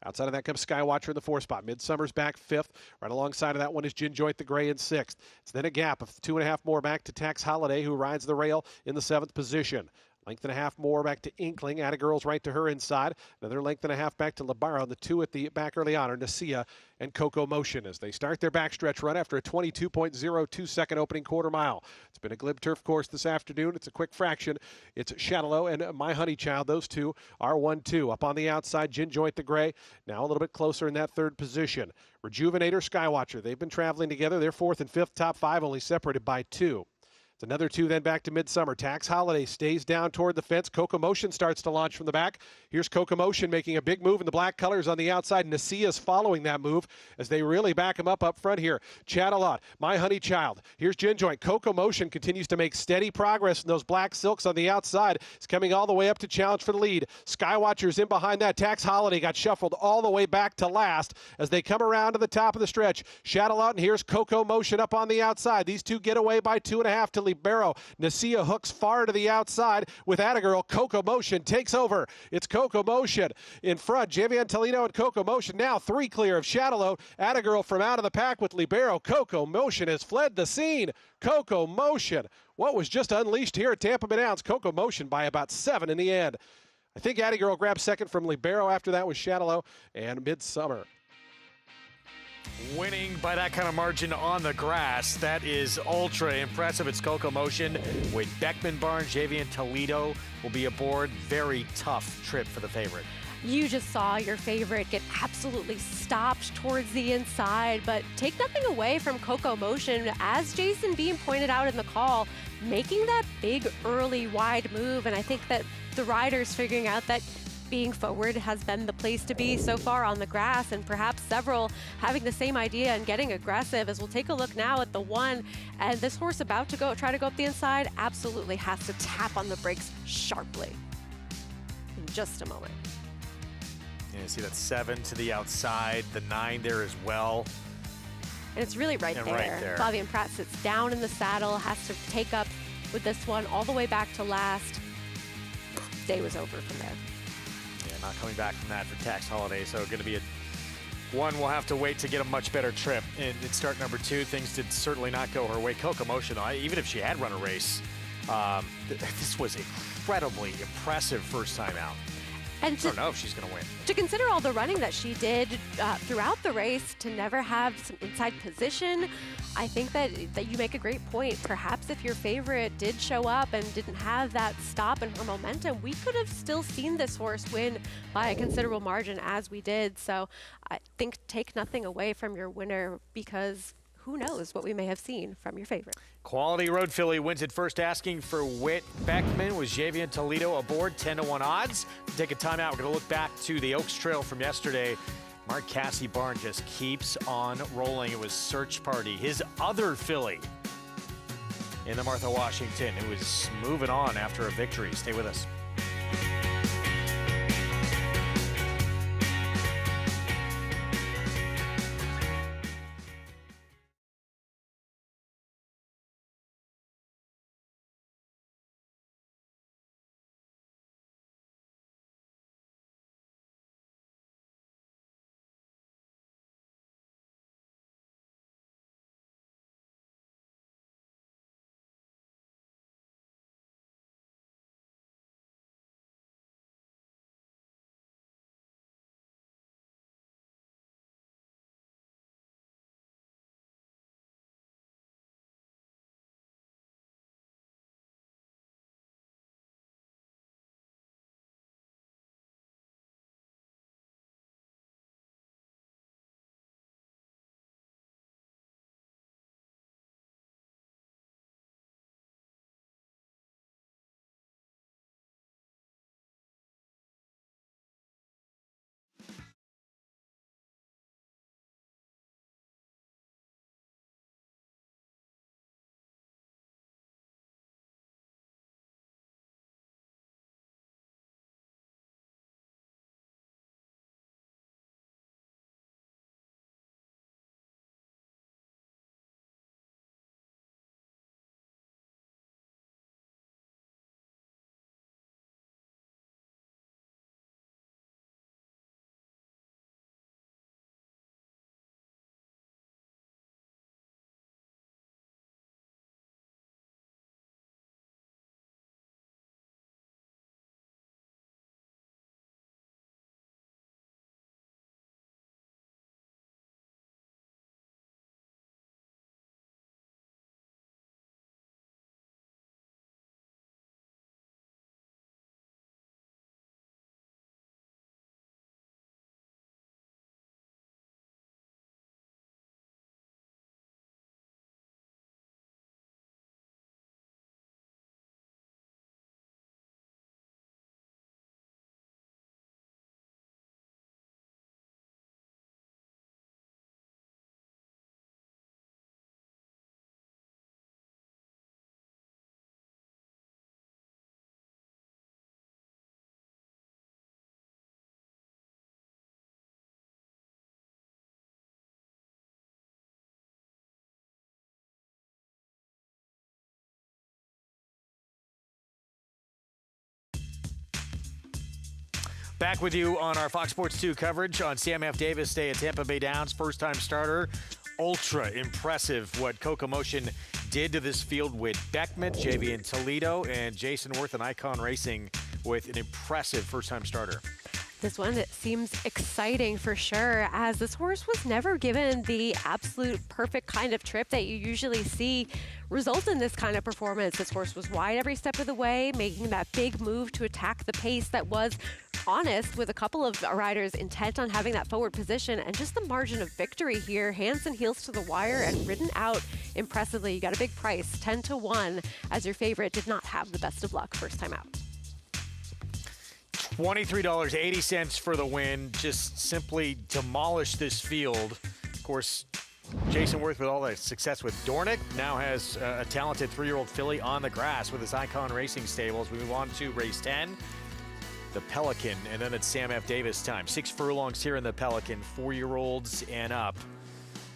Outside of that comes Skywatcher in the 4th spot. Midsummer's back 5th. Right alongside of that one is Ginjoint the Gray in 6th. It's then a gap of 2.5 more back to Tax Holiday, who rides the rail in the 7th position. Length and a half more back to Inkling. Attagirl's right to her inside. Another length and a half back to Libero. The two at the back early on are Nasia and Coco Motion as they start their backstretch run after a 22.02 second opening quarter mile. It's been a glib turf course this afternoon. It's a quick fraction. It's Shadowlow and My Honey Child. Those two are 1-2. Up on the outside, Gin Joint the Gray. Now a little bit closer in that third position. Rejuvenator, Skywatcher. They've been traveling together. They're fourth and fifth, top five, only separated by 2. It's another 2 then back to Midsummer. Tax Holiday stays down toward the fence. Coco Motion starts to launch from the back. Here's Coco Motion making a big move in the black colors on the outside. Nasia's following that move as they really back him up front here. Chat a lot. My Honey Child. Here's Gin Joint. Coco Motion continues to make steady progress in those black silks on the outside. It's coming all the way up to challenge for the lead. Skywatcher's in behind that. Tax Holiday got shuffled all the way back to last as they come around to the top of the stretch. Shadow out, and here's Coco Motion up on the outside. These two get away by 2.5 to Libero. Nasia hooks far to the outside with Attagirl. Coco Motion takes over. It's Coco Motion in front. Javian Toledo and Coco Motion now 3 clear of Shadowlow. Attagirl from out of the pack with Libero. Coco Motion has fled the scene. Coco Motion. What was just unleashed here at Tampa Bay Downs? Coco Motion by about 7 in the end. I think Attagirl grabbed second from Libero. After that was Shadowlow and Midsummer. Winning by that kind of margin on the grass, that is ultra impressive. It's Coco Motion with Beckman Barnes, Javian Toledo will be aboard. Very tough trip for the favorite. You just saw your favorite get absolutely stopped towards the inside, but take nothing away from Coco Motion. As Jason Beam pointed out in the call, making that big early wide move, and I think that the riders figuring out that being forward has been the place to be so far on the grass, and perhaps several having the same idea and getting aggressive. As we'll take a look now at the one, and this horse about to try to go up the inside absolutely has to tap on the brakes sharply. In just a moment. Yeah, you see that 7 to the outside, the 9 there as well. And it's really right there. Flavien Prat sits down in the saddle, has to take up with this one all the way back to last. Day was over from there. Yeah, not coming back from that for Tax Holiday, so going to be a one we'll have to wait to get a much better trip. In start number 2, things did certainly not go her way. Coco Motion, even if she had run a race, this was incredibly impressive first time out. And I don't know if she's going to win. To consider all the running that she did throughout the race, to never have some inside position, I think that you make a great point. Perhaps if your favorite did show up and didn't have that stop in her momentum, we could have still seen this horse win by a considerable margin as we did. So I think take nothing away from your winner, because who knows what we may have seen from your favorite. Quality Road Filly wins it first, asking for Whit Beckman with Javian Toledo aboard, 10-1 odds. Take a timeout. We're going to look back to the Oaks Trail from yesterday. Mark Cassie Barn just keeps on rolling. It was Search Party, his other filly in the Martha Washington, who is moving on after a victory. Stay with us. Back with you on our Fox Sports 2 coverage on Sam F. Davis Day at Tampa Bay Downs. First-time starter. Ultra impressive what Coco-Motion did to this field with Beckman, JV Toledo, and Jason Worth and Icon Racing with an impressive first-time starter. This one, it seems exciting for sure, as this horse was never given the absolute perfect kind of trip that you usually see result in this kind of performance. This horse was wide every step of the way, making that big move to attack the pace that was honest, with a couple of riders intent on having that forward position, and just the margin of victory here, hands and heels to the wire and ridden out impressively. You got a big price, 10-1, as your favorite did not have the best of luck first time out. $23.80 for the win. Just simply demolished this field. Of course, Jason Worth, with all the success with Dornick, now has a talented 3-year-old filly on the grass with his Icon Racing stables. We move on to race 10, the Pelican, and then it's Sam F. Davis time. 6 furlongs here in the Pelican, 4-year-olds and up.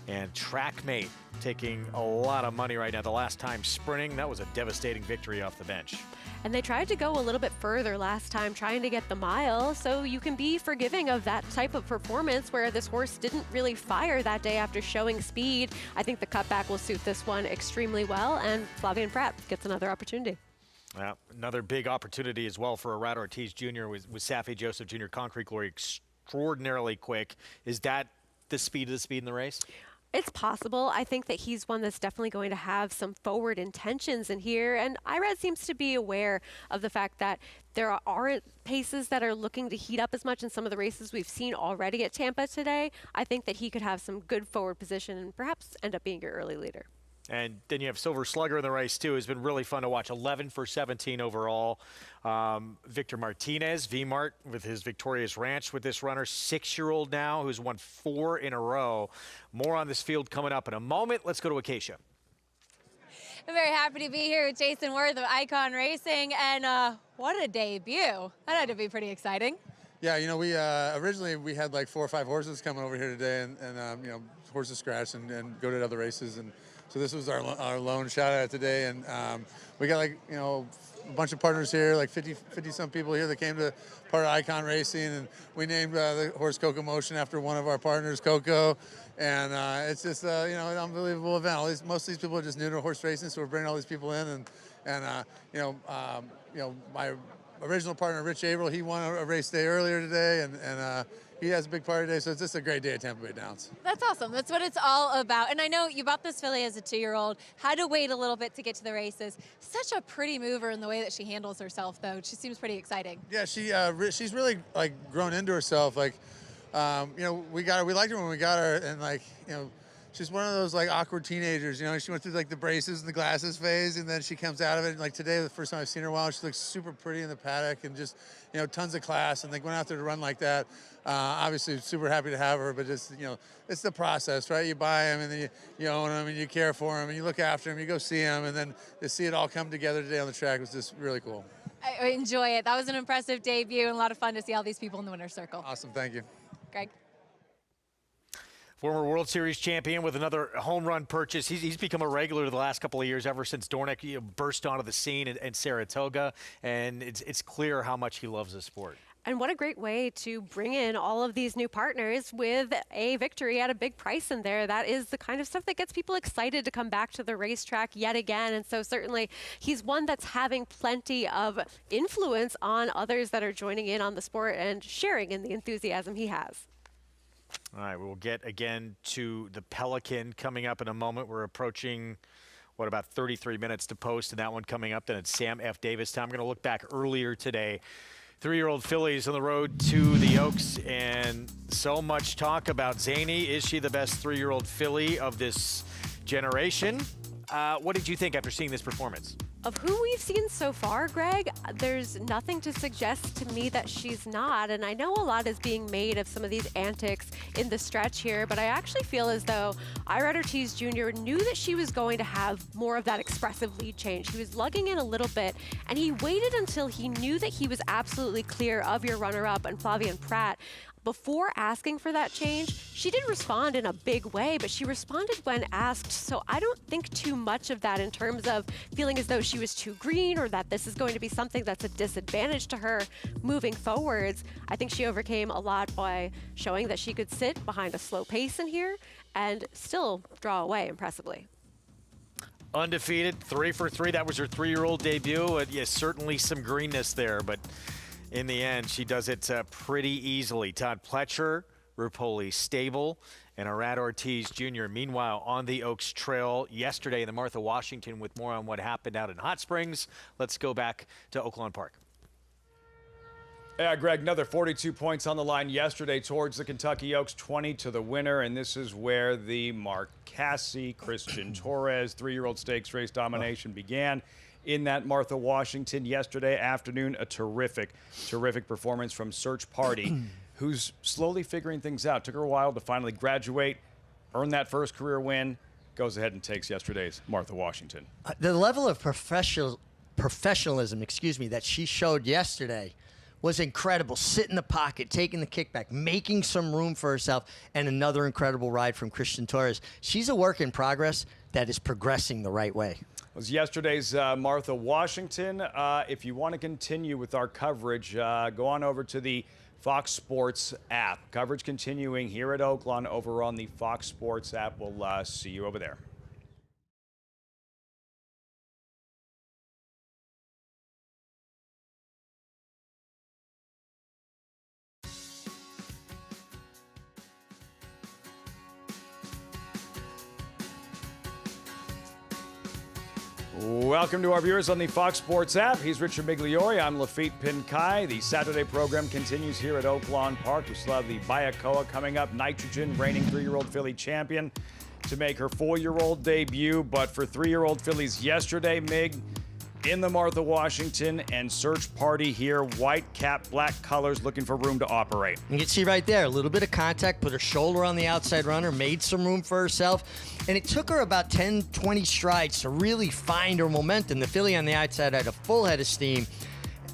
And Trackmate taking a lot of money right now. The last time sprinting, that was a devastating victory off the bench. And they tried to go a little bit further last time, trying to get the mile, so you can be forgiving of that type of performance where this horse didn't really fire that day after showing speed. I think the cutback will suit this one extremely well, and Flavien Prat gets another opportunity. Another big opportunity as well for Irad Ortiz Jr. with Safi Joseph Jr. Concrete Glory, extraordinarily quick. Is that the speed in the race? It's possible. I think that he's one that's definitely going to have some forward intentions in here. And Irad seems to be aware of the fact that there aren't paces that are looking to heat up as much in some of the races we've seen already at Tampa today. I think that he could have some good forward position and perhaps end up being your early leader. And then you have Silver Slugger in the race, too. It's been really fun to watch. 11 for 17 overall. Victor Martinez, V-Mart, with his Victorious Ranch with this runner. 6-year-old now who's won 4 in a row. More on this field coming up in a moment. Let's go to Acacia. I'm very happy to be here with Jason Worth of Icon Racing. And what a debut. That had to be pretty exciting. Yeah, you know, we originally we had like 4 or 5 horses coming over here today, and you know, horses scratch and go to other races, and so this was our lone shout out today, and we got like, you know, a bunch of partners here, like 50 some people here that came to part of Icon Racing, and we named the horse Coco-Motion after one of our partners, Coco, and it's just you know, an unbelievable event. Most of these people are just new to horse racing, so we're bringing all these people in, and you know, my original partner Rich Averill, he won a race day earlier today, and he has a big party today, so it's just a great day at Tampa Bay Downs. That's awesome. That's what it's all about. And I know you bought this filly as a 2-year-old, had to wait a little bit to get to the races. Such a pretty mover in the way that she handles herself, though. She seems pretty exciting. Yeah, she's really like grown into herself. Like, you know, we liked her when we got her, and like, you know, she's one of those like awkward teenagers. You know, she went through like the braces and the glasses phase, and then she comes out of it. And like today, the first time I've seen her in a while, she looks super pretty in the paddock and just, you know, tons of class. And like went out there to run like that. Obviously, super happy to have her, but just, you know, it's the process, right? You buy them and then you own them and you care for them and you look after them. You go see them, and then to see it all come together today on the track was just really cool. I enjoy it. That was an impressive debut and a lot of fun to see all these people in the winner's circle. Awesome, thank you. Greg. Former World Series champion with another home run purchase. He's become a regular the last couple of years, ever since Dornick burst onto the scene in Saratoga, and it's clear how much he loves the sport. And what a great way to bring in all of these new partners with a victory at a big price in there. That is the kind of stuff that gets people excited to come back to the racetrack yet again. And so certainly he's one that's having plenty of influence on others that are joining in on the sport and sharing in the enthusiasm he has. All right, we'll get again to the Pelican coming up in a moment. We're approaching, what, about 33 minutes to post, and that one coming up. Then it's Sam F. Davis time. I'm going to look back earlier today. 3-year-old fillies on the road to the Oaks, and so much talk about Zany. Is she the best 3-year-old filly of this generation? What did you think after seeing this performance? Of who we've seen so far, Greg, there's nothing to suggest to me that she's not. And I know a lot is being made of some of these antics in the stretch here, but I actually feel as though Irad Ortiz Jr. knew that she was going to have more of that expressive lead change. He was lugging in a little bit, and he waited until he knew that he was absolutely clear of your runner-up and Flavien Prat before asking for that change, she did respond in a big way, but she responded when asked. So I don't think too much of that in terms of feeling as though she was too green or that this is going to be something that's a disadvantage to her moving forwards. I think she overcame a lot by showing that she could sit behind a slow pace in here and still draw away impressively. Undefeated, 3 for 3. That was her 3-year-old debut. Yes, certainly some greenness there, but in the end, she does it pretty easily. Todd Pletcher, Rupoli Stable, and Arad Ortiz Jr. Meanwhile, on the Oaks Trail yesterday in the Martha Washington with more on what happened out in Hot Springs. Let's go back to Oaklawn Park. Yeah, Greg, another 42 points on the line yesterday towards the Kentucky Oaks, 20 to the winner, and this is where the Mark Casse, Christian Torres 3-year-old stakes race domination began in that Martha Washington yesterday afternoon. A terrific performance from Search Party, who's slowly figuring things out. Took her a while to finally graduate, earn that first career win, goes ahead and takes yesterday's Martha Washington. The level of professionalism, that she showed yesterday was incredible. Sit in the pocket, taking the kickback, making some room for herself, and another incredible ride from Christian Torres. She's a work in progress that is progressing the right way. It was yesterday's Martha Washington. If you want to continue with our coverage, go on over to the Fox Sports app. Coverage continuing here at Oaklawn over on the Fox Sports app. We'll see you over there. Welcome to our viewers on the Fox Sports app. He's Richard Migliori. I'm Lafitte Pinkai. The Saturday program continues here at Oaklawn Park. We still have the Bayakoa coming up. Nitrogen, reigning 3-year-old filly champion, to make her 4-year-old debut. But for 3-year-old fillies yesterday, Mig, in the Martha Washington and Search Party here, white cap, black colors, looking for room to operate. You can see right there, a little bit of contact, put her shoulder on the outside runner, made some room for herself, and it took her about 10, 20 strides to really find her momentum. The filly on the outside had a full head of steam,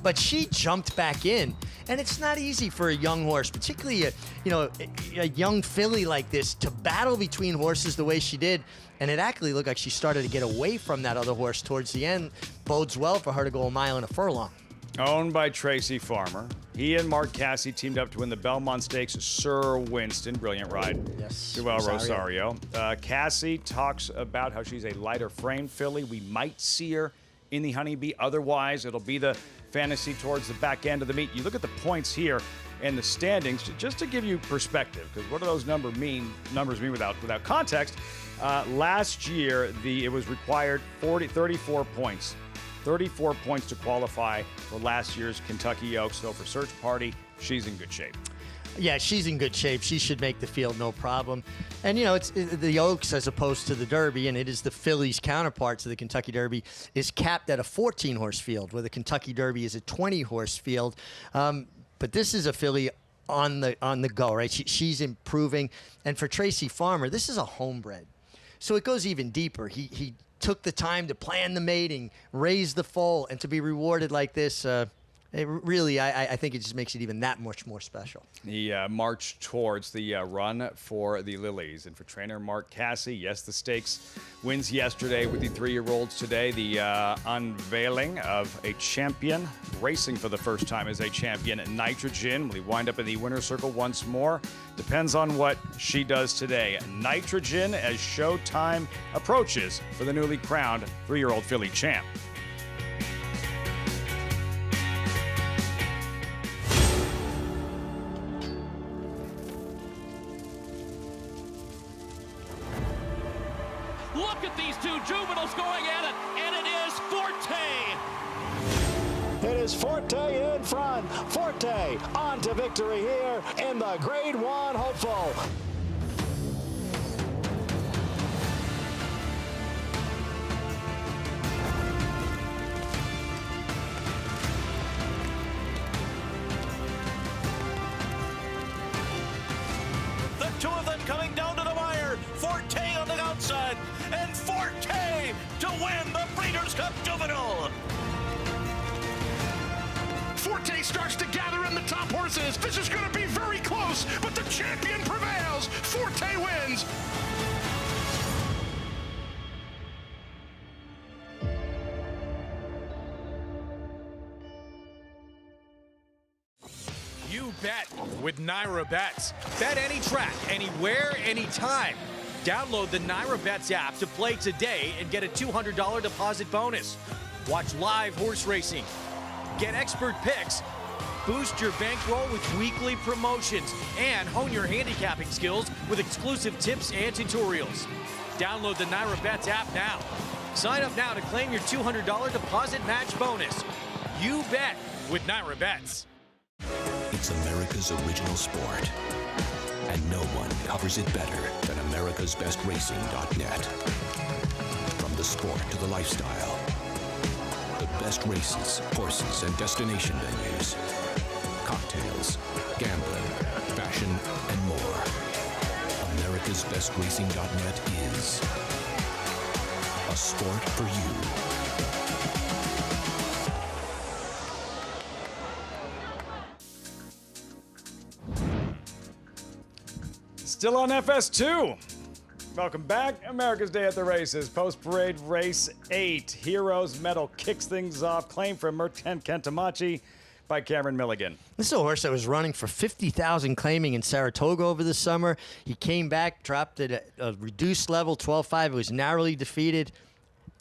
but she jumped back in. And it's not easy for a young horse, particularly a young filly like this, to battle between horses the way she did. And it actually looked like she started to get away from that other horse towards the end. Bodes well for her to go a mile and a furlong. Owned by Tracy Farmer. He and Mark Casse teamed up to win the Belmont Stakes. Sir Winston, brilliant ride. Yes. Joel Rosario. Casse talks about how she's a lighter frame filly. We might see her in the Honeybee. Otherwise, it'll be the fantasy towards the back end of the meet. You look at the points here and the standings, just to give you perspective, because what do those numbers mean without context? Last year, it was required 34 points. 34 points to qualify for last year's Kentucky Oaks. So for Search Party, she's in good shape. Yeah, she's in good shape. She should make the field, no problem. And, it's the Oaks as opposed to the Derby, and it is the fillies' counterpart to the Kentucky Derby, is capped at a 14-horse field, where the Kentucky Derby is a 20-horse field. But this is a filly on the go, right? She's improving. And for Tracy Farmer, this is a homebred. So it goes even deeper. He took the time to plan the mating, raise the foal, and to be rewarded like this, I think it just makes it even that much more special. He marched towards the run for the Lilies. And for trainer Mark Casse, yes, the stakes wins yesterday with the 3-year-olds today. The unveiling of a champion, racing for the first time as a champion. Nitrogen, will he wind up in the winner's circle once more? Depends on what she does today. Nitrogen as showtime approaches for the newly crowned 3-year-old filly champ. Look at these two juveniles going at it, and it is Forte. It is Forte in front. Forte on to victory here in the Grade 1 hopeful. The two of them coming down to the wire. Forte on the outside, and Forte to win the Breeders' Cup Juvenile. Forte starts to gather in the top horses. This is going to be very close. bet with Naira Bets. Bet any track, anywhere, anytime. Download the Naira Bets app to play today and get a $200 deposit bonus. Watch live horse racing. Get expert picks. Boost your bankroll with weekly promotions and hone your handicapping skills with exclusive tips and tutorials. Download the Naira Bets app now. Sign up now to claim your $200 deposit match bonus. You bet with Naira Bets. It's America's original sport, and no one covers it better than americasbestracing.net. From the sport to the lifestyle, the best races, horses, and destination venues, cocktails, gambling, fashion, and more. americasbestracing.net is a sport for you. Still on FS2. Welcome back. America's Day at the Races. Post-parade race 8. Heroes Medal kicks things off. Claim from Merten Kentamachi by Cameron Milligan. This is a horse that was running for 50,000 claiming in Saratoga over the summer. He came back, dropped it at a reduced level, 12-5. It was narrowly defeated.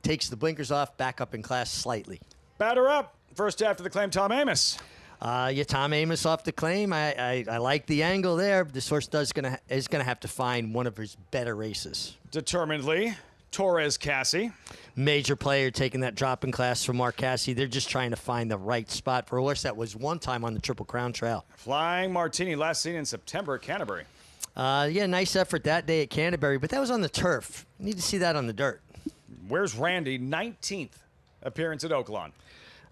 Takes the blinkers off, back up in class slightly. Batter up. First after the claim, Tom Amoss. Yeah, Tom Amoss off the claim. I like the angle there. This horse is gonna have to find one of his better races. Determinedly, Torres Cassie. Major player taking that drop in class from Mark Cassie. They're just trying to find the right spot for a horse that was one time on the Triple Crown Trail. Flying Martini, last seen in September at Canterbury. Yeah, nice effort that day at Canterbury, but that was on the turf. Need to see that on the dirt. Where's Randy? 19th appearance at Oaklawn.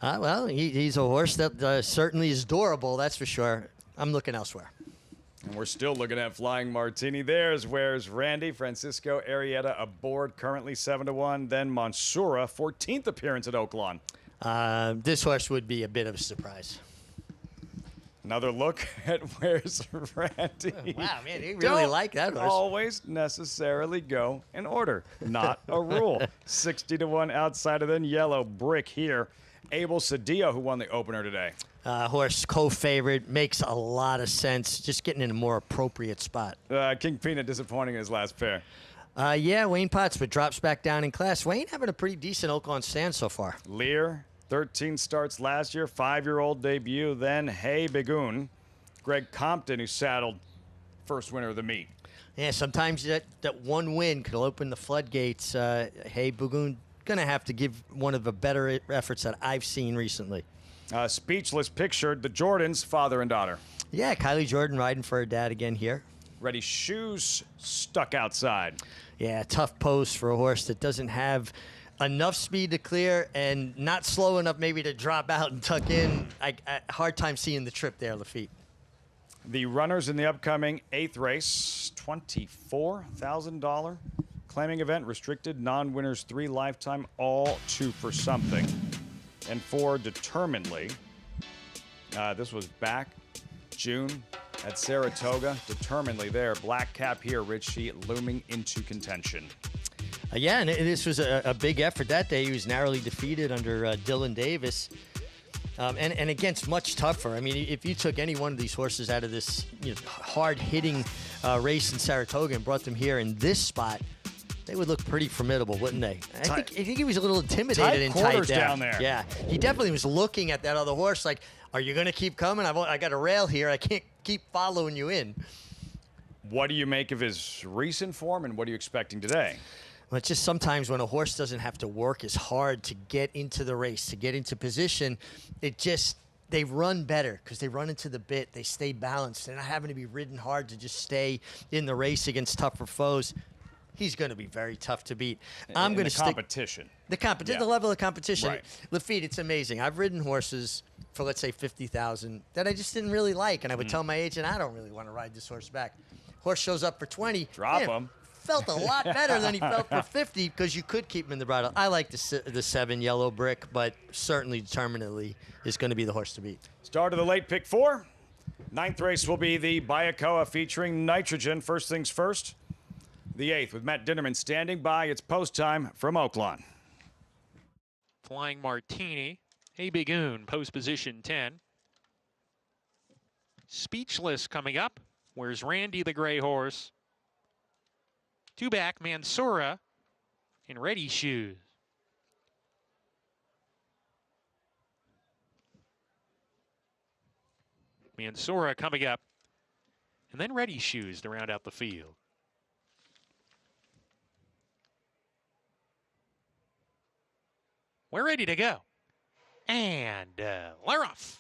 Well, he's a horse that certainly is durable, that's for sure. I'm looking elsewhere. And we're still looking at Flying Martini. Where's Randy? Francisco Arrieta aboard, currently 7-1. Then Mansoura, 14th appearance at Oaklawn. This horse would be a bit of a surprise. Another look at Where's Randy. Wow, man, you really like that horse. Always necessarily go in order. Not a rule. 60-1 outside of then Yellow Brick here. Abel Cedillo, who won the opener today. Horse co-favorite, makes a lot of sense. Just getting in a more appropriate spot. King Peanut disappointing in his last pair. Yeah, Wayne Potts, but drops back down in class. Wayne having a pretty decent Oaklawn stand so far. Lear, 13 starts last year, 5-year-old debut. Then Hey Begoon, Greg Compton, who saddled first winner of the meet. Yeah, sometimes that one win could open the floodgates. Hey Begoon, gonna have to give one of the better efforts that I've seen recently. Speechless pictured the Jordans, father and daughter. Yeah, Kylie Jordan riding for her dad again here. Ready shoes stuck outside. Yeah, tough post for a horse that doesn't have enough speed to clear and not slow enough maybe to drop out and tuck in. Hard time seeing the trip there, Lafitte. The runners in the upcoming 8th race, $24,000. Claiming event, restricted, non-winners 3 lifetime, all 2 for something. And 4 determinedly. This was back June at Saratoga. Determinedly there. Black cap here, Rich Sheet looming into contention. Yeah, and this was a big effort that day. He was narrowly defeated under Dylan Davis. And against much tougher. I mean, if you took any one of these horses out of this hard-hitting race in Saratoga and brought them here in this spot, they would look pretty formidable, wouldn't they? I think he was a little intimidated and tight down there. Yeah, he definitely was looking at that other horse like, are you going to keep coming? I got a rail here. I can't keep following you in. What do you make of his recent form, and what are you expecting today? Well, it's just sometimes when a horse doesn't have to work as hard to get into the race, to get into position, they run better because they run into the bit. They stay balanced. They're not having to be ridden hard to just stay in the race against tougher foes. He's going to be very tough to beat. I'm going to stick competition. The level of competition. Right. Lafitte, it's amazing. I've ridden horses for, let's say, 50,000 that I just didn't really like, and I would tell my agent, I don't really want to ride this horse back. Horse shows up for 20. Drop him. Felt a lot better than he felt for 50 because you could keep him in the bridle. I like the 7 Yellow Brick, but certainly determinedly is going to be the horse to beat. Start of the late pick 4. 9th race will be the Bayakoa featuring Nitrogen. First things first. The 8th with Matt Dinnerman standing by. It's post time from Oaklawn. Flying Martini. Hey Begoon, post position 10. Speechless coming up. Where's Randy the gray horse? Two back, Mansoura in Ready Shoes. Mansoura coming up. And then Ready Shoes to round out the field. We're ready to go. And we're off.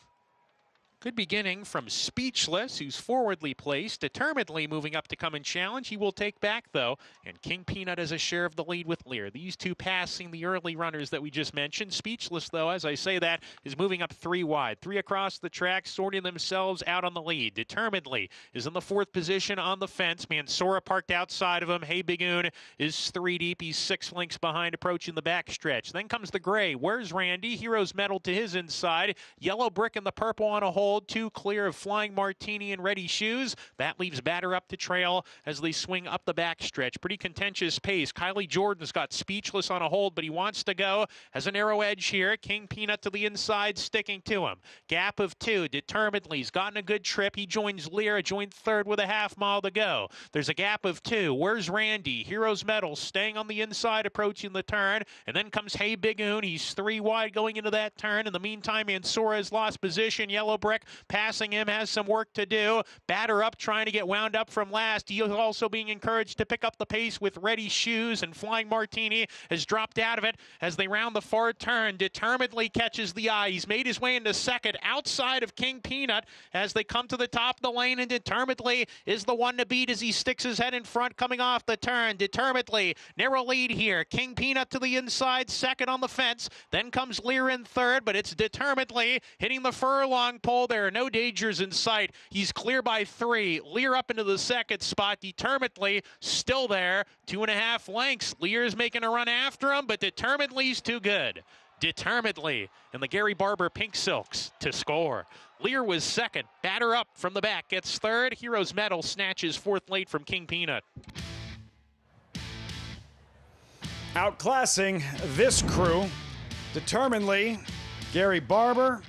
Good beginning from Speechless, who's forwardly placed, determinedly moving up to come and challenge. He will take back, though, and King Peanut has a share of the lead with Lear. These two passing the early runners that we just mentioned. Speechless, though, as I say that, is moving up 3 wide. 3 across the track, sorting themselves out on the lead. Determinedly is in the 4th position on the fence. Mansoura parked outside of him. Hey Bigoon is 3 deep. He's 6 lengths behind, approaching the backstretch. Then comes the gray. Where's Randy? Hero's Medal to his inside. Yellow Brick and the purple on a hold. 2 clear of Flying Martini and Ready Shoes. That leaves Batter up to trail as they swing up the backstretch. Pretty contentious pace. Kylie Jordan's got Speechless on a hold, but he wants to go. Has a narrow edge here. King Peanut to the inside, sticking to him. Gap of 2. Determinedly. He's gotten a good trip. He joins Lear, joined 3rd with a half mile to go. There's a gap of 2. Where's Randy? Hero's Medal staying on the inside, approaching the turn. And then comes Hey Bigoon. He's 3 wide going into that turn. In the meantime, Mansoura has lost position. Yellow Brick passing him, has some work to do. Batter up, trying to get wound up from last. He is also being encouraged to pick up the pace with Ready Shoes, and Flying Martini has dropped out of it as they round the far turn. Determinedly catches the eye. He's made his way into 2nd outside of King Peanut as they come to the top of the lane, and Determinedly is the one to beat as he sticks his head in front coming off the turn. Determinedly, narrow lead here. King Peanut to the inside, 2nd on the fence. Then comes Lear in 3rd, but it's Determinedly hitting the furlong pole there. No dangers in sight. He's clear by 3. Lear up into the 2nd spot. Determinedly still there. 2.5 lengths. Lear's making a run after him, but Determinedly's too good. Determinedly and the Gary Barber Pink Silks to score. Lear was 2nd. Batter up from the back gets 3rd. Hero's Medal snatches 4th late from King Peanut. Outclassing this crew, Determinedly, Gary Barber,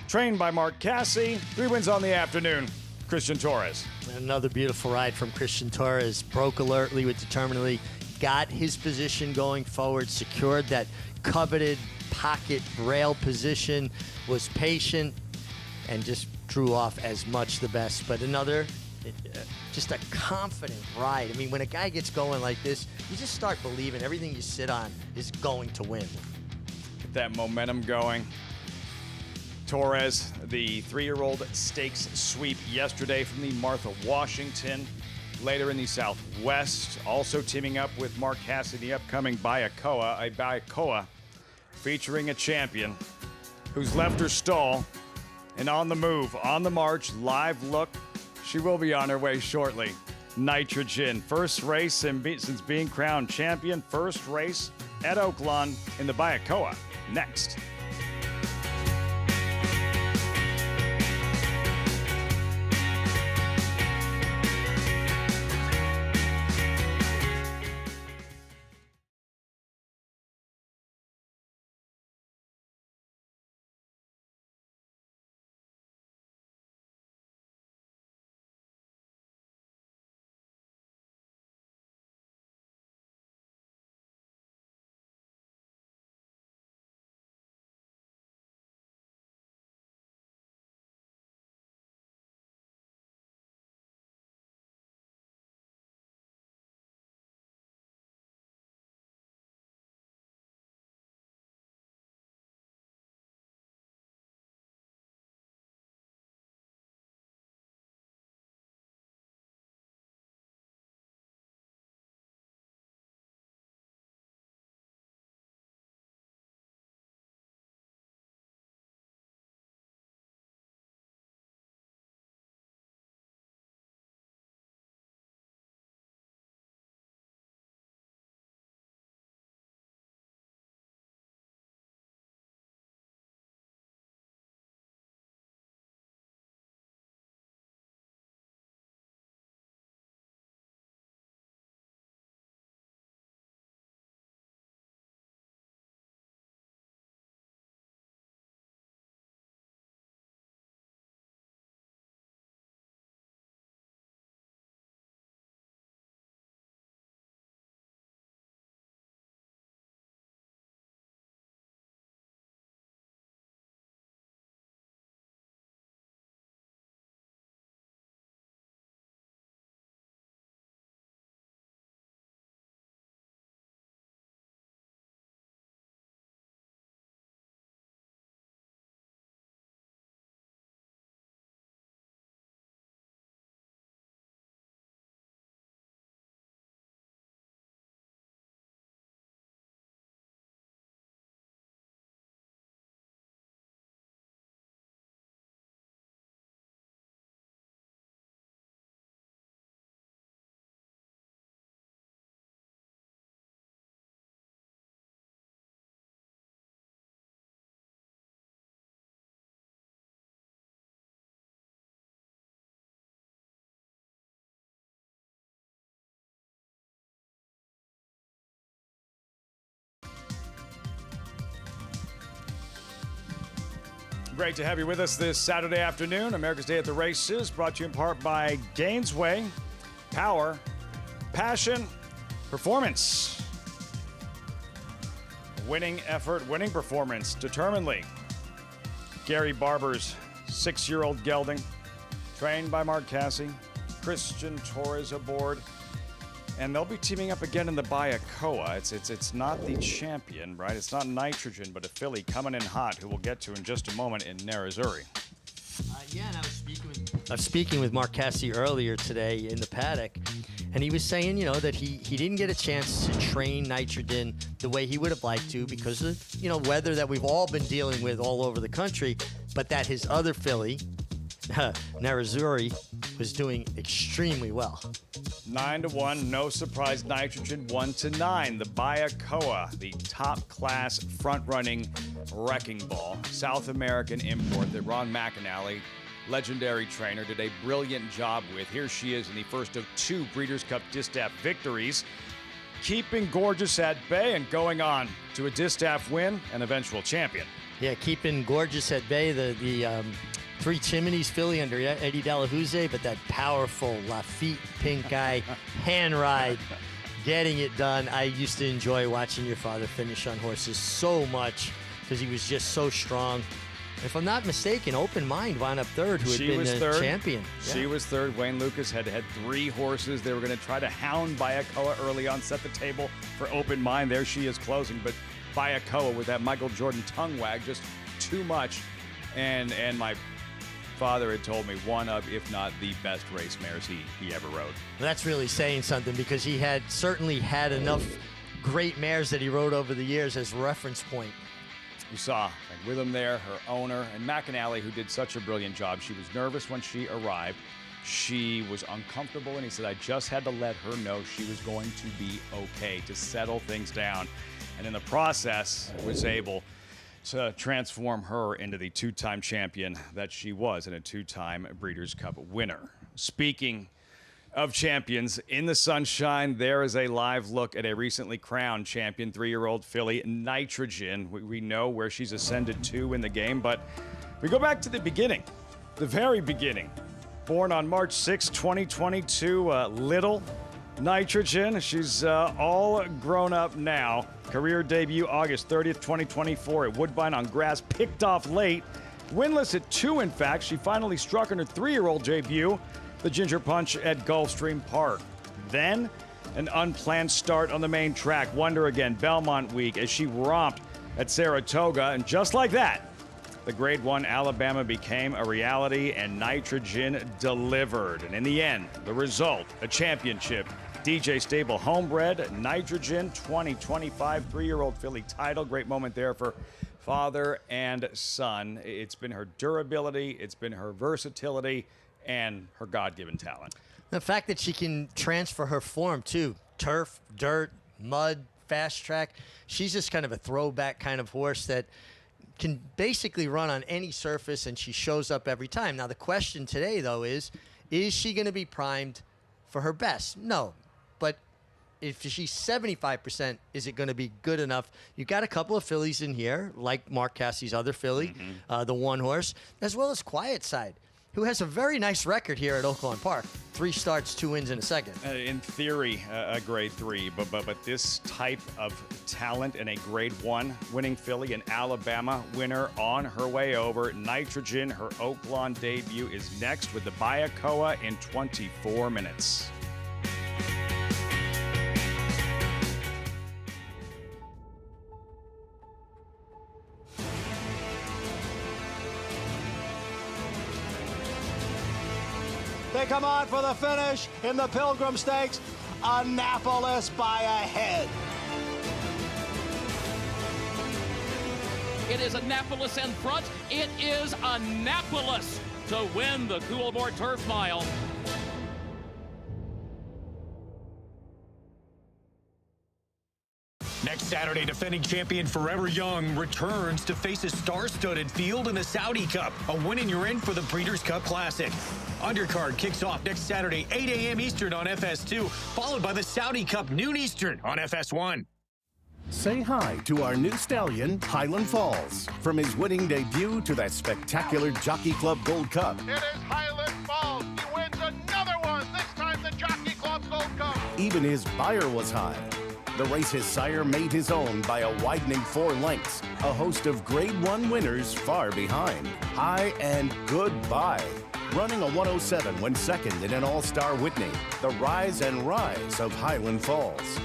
trained by Mark Casse. 3 wins on the afternoon. Christian Torres. Another beautiful ride from Christian Torres. Broke alertly with Determinedly. Got his position going forward. Secured that coveted pocket rail position. Was patient and just drew off as much the best. But another, just a confident ride. I mean, when a guy gets going like this, you just start believing everything you sit on is going to win. Get that momentum going. Torres, the 3-year-old stakes sweep yesterday from the Martha Washington. Later in the Southwest, also teaming up with Mark Casse in the upcoming Baiacoa, a Baiacoa featuring a champion who's left her stall and on the move, on the march, live look. She will be on her way shortly. Nitrogen, first race since being crowned champion, first race at Oaklawn in the Baiacoa. Next. Great to have you with us this Saturday afternoon. America's Day at the Races, brought to you in part by Gainesway. Power, passion, performance. Winning effort, winning performance, determinedly. Gary Barber's 6-year-old gelding, trained by Mark Casse. Christian Torres aboard. And they'll be teaming up again in the Bayakoa. It's not the champion, right? It's not Nitrogen, but a filly coming in hot, who we'll get to in just a moment, in Nerazzurri. And I was speaking with Mark Casse earlier today in the paddock, and he was saying, that he didn't get a chance to train Nitrogen the way he would have liked to because of, weather that we've all been dealing with all over the country, but that his other filly, Nerazzurri, was doing extremely well. 9-1, no surprise. Nitrogen 1-9. The Bayakoa, the top-class front-running wrecking ball, South American import that Ron McAnally, legendary trainer, did a brilliant job with. Here she is in the first of 2 Breeders' Cup Distaff victories, keeping Gorgeous at bay and going on to a Distaff win and eventual champion. Yeah, keeping Gorgeous at bay, the Three Chimneys filly under Eddie Delahouze, but that powerful Lafitte pink eye hand ride, getting it done. I used to enjoy watching your father finish on horses so much because he was just so strong. If I'm not mistaken, Open Mind wound up third, who had been the champion. She was third. Wayne Lucas had 3 horses. They were going to try to hound Bayakoa early on, set the table for Open Mind. There she is closing, but Bayakoa with that Michael Jordan tongue wag, just too much. And my father had told me one of, if not the best race mares he ever rode. That's really saying something because he had certainly had enough great mares that he rode over the years as reference point. You saw with him there, her owner, and McAnally, who did such a brilliant job. She was nervous when she arrived. She was uncomfortable, and he said, I just had to let her know she was going to be okay, to settle things down. And in the process, was able to transform her into the 2-time champion that she was, and a 2-time Breeders' Cup winner. Speaking of champions, in the sunshine, there is a live look at a recently crowned champion, 3-year-old filly, Nitrogen. We know where she's ascended to in the game, but we go back to the beginning, the very beginning. Born on March 6, 2022, little Nitrogen. She's all grown up now. Career debut August 30th, 2024 at Woodbine on grass, picked off late. Winless at 2, in fact. She finally struck in her 3-year-old debut, the Ginger Punch at Gulfstream Park. Then, an unplanned start on the main track. Wonder again, Belmont Week, as she romped at Saratoga. And just like that, the Grade 1 Alabama became a reality, and Nitrogen delivered. And in the end, the result, a championship. DJ Stable Homebred, Nitrogen 2025 3-year-old filly title. Great moment there for father and son. It's been her durability, it's been her versatility, and her God-given talent. The fact that she can transfer her form too, turf, dirt, mud, fast track. She's just kind of a throwback kind of horse that can basically run on any surface, and she shows up every time. Now the question today though is she going to be primed for her best? No. But if she's 75%, is it going to be good enough? You got a couple of fillies in here, like Mark Casse's other filly, the 1 horse, as well as Quiet Side, who has a very nice record here at Oaklawn Park. 3 starts, 2 wins in a second. In theory, a Grade 3, but this type of talent in a Grade 1 winning filly, an Alabama winner on her way over. Nitrogen, her Oaklawn debut, is next with the Bayakoa in 24 minutes. They come on for the finish in the Pilgrim Stakes. Annapolis by a head. It is Annapolis in front. It is Annapolis to win the Coolmore Turf Mile. Next Saturday, defending champion Forever Young returns to face a star-studded field in the Saudi Cup. A win and you're in for the Breeders' Cup Classic. Undercard kicks off next Saturday, 8 a.m. Eastern on FS2, followed by the Saudi Cup noon Eastern on FS1. Say hi to our new stallion, Highland Falls. From his winning debut to that spectacular Jockey Club Gold Cup. It is Highland Falls. He wins another one, this time the Jockey Club Gold Cup. Even his buyer was high. The race his sire made his own by a widening 4 lengths. A host of Grade 1 winners far behind. High and goodbye. Running a 107 when second in an All-Star Whitney. The rise and rise of Highland Falls.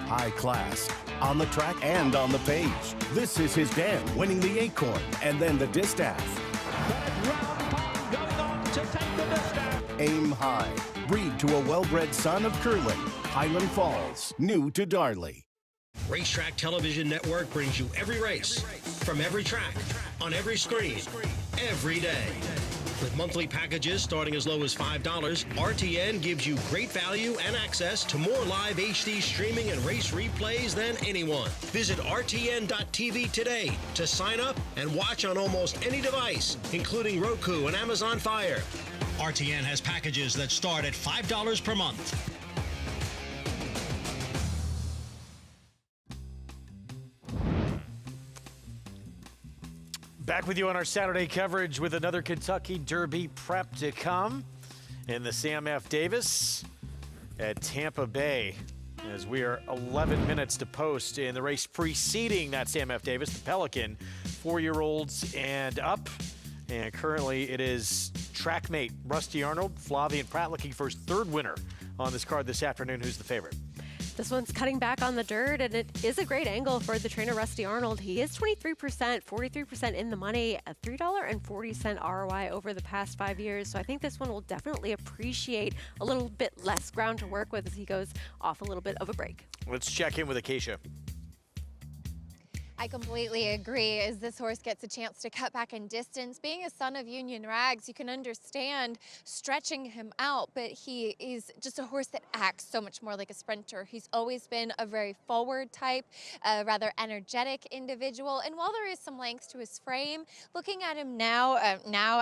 High class, on the track and on the page. This is his dam, winning the Acorn and then the Distaff. Aim high. Breed to a well-bred son of Curlin. Highland Falls, new to Darley. Racetrack Television Network brings you every race, from every track, on every screen, every day. With monthly packages starting as low as $5, RTN gives you great value and access to more live HD streaming and race replays than anyone. Visit RTN.tv today to sign up and watch on almost any device, including Roku and Amazon Fire. RTN has packages that start at $5 per month. Back with you on our Saturday coverage with another Kentucky Derby prep to come in the Sam F. Davis at Tampa Bay, as we are 11 minutes to post in the race preceding that Sam F. Davis, the Pelican, 4-year-olds and up. And currently it is trackmate Rusty Arnold, Flavien Prat looking for his 3rd winner on this card this afternoon. Who's the favorite? This one's cutting back on the dirt, and it is a great angle for the trainer Rusty Arnold. He is 23%, 43% in the money, a $3.40 ROI over the past 5 years. So I think this one will definitely appreciate a little bit less ground to work with as he goes off a little bit of a break. Let's check in with Acacia. I completely agree. As this horse gets a chance to cut back in distance, being a son of Union Rags, you can understand stretching him out, but he is just a horse that acts so much more like a sprinter. He's always been a very forward type, a rather energetic individual, and while there is some length to his frame, looking at him now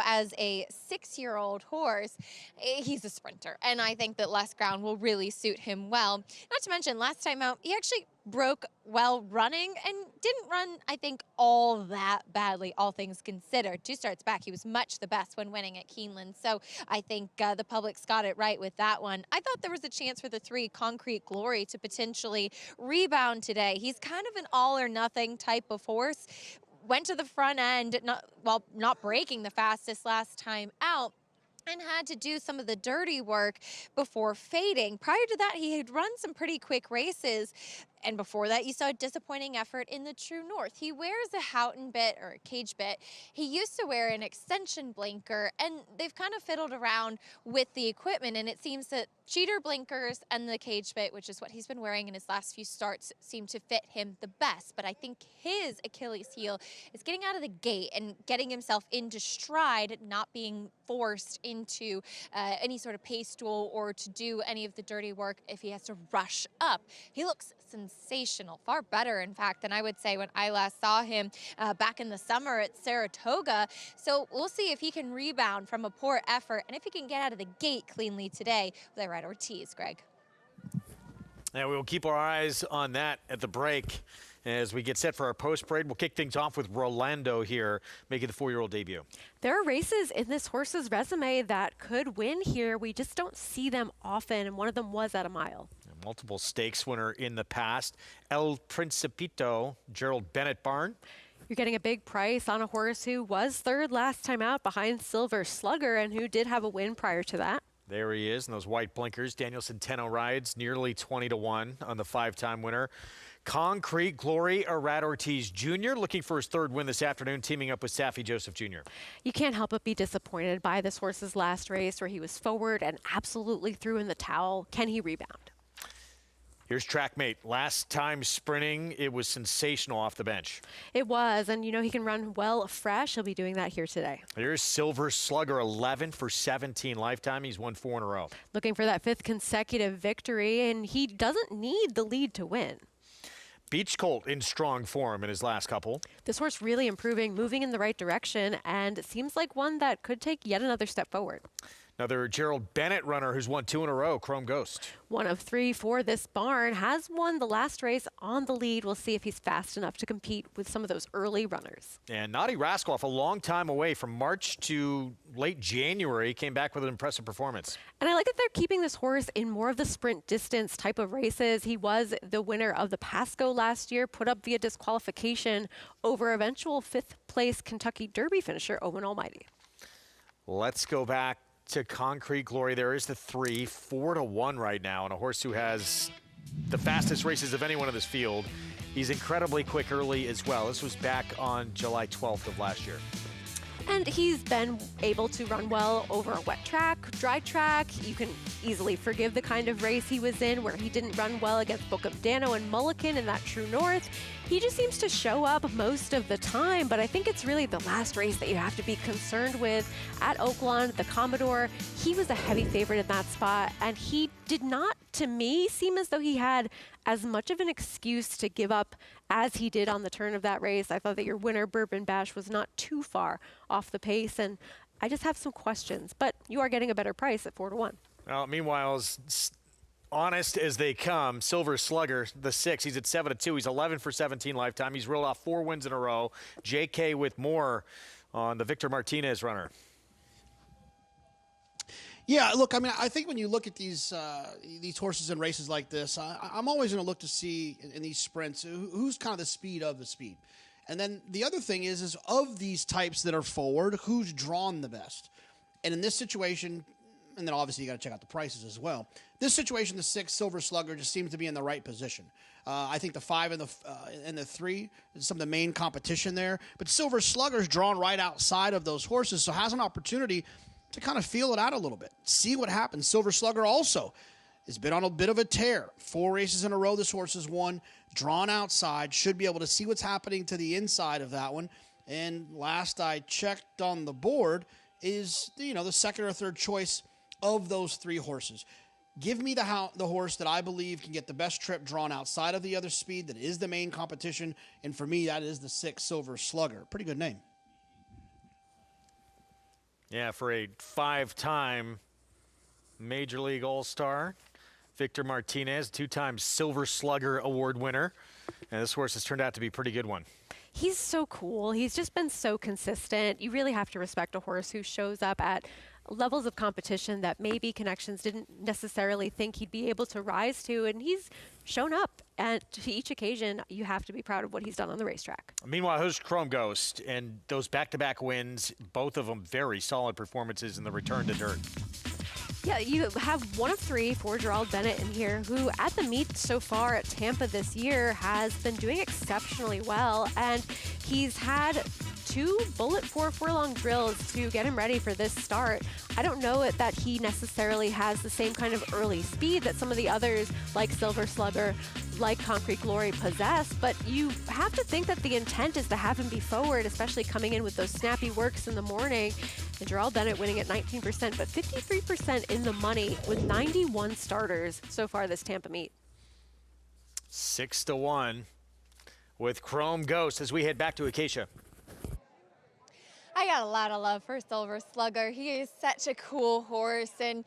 as a 6-year-old horse, he's a sprinter, and I think that less ground will really suit him well. Not to mention, last time out, he actually broke well running and didn't run, I think, all that badly, all things considered. 2 starts back, he was much the best when winning at Keeneland. So I think the public's got it right with that one. I thought there was a chance for the 3 Concrete Glory to potentially rebound today. He's kind of an all or nothing type of horse. Went to the front end, not breaking the fastest last time out, and had to do some of the dirty work before fading. Prior to that, he had run some pretty quick races. And before that, you saw a disappointing effort in the True North. He wears a Houghton bit or a cage bit. He used to wear an extension blinker, and they've kind of fiddled around with the equipment. And it seems that cheater blinkers and the cage bit, which is what he's been wearing in his last few starts, seem to fit him the best. But I think his Achilles heel is getting out of the gate and getting himself into stride, not being forced into any sort of pace duel or to do any of the dirty work if he has to rush up. He looks sensational, far better, in fact, than I would say when I last saw him back in the summer at Saratoga. So we'll see if he can rebound from a poor effort and if he can get out of the gate cleanly today with Irad Ortiz, Greg. And we will keep our eyes on that at the break as we get set for our post parade. We'll kick things off with Rolando here, making the 4-year-old debut. There are races in this horse's resume that could win here. We just don't see them often, and one of them was at a mile. Multiple stakes winner in the past. El Principito, Gerald Bennett barn. You're getting a big price on a horse who was 3rd last time out behind Silver Slugger and who did have a win prior to that. There he is in those white blinkers. Daniel Centeno rides nearly 20-1 on the 5-time winner. Concrete Glory, Irad Ortiz Jr. looking for his 3rd win this afternoon, teaming up with Saffie Joseph Jr. You can't help but be disappointed by this horse's last race where he was forward and absolutely threw in the towel. Can he rebound? Here's trackmate. Last time sprinting, it was sensational off the bench. It was, and you know he can run well fresh. He'll be doing that here today. Here's Silver Slugger, 11 for 17 lifetime. He's won 4 in a row. Looking for that 5th consecutive victory, and he doesn't need the lead to win. Beach Colt in strong form in his last couple. This horse really improving, moving in the right direction, and it seems like one that could take yet another step forward. Another Gerald Bennett runner who's won 2 in a row, Chrome Ghost. 1 of 3 for this barn, has won the last race on the lead. We'll see if he's fast enough to compete with some of those early runners. And Nadi Raskoff, a long time away from March to late January, came back with an impressive performance. And I like that they're keeping this horse in more of the sprint distance type of races. He was the winner of the Pasco last year, put up via disqualification over eventual 5th place Kentucky Derby finisher Owen Almighty. Let's go back to Concrete Glory. There is the 3, 4-1 right now, and a horse who has the fastest races of anyone in this field. He's incredibly quick early as well. This was back on July 12th of last year. And he's been able to run well over a wet track, dry track. You can easily forgive the kind of race he was in where he didn't run well against Book of Dano and Mulliken in that True North. He just seems to show up most of the time, but I think it's really the last race that you have to be concerned with. At Oaklawn, the Commodore, he was a heavy favorite in that spot, and he did not, to me, seem as though he had as much of an excuse to give up as he did on the turn of that race. I thought that your winner, Bourbon Bash, was not too far off the pace, and I just have some questions, but you are getting a better price at 4-1. Well, meanwhile, as honest as they come, Silver Slugger, the 6, he's at 7-2. He's 11 for 17 lifetime. He's reeled off 4 wins in a row. JK with more on the Victor Martinez runner. Yeah, look, I mean, I think when you look at these horses in races like this, I'm always going to look to see in these sprints who's kind of the speed of the speed. And then the other thing is of these types that are forward, who's drawn the best. And in this situation, and then obviously you got to check out the prices as well. This situation, the 6 Silver Slugger just seems to be in the right position. I think the 5 and the 3 is some of the main competition there. But Silver Slugger's drawn right outside of those horses, so has an opportunity to kind of feel it out a little bit, see what happens. Silver Slugger also has been on a bit of a tear. 4 races in a row this horse has won, drawn outside, should be able to see what's happening to the inside of that one. And last I checked on the board is, the 2nd or 3rd choice of those 3 horses. Give me the horse that I believe can get the best trip drawn outside of the other speed that is the main competition, and for me, that is the 6 Silver Slugger. Pretty good name. Yeah, for a 5-time Major League All-Star, Victor Martinez, 2-time Silver Slugger Award winner. And this horse has turned out to be a pretty good one. He's so cool. He's just been so consistent. You really have to respect a horse who shows up at levels of competition that maybe Connections didn't necessarily think he'd be able to rise to, and he's shown up. And to each occasion, you have to be proud of what he's done on the racetrack. Meanwhile, who's Chrome Ghost? And those back-to-back wins, both of them very solid performances in the return to dirt. Yeah, you have 1 of 3 for Gerald Bennett in here, who at the meet so far at Tampa this year has been doing exceptionally well. And he's had 2 bullet 4 furlong drills to get him ready for this start. I don't know that he necessarily has the same kind of early speed that some of the others like Silver Slugger, like Concrete Glory possess, but you have to think that the intent is to have him be forward, especially coming in with those snappy works in the morning. And Gerald Bennett winning at 19%, but 53% in the money with 91 starters so far this Tampa meet. 6-1 with Chrome Ghost as we head back to Acacia. I got a lot of love for Silver Slugger. He is such a cool horse, and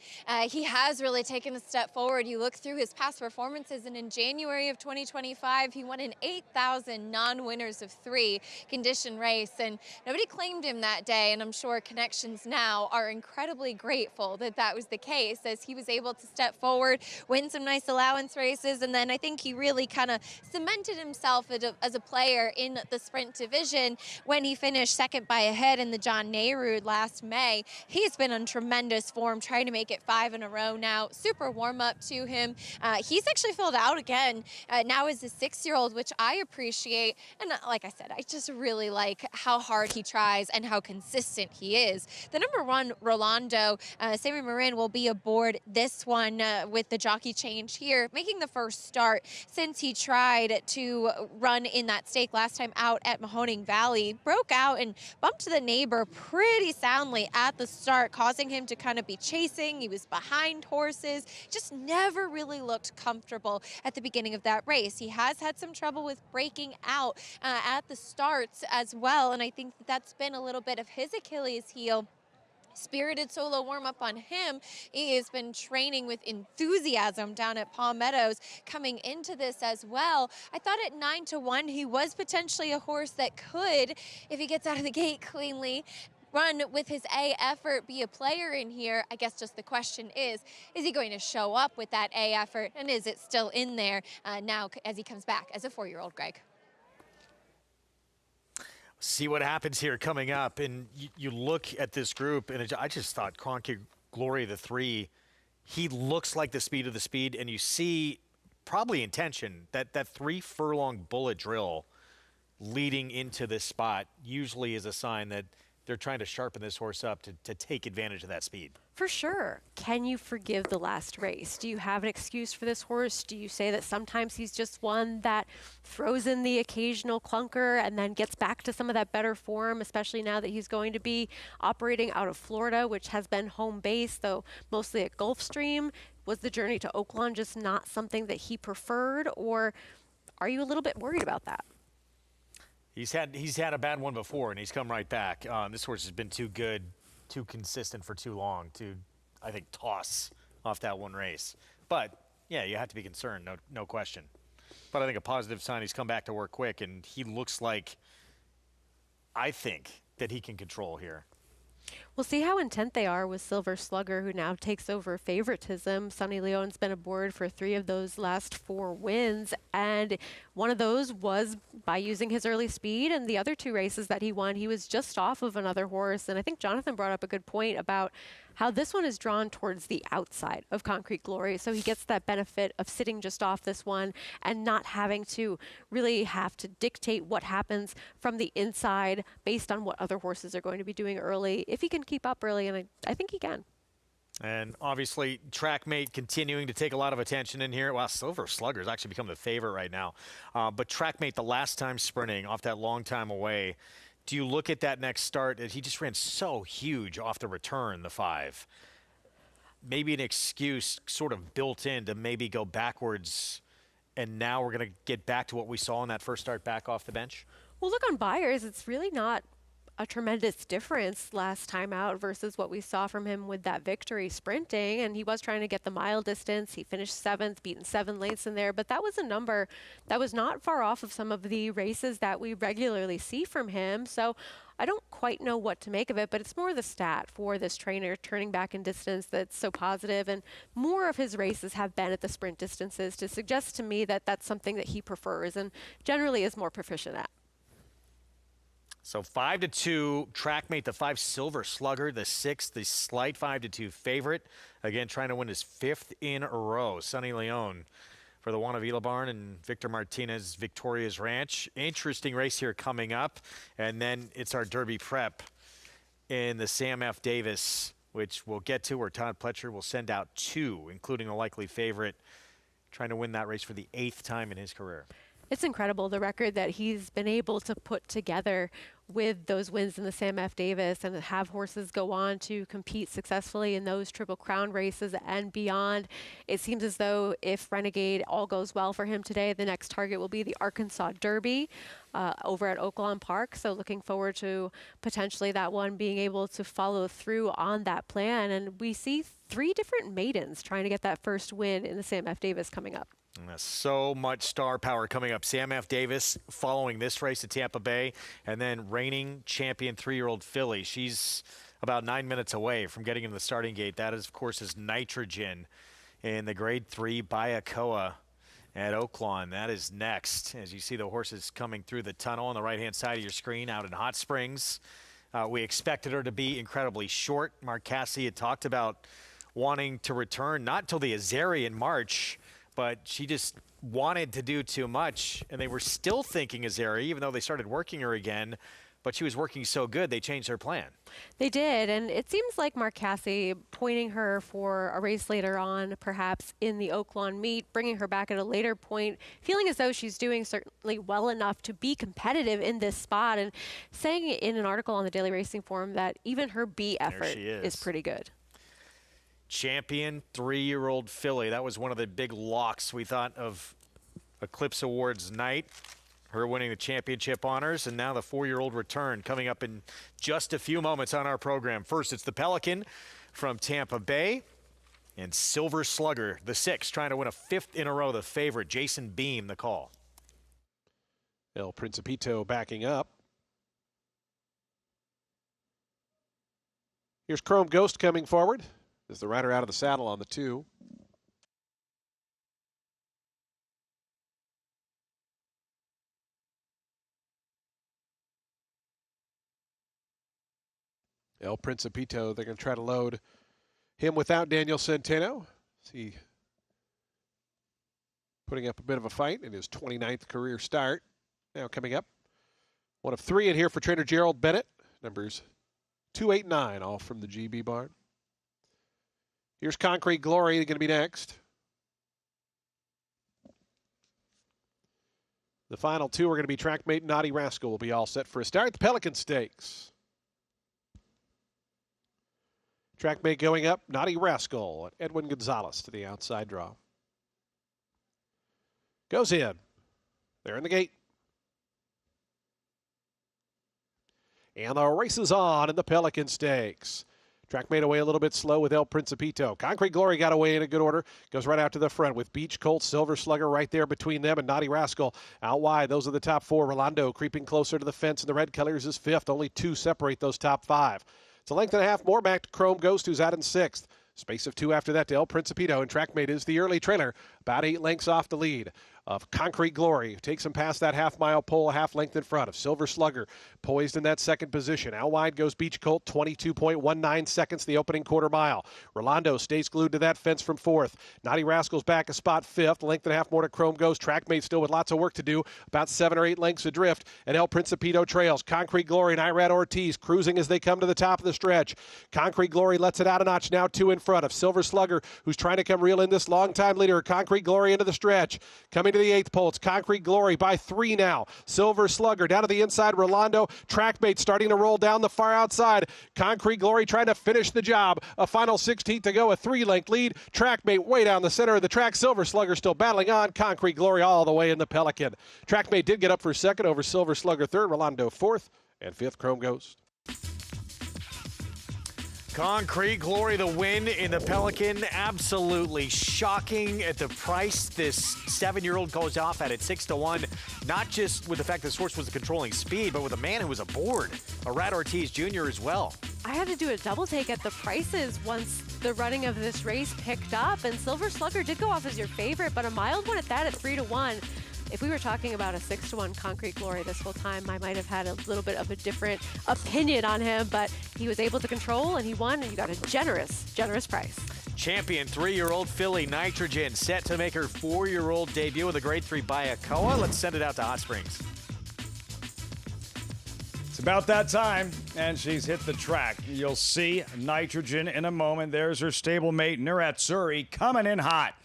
he has really taken a step forward. You look through his past performances, and in January of 2025, he won an 8,000 non-winners of 3 condition race, and nobody claimed him that day, and I'm sure Connections now are incredibly grateful that that was the case, as he was able to step forward, win some nice allowance races, and then I think he really kind of cemented himself as a player in the sprint division when he finished 2nd by a head in the John Nehru last May. He's been on tremendous form, trying to make it 5 in a row now. Super warm up to him. He's actually filled out again now as a 6-year-old, which I appreciate. And like I said, I just really like how hard he tries and how consistent he is. The number 1, Rolando, Sammy Marin will be aboard this one with the jockey change here, making the first start since he tried to run in that stake last time out at Mahoning Valley. Broke out and bumped the neighbor pretty soundly at the start, causing him to kind of be chasing. He was behind horses, just never really looked comfortable at the beginning of that race. He has had some trouble with breaking out at the starts as well, and I think that's been a little bit of his Achilles heel spirited solo warm-up on him. He has been training with enthusiasm down at Palm Meadows coming into this as well. I thought at 9-1 he was potentially a horse that could, if he gets out of the gate cleanly, run with his A effort, be a player in here. I guess just the question is he going to show up with that A effort, and is it still in there now as he comes back as a 4-year-old, Greg? See what happens here coming up. And you look at this group, and I just thought Concrete Glory, the 3, he looks like the speed of the speed, and you see probably intention that 3-furlong bullet drill leading into this spot usually is a sign that they're trying to sharpen this horse up to take advantage of that speed. For sure. Can you forgive the last race? Do you have an excuse for this horse? Do you say that sometimes he's just one that throws in the occasional clunker and then gets back to some of that better form, especially now that he's going to be operating out of Florida, which has been home base, though mostly at Gulfstream? Was the journey to Oaklawn just not something that he preferred, or are you a little bit worried about that? He's had a bad one before, and he's come right back. This horse has been too good, too consistent for too long to, I think, toss off that one race. But, yeah, you have to be concerned, no question. But I think a positive sign, he's come back to work quick, and he looks like, I think, that he can control here. We'll see how intent they are with Silver Slugger, who now takes over favoritism. Sonny Leon's been aboard for 3 of those last 4 wins, and one of those was by using his early speed, and the other 2 races that he won, he was just off of another horse. And I think Jonathan brought up a good point about how this one is drawn towards the outside of Concrete Glory, so he gets that benefit of sitting just off this one and not having to really have to dictate what happens from the inside based on what other horses are going to be doing early, if he can keep up early, and I think he can. And obviously, Trackmate continuing to take a lot of attention in here. Wow, Silver Slugger's actually become the favorite right now. But Trackmate, the last time sprinting off that long time away, do you look at that next start? He just ran so huge off the return, the 5. Maybe an excuse sort of built in to maybe go backwards, and now we're going to get back to what we saw in that first start back off the bench? Well, look on buyers, it's really not a tremendous difference last time out versus what we saw from him with that victory sprinting, and he was trying to get the mile distance. He finished 7th, beaten 7 lengths in there, but that was a number that was not far off of some of the races that we regularly see from him. So I don't quite know what to make of it, but it's more the stat for this trainer turning back in distance that's so positive, and more of his races have been at the sprint distances to suggest to me that that's something that he prefers and generally is more proficient at. So 5-2, Trackmate, the 5, Silver Slugger, the 6, the slight 5-2 favorite. Again, trying to win his 5th in a row. Sonny Leon for the Juan Avila Barn and Victor Martinez Victoria's Ranch. Interesting race here coming up. And then it's our Derby prep in the Sam F. Davis, which we'll get to, where Todd Pletcher will send out 2, including a likely favorite, trying to win that race for the 8th time in his career. It's incredible, the record that he's been able to put together with those wins in the Sam F. Davis, and have horses go on to compete successfully in those Triple Crown races and beyond. It seems as though if Renegade all goes well for him today, the next target will be the Arkansas Derby over at Oaklawn Park. So looking forward to potentially that one being able to follow through on that plan. And we see 3 different maidens trying to get that first win in the Sam F. Davis coming up. So much star power coming up. Sam F. Davis following this race at Tampa Bay, and then reigning champion 3-year-old filly. She's about 9 minutes away from getting into the starting gate. That is, of course, is Nitrogen in the Grade 3 Bayakoa at Oaklawn. That is next, as you see the horses coming through the tunnel on the right-hand side of your screen out in Hot Springs. We expected her to be incredibly short. Mark Casse had talked about wanting to return not till the Azeri in March, but she just wanted to do too much, and they were still thinking Azeri, even though they started working her again. But she was working so good, they changed their plan. They did, and it seems like Mark Casse pointing her for a race later on, perhaps in the Oaklawn meet, bringing her back at a later point, feeling as though she's doing certainly well enough to be competitive in this spot, and saying in an article on the Daily Racing Forum that even her B effort is pretty good. Champion 3-year-old filly. That was one of the big locks we thought of Eclipse Awards night. her winning the championship honors, and now the 4-year-old return coming up in just a few moments on our program. First, it's the Pelican from Tampa Bay, and Silver Slugger, the 6, trying to win a 5th in a row, the favorite, Jason Beam, the call. El Principito backing up. Here's Chrome Ghost coming forward as the rider out of the saddle on the 2. El Principito, they're going to try to load him without Daniel Centeno. See, putting up a bit of a fight in his 29th career start. Now coming up, one of 3 in here for trainer Gerald Bennett. Numbers 2, 8, 9, all from the GB barn. Here's Concrete Glory going to be next. The final 2 are going to be trackmate Naughty Rascal will be all set for a start. The Pelican Stakes. Trackmate going up, Naughty Rascal, and Edwin Gonzalez to the outside draw. Goes in. They're in the gate. And the race is on in the Pelican Stakes. Track made away a little bit slow with El Principito. Concrete Glory got away in a good order. Goes right out to the front with Beach Colt, Silver Slugger right there between them, and Naughty Rascal out wide. Those are the top 4. Rolando creeping closer to the fence, and the red colors is 5th. Only 2 separate those top 5. It's a length and a half more back to Chrome Ghost, who's out in 6th. Space of 2 after that to El Principito, and Trackmate is the early trailer, about 8 lengths off the lead of Concrete Glory. Takes him past that half-mile pole, a half length in front of Silver Slugger, poised in that second position. Out wide goes Beach Colt, 22.19 seconds the opening quarter mile. Rolando stays glued to that fence from 4th. Naughty Rascal's back a spot 5th. Length and a half more to Chrome Ghost. Trackmate still with lots of work to do, about 7 or 8 lengths adrift, and El Principito trails. Concrete Glory and Irad Ortiz cruising as they come to the top of the stretch. Concrete Glory lets it out a notch, now 2 in front of Silver Slugger, who's trying to come reel in this long-time leader. Concrete Glory into the stretch. Coming to the 8th pole, it's Concrete Glory by 3 now. Silver Slugger down to the inside. Rolando. Trackmate starting to roll down the far outside. Concrete Glory trying to finish the job. A final 16th to go, a 3-length lead. Trackmate way down the center of the track. Silver Slugger still battling on. Concrete Glory all the way in the Pelican. Trackmate did get up for 2nd over Silver Slugger 3rd. Rolando 4th, and 5th Chrome Ghost. Concrete Glory, the win in the Pelican. Absolutely shocking at the price this 7-year-old goes off at 6-1. Not just with the fact this horse was controlling speed, but with a man who was aboard, Irad Ortiz Jr. as well. I had to do a double take at the prices once the running of this race picked up, and Silver Slugger did go off as your favorite, but a mild one at that at 3-1. If we were talking about a 6-1 Concrete Glory this whole time, I might have had a little bit of a different opinion on him, but he was able to control and he won, and you got a generous price. Champion 3-year-old filly Nitrogen set to make her 4-year-old debut with a grade 3 Bayakoa. Let's send it out to Hot Springs. It's about that time, and she's hit the track. You'll see Nitrogen in a moment. There's her stablemate, Neratsuri, coming in hot.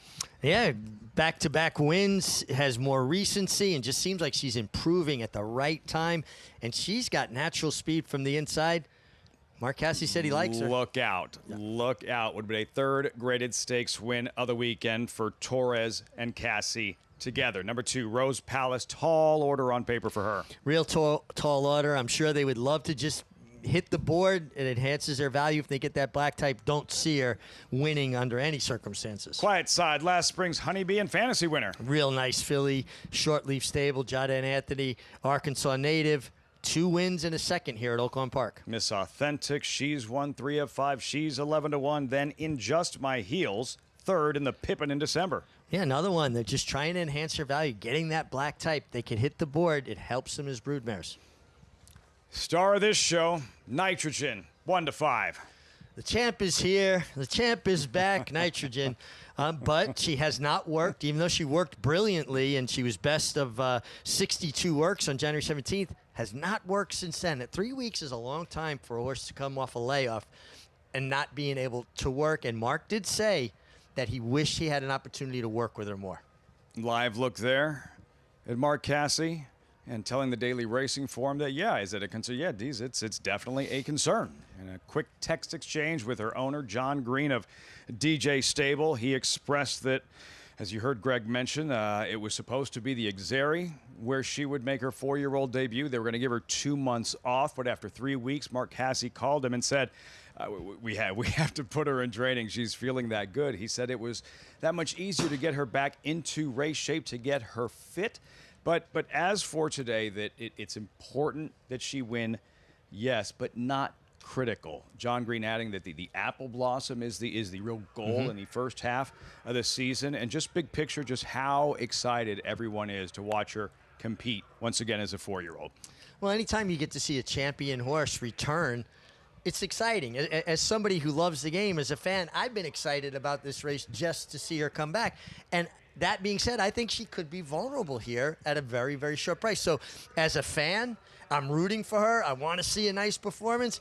Yeah, back-to-back wins, has more recency, and just seems like she's improving at the right time. And she's got natural speed from the inside. Mark Casse said he likes her. Look out. Yeah. Look out. Would be a 3rd graded stakes win of the weekend for Torres and Casse together. Number 2, Rose Palace. Tall order on paper for her. Real tall order. I'm sure they would love to just hit the board. It enhances their value if they get that black type. Don't see her winning under any circumstances. Quiet Side, last spring's Honeybee and Fantasy winner. Real nice filly, short leaf stable, Jada and Anthony, Arkansas native. 2 wins and a 2nd here at Oaklawn Park. Miss Authentic, she's won 3 of 5. She's 11-1. Then In Just My Heels, 3rd in the Pippin in December. Yeah, another one. They're just trying to enhance their value. Getting that black type, they can hit the board. It helps them as broodmares. Star of this show, Nitrogen, 1-5. The champ is here. The champ is back, Nitrogen. But she has not worked, even though she worked brilliantly, and she was best of 62 works on January 17th, has not worked since then. 3 weeks is a long time for a horse to come off a layoff and not being able to work. And Mark did say that he wished he had an opportunity to work with her more. Live look there at Mark Casse. And telling the Daily Racing Form that, yeah, is it a concern? Yeah, Deez, it's definitely a concern. In a quick text exchange with her owner, John Green of DJ Stable, he expressed that As you heard Greg mention, it was supposed to be the Xeri where she would make her 4-year-old debut. They were going to give her 2 months off, but after 3 weeks, Mark Casse called him and said, we have to put her in training. She's feeling that good. He said it was that much easier to get her back into race shape, to get her fit. But as for today, that it's important that she win, yes, but not critical. John Green adding that the apple blossom is the real goal in the first half of the season, and just big picture, just how excited everyone is to watch her compete once again as a 4-year-old. Well, anytime you get to see a champion horse return, it's exciting. As somebody who loves the game, as a fan, I've been excited about this race just to see her come back. And that being said, I think she could be vulnerable here at a very, very short price. So as a fan, I'm rooting for her. I want to see a nice performance.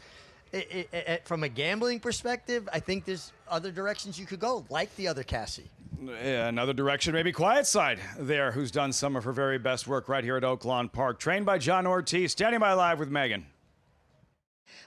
From a gambling perspective, I think there's other directions you could go, like the other Casse. Yeah, another direction, maybe Quiet Side there, who's done some of her very best work right here at Oaklawn Park. Trained by John Ortiz, standing by live with Megan.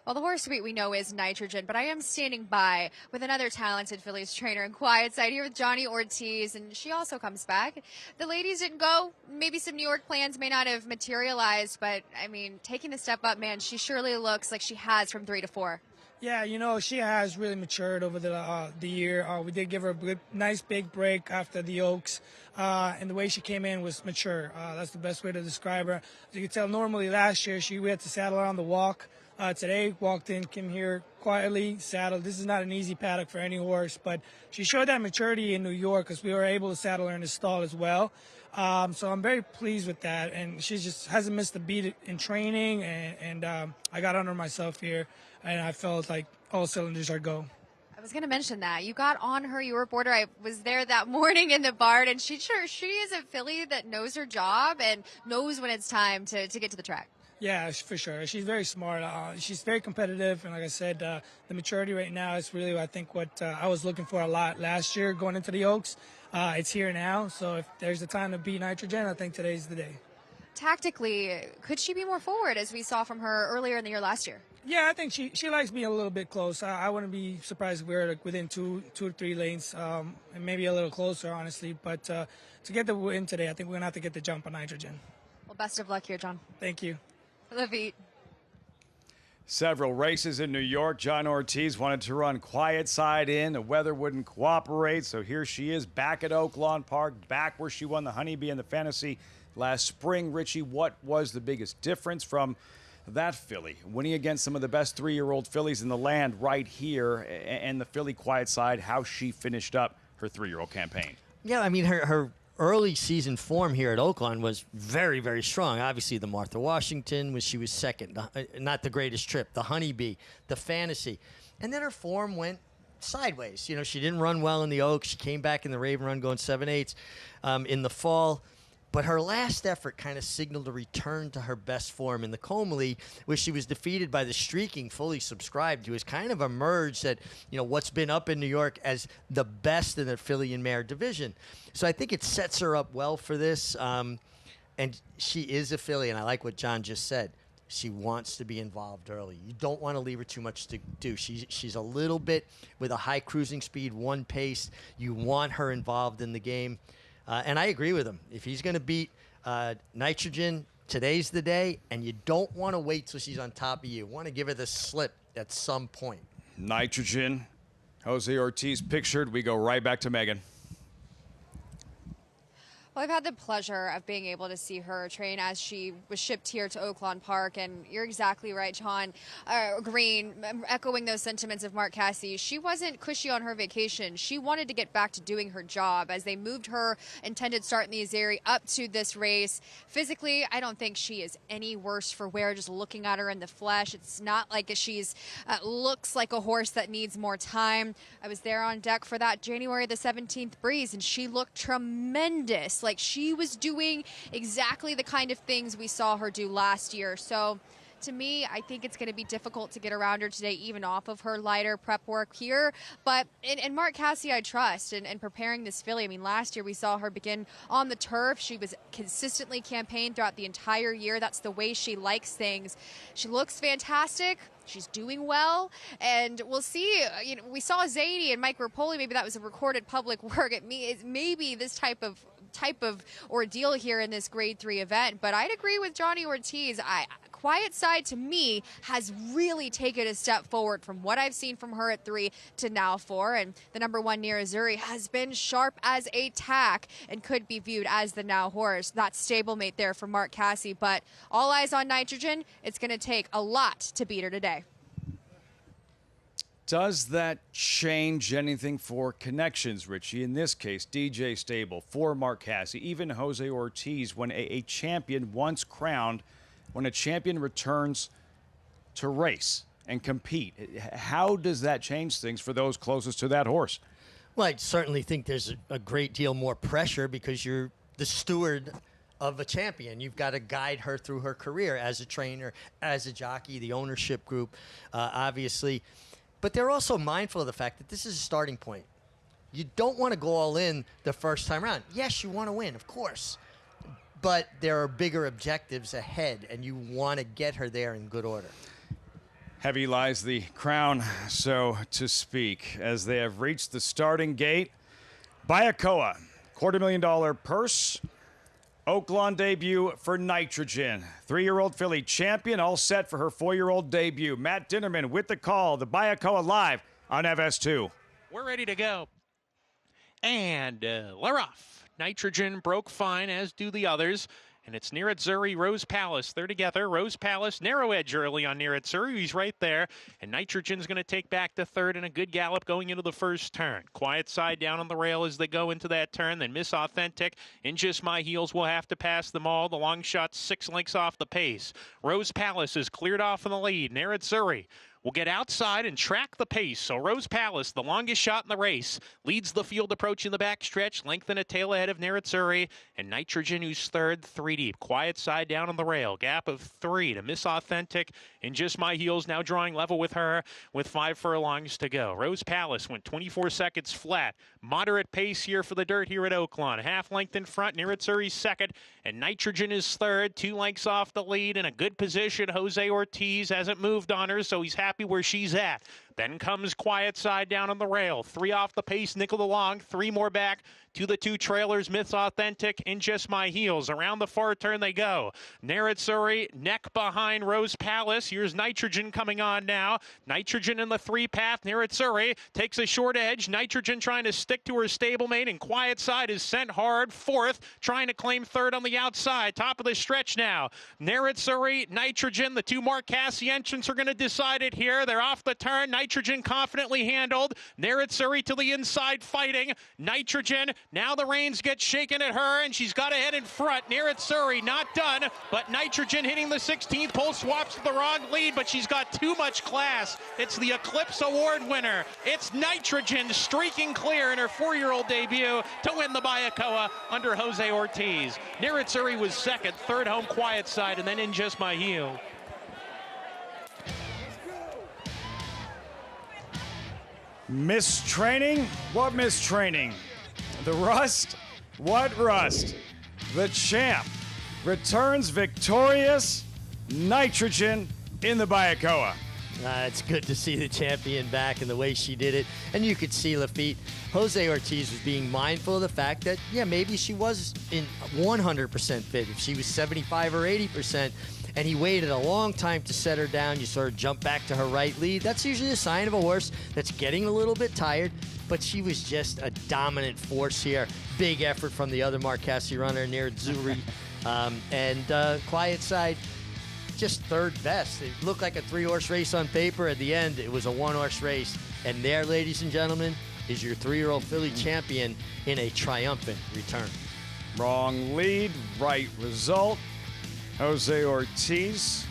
Well, the horse we know is Nitrogen, but I am standing by with another talented Phillies trainer in Quiet Side here with Johnny Ortiz, and she also comes back. The ladies didn't go. Maybe some New York plans may not have materialized, but, I mean, taking the step up, man, she surely looks like she has from 3 to 4. Yeah, you know, she has really matured over the year. We did give her a nice big break after the Oaks, and the way she came in was mature. That's the best way to describe her. As you can tell, normally last year we had to saddle her on the walk. Today, walked in, came here quietly, saddled. This is not an easy paddock for any horse, but she showed that maturity in New York because we were able to saddle her in the stall as well. So I'm very pleased with that, and she just hasn't missed a beat in training, and I got under myself here, and I felt like all cylinders are go. I was going to mention that. You got on her, you were aboard her. I was there that morning in the barn, and she is a filly that knows her job and knows when it's time to get to the track. Yeah, for sure. She's very smart. She's very competitive, and like I said, the maturity right now is really, I think, what I was looking for a lot last year going into the Oaks. It's here now, so if there's a time to beat Nitrogen, I think today's the day. Tactically, could she be more forward, as we saw from her earlier in the year last year? Yeah, I think she likes being a little bit close. I wouldn't be surprised if we were like within two or three lanes, and maybe a little closer, honestly. But to get the win today, I think we're going to have to get the jump on Nitrogen. Well, best of luck here, John. Thank you. Levite. Several races in New York. John Ortiz wanted to run Quiet Side in. The weather wouldn't cooperate, so here she is back at Oaklawn Park, back where she won the Honeybee and the Fantasy last spring. Richie, what was the biggest difference from that filly winning against some of the best 3-year-old fillies in the land right here, and the filly Quiet Side, how she finished up her 3-year-old campaign? Yeah, I mean, her early season form here at Oaklawn was very, very strong. Obviously, the Martha Washington, she was second. Not the greatest trip. The Honeybee, the Fantasy. And then her form went sideways. You know, she didn't run well in the Oaks. She came back in the Raven Run going 7/8 in the fall. But her last effort kind of signaled a return to her best form in the Comely, where she was defeated by the streaking Fully Subscribed, who has kind of emerged at, you know, what's been up in New York as the best in the filly and mare division. So I think it sets her up well for this. And she is a filly, and I like what John just said. She wants to be involved early. You don't want to leave her too much to do. She's a little bit with a high cruising speed, one pace. You want her involved in the game. And I agree with him. If he's going to beat Nitrogen, today's the day, and you don't want to wait till she's on top of you. You want to give her the slip at some point. Nitrogen, Jose Ortiz pictured. We go right back to Megan. Well, I've had the pleasure of being able to see her train as she was shipped here to Oaklawn Park, and you're exactly right, John Green, echoing those sentiments of Mark Casse. She wasn't cushy on her vacation. She wanted to get back to doing her job as they moved her intended start in the Xeri up to this race. Physically, I don't think she is any worse for wear, just looking at her in the flesh. It's not like she's looks like a horse that needs more time. I was there on deck for that January the 17th breeze, and she looked tremendous. Like she was doing exactly the kind of things we saw her do last year. So To me, I think it's going to be difficult to get around her today, even off of her lighter prep work here. But in Mark Casse, I trust in preparing this filly. I mean, last year we saw her begin on the turf. She was consistently campaigned throughout the entire year. That's the way she likes things. She looks fantastic. She's doing well, and we'll see. You know, we saw Zadie and Mike Rapoli. Maybe that was a recorded public work. Maybe this type of ordeal here in this Grade 3 event. But I'd agree with Johnny Ortiz. Quiet Side, to me, has really taken a step forward from what I've seen from her at 3 to now 4. And the number 1, Nirazzurri, has been sharp as a tack and could be viewed as the now horse. That stablemate there for Mark Casse. But all eyes on Nitrogen. It's going to take a lot to beat her today. Does that change anything for connections, Richie? In this case, DJ Stable, for Mark Casse, even Jose Ortiz, when a champion once crowned, when a champion returns to race and compete, how does that change things for those closest to that horse? Well, I certainly think there's a great deal more pressure because you're the steward of a champion. You've got to guide her through her career as a trainer, as a jockey, the ownership group, obviously. But they're also mindful of the fact that this is a starting point. You don't want to go all in the first time around. Yes, you want to win, of course. But there are bigger objectives ahead, and you want to get her there in good order. Heavy lies the crown, so to speak, as they have reached the starting gate. Bayakoa, $250,000 purse. Oaklawn debut for Nitrogen. 3-year-old filly champion, all set for her 4-year-old debut. Matt Dinnerman with the call. The Bayakoa live on FS2. We're ready to go. And we're off. Nitrogen broke fine, as do the others. And it's Nirazzurri, Rose Palace. They're together. Rose Palace, narrow edge early on Nirazzurri. He's right there. And Nitrogen's going to take back to third in a good gallop going into the first turn. Quiet Side down on the rail as they go into that turn. Then Miss Authentic and Just My Heels will have to pass them all. The long shot 6 lengths off the pace. Rose Palace is cleared off in the lead. Nirazzurri will get outside and track the pace. So Rose Palace, the longest shot in the race, leads the field approaching the backstretch, lengthen a tail ahead of Nirazzurri, and Nitrogen, who's third, 3 deep. Quiet Side down on the rail, gap of 3 to Miss Authentic, and Just My Heels now drawing level with her with 5 furlongs to go. Rose Palace went 24 seconds flat. Moderate pace here for the dirt here at Oaklawn. Half length in front, Nirazzurri's second, and Nitrogen is third, 2 lengths off the lead, in a good position. Jose Ortiz hasn't moved on her, so he's happy where she's at. Then comes Quiet Side down on the rail. 3 off the pace, nickel along. 3 more back to the 2 trailers, Miss Authentic and Just My Heels. Around the far turn they go. Nirazzurri neck behind Rose Palace. Here's Nitrogen coming on now. Nitrogen in the 3 path. Nirazzurri takes a short edge. Nitrogen trying to stick to her stablemate, and Quiet Side is sent hard. 4th, trying to claim 3rd on the outside. Top of the stretch now. Nirazzurri, Nitrogen, the 2 Mark Casse entrants are going to decide it here. They're off the turn. Nitrogen confidently handled. Nirazzurri to the inside fighting. Nitrogen, now the reins get shaken at her, and she's got to head in front. Nirazzurri not done, but Nitrogen hitting the 16th pole, swaps to the wrong lead, but she's got too much class. It's the Eclipse Award winner. It's Nitrogen streaking clear in her 4-year-old debut to win the Bayakoa under Jose Ortiz. Nirazzurri was second, third home Quiet Side, and then in Just My Heel. Mistraining? What mistraining? The rust? What rust? The champ returns victorious. Nitrogen in the Bayakoa. It's good to see the champion back and the way she did it. And you could see Lafitte. Jose Ortiz was being mindful of the fact that, yeah, maybe she was in 100% fit. If she was 75 or 80%, and he waited a long time to set her down, you saw her jump back to her right lead. That's usually a sign of a horse that's getting a little bit tired, but she was just a dominant force here. Big effort from the other Mark Casse runner, Nirazzurri. And Quiet Side, just third best. It looked like a 3-horse race on paper. At the end, it was a 1-horse race. And there, ladies and gentlemen, is your 3-year-old filly champion in a triumphant return. Wrong lead, right result. Jose Ortiz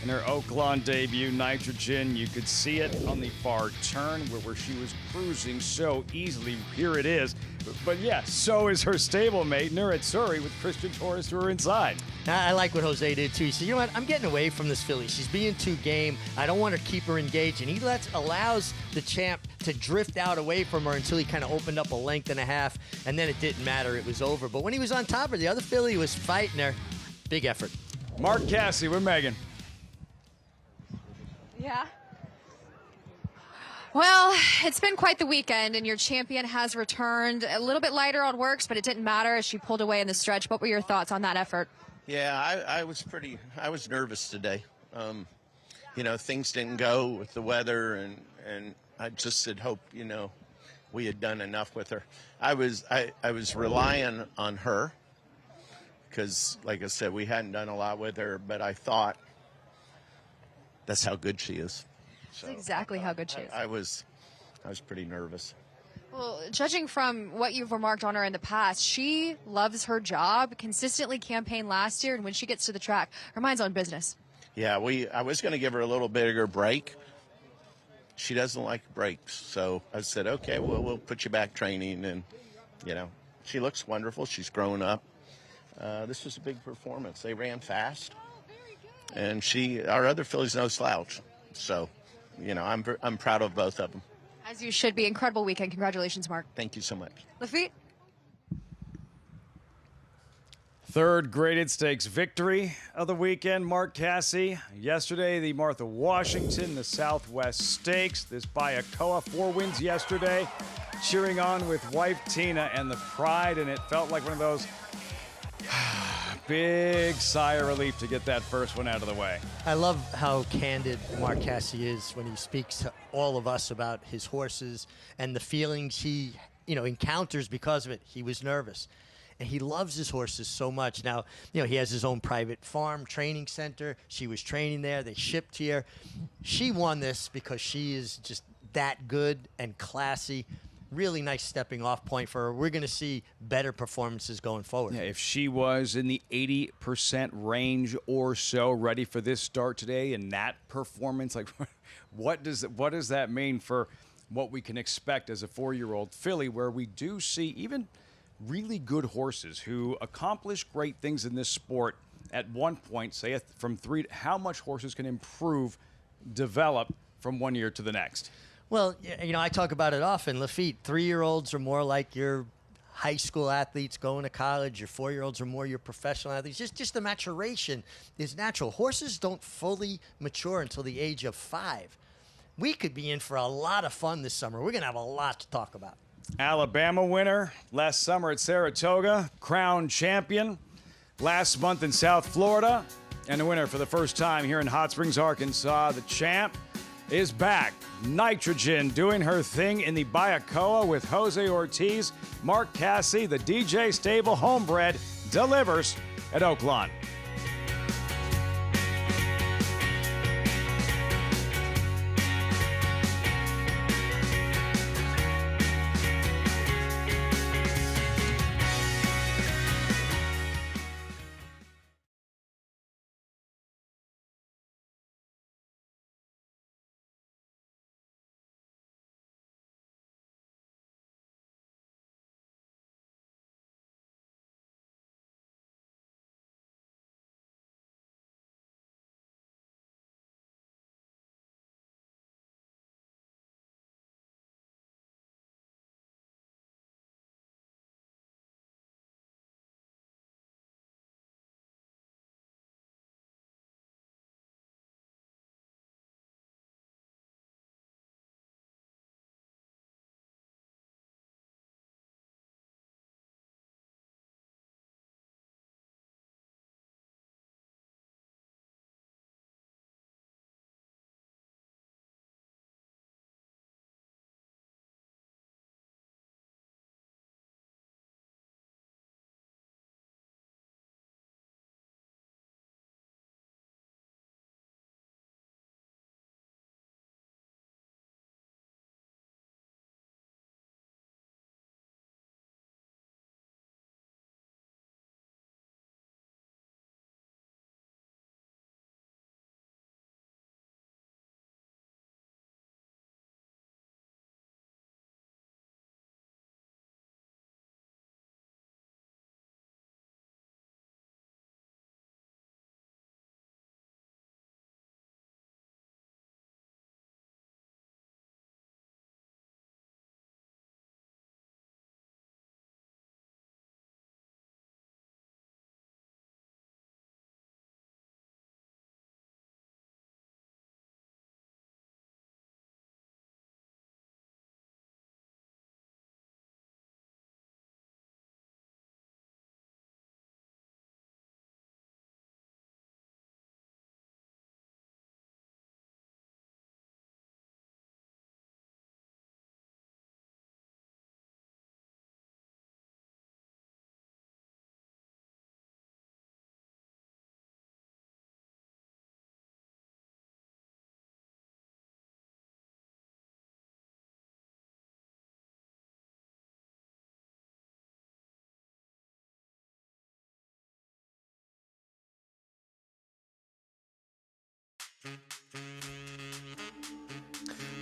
In her Oaklawn debut, Nitrogen, you could see it on the far turn where she was cruising so easily. Here it is. But yeah, so is her stablemate, Nurit Suri, with Christian Torres to her inside. I like what Jose did too. He said, you know what, I'm getting away from this filly. She's being too game. I don't want to keep her engaged. And he allows the champ to drift out away from her until he kind of opened up a length and a half. And then it didn't matter. It was over. But when he was on top of her, the other filly was fighting her. Big effort. Mark Casse with Megan. Yeah. Well, it's been quite the weekend, and your champion has returned. A little bit lighter on works, but it didn't matter as she pulled away in the stretch. What were your thoughts on that effort? Yeah, I was nervous today. You know, things didn't go with the weather, and I just had hoped, you know, we had done enough with her. I was relying on her because, like I said, we hadn't done a lot with her, but I thought that's how good she is. That's exactly how good she is. I was pretty nervous. Well, judging from what you've remarked on her in the past, she loves her job, consistently campaigned last year, and when she gets to the track, her mind's on business. Yeah, I was going to give her a little bigger break. She doesn't like breaks, so I said, okay, well, we'll put you back training, and, you know, she looks wonderful. She's grown up. This was a big performance. They ran fast, and our other filly's no slouch, so, you know, I'm proud of both of them. As you should be. Incredible weekend. Congratulations, Mark. Thank you so much. Lafitte? Third graded stakes victory of the weekend, Mark Casse. Yesterday, the Martha Washington, the Southwest Stakes. This Bayakoa, 4 wins yesterday. Cheering on with wife Tina and the pride, and it felt like one of those big sigh of relief to get that first one out of the way. I love how candid Mark Casse is when he speaks to all of us about his horses and the feelings he, encounters because of it. He was nervous. And he loves his horses so much. Now, he has his own private farm training center. She was training there. They shipped here. She won this because she is just that good and classy. Really nice stepping off point for her. We're going to see better performances going forward. Yeah, if she was in the 80% range or so ready for this start today and that performance, like what does that mean for what we can expect as a 4-year-old filly, where we do see even really good horses who accomplish great things in this sport at one point, say from 3, how much horses can improve, develop from one year to the next? Well, I talk about it often. Lafitte, 3-year-olds are more like your high school athletes going to college. Your 4-year-olds are more your professional athletes. Just the maturation is natural. Horses don't fully mature until the age of 5. We could be in for a lot of fun this summer. We're going to have a lot to talk about. Alabama winner last summer at Saratoga, crown champion last month in South Florida, and the winner for the first time here in Hot Springs, Arkansas. The champ is back. Nitrogen doing her thing in the Bayakoa with Jose Ortiz. Mark Casse, the DJ Stable homebred, delivers at Oaklawn.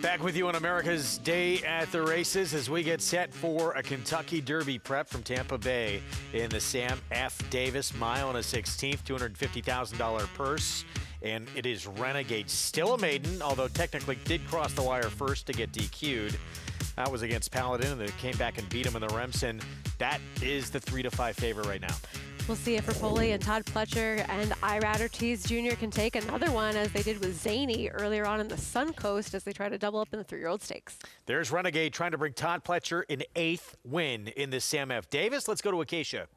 Back with you on America's Day at the Races as we get set for a Kentucky Derby prep from Tampa Bay in the Sam F. Davis Mile and a 16th, $250,000 purse. And it is Renegade, still a maiden, although technically did cross the wire first to get DQ'd. That was against Paladin, and they came back and beat him in the Remsen. That is the 3-5 favorite right now. We'll see if Rapoli and Todd Pletcher and Irad Ortiz Jr. can take another one, as they did with Zany earlier on in the Suncoast, as they try to double up in the 3-year-old stakes. There's Renegade trying to bring Todd Pletcher an 8th win in this Sam F. Davis. Let's go to Acacia.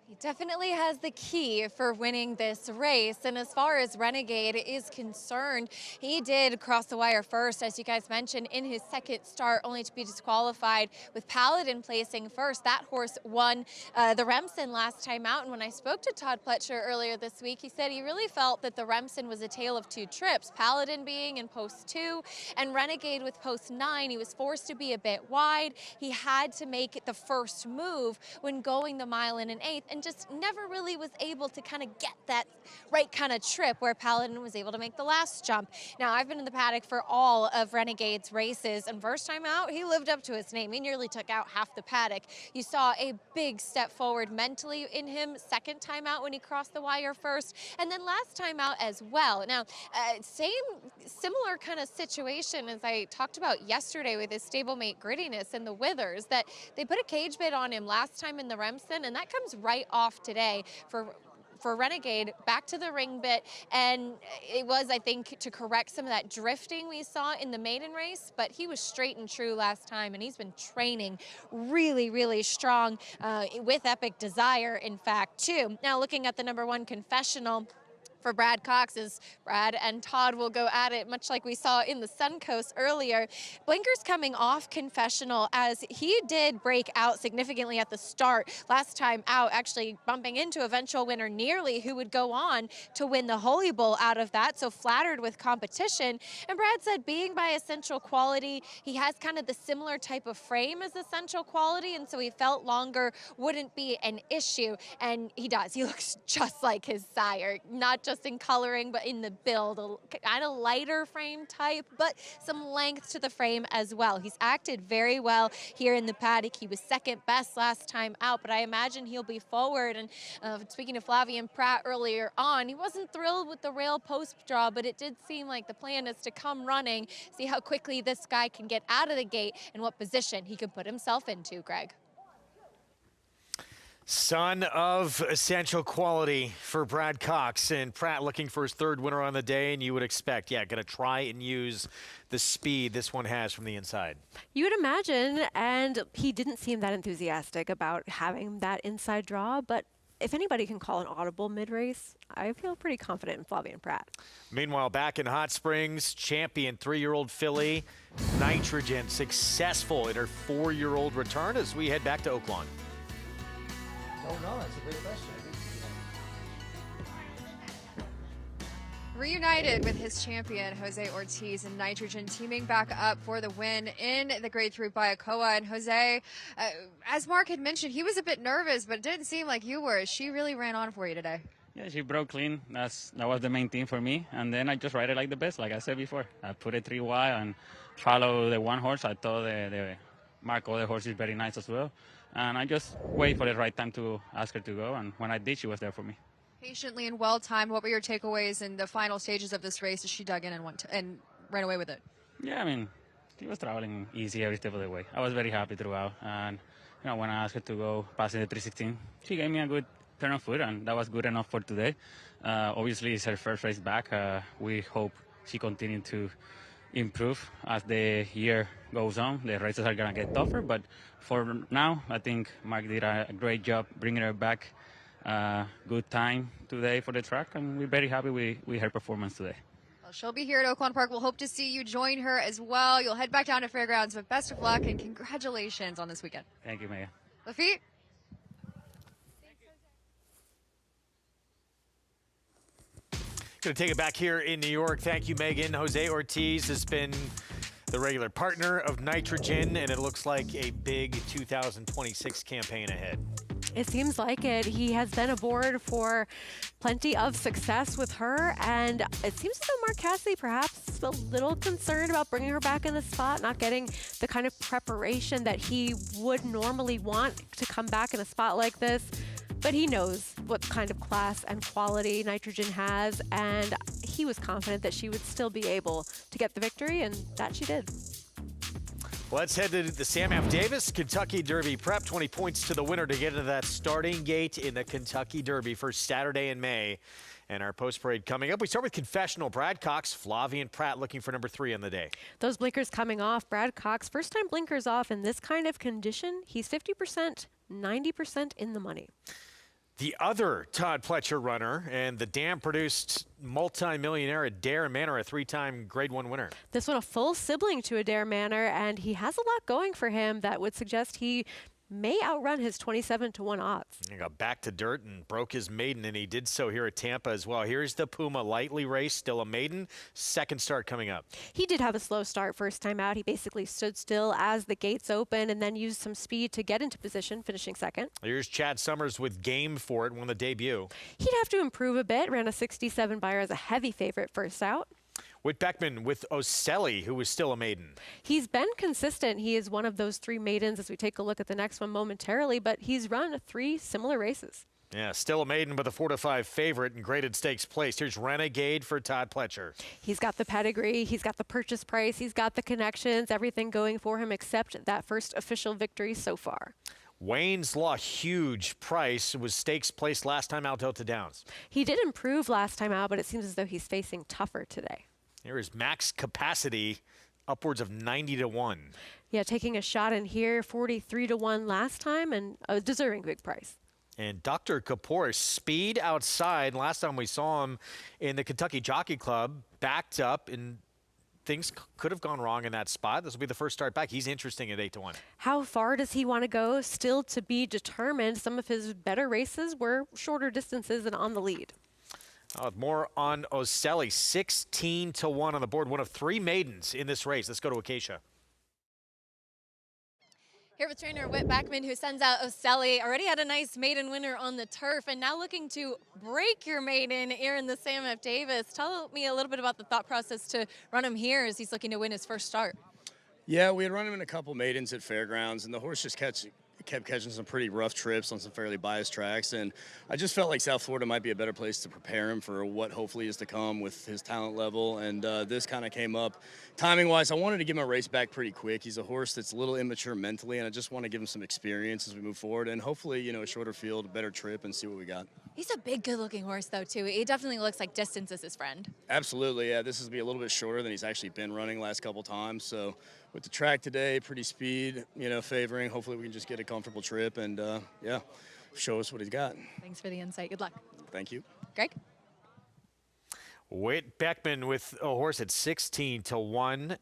He definitely has the key for winning this race. And as far as Renegade is concerned, he did cross the wire first, as you guys mentioned, in his second start, only to be disqualified with Paladin placing first. That horse won the Remsen last time out. And when I spoke to Todd Pletcher earlier this week, he said he really felt that the Remsen was a tale of two trips, Paladin being in post 2 and Renegade with post 9. He was forced to be a bit wide. He had to make the first move when going the mile in an 8th, and just never really was able to kind of get that right kind of trip where Paladin was able to make the last jump. Now, I've been in the paddock for all of Renegade's races, and first time out, he lived up to his name. He nearly took out half the paddock. You saw a big step forward mentally in him second time out when he crossed the wire first, and then last time out as well. Now, similar kind of situation as I talked about yesterday with his stablemate Grittiness and the Withers, that they put a cage bid on him last time in the Remsen, and that comes right off today for Renegade, back to the ring bit, and it was, I think, to correct some of that drifting we saw in the maiden race, but he was straight and true last time, and he's been training really, really strong with Epic Desire, in fact, too. Now, looking at the number 1 Confessional for Brad Cox, as Brad and Todd will go at it, much like we saw in the Suncoast earlier. Blinker's coming off Confessional, as he did break out significantly at the start last time out, actually bumping into eventual winner Nearly, who would go on to win the Holy Bowl out of that, so flattered with competition. And Brad said, being by Essential Quality, he has kind of the similar type of frame as Essential Quality, and so he felt longer wouldn't be an issue, and he does. He looks just like his sire, not just in coloring, but in the build, a kind of lighter frame type, but some length to the frame as well. He's acted very well here in the paddock. He was second best last time out, but I imagine he'll be forward. And speaking of Flavien Prat earlier on, he wasn't thrilled with the rail post draw, but it did seem like the plan is to come running, see how quickly this guy can get out of the gate and what position he can put himself into, Greg. Son of Essential Quality for Brad Cox, and Prat looking for his 3rd winner on the day, and you would expect, going to try and use the speed this one has from the inside. You would imagine, and he didn't seem that enthusiastic about having that inside draw, but if anybody can call an audible mid-race, I feel pretty confident in Flavien Prat. Meanwhile, back in Hot Springs, champion 3-year-old filly, Nitrogen, successful in her 4-year-old return as we head back to Oaklawn. Oh, no, that's a great question. Reunited with his champion, Jose Ortiz, and Nitrogen teaming back up for the win in the Grade 3 Bayacoa. And Jose, as Mark had mentioned, he was a bit nervous, but it didn't seem like you were. She really ran on for you today. Yeah, she broke clean. That was the main thing for me. And then I just ride it like the best, like I said before. I put it 3 wide and follow the one horse. I thought the Marco, the horse, is very nice as well. And I just wait for the right time to ask her to go. And when I did, she was there for me. Patiently and well-timed. What were your takeaways in the final stages of this race as she dug in and ran away with it? Yeah, I mean, she was traveling easy every step of the way. I was very happy throughout. And, when I asked her to go passing the 316, she gave me a good turn of foot, and that was good enough for today. Obviously, it's her first race back. We hope she continues to improve as the year goes on. The races are going to get tougher, but for now, I think Mark did a great job bringing her back. Good time today for the track, and we're very happy with her performance today. Well, she'll be here at Oaklawn Park. We'll hope to see you join her as well. You'll head back down to Fairgrounds, but best of luck and congratulations on this weekend. Thank you, Megan. Lafitte? Going to take it back here in New York. Thank you, Megan. Jose Ortiz has been the regular partner of Nitrogen, and it looks like a big 2026 campaign ahead. It seems like it. He has been aboard for plenty of success with her, and it seems as though Mark Cassidy perhaps a little concerned about bringing her back in the spot, not getting the kind of preparation that he would normally want to come back in a spot like this. But he knows what kind of class and quality Nitrogen has, and he was confident that she would still be able to get the victory, and that she did. Let's head to the Sam F. Davis Kentucky Derby prep. 20 points to the winner to get into that starting gate in the Kentucky Derby for Saturday in May. And our post-parade coming up. We start with Confessional. Brad Cox, Flavien Prat looking for number 3 on the day. Those blinkers coming off. Brad Cox, first time blinkers off in this kind of condition. He's 50%, 90% in the money. The other Todd Pletcher runner and the Dam-produced multi-millionaire Adair Manor, a 3-time Grade 1 winner. This one a full sibling to Adair Manor, and he has a lot going for him that would suggest he may outrun his 27-to-1 odds. He got back to dirt and broke his maiden, and he did so here at Tampa as well. Here's the Puma lightly race, still a maiden. Second start coming up. He did have a slow start first time out. He basically stood still as the gates opened and then used some speed to get into position, finishing second. Here's Chad Summers with Game for It, won the debut. He'd have to improve a bit. Ran a 67 Beyer as a heavy favorite first out. Whit Beckman with Oselli, who was still a maiden. He's been consistent. He is one of those 3 maidens as we take a look at the next one momentarily, but he's run 3 similar races. Yeah, still a maiden, but a 4-to-5 favorite and graded stakes placed. Here's Renegade for Todd Pletcher. He's got the pedigree, he's got the purchase price, he's got the connections, everything going for him except that first official victory so far. Wayne's Law, huge price, was stakes placed last time out Delta Downs. He did improve last time out, but it seems as though he's facing tougher today. Here is Max Capacity, upwards of 90-to-1. Yeah, taking a shot in here, 43-to-1 last time, and a deserving big price. And Dr. Kapoor, speed outside. Last time we saw him in the Kentucky Jockey Club, backed up, and things could have gone wrong in that spot. This will be the first start back. He's interesting at 8-to-1. How far does he want to go? Still to be determined. Some of his better races were shorter distances and on the lead. More on Oselli, 16-to-1 on the board. One of 3 maidens in this race. Let's go to Acacia. Here with trainer Whit Beckman, who sends out Oselli. Already had a nice maiden winner on the turf, and now looking to break your maiden here in the Sam F. Davis. Tell me a little bit about the thought process to run him here as he's looking to win his first start. Yeah, we had run him in a couple maidens at fairgrounds, and the horse just kept catching some pretty rough trips on some fairly biased tracks, and I just felt like South Florida might be a better place to prepare him for what hopefully is to come with his talent level, and this kind of came up timing-wise. I wanted to give him a race back pretty quick. He's a horse that's a little immature mentally, and I just want to give him some experience as we move forward, and hopefully, you know, a shorter field, a better trip, and see what we got. He's a big, good-looking horse, though, too. He definitely looks like distance is his friend. Absolutely, yeah. This is be a little bit shorter than he's actually been running last couple times, so with the track today, pretty speed, you know, favoring. Hopefully we can just get a comfortable trip and, yeah, show us what he's got. Thanks for the insight. Good luck. Thank you. Greg? Whit Beckman with a horse at 16-to-1,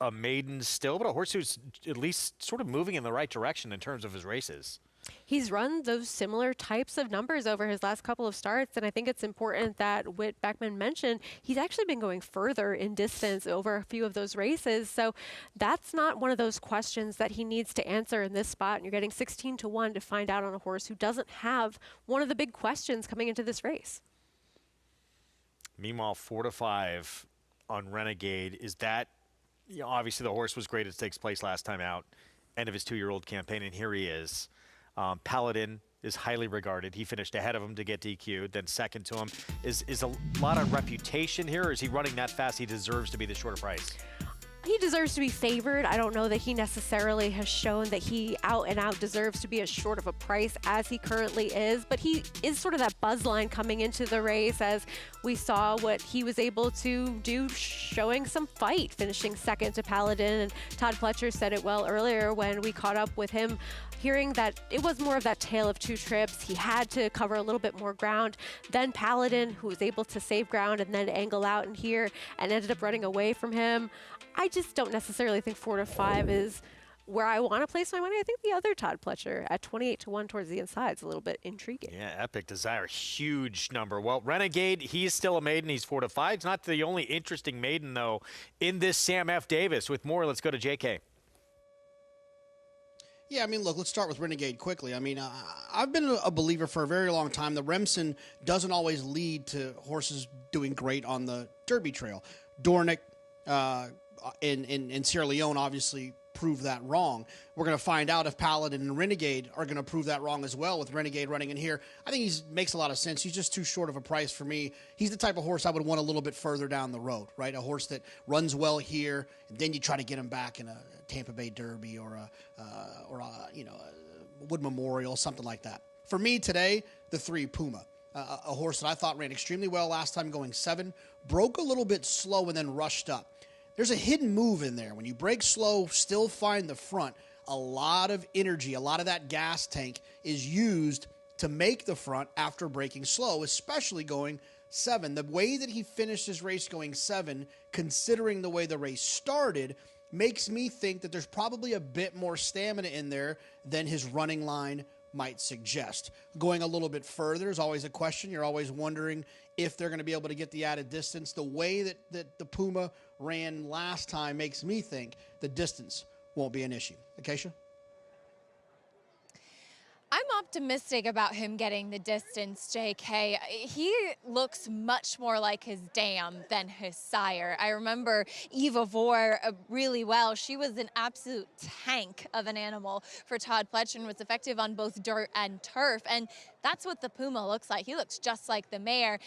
a maiden still, but a horse who's at least sort of moving in the right direction in terms of his races. He's run those similar types of numbers over his last couple of starts, and I think it's important that Whit Beckman mentioned he's actually been going further in distance over a few of those races, so that's not one of those questions that he needs to answer in this spot, and you're getting 16-to-1 to find out on a horse who doesn't have one of the big questions coming into this race. Meanwhile, 4-to-5 on Renegade. Is that, you know, obviously the horse was great at stakes place last time out, end of his 2-year-old campaign, and here he is. Paladin is highly regarded. He finished ahead of him to get DQ'd, then second to him. Is a lot of reputation here, or is he running that fast he deserves to be the shorter price? He deserves to be favored. I don't know that he necessarily has shown that he out and out deserves to be as short of a price as he currently is, but he is sort of that buzz line coming into the race as we saw what he was able to do, showing some fight, finishing second to Paladin. And Todd Pletcher said it well earlier when we caught up with him, hearing that it was more of that tale of 2 trips. He had to cover a little bit more ground than Paladin, who was able to save ground and then angle out in here and ended up running away from him. I just don't necessarily think 4-to-5 is where I want to place my money. I think the other Todd Pletcher at 28-to-1 towards the inside is a little bit intriguing. Yeah, Epic Desire, huge number. Well, Renegade, he's still a maiden. He's 4-to-5. It's not the only interesting maiden, though, in this Sam F. Davis. With more, let's go to JK. Yeah, I mean, look, let's start with Renegade quickly. I mean, I've been a believer for a very long time. The Remsen doesn't always lead to horses doing great on the Derby trail. Dornick in Sierra Leone obviously proved that wrong. We're going to find out if Paladin and Renegade are going to prove that wrong as well, with Renegade running in here. I think he makes a lot of sense. He's just too short of a price for me. He's the type of horse I would want a little bit further down the road, right? A horse that runs well here, and then you try to get him back in a Tampa Bay Derby or a Wood Memorial, something like that. For me today, the 3 Puma. A horse that I thought ran extremely well last time, going 7, broke a little bit slow and then rushed up. There's a hidden move in there. When you break slow, still find the front, a lot of energy, a lot of that gas tank is used to make the front after breaking slow, especially going 7. The way that he finished his race going 7, considering the way the race started, makes me think that there's probably a bit more stamina in there than his running line might suggest. Going a little bit further is always a question. You're always wondering if they're going to be able to get the added distance. The way that the Puma ran last time makes me think the distance won't be an issue. Acacia? I'm optimistic about him getting the distance, JK. He looks much more like his dam than his sire. I remember Eva Vore really well. She was an absolute tank of an animal for Todd Pletcher and was effective on both dirt and turf. And that's what the Puma looks like. He looks just like the mare,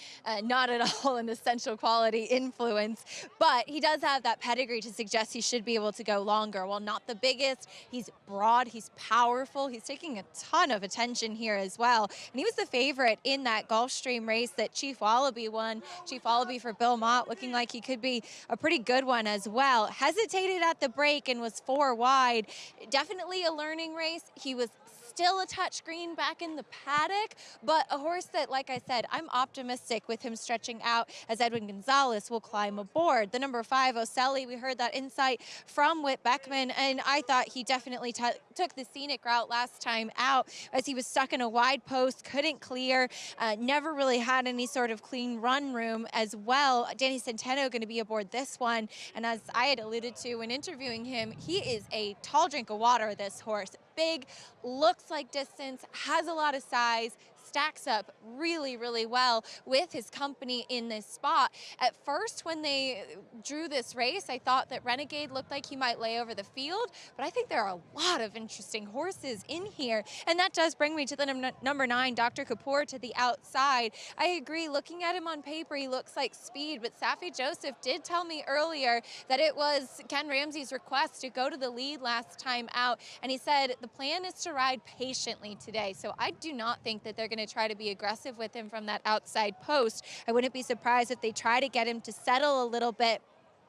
not at all an essential quality influence, but he does have that pedigree to suggest he should be able to go longer. While not the biggest, he's broad, he's powerful, he's taking a ton of attention here as well. And he was the favorite in that Gulfstream race that Chief Wallaby won. Chief Wallaby for Bill Mott, looking like he could be a pretty good one as well. Hesitated at the break and was 4 wide. Definitely a learning race. He was still a touchscreen back in the paddock, but a horse that, like I said, I'm optimistic with him stretching out as Edwin Gonzalez will climb aboard. The number 5, Oselli, we heard that insight from Whit Beckman, and I thought he definitely took the scenic route last time out as he was stuck in a wide post, couldn't clear, never really had any sort of clean run room as well. Danny Centeno going to be aboard this one, and as I had alluded to when interviewing him, he is a tall drink of water, this horse. Big, looks like distance, has a lot of size, stacks up really, really well with his company in this spot. At first, when they drew this race, I thought that Renegade looked like he might lay over the field, but I think there are a lot of interesting horses in here. And that does bring me to the number 9, Dr. Kapoor, to the outside. I agree, looking at him on paper, he looks like speed, but Safi Joseph did tell me earlier that it was Ken Ramsey's request to go to the lead last time out, and he said the plan is to ride patiently today. So I do not think that they're going to try to be aggressive with him from that outside post. I wouldn't be surprised if they try to get him to settle a little bit,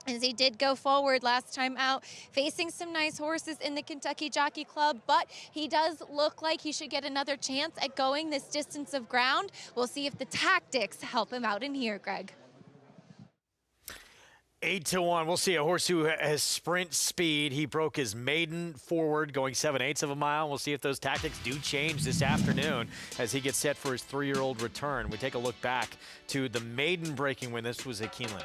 as he did go forward last time out, facing some nice horses in the Kentucky Jockey Club, but he does look like he should get another chance at going this distance of ground. We'll see if the tactics help him out in here, Greg. 8-1. We'll see a horse who has sprint speed. He broke his maiden forward, going 7/8 of a mile. We'll see if those tactics do change this afternoon as he gets set for his 3-year-old return. We take a look back to the maiden breaking win. This was at Keeneland.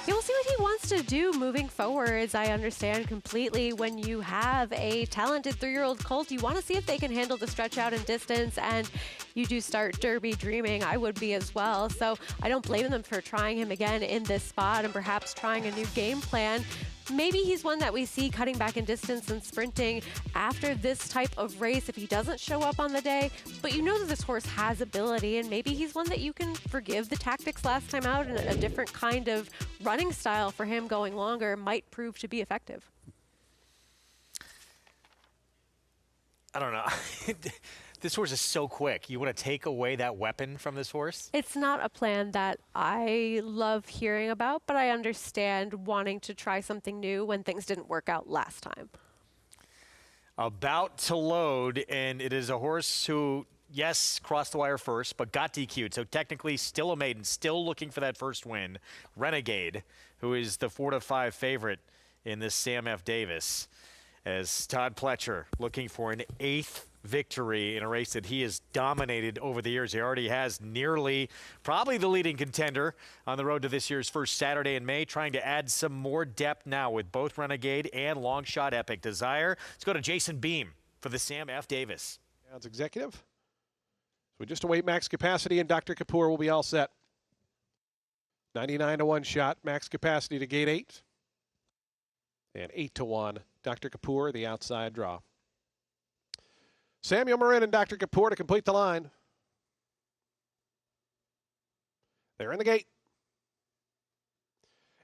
Yeah, we'll see what he wants to do moving forwards. I understand completely when you have a talented 3-year-old colt, you want to see if they can handle the stretch out and distance, and you do start Derby dreaming. I would be as well. So I don't blame them for trying him again in this spot and perhaps trying a new game plan. Maybe he's one that we see cutting back in distance and sprinting after this type of race if he doesn't show up on the day. But you know that this horse has ability, and maybe he's one that you can forgive the tactics last time out, and a different kind of running style for him going longer might prove to be effective. I don't know. This horse is so quick. You want to take away that weapon from this horse? It's not a plan that I love hearing about, but I understand wanting to try something new when things didn't work out last time. About to load, and it is a horse who, yes, crossed the wire first, but got DQ'd. So technically still a maiden, still looking for that first win. Renegade, who is the 4-5 favorite in this Sam F. Davis, as Todd Pletcher looking for an 8th victory in a race that he has dominated over the years. He already has nearly probably the leading contender on the road to this year's first Saturday in May, trying to add some more depth now with both Renegade and Longshot Epic Desire. Let's go to Jason Beam for the Sam F. Davis. Downs executive. So we just await max capacity, and Dr. Kapoor will be all set. 99-1 shot, max capacity to gate 8. And 8-1, Dr. Kapoor, the outside draw. Samuel Marin and Dr. Kapoor to complete the line. They're in the gate.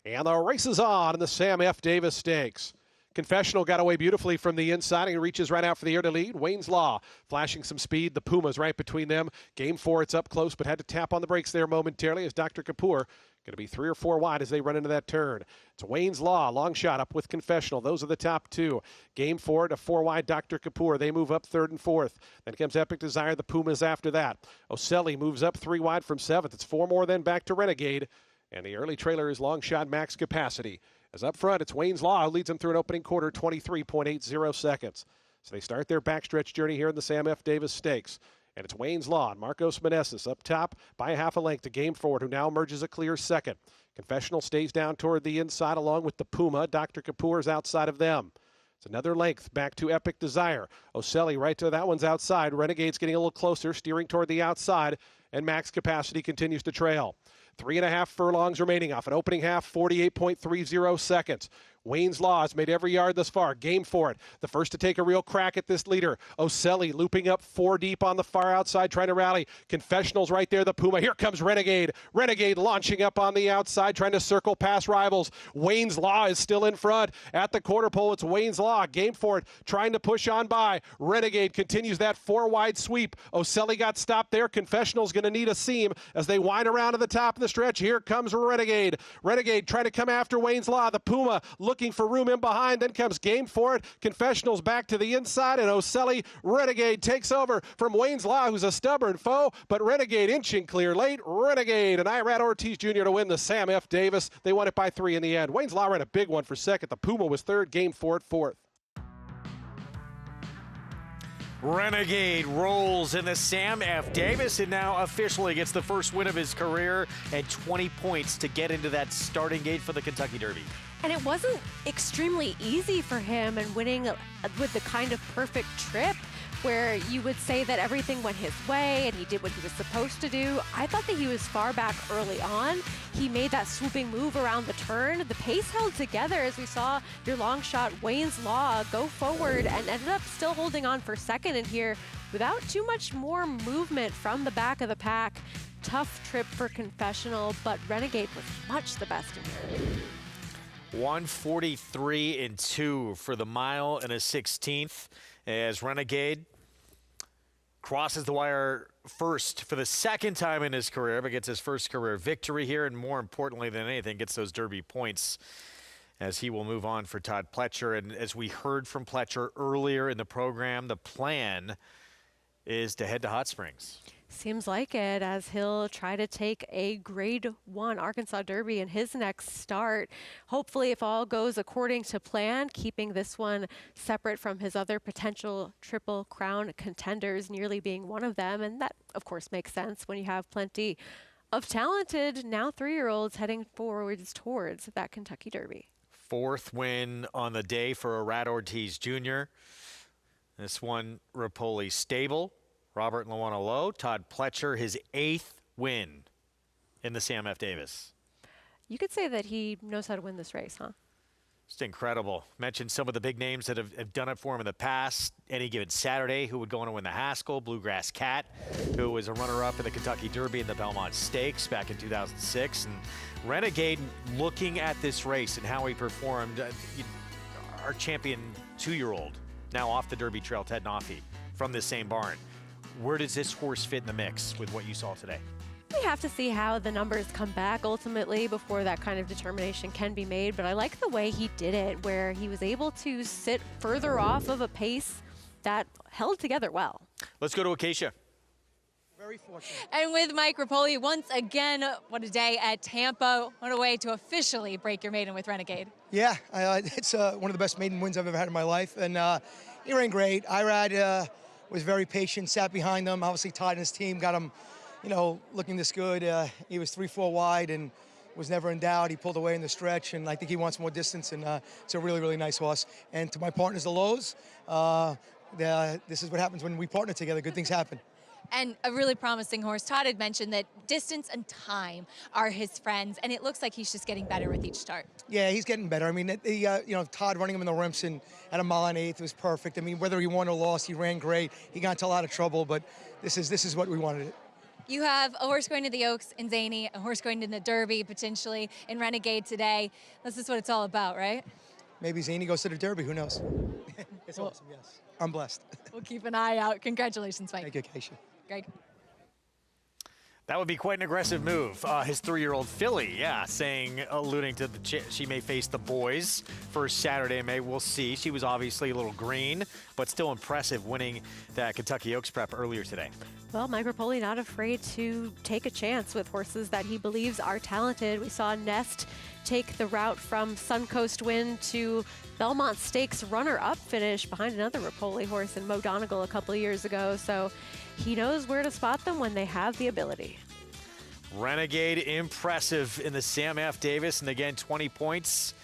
And the race is on in the Sam F. Davis Stakes. Confessional got away beautifully from the inside and reaches right out for the air to lead. Wayne's Law flashing some speed. The Pumas right between them. Game 4, it's up close, but had to tap on the brakes there momentarily as Dr. Kapoor going to be 3 or 4 wide as they run into that turn. It's Wayne's Law, long shot up with Confessional. Those are the top 2. Game 4 to 4 wide, Dr. Kapoor. They move up 3rd and 4th. Then comes Epic Desire, the Pumas after that. Oselli moves up 3 wide from 7th. It's 4 more then back to Renegade. And the early trailer is long shot max capacity. As up front, it's Wayne's Law who leads them through an opening quarter, 23.80 seconds. So they start their backstretch journey here in the Sam F. Davis Stakes. And it's Wayne's Law and Marcos Meneses up top by a half a length to Game Forward, who now emerges a clear second. Confessional stays down toward the inside along with the Puma. Dr. Kapoor's outside of them. It's another length back to Epic Desire. Oselli right to that one's outside. Renegade's getting a little closer, steering toward the outside. And max capacity continues to trail. 3.5 furlongs remaining off an opening half, 48.30 seconds. Wayne's Law has made every yard thus far. Game for it. The first to take a real crack at this leader. Oselli looping up 4 deep on the far outside, trying to rally. Confessional's right there, the Puma. Here comes Renegade. Renegade launching up on the outside, trying to circle past rivals. Wayne's Law is still in front. At the quarter pole, it's Wayne's Law. Game for it, trying to push on by. Renegade continues that 4 wide sweep. Oselli got stopped there. Confessional's going to need a seam as they wind around to the top of the stretch. Here comes Renegade. Renegade trying to come after Wayne's Law. The Puma looking for room in behind. Then comes Game for it. Confessional's back to the inside, and Oselli. Renegade takes over from Wayne's Law, who's a stubborn foe, but Renegade inching clear late. Renegade and Irad Ortiz Jr. to win the Sam F. Davis. They won it by 3 in the end. Wayne's Law ran a big one for second. The Puma was third. Game for it, fourth. Renegade rolls in the Sam F. Davis and now officially gets the first win of his career and 20 points to get into that starting gate for the Kentucky Derby. And it wasn't extremely easy for him, and winning with the kind of perfect trip where you would say that everything went his way and he did what he was supposed to do. I thought that he was far back early on. He made that swooping move around the turn. The pace held together as we saw your long shot Wayne's Law go forward and ended up still holding on for second in here without too much more movement from the back of the pack. Tough trip for Confessional, but Renegade was much the best in here. 1:43.2 for the mile and a 16th as Renegade crosses the wire first for the second time in his career, but gets his first career victory here, and more importantly than anything, gets those Derby points as he will move on for Todd Pletcher. And as we heard from Pletcher earlier in the program, the plan is to head to Hot Springs. Seems like it, as he'll try to take a Grade 1 Arkansas Derby in his next start. Hopefully, if all goes according to plan, keeping this one separate from his other potential Triple Crown contenders, nearly being one of them. And that, of course, makes sense when you have plenty of talented, now 3-year-olds heading forwards towards that Kentucky Derby. 4th win on the day for Irad Ortiz Jr. This one, Rapoli stable. Robert and Luana Lowe. Todd Pletcher, his 8th win in the Sam F. Davis. You could say that he knows how to win this race, huh? Just incredible. Mentioned some of the big names that have done it for him in the past. Any Given Saturday, who would go on to win the Haskell. Bluegrass Cat, who was a runner-up in the Kentucky Derby and the Belmont Stakes back in 2006. And Renegade, looking at this race and how he performed, our champion 2-year-old, now off the Derby trail, Ted Nafi, from this same barn. Where does this horse fit in the mix with what you saw today? We have to see how the numbers come back ultimately before that kind of determination can be made, but I like the way he did it, where he was able to sit further off of a pace that held together well. Let's go to Acacia. Very fortunate. And with Mike Rapoli, once again, what a day at Tampa. What a way to officially break your maiden with Renegade. Yeah, it's one of the best maiden wins I've ever had in my life, and he ran great. Irad was very patient, sat behind them. Obviously, Todd and his team got him, looking this good. He was 3-4 wide and was never in doubt. He pulled away in the stretch, and I think he wants more distance, and it's a really, really nice horse. And to my partners, the Lowe's, this is what happens when we partner together. Good things happen. And a really promising horse. Todd had mentioned that distance and time are his friends, and it looks like he's just getting better with each start. Yeah, he's getting better. I mean, Todd running him in the Remsen at a mile and 1/8 was perfect. I mean, whether he won or lost, he ran great. He got into a lot of trouble, but this is what we wanted. You have a horse going to the Oaks in Zany, a horse going to the Derby potentially in Renegade today. This is what it's all about, right? Maybe Zany goes to the Derby. Who knows? It's awesome. Yes, I'm blessed. We'll keep an eye out. Congratulations, Mike. Thank you, Keisha. Greg. That would be quite an aggressive move. His 3-year-old filly, alluding to she may face the boys for Saturday in May. We'll see. She was obviously a little green, but still impressive, winning that Kentucky Oaks Prep earlier today. Well, Mike Rapoli not afraid to take a chance with horses that he believes are talented. We saw Nest take the route from Suncoast win to Belmont Stakes runner-up finish behind another Rapoli horse in Mo Donegal a couple of years ago. So he knows where to spot them when they have the ability. Renegade impressive in the Sam F. Davis, and again 20 points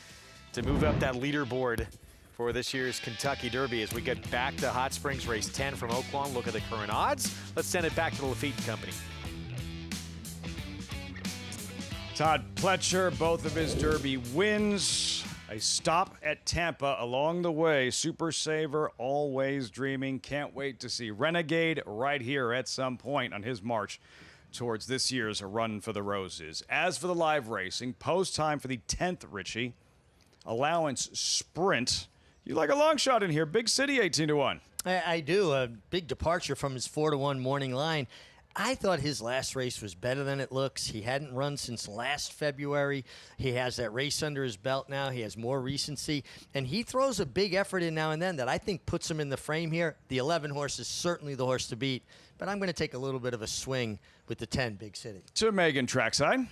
to move up that leaderboard for this year's Kentucky Derby. As we get back to Hot Springs race 10 from Oaklawn, look at the current odds. Let's send it back to the Lafitte Company. Todd Pletcher, both of his Derby wins. A stop at Tampa along the way. Super Saver, always dreaming. Can't wait to see Renegade right here at some point on his march towards this year's Run for the Roses. As for the live racing, post time for the 10th, Richie. Allowance Sprint. You like a long shot in here. Big City, 18-1. I do. A big departure from his 4-1 morning line. I thought his last race was better than it looks. He hadn't run since last February. He has that race under his belt now. He has more recency. And he throws a big effort in now and then that I think puts him in the frame here. The 11 horse is certainly the horse to beat. But I'm going to take a little bit of a swing with the 10, Big City. To Megan trackside.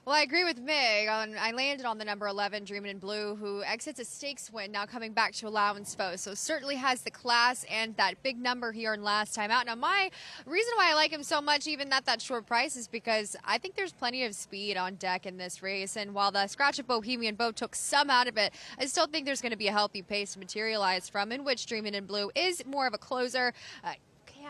Well, I agree with Mig. I landed on the number 11, Dreamin' in Blue, who exits a stakes win, now coming back to allowance foe. So certainly has the class and that big number he earned last time out. Now, my reason why I like him so much, even at that short price, is because I think there's plenty of speed on deck in this race. And while the scratch of Bohemian Bow took some out of it, I still think there's going to be a healthy pace to materialize from, in which Dreamin' in Blue is more of a closer.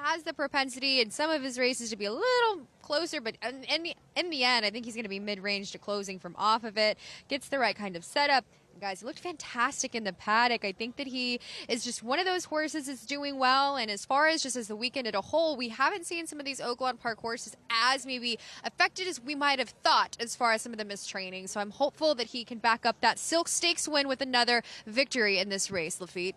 Has the propensity in some of his races to be a little closer, but in the end, I think he's going to be mid-range to closing from off of it. Gets the right kind of setup. And guys, he looked fantastic in the paddock. I think that he is just one of those horses that's doing well. And as far as just as the weekend as a whole, we haven't seen some of these Oaklawn Park horses as maybe affected as we might have thought as far as some of the mistraining. So I'm hopeful that he can back up that Silk Stakes win with another victory in this race, Lafitte.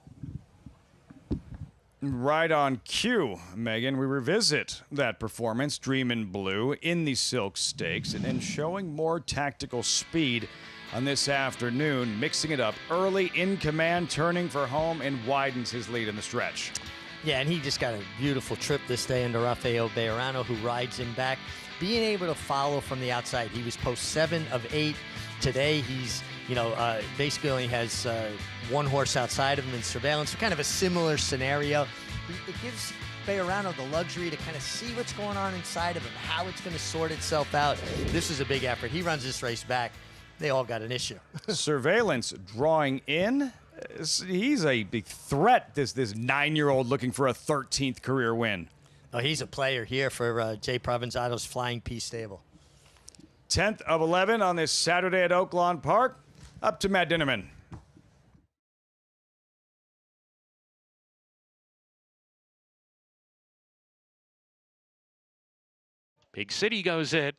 Right on cue, Megan. We revisit that performance, Dreamin' Blue, in the Silk Stakes, and showing more tactical speed on this afternoon, mixing it up early, in command, turning for home, and widens his lead in the stretch. Yeah, and he just got a beautiful trip this day into Rafael Bejarano, who rides him back. Being able to follow from the outside. He was post 7 of 8. Today, he's, basically only has one horse outside of him in surveillance. So kind of a similar scenario. It gives Bejarano the luxury to kind of see what's going on inside of him, how it's going to sort itself out. This is a big effort. He runs this race back. They all got an issue. Surveillance drawing in. He's a big threat, this 9-year-old looking for a 13th career win. Oh, he's a player here for Jay Provenzato's Flying P stable. 10th of 11 on this Saturday at Oaklawn Park. Up to Matt Dinnerman. Big City goes it.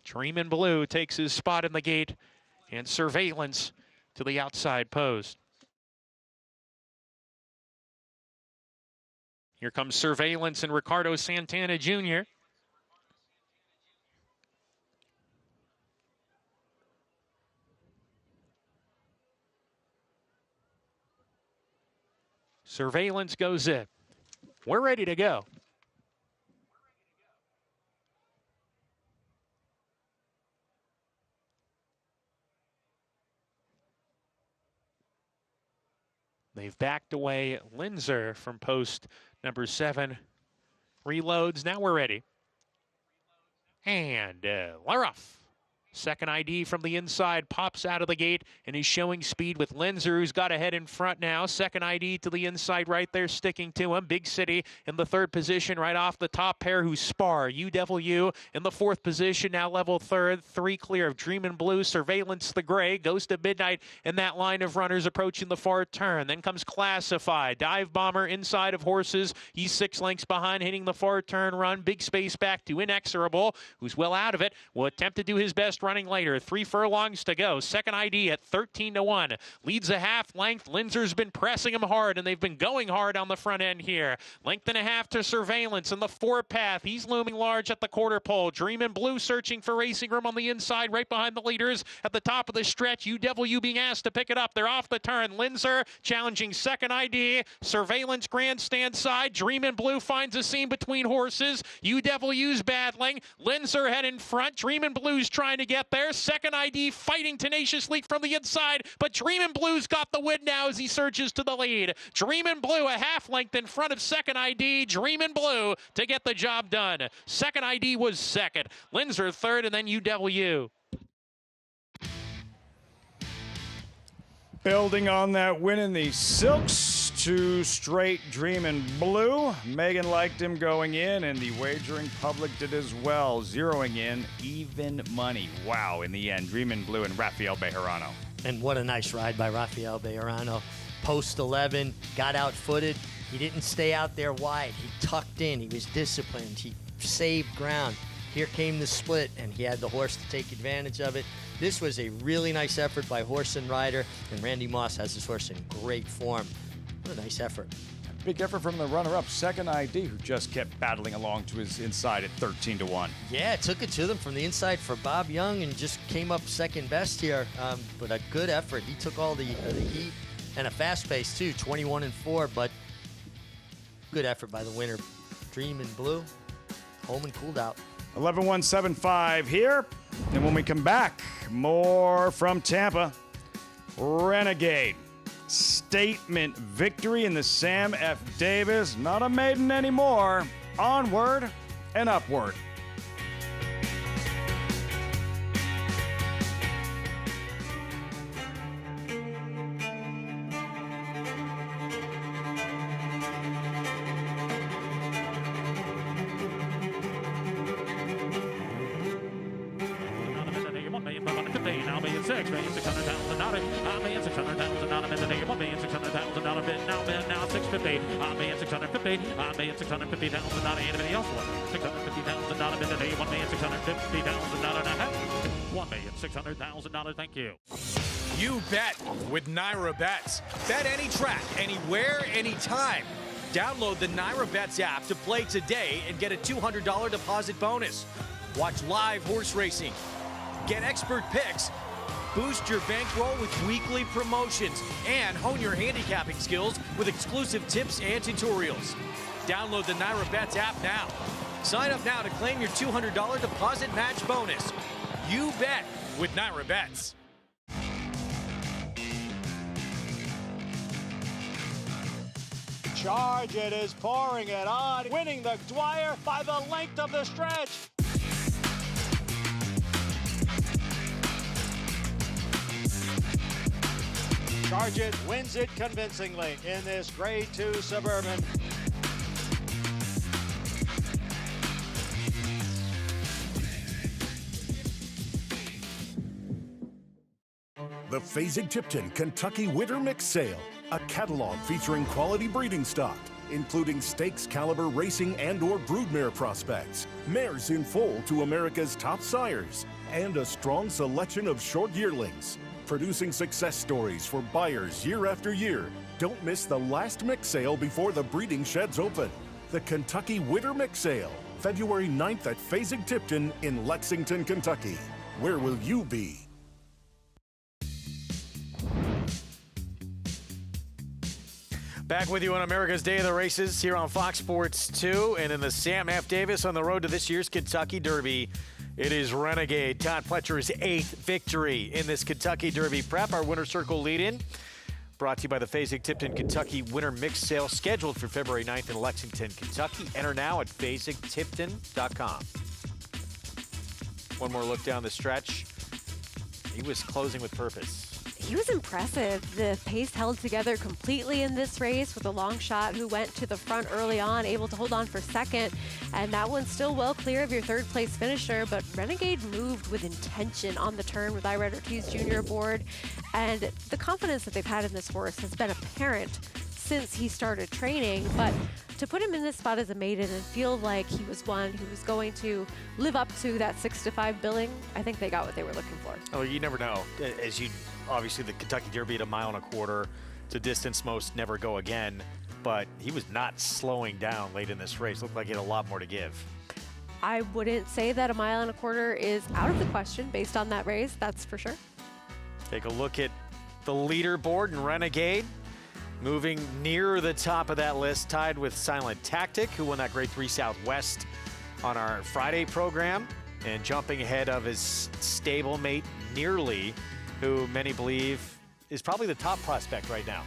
Dreamin' Blue takes his spot in the gate, and Surveillance to the outside post. Here comes Surveillance and Ricardo Santana Jr. Surveillance goes it. We're ready to go. They've backed away Linzer from post number 7. Reloads. Now we're ready. And they're off. Second ID from the inside pops out of the gate and he's showing speed with Linzer, who's got ahead in front now. Second ID to the inside right there, sticking to him. Big City in the third position right off the top pair who spar. UW in the fourth position, now level third. 3 clear of Dreamin' Blue. Surveillance the gray goes to Midnight in that line of runners approaching the far turn. Then comes Classified. Dive Bomber inside of Horses. He's 6 lengths behind, hitting the far turn run. Big space back to Inexorable, who's well out of it. Will attempt to do his best running later. 3 furlongs to go. Second ID at 13-1. Leads a half length. Linzer's been pressing him hard, and they've been going hard on the front end here. Length and a half to Surveillance in the 4 path. He's looming large at the quarter pole. Dreamin' Blue searching for racing room on the inside, right behind the leaders at the top of the stretch. UW being asked to pick it up. They're off the turn. Linzer challenging second ID. Surveillance grandstand side. Dreamin' Blue finds a seam between Horses. UW's battling. Linzer head in front. Dreamin' Blue's trying to get there. Second ID fighting tenaciously from the inside, but Dreamin' Blue's got the win now as he surges to the lead. Dreamin' Blue a half length in front of second ID. Dreamin' Blue to get the job done. Second ID was second. Linzer third, and then UW. Building on that win in the Silks, 2 straight Dreamin' Blue. Megan liked him going in, and the wagering public did as well, zeroing in even money. Wow, in the end, Dreamin' Blue and Rafael Bejarano. And what a nice ride by Rafael Bejarano. Post 11, got out-footed. He didn't stay out there wide. He tucked in. He was disciplined. He saved ground. Here came the split, and he had the horse to take advantage of it. This was a really nice effort by horse and rider, and Randy Moss has his horse in great form. What a nice effort. Big effort from the runner-up, second ID, who just kept battling along to his inside at 13-1. Yeah, took it to them from the inside for Bob Young and just came up second best here. But a good effort. He took all the heat and a fast pace too, 21-4. But good effort by the winner, Dreamin' Blue. Home and cooled out. 11-1-7-5 here. And when we come back, more from Tampa. Renegade. Statement victory in the Sam F. Davis. Not a maiden anymore. Onward and upward. Anybody else want $650,000 not a minute? $1,650,000 not a half. $1,600,000. Thank you. You bet with Naira Bets. Bet any track, anywhere, anytime. Download the Naira Bets app to play today and get a $200 deposit bonus. Watch live horse racing. Get expert picks. Boost your bankroll with weekly promotions and hone your handicapping skills with exclusive tips and tutorials. Download the Naira Bets app now. Sign up now to claim your $200 deposit match bonus. You bet with Naira Bets. Charge It is pouring it on, winning the Dwyer by the length of the stretch. Charge It wins it convincingly in this Grade 2 Suburban. The Fasig-Tipton Kentucky Winter Mix Sale, a catalog featuring quality breeding stock, including stakes caliber racing and/or broodmare prospects, mares in foal to America's top sires, and a strong selection of short yearlings, producing success stories for buyers year after year. Don't miss the last mix sale before the breeding sheds open. The Kentucky Winter Mix Sale, February 9th at Fasig-Tipton in Lexington, Kentucky. Where will you be? Back with you on America's Day of the Races here on Fox Sports 2 and in the Sam F. Davis on the road to this year's Kentucky Derby. It is Renegade. Todd Pletcher's 8th victory in this Kentucky Derby prep. Our winner circle lead-in brought to you by the Fasig-Tipton Kentucky Winter Mix Sale scheduled for February 9th in Lexington, Kentucky. Enter now at FasigTipton.com. One more look down the stretch. He was closing with purpose. He was impressive. The pace held together completely in this race with a long shot who went to the front early on, able to hold on for second. And that one's still well clear of your third place finisher, but Renegade moved with intention on the turn with Irad Ortiz Jr. aboard. And the confidence that they've had in this horse has been apparent since he started training. But to put him in this spot as a maiden and feel like he was one who was going to live up to that 6-5 billing, I think they got what they were looking for. Oh, you never know. As you obviously the Kentucky Derby at 1.25 miles, it's a distance most never go again. But he was not slowing down late in this race. Looked like he had a lot more to give. I wouldn't say that 1.25 miles is out of the question based on that race, that's for sure. Take a look at the leaderboard and Renegade. Moving near the top of that list, tied with Silent Tactic, who won that Grade 3 Southwest on our Friday program, and jumping ahead of his stablemate Nearly, who many believe is probably the top prospect right now.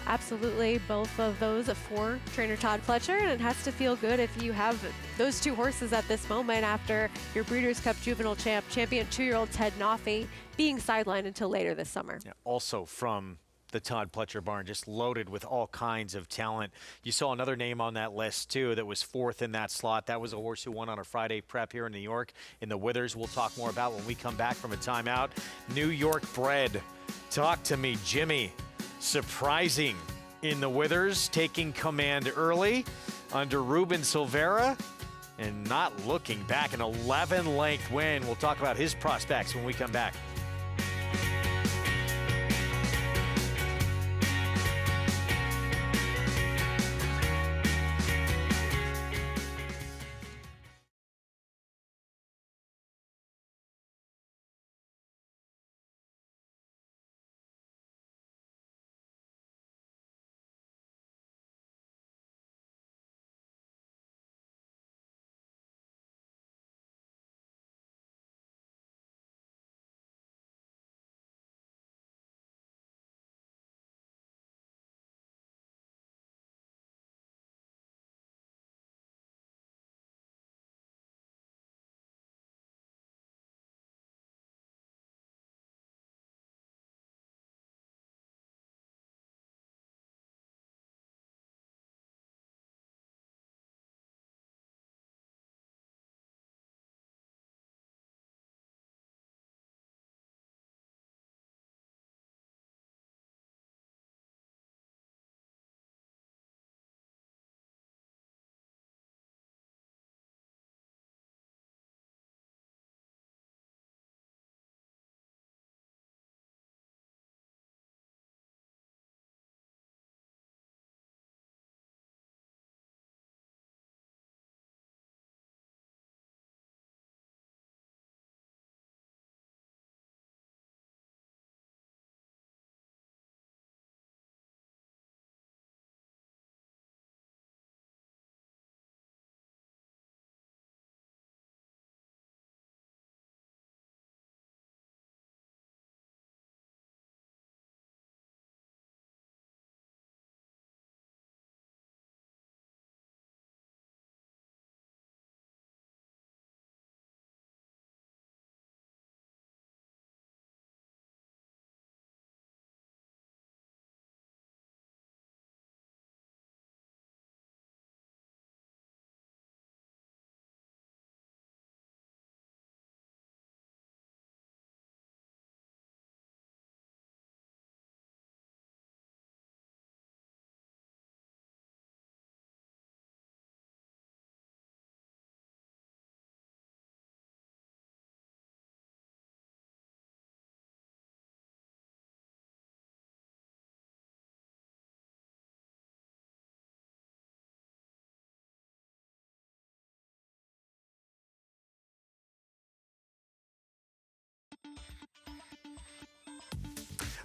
Absolutely, both of those for trainer Todd Pletcher, and it has to feel good if you have those two horses at this moment after your Breeders' Cup Juvenile champion 2-year-old Ted Noffey being sidelined until later this summer. Yeah, also from the Todd Pletcher barn, just loaded with all kinds of talent. You saw another name on that list, too, that was fourth in that slot. That was a horse who won on a Friday prep here in New York in the Withers. We'll talk more about when we come back from a timeout. New York bred. Talk to me, Jimmy. Surprising in the Withers, taking command early under Ruben Silvera and not looking back. An 11-length win. We'll talk about his prospects when we come back.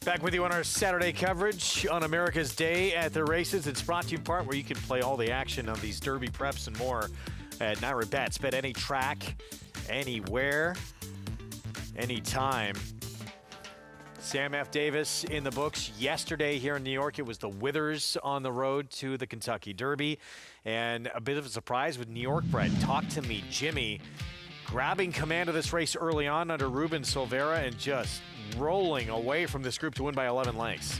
Back with you on our Saturday coverage on America's Day at the Races. It's brought to you in part where you can play all the action of these Derby preps and more at NYRA Bets. Bet any track, anywhere, anytime. Sam F. Davis in the books yesterday here in New York. It was the Withers on the road to the Kentucky Derby. And a bit of a surprise with New York bred. Talk to me, Jimmy. grabbing command of this race early on under Ruben Silvera and just rolling away from this group to win by 11 lengths.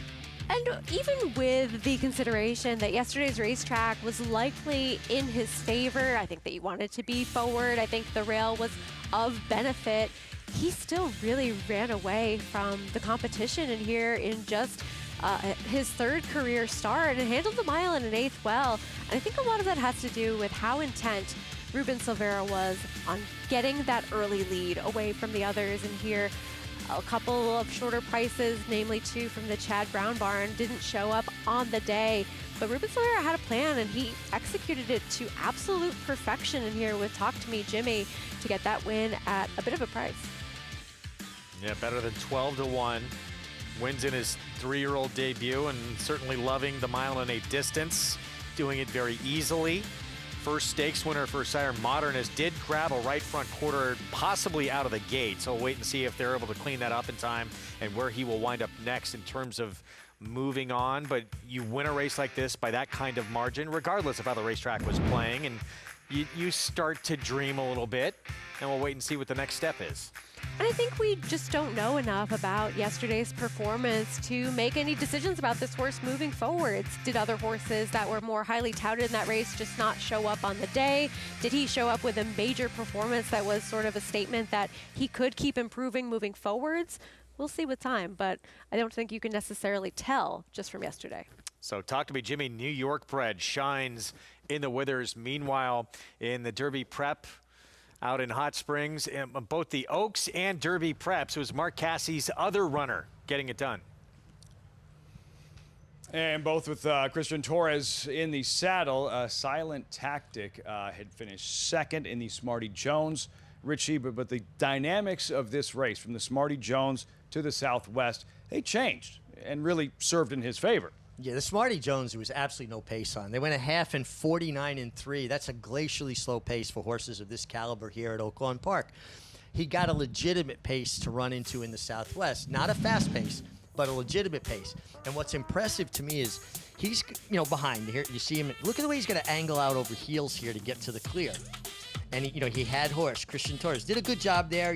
And even with the consideration that yesterday's racetrack was likely in his favor, I think that he wanted to be forward, I think the rail was of benefit, he still really ran away from the competition in here in just his third career start and handled the mile in an eighth well. And I think a lot of that has to do with how intent Ruben Silvera was on getting that early lead away from the others. And here, a couple of shorter prices, namely 2 from the Chad Brown barn, didn't show up on the day. But Ruben Silvera had a plan, and he executed it to absolute perfection in here with Talk to Me Jimmy to get that win at a bit of a price. Yeah, better than 12-1. Wins in his 3-year-old debut and certainly loving the mile and 8 distance, doing it very easily. First stakes winner for Sire Modernist did grab a right front quarter, possibly out of the gate. So we'll wait and see if they're able to clean that up in time and where he will wind up next in terms of moving on. But you win a race like this by that kind of margin, regardless of how the racetrack was playing, and you start to dream a little bit, and we'll wait and see what the next step is. And I think we just don't know enough about yesterday's performance to make any decisions about this horse moving forwards. Did other horses that were more highly touted in that race just not show up on the day? Did he show up with a major performance that was sort of a statement that he could keep improving moving forwards? We'll see with time, but I don't think you can necessarily tell just from yesterday. So Talk to Me Jimmy, New York bred, shines in the Withers. Meanwhile, in the Derby Prep, out in Hot Springs, both the Oaks and Derby Preps, it was Mark Cassie's other runner getting it done. And both with Christian Torres in the saddle, Silent Tactic had finished second in the Smarty Jones. Richie, but the dynamics of this race from the Smarty Jones to the Southwest, they changed and really served in his favor. Yeah, the Smarty Jones, there was absolutely no pace on. They went a half in 49-3. That's a glacially slow pace for horses of this caliber here at Oaklawn Park. He got a legitimate pace to run into in the Southwest. Not a fast pace, but a legitimate pace. And what's impressive to me is he's, behind here. You see him. Look at the way he's going to angle out over heels here to get to the clear. And, he had horse. Christian Torres did a good job there,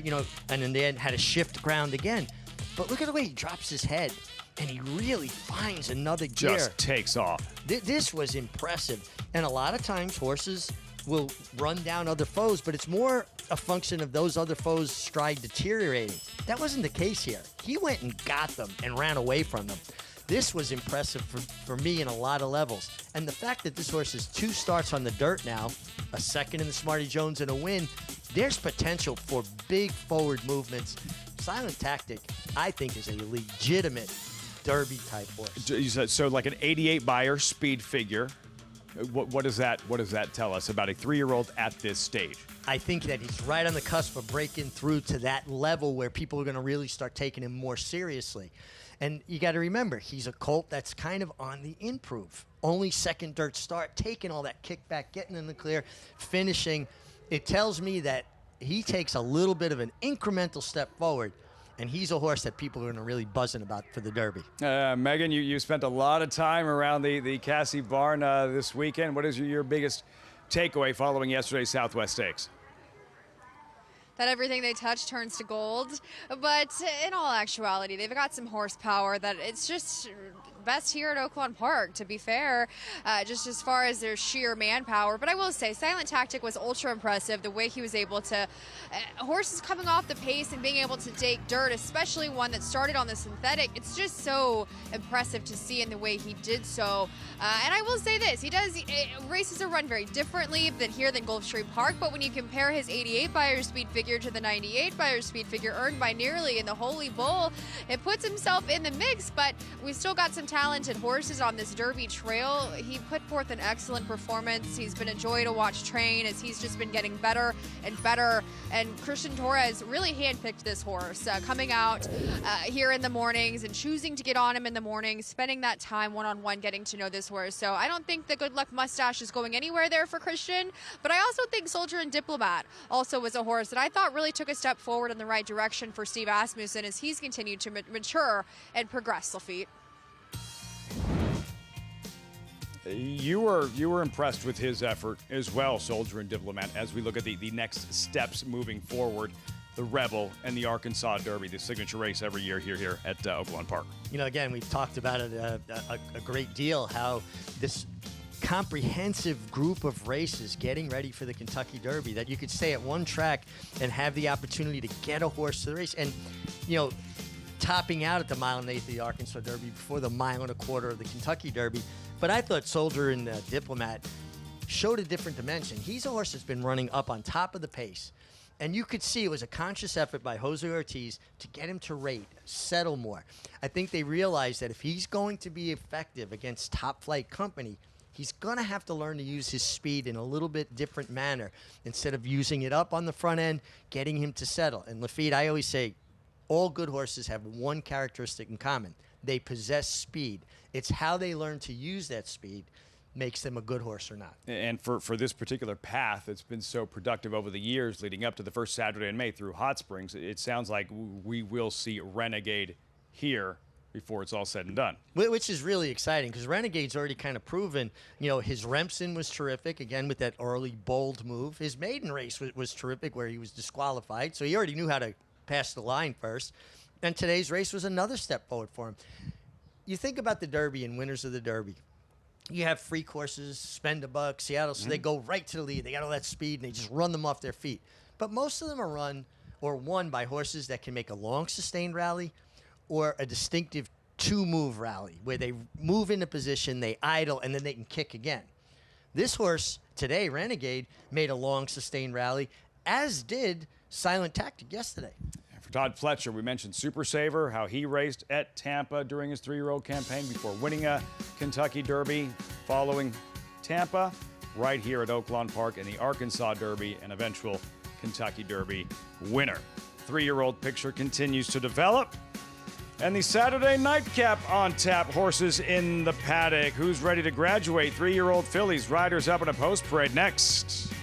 and then had to shift ground again. But look at the way he drops his head. And he really finds another gear. Just takes off. This was impressive. And a lot of times horses will run down other foes, but it's more a function of those other foes' stride deteriorating. That wasn't the case here. He went and got them and ran away from them. This was impressive for me in a lot of levels. And the fact that this horse has 2 starts on the dirt now, a second in the Smarty Jones and a win, there's potential for big forward movements. Silent Tactic, I think, is a legitimate Derby type horse. You said, so like an 88 buyer speed figure. What does that tell us about a 3-year-old at this stage? I think that he's right on the cusp of breaking through to that level where people are going to really start taking him more seriously. And you got to remember, he's a colt that's kind of on the improve. Only second dirt start, taking all that kickback, getting in the clear, finishing. It tells me that he takes a little bit of an incremental step forward. And he's a horse that people are going to really buzzing about for the Derby. Megan, you spent a lot of time around the Cassie barn this weekend. What is your biggest takeaway following yesterday's Southwest Stakes? That everything they touch turns to gold. But in all actuality, they've got some horsepower that it's just best here at Oaklawn Park, to be fair, just as far as their sheer manpower. But I will say, Silent Tactic was ultra impressive, the way he was able to, horses coming off the pace and being able to take dirt, especially one that started on the synthetic. It's just so impressive to see in the way he did so. And I will say this, races are run very differently than Gulfstream Park, but when you compare his 88 buyer speed figure to the 98 buyer speed figure earned by Nearly in the Holy Bull, it puts himself in the mix, but we still got some talented horses on this Derby trail. He put forth an excellent performance. He's been a joy to watch train as he's just been getting better and better. And Christian Torres really handpicked this horse, coming out here in the mornings and choosing to get on him in the mornings, spending that time one-on-one getting to know this horse. So I don't think the Good Luck Mustache is going anywhere there for Christian, but I also think Soldier and Diplomat also was a horse that I thought really took a step forward in the right direction for Steve Asmussen as he's continued to mature and progress, Lafitte. You were impressed with his effort as well, Soldier and Diplomat, as we look at the next steps moving forward. The Rebel and the Arkansas Derby, the signature race every year here at Oaklawn Park. You know, again, we've talked about it a great deal, how this comprehensive group of races getting ready for the Kentucky Derby, that you could stay at one track and have the opportunity to get a horse to the race. And, you know, topping out at the 1.8 mile of the Arkansas Derby before the 1.25 mile of the Kentucky Derby. But I thought Soldier and Diplomat showed a different dimension. He's a horse that's been running up on top of the pace. And you could see it was a conscious effort by Jose Ortiz to get him to rate, settle more. I think they realized that if he's going to be effective against top flight company, he's going to have to learn to use his speed in a little bit different manner. Instead of using it up on the front end, getting him to settle. And Lafitte, I always say, all good horses have one characteristic in common. They possess speed. It's how they learn to use that speed makes them a good horse or not. And for this particular path that's been so productive over the years leading up to the first Saturday in May through Hot Springs, it sounds like we will see Renegade here before it's all said and done. Which is really exciting because Renegade's already kind of proven, you know, his Remsen was terrific, again, with that early bold move. His maiden race was terrific where he was disqualified, so he already knew how to pass the line first. And today's race was another step forward for him. You think about the Derby and winners of the Derby. You have free courses, Spend a Buck, Seattle, so they go right to the lead. They got all that speed, and they just run them off their feet. But most of them are run or won by horses that can make a long, sustained rally or a distinctive two-move rally where they move into position, they idle, and then they can kick again. This horse today, Renegade, made a long, sustained rally, as did Silent Tactic yesterday. For Todd Fletcher, we mentioned Super Saver, how he raced at Tampa during his 3-year-old campaign before winning a Kentucky Derby, following Tampa, right here at Oaklawn Park in the Arkansas Derby, an eventual Kentucky Derby winner. 3-year-old picture continues to develop. And the Saturday nightcap on tap, horses in the paddock. Who's ready to graduate? 3-year-old fillies, riders up in a post parade next.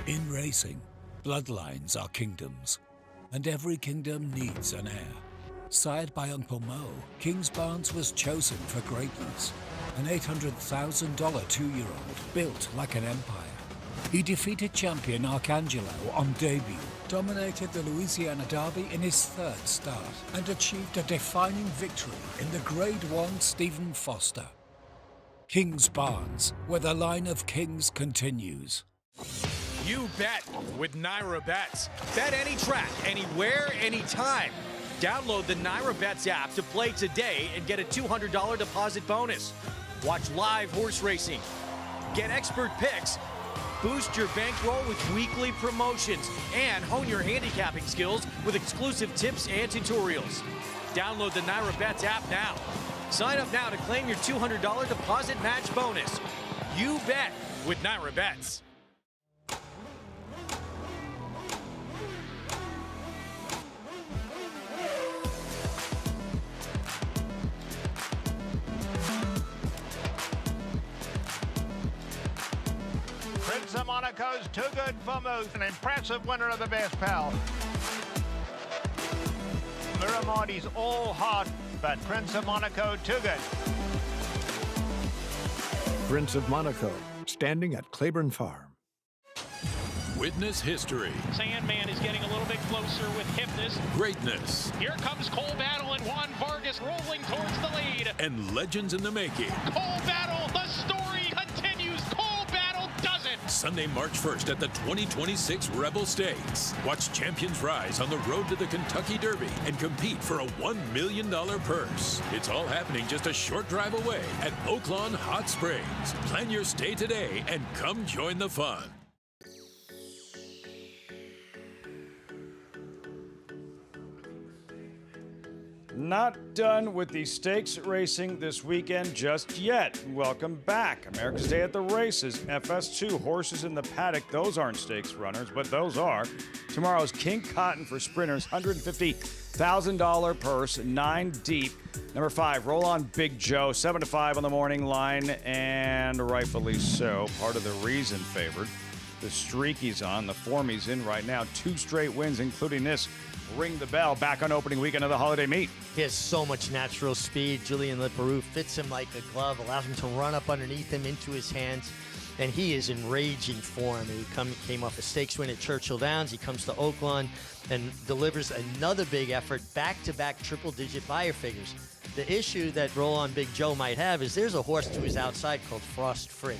In racing, bloodlines are kingdoms, and every kingdom needs an heir. Sired by Uncle Mo, Kingsbarns was chosen for greatness. An $800,000 2-year-old built like an empire. He defeated champion Arcangelo on debut, dominated the Louisiana Derby in his 3rd start, and achieved a defining victory in the Grade 1 Stephen Foster. Kingsbarns, where the line of kings continues. You bet with Naira Bets. Bet any track, anywhere, anytime. Download the Naira Bets app to play today and get a $200 deposit bonus. Watch live horse racing. Get expert picks. Boost your bankroll with weekly promotions and hone your handicapping skills with exclusive tips and tutorials. Download the Naira Bets app now. Sign up now to claim your $200 deposit match bonus. You bet with Naira Bets. Prince of Monaco's Too Good for Moose, an impressive winner of the Best Pal. Miramondi's all hot, but Prince of Monaco too good. Prince of Monaco, standing at Claiborne Farm. Witness history. Sandman is getting a little bit closer with Hypnus. Greatness. Here comes Cole Battle and Juan Vargas rolling towards the lead. And legends in the making. Cole Battle, the story continues. Cole Battle does it. Sunday, March 1st at the 2026 Rebel Stakes. Watch champions rise on the road to the Kentucky Derby and compete for a $1 million purse. It's all happening just a short drive away at Oaklawn Hot Springs. Plan your stay today and come join the fun. Not done with the stakes racing this weekend just yet. Welcome back. America's Day at the Races. FS2, horses in the paddock. Those aren't stakes runners, but those are. Tomorrow's King Cotton for sprinters, $150,000 purse, 9 deep. Number 5, Roll On Big Joe, 7 to 5 on the morning line, and rightfully so. Part of the reason favored. The streak he's on, the form he's in right now, 2 straight wins, including this ring the bell back on opening weekend of the holiday meet. He has so much natural speed. Julian Leparoux fits him like a glove, allows him to run up underneath him into his hands. And he is in raging form. He came off a stakes win at Churchill Downs. He comes to Oaklawn and delivers another big effort, back-to-back triple-digit buyer figures. The issue that Roll-On Big Joe might have is there's a horse to his outside called Frost Free.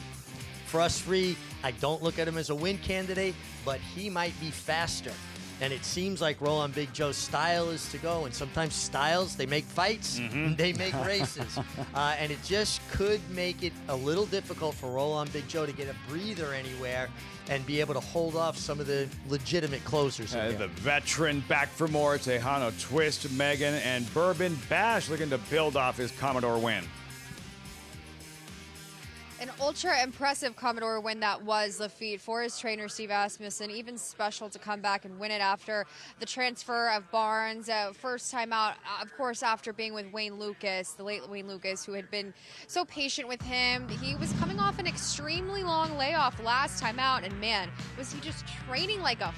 Frost Free, I don't look at him as a win candidate, but he might be faster. And it seems like Roll-On Big Joe's style is to go. And sometimes styles, they make fights, they make races. And it just could make it a little difficult for Roll-On Big Joe to get a breather anywhere and be able to hold off some of the legitimate closers. The veteran back for more, Tejano Twist, Megan, and Bourbon Bash looking to build off his Commodore win. An ultra impressive Commodore win that was Lafitte for his trainer Steve Asmussen. Even special to come back and win it after the transfer of Barnes. First time out, of course, after being with Wayne Lucas, the late Wayne Lucas, who had been so patient with him. He was coming off an extremely long layoff last time out, and man, was he just training like a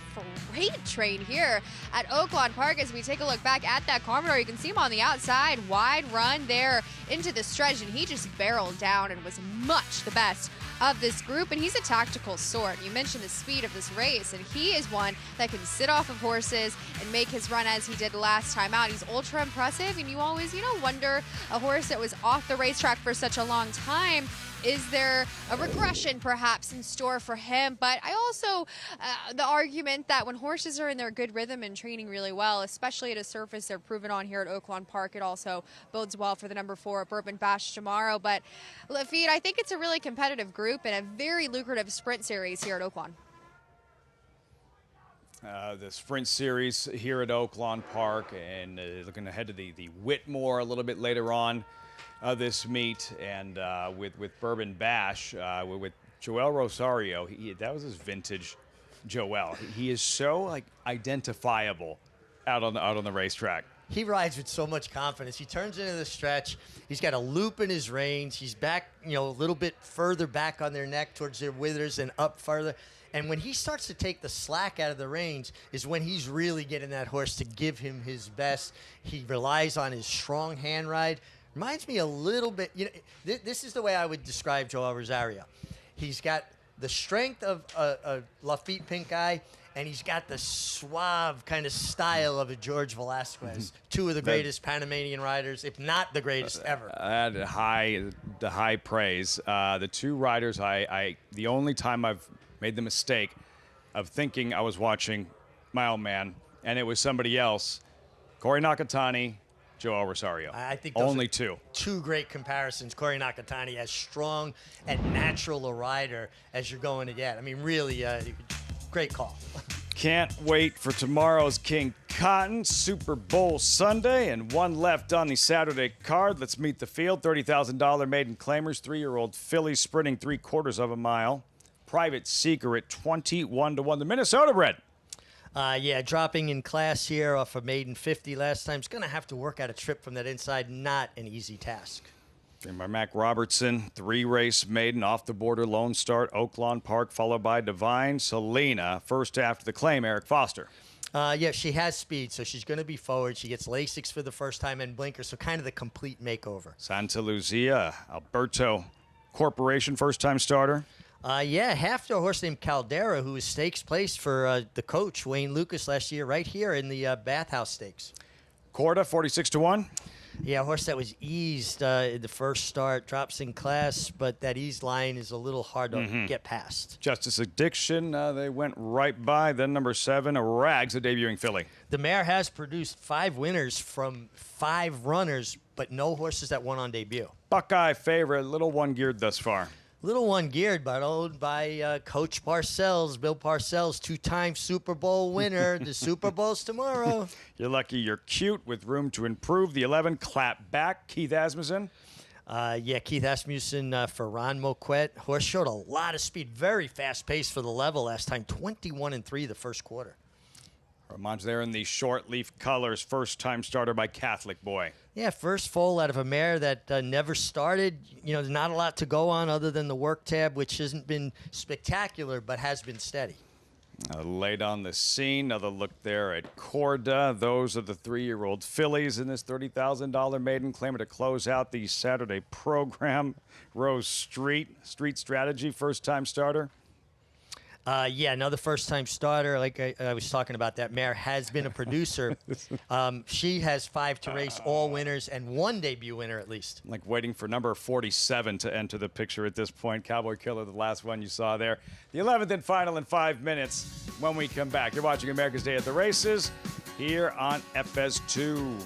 freight train here at Oaklawn Park. As we take a look back at that Commodore, you can see him on the outside, wide run there into the stretch, and he just barreled down and was much the best of this group, and he's a tactical sort. You mentioned the speed of this race, and he is one that can sit off of horses and make his run as he did last time out. He's ultra impressive, and you always, wonder, a horse that was off the racetrack for such a long time, is there a regression perhaps in store for him? But I also, the argument that when horses are in their good rhythm and training really well, especially at a surface they're proven on here at Oaklawn Park, it also bodes well for the number 4 Bourbon Bash tomorrow. But Lafitte, I think it's a really competitive group and a very lucrative sprint series here at Oaklawn. The sprint series here at Oaklawn Park, and looking ahead to the Whitmore a little bit later on this meet, and with Bourbon Bash, with Joel Rosario. That was his vintage Joel. He is so identifiable out on the racetrack. He rides with so much confidence. He turns into the stretch. He's got a loop in his reins. He's back, a little bit further back on their neck towards their withers and up further. And when he starts to take the slack out of the reins is when he's really getting that horse to give him his best. He relies on his strong hand ride. Reminds me a little bit, this is the way I would describe Joel Rosario. He's got the strength of a Lafitte Pink Eye, and he's got the suave kind of style of a George Velasquez. Two of the greatest Panamanian riders, if not the greatest ever. The high praise. The two riders, the only time I've made the mistake of thinking I was watching my own man, and it was somebody else, Corey Nakatani, Joel Rosario. I think only two great comparisons. Corey Nakatani, as strong and natural a rider as you're going to get. I mean, really, great call. Can't wait for tomorrow's King Cotton Super Bowl Sunday, and one left on the Saturday card. Let's meet the field. $30,000 maiden claimers, 3-year-old filly sprinting 3/4 of a mile. Private Seeker at 21-1. The Minnesota bred. Dropping in class here off a maiden 50 last time. He's going to have to work out a trip from that inside. Not an easy task. Trained by Mac Robertson, 3-race maiden off the border lone start, Oaklawn Park, followed by Divine Selena. First after the claim, Eric Foster. She has speed, so she's going to be forward. She gets Lasix for the first time and blinkers, so kind of the complete makeover. Santa Lucia, Alberto Corporation, first-time starter. Half to a horse named Caldera, who was stakes placed for the coach, Wayne Lucas, last year right here in the Bathhouse Stakes. Corda, 46-1. Yeah, a horse that was eased in the first start, drops in class, but that eased line is a little hard to get past. Justice Addiction, they went right by. Then number 7, Rags, a debuting filly. The mare has produced 5 winners from 5 runners, but no horses that won on debut. Buckeye favorite, little one geared thus far. Little one geared, but owned by Coach Parcells, Bill Parcells, 2-time Super Bowl winner. The Super Bowl's tomorrow. You're lucky you're cute with room to improve. The 11, Clap Back, Keith Asmussen. Keith Asmussen for Ron Moquette. Horse showed a lot of speed, very fast pace for the level last time. 21-3 the first quarter. Roman's there in the short leaf colors. First-time starter by Catholic Boy. Yeah, first foal out of a mare that never started. There's not a lot to go on other than the work tab, which hasn't been spectacular, but has been steady. Late on the scene. Another look there at Corda. Those are the 3-year-old fillies in this $30,000 maiden claimer to close out the Saturday program. Rose Street Strategy, first-time starter. Yeah, another first-time starter. Like I was talking about, that mare has been a producer. She has 5 to race, all winners, and 1 debut winner at least. Like waiting for number 47 to enter the picture at this point. Cowboy Killer, the last one you saw there. The 11th and final in 5 minutes when we come back. You're watching America's Day at the Races here on FS2.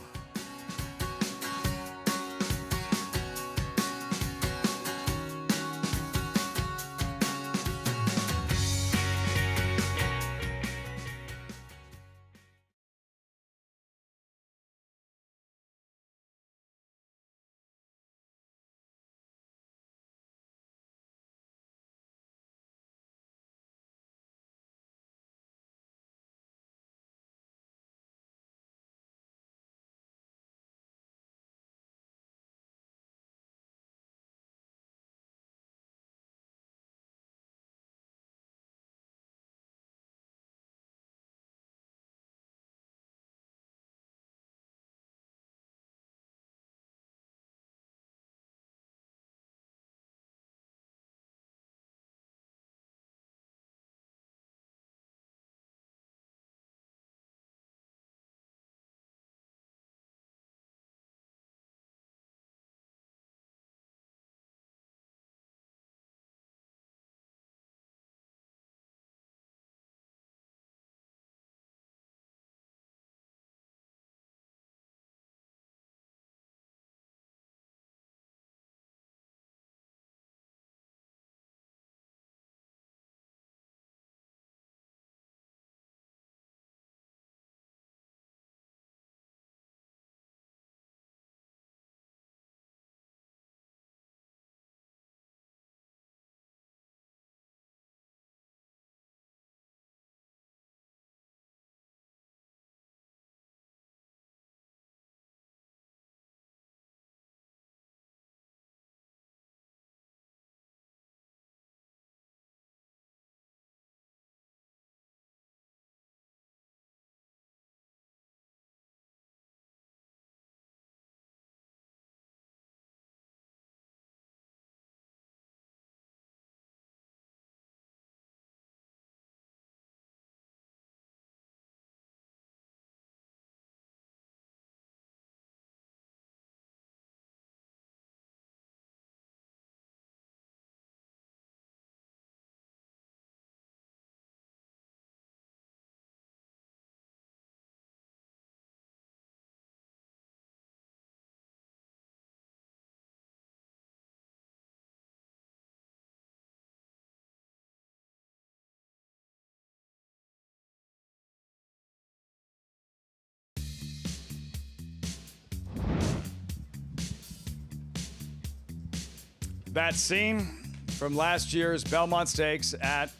That scene from last year's Belmont Stakes at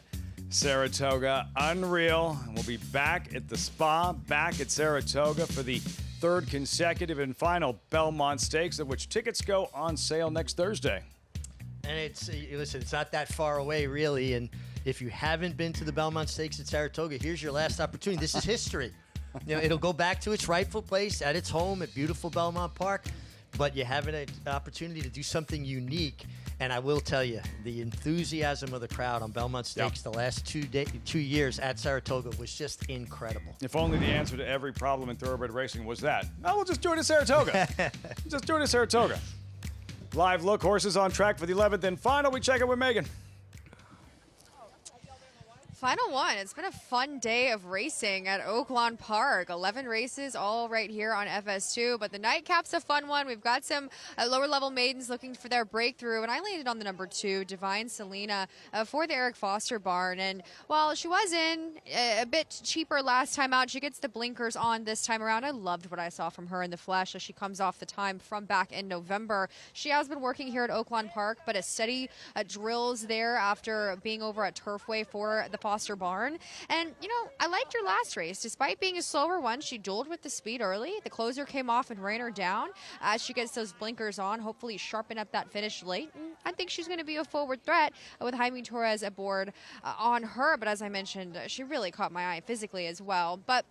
Saratoga, unreal. We'll be back at the Spa, back at Saratoga for the 3rd consecutive and final Belmont Stakes, of which tickets go on sale next Thursday. And listen, it's not that far away, really. And if you haven't been to the Belmont Stakes at Saratoga, here's your last opportunity. This is history. It'll go back to its rightful place at its home at beautiful Belmont Park. But you have an opportunity to do something unique. And I will tell you, the enthusiasm of the crowd on Belmont Stakes the last 2 years at Saratoga was just incredible. If only the answer to every problem in thoroughbred racing was that. No, we'll just do it at Saratoga. Just do it at Saratoga. Live look, horses on track for the 11th and final. We check it with Megan. Final one. It's been a fun day of racing at Oaklawn Park. 11 races, all right here on FS2. But the nightcap's a fun one. We've got some lower-level maidens looking for their breakthrough. And I landed on the number 2, Divine Selena, for the Eric Foster barn. And while she was in a bit cheaper last time out, she gets the blinkers on this time around. I loved what I saw from her in the flesh as she comes off the time from back in November. She has been working here at Oaklawn Park, but a steady drills there after being over at Turfway for the Foster Foster Barn. And, I liked her last race. Despite being a slower one, she dueled with the speed early. The closer came off and ran her down. As she gets those blinkers on, hopefully sharpen up that finish late. And I think she's going to be a forward threat with Jaime Torres aboard on her. But as I mentioned, she really caught my eye physically as well. But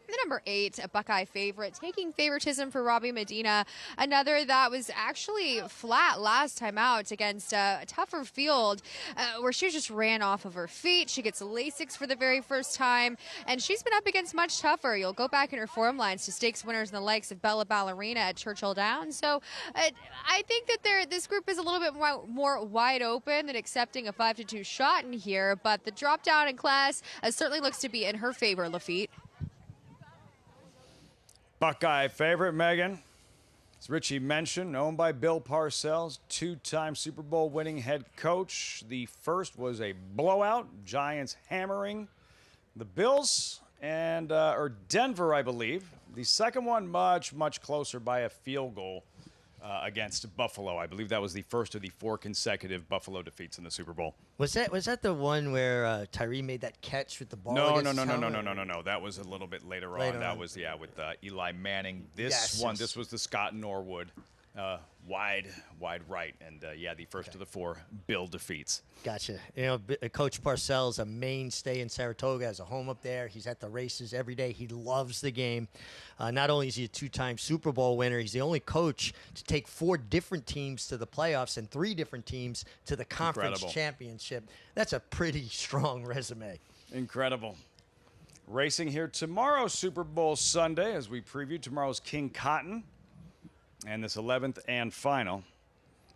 the number 8, a Buckeye favorite, taking favoritism for Robbie Medina, another that was actually flat last time out against a tougher field where she just ran off of her feet. She gets Lasix for the very first time, and she's been up against much tougher. You'll go back in her form lines to stakes winners and the likes of Bella Ballerina at Churchill Downs. So I think that this group is a little bit more wide open than accepting a 5-2 shot in here, but the drop down in class certainly looks to be in her favor, Lafitte. Buckeye favorite, Megan. As Richie mentioned, owned by Bill Parcells, 2-time Super Bowl winning head coach. The first was a blowout, Giants hammering the Bills or Denver, I believe. The second one much closer by a field goal against Buffalo. I believe that was the first of the 4 consecutive Buffalo defeats in the Super Bowl. Was that the one where Tyree made that catch with the ball? No. against That was a little bit later on. That was with Eli Manning. This was the Scott Norwood wide right, and the first of the 4 Bill defeats. Gotcha. Coach Parcells, a mainstay in Saratoga, has a home up there. He's at the races every day. He loves the game. Not only is he a 2-time Super Bowl winner, he's the only coach to take 4 different teams to the playoffs and 3 different teams to the conference championship. That's a pretty strong resume. Incredible. Racing here tomorrow, Super Bowl Sunday, as we preview tomorrow's King Cotton. And this 11th and final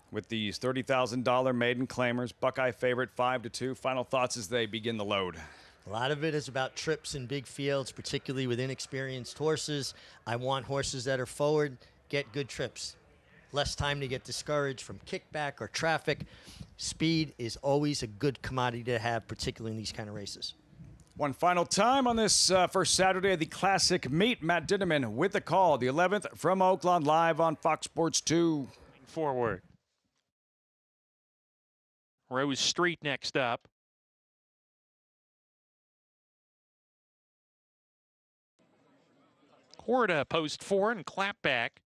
with these $30,000 maiden claimers. Buckeye favorite 5-2. Final thoughts as they begin the load. A lot of it is about trips in big fields, particularly with inexperienced horses. I want horses that are forward, get good trips. Less time to get discouraged from kickback or traffic. Speed is always a good commodity to have, particularly in these kind of races. One final time on this first Saturday of the Classic Meet. Matt Dinneman with the call. The 11th from Oakland, live on Fox Sports 2. Forward. Rose Street next up. Corda post 4 and clap back.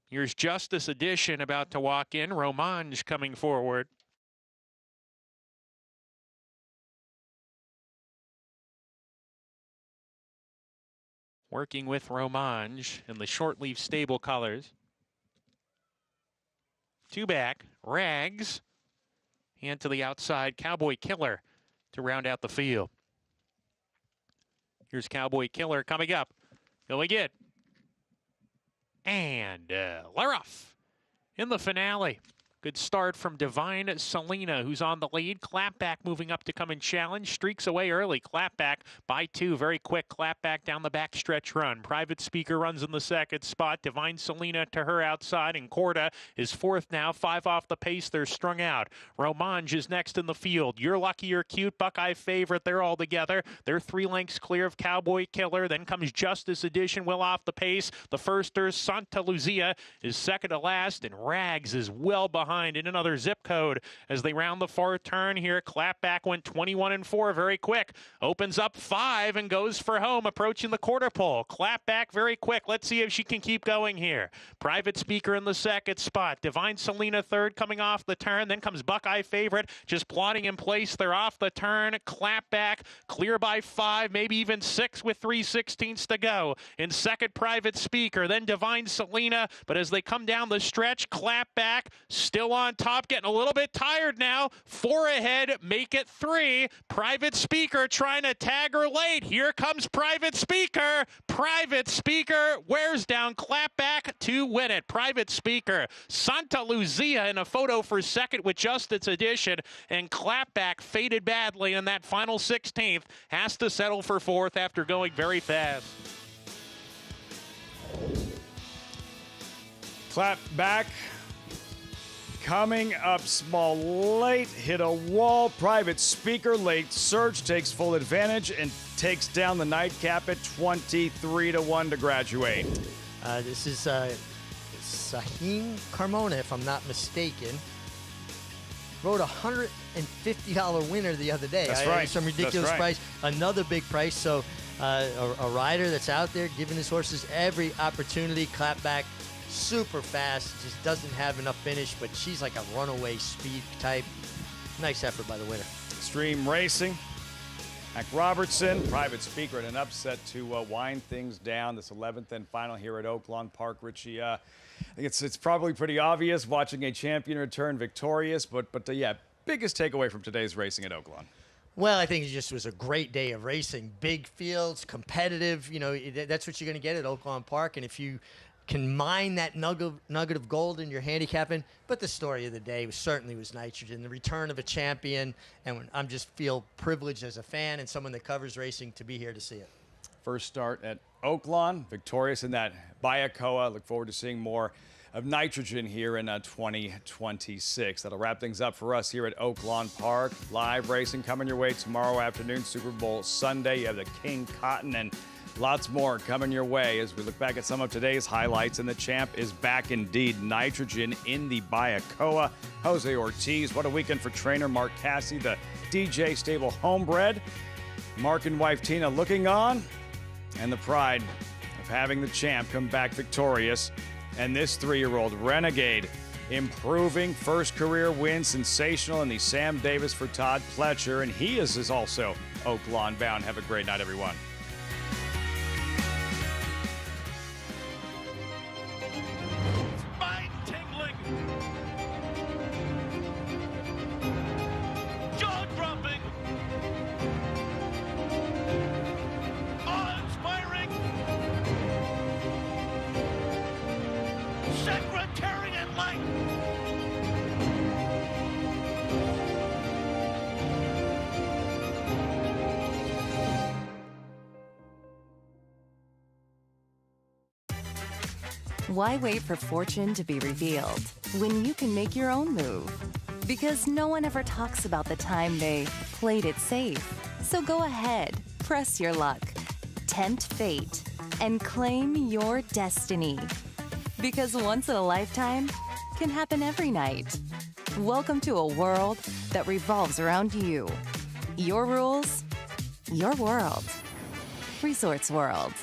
Here's Justice Edition about to walk in. Romange coming forward. Working with Romange in the short leaf stable colors. 2 back, Rags. And to the outside, Cowboy Killer to round out the field. Here's Cowboy Killer coming up. Going in. And Laroff in the finale. Good start from Divine Selena, who's on the lead. Clapback moving up to come and challenge. Streaks away early. Clapback by 2. Very quick. Clapback down the backstretch run. Private Speaker runs in the second spot. Divine Selena to her outside. And Corda is 4th now. 5 off the pace. They're strung out. Romange is next in the field. You're Lucky, You're Cute. Buckeye favorite. They're all together. They're 3 lengths clear of Cowboy Killer. Then comes Justice Edition, well off the pace. The firsters, Santa Lucia, is second to last. And Rags is well behind in another zip code as they round the far turn here. Clapback went 21-4 very quick. Opens up 5 and goes for home, approaching the quarter pole. Clapback very quick. Let's see if she can keep going here. Private Speaker in the second spot. Divine Selena 3rd coming off the turn. Then comes Buckeye favorite just plotting in place. They're off the turn. Clapback clear by 5, maybe even 6 with 3/16 to go. In second, Private Speaker. Then Divine Selena. But as they come down the stretch, Clapback still on top, getting a little bit tired now. 4 ahead, make it 3. Private Speaker trying to tag her late. Here comes Private Speaker. Private Speaker wears down Clapback to win it. Private Speaker. Santa Lucia in a photo for second with Justice Edition, and Clapback faded badly in that final 16th. Has to settle for 4th after going very fast. Clapback Coming up small late, hit a wall, private speaker late. Surge takes full advantage and takes down the nightcap at 23-1 to graduate. This is Sahim Carmona, if I'm not mistaken. Rode a $150 winner the other day. That's right. Some ridiculous That's right. price. Another big price. So a rider that's out there giving his horses every opportunity. Clap back. Super fast, just doesn't have enough finish, but she's like a runaway speed type. Nice effort by the winner. Extreme Racing. Mac Robertson, private speaker, and an upset to wind things down. This 11th and final here at Oaklawn Park. Richie, I think it's probably pretty obvious watching a champion return victorious, but yeah, biggest takeaway from today's racing at Oaklawn. Well, I think it just was a great day of racing. Big fields, competitive. You know, that's what you're going to get at Oaklawn Park, and if you can mine that nugget of gold in your handicapping. But the story of the day certainly was Nitrogen, the return of a champion, and I'm just feel privileged as a fan and someone that covers racing to be here to see it. First start at Oaklawn, victorious in that Bayakoa. Look forward to seeing more of Nitrogen here in 2026. That'll wrap things up for us here at Oaklawn Park. Live racing coming your way tomorrow afternoon, Super Bowl Sunday. You have the King Cotton and lots more coming your way as we look back at some of today's highlights. And the champ is back indeed. Nitrogen in the Bayakoa. Jose Ortiz, what a weekend for trainer Mark Casse, the DJ Stable homebred. Mark and wife Tina looking on, and the pride of having the champ come back victorious. And this 3-year-old Renegade improving, first career win, sensational in the Sam Davis for Todd Pletcher. And he is also Oaklawn bound. Have a great night, everyone. Jaw-dropping, awe-inspiring, Secretariat-like. Why wait for fortune to be revealed when you can make your own move? Because no one ever talks about the time they played it safe. So go ahead, press your luck, tempt fate, and claim your destiny. Because once in a lifetime can happen every night. Welcome to a world that revolves around you. Your rules, your world. Resorts World.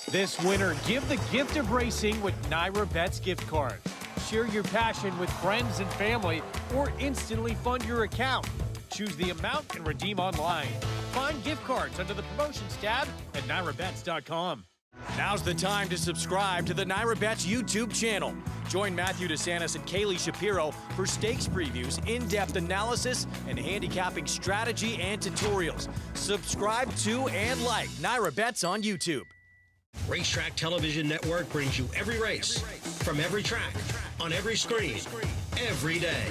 This winter, give the gift of racing with Naira Bets gift card. Share your passion with friends and family or instantly fund your account. Choose the amount and redeem online. Find gift cards under the promotions tab at NairaBets.com. Now's the time to subscribe to the Naira Bets YouTube channel. Join Matthew DeSantis and Kaylee Shapiro for stakes previews, in-depth analysis, and handicapping strategy and tutorials. Subscribe to and like Naira Bets on YouTube. Racetrack Television Network brings you every race, from every track, on every screen, every day.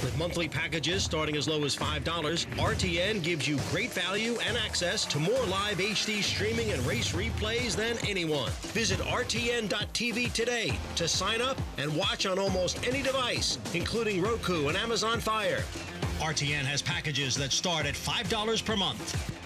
With monthly packages starting as low as $5, RTN gives you great value and access to more live HD streaming and race replays than anyone. Visit RTN.tv today to sign up and watch on almost any device, including Roku and Amazon Fire. RTN has packages that start at $5 per month.